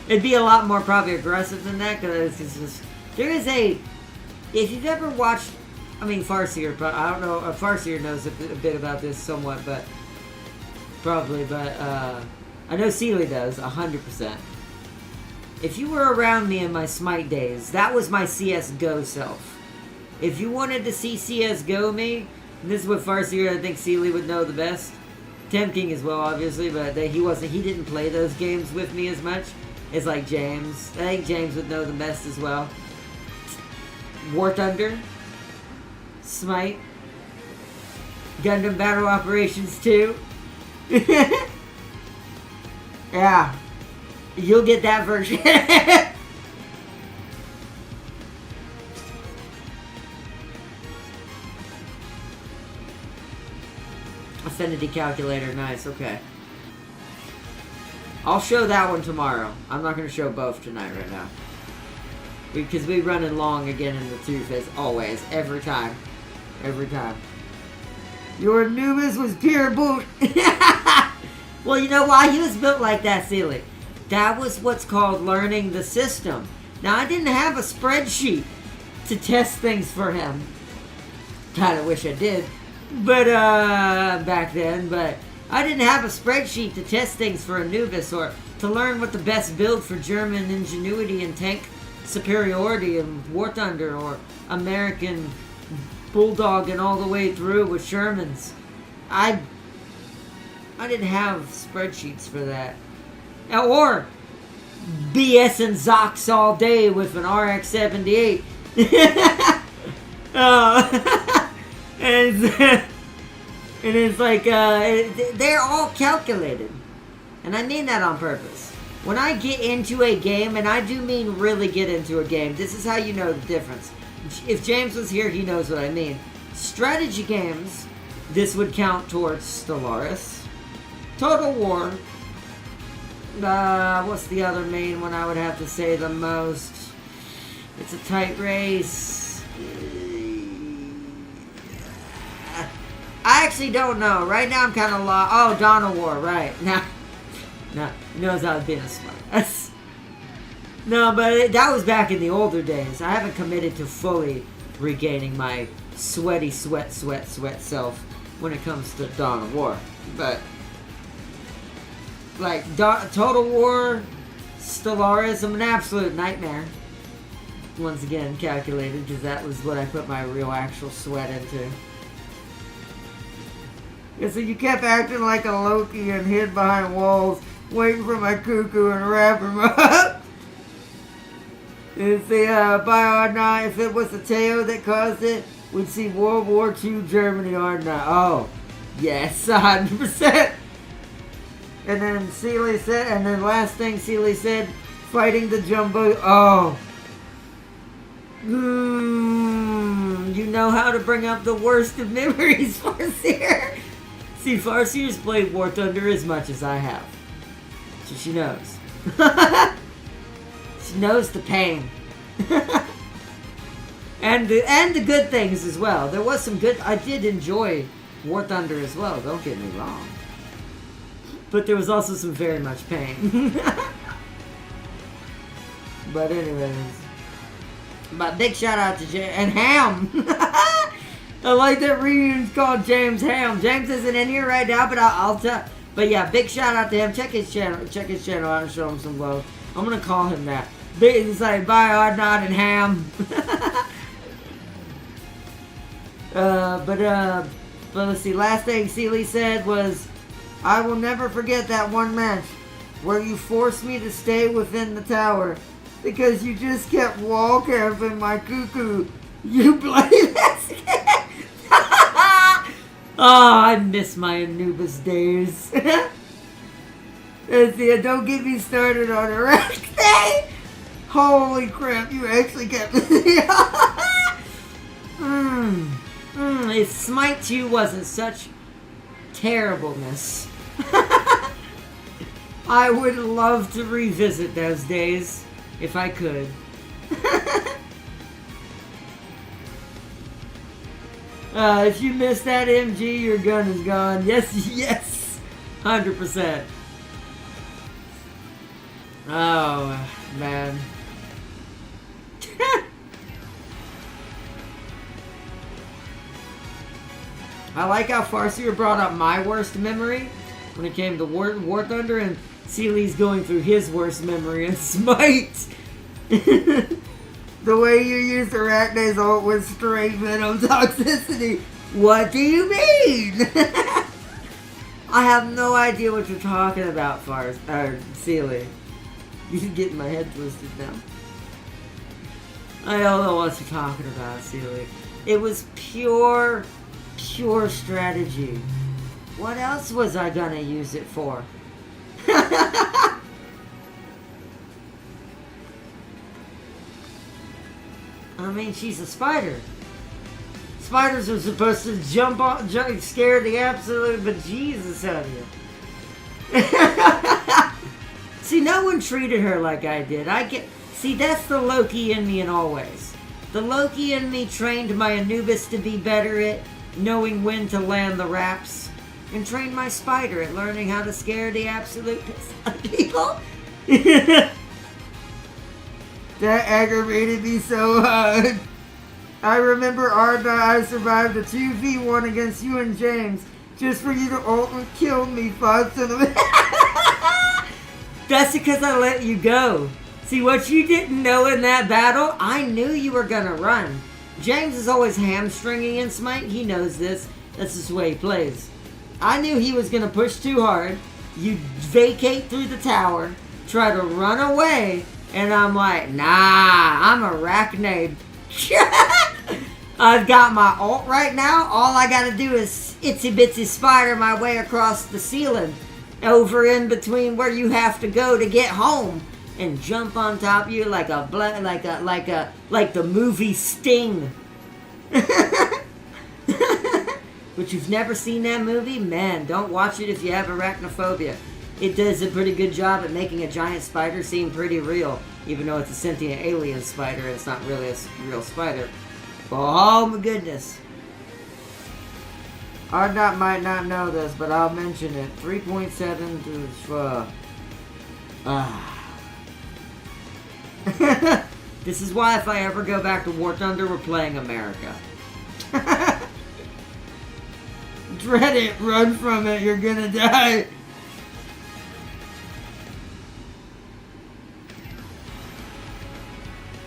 It'd be a lot more probably aggressive than that, because it's just, there is a, if you've ever watched I mean, Farseer, but I don't know. Farseer knows a bit about this somewhat, but probably. But I know Sealy does 100%. If you were around me in my Smite days, that was my CS:GO self. If you wanted to see CS:GO me, and this is what Farseer I think Sealy would know the best. King as well, obviously, but he didn't play those games with me as much as like James. I think James would know the best as well. War Thunder, Smite, Gundam Battle Operations 2. Yeah, you'll get that version. Affinity calculator, nice, okay. I'll show that one tomorrow. I'm not going to show both tonight right now. Because we running long again in the tooth as always. Every time. Every time. Your Anubis was pure boot. Well, you know why he was built like that, Sealy? That was what's called learning the system. Now, I didn't have a spreadsheet to test things for him. Kinda wish I did. But, back then, but I didn't have a spreadsheet to test things for Anubis or to learn what the best build for German ingenuity and tank superiority in War Thunder or American Bulldog and all the way through with Shermans. I didn't have spreadsheets for that. Or BS and Zox all day with an RX-78. And it's like, they're all calculated. And I mean that on purpose. When I get into a game, and I do mean really get into a game, this is how you know the difference. If James was here, he knows what I mean. Strategy games, this would count towards Stellaris. Total War. What's the other main one I would have to say the most? It's a tight race. I actually don't know. Right now I'm kind of lost. Oh, Dawn of War, right. Nah. He knows I was being a smart. No, but that was back in the older days. I haven't committed to fully regaining my sweaty sweat self when it comes to Dawn of War. But, like, Total War, Stellaris, I'm an absolute nightmare. Once again, calculated, because that was what I put my real actual sweat into. Yeah, so you kept acting like a Loki and hid behind walls, waiting for my cuckoo and wrap him up. And see, by Ardnot, if it was the Teo that caused it, we'd see World War II Germany Ardnot. Oh, yes, 100%. And then Sealy said, and then last thing Sealy said, fighting the Jumbo. Oh. You know how to bring up the worst of memories, Farseer. See, Farseer's played War Thunder as much as I have. So she knows. She knows the pain. and the good things as well. There was some good... I did enjoy War Thunder as well, don't get me wrong. But there was also some very much pain. But anyways... But big shout out to James and Ham. I like that reunion's called James Ham. James isn't in here right now, but I'll tell. But yeah, big shout out to him. Check his channel. Check his channel out and show him some love. I'm gonna call him that. It's like bye Ardnot and Ham. But let's see. Last thing Sealy said was, "I will never forget that one match where you forced me to stay within the tower." Because you just kept wall camping my cuckoo. You blame us. Oh, I miss my Anubis days. And see, don't get me started on a wreck day. Holy crap, you actually kept me. If Smite 2 wasn't such terribleness, I would love to revisit those days. If I could. If you missed that MG, your gun is gone. Yes, yes. 100%. Oh, man. I like how Farseer brought up my worst memory when it came to War Thunder, and Seely's going through his worst memory in Smite. The way you used Arachne's ult was straight venom toxicity. What do you mean? I have no idea what you're talking about, Seely. You're getting my head twisted now. I don't know what you're talking about, Seely. It was pure strategy. What else was I gonna use it for? I mean, she's a spider. Spiders are supposed to scare the absolute bejesus out of you. See, no one treated her like I did. See, that's the Loki in me in all ways. The Loki in me trained my Anubis to be better at knowing when to land the raps, and trained my spider at learning how to scare the absolute piss out of people. That aggravated me so hard. I remember Arda, I survived a 2v1 against you and James just for you to ult and kill me 5 centimeters. That's because I let you go. See, what you didn't know in that battle, I knew you were gonna run. James is always hamstringing in Smite. He knows this. That's just the way he plays. I knew he was gonna push too hard. You vacate through the tower, try to run away, and I'm like, nah, I'm Arachne. I've got my ult right now. All I gotta do is itsy bitsy spider my way across the ceiling, over in between where you have to go to get home, and jump on top of you like the movie Sting. But you've never seen that movie? Man, don't watch it if you have arachnophobia. It does a pretty good job at making a giant spider seem pretty real, even though it's a sentient alien spider and it's not really a real spider. Oh my goodness. Ardnot might not know this, but I'll mention it. 3.7 to... This is why if I ever go back to War Thunder, we're playing America. Dread it, run from it, you're gonna die.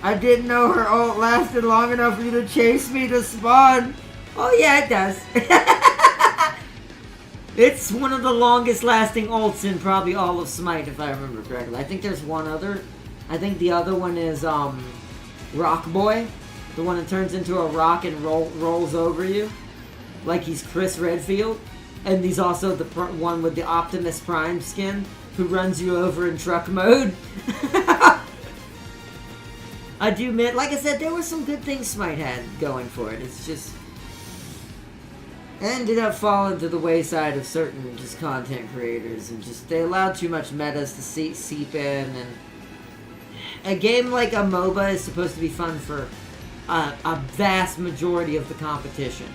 I didn't know her ult lasted long enough for you to chase me to spawn. Oh yeah, it does. It's one of the longest lasting ults in probably all of Smite, if I remember correctly. I think there's one other. I think the other one is Rock Boy. The one that turns into a rock and rolls over you. Like he's Chris Redfield. And he's also the one with the Optimus Prime skin who runs you over in truck mode. I do admit, like I said, there were some good things Smite had going for it. It's just... ended up falling to the wayside of certain just content creators. And just, they allowed too much metas to seep in. And a game like a MOBA is supposed to be fun for a vast majority of the competition.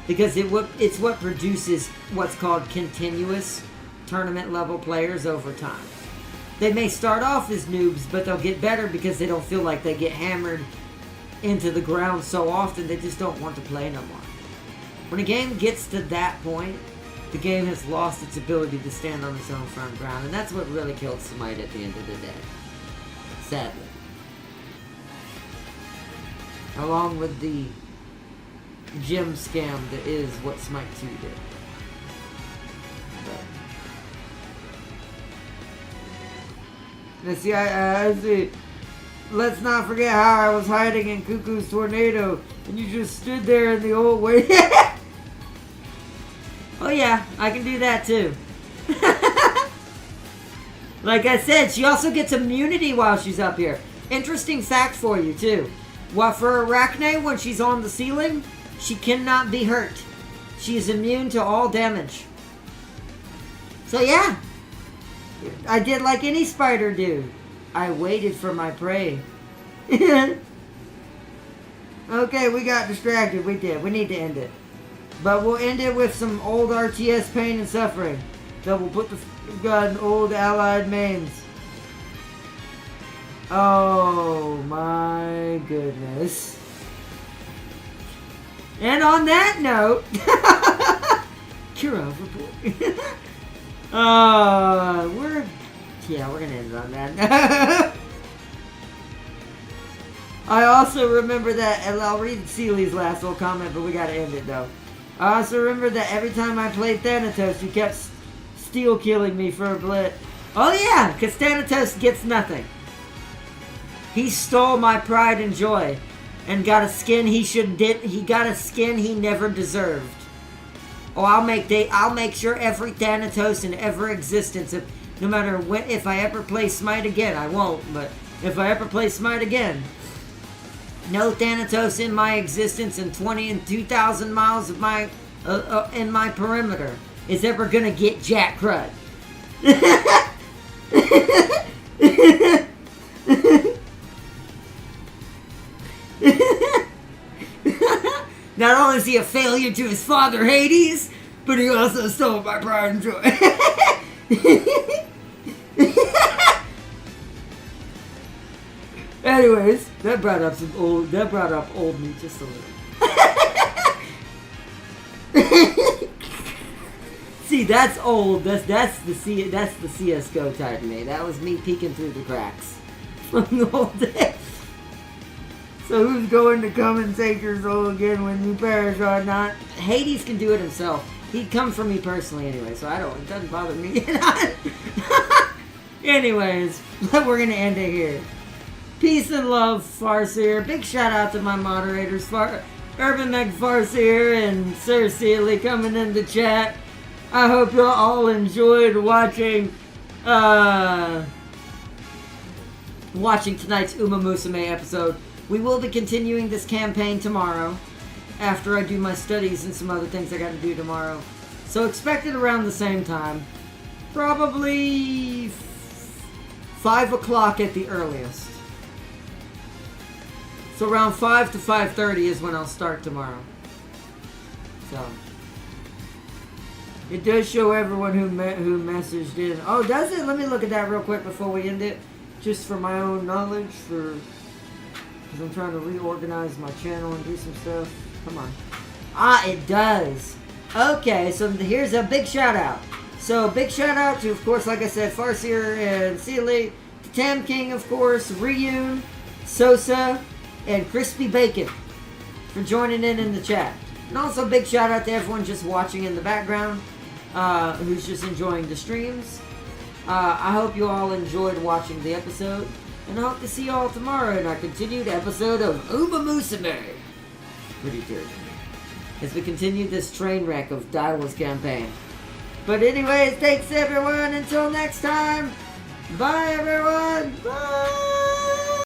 Because it's what produces what's called continuous tournament level players over time. They may start off as noobs, but they'll get better because they don't feel like they get hammered into the ground so often they just don't want to play no more. When a game gets to that point, the game has lost its ability to stand on its own firm ground, and that's what really killed Smite at the end of the day. Sadly. Along with the gem scam that is what Smite 2 did. Now see, I see. Let's not forget how I was hiding in Cuckoo's tornado, and you just stood there in the old way. Oh yeah, I can do that too. Like I said, she also gets immunity while she's up here. Interesting fact for you too. Well, for Arachne, when she's on the ceiling, she cannot be hurt. She is immune to all damage. So yeah. I did like any spider do. I waited for my prey. Okay, we got distracted. We did. We need to end it. But we'll end it with some old RTS pain and suffering. So we'll put the gun in old allied mains. Oh my goodness. And on that note... Kirov report. We're gonna end on that. I also remember that, and I'll read Seely's last little comment, but we gotta end it though. I also remember that every time I played Thanatos, you kept steal killing me for a blit. Oh yeah, because Thanatos gets nothing. He stole my pride and joy, and got a skin he got a skin he never deserved. Oh, I'll make sure every Thanatos in ever existence, no matter if I ever play Smite again, I won't, but if I ever play Smite again, no Thanatos in my existence in 20 and 2,000 miles of my in my perimeter is ever gonna get Jack Crud. Not only is he a failure to his father Hades, but he also stole my pride and joy. Anyways, that brought up old me just a little. See, that's old. That's the CS:GO type of me. That was me peeking through the cracks from the old days. So who's going to come and take your soul again when you perish or not? Hades can do it himself. He'd come for me personally anyway, so it doesn't bother me. Anyways, we're gonna end it here. Peace and love, Farseer. Big shout out to my moderators, Urban Meg Farseer and Sir Sealy coming in the chat. I hope you all enjoyed watching tonight's Umamusume episode. We will be continuing this campaign tomorrow after I do my studies and some other things I got to do tomorrow. So expect it around the same time. Probably 5 o'clock at the earliest. So around 5 to 5:30 is when I'll start tomorrow. So it does show everyone who messaged in. Oh, does it? Let me look at that real quick before we end it. Just for my own knowledge, because I'm trying to reorganize my channel and do some stuff. Come on. Ah, it does. Okay, so here's a big shout out. So big shout out to, of course, like I said, Farseer and Sealy, to Tam King, of course, Ryun, Sosa, and Crispy Bacon for joining in the chat. And also big shout out to everyone just watching in the background, who's just enjoying the streams. I hope you all enjoyed watching the episode, and I hope to see you all tomorrow in our continued episode of Umamusume. Pretty good. As we continue this train wreck of Daiwa's campaign. But anyways, thanks everyone. Until next time. Bye everyone. Bye.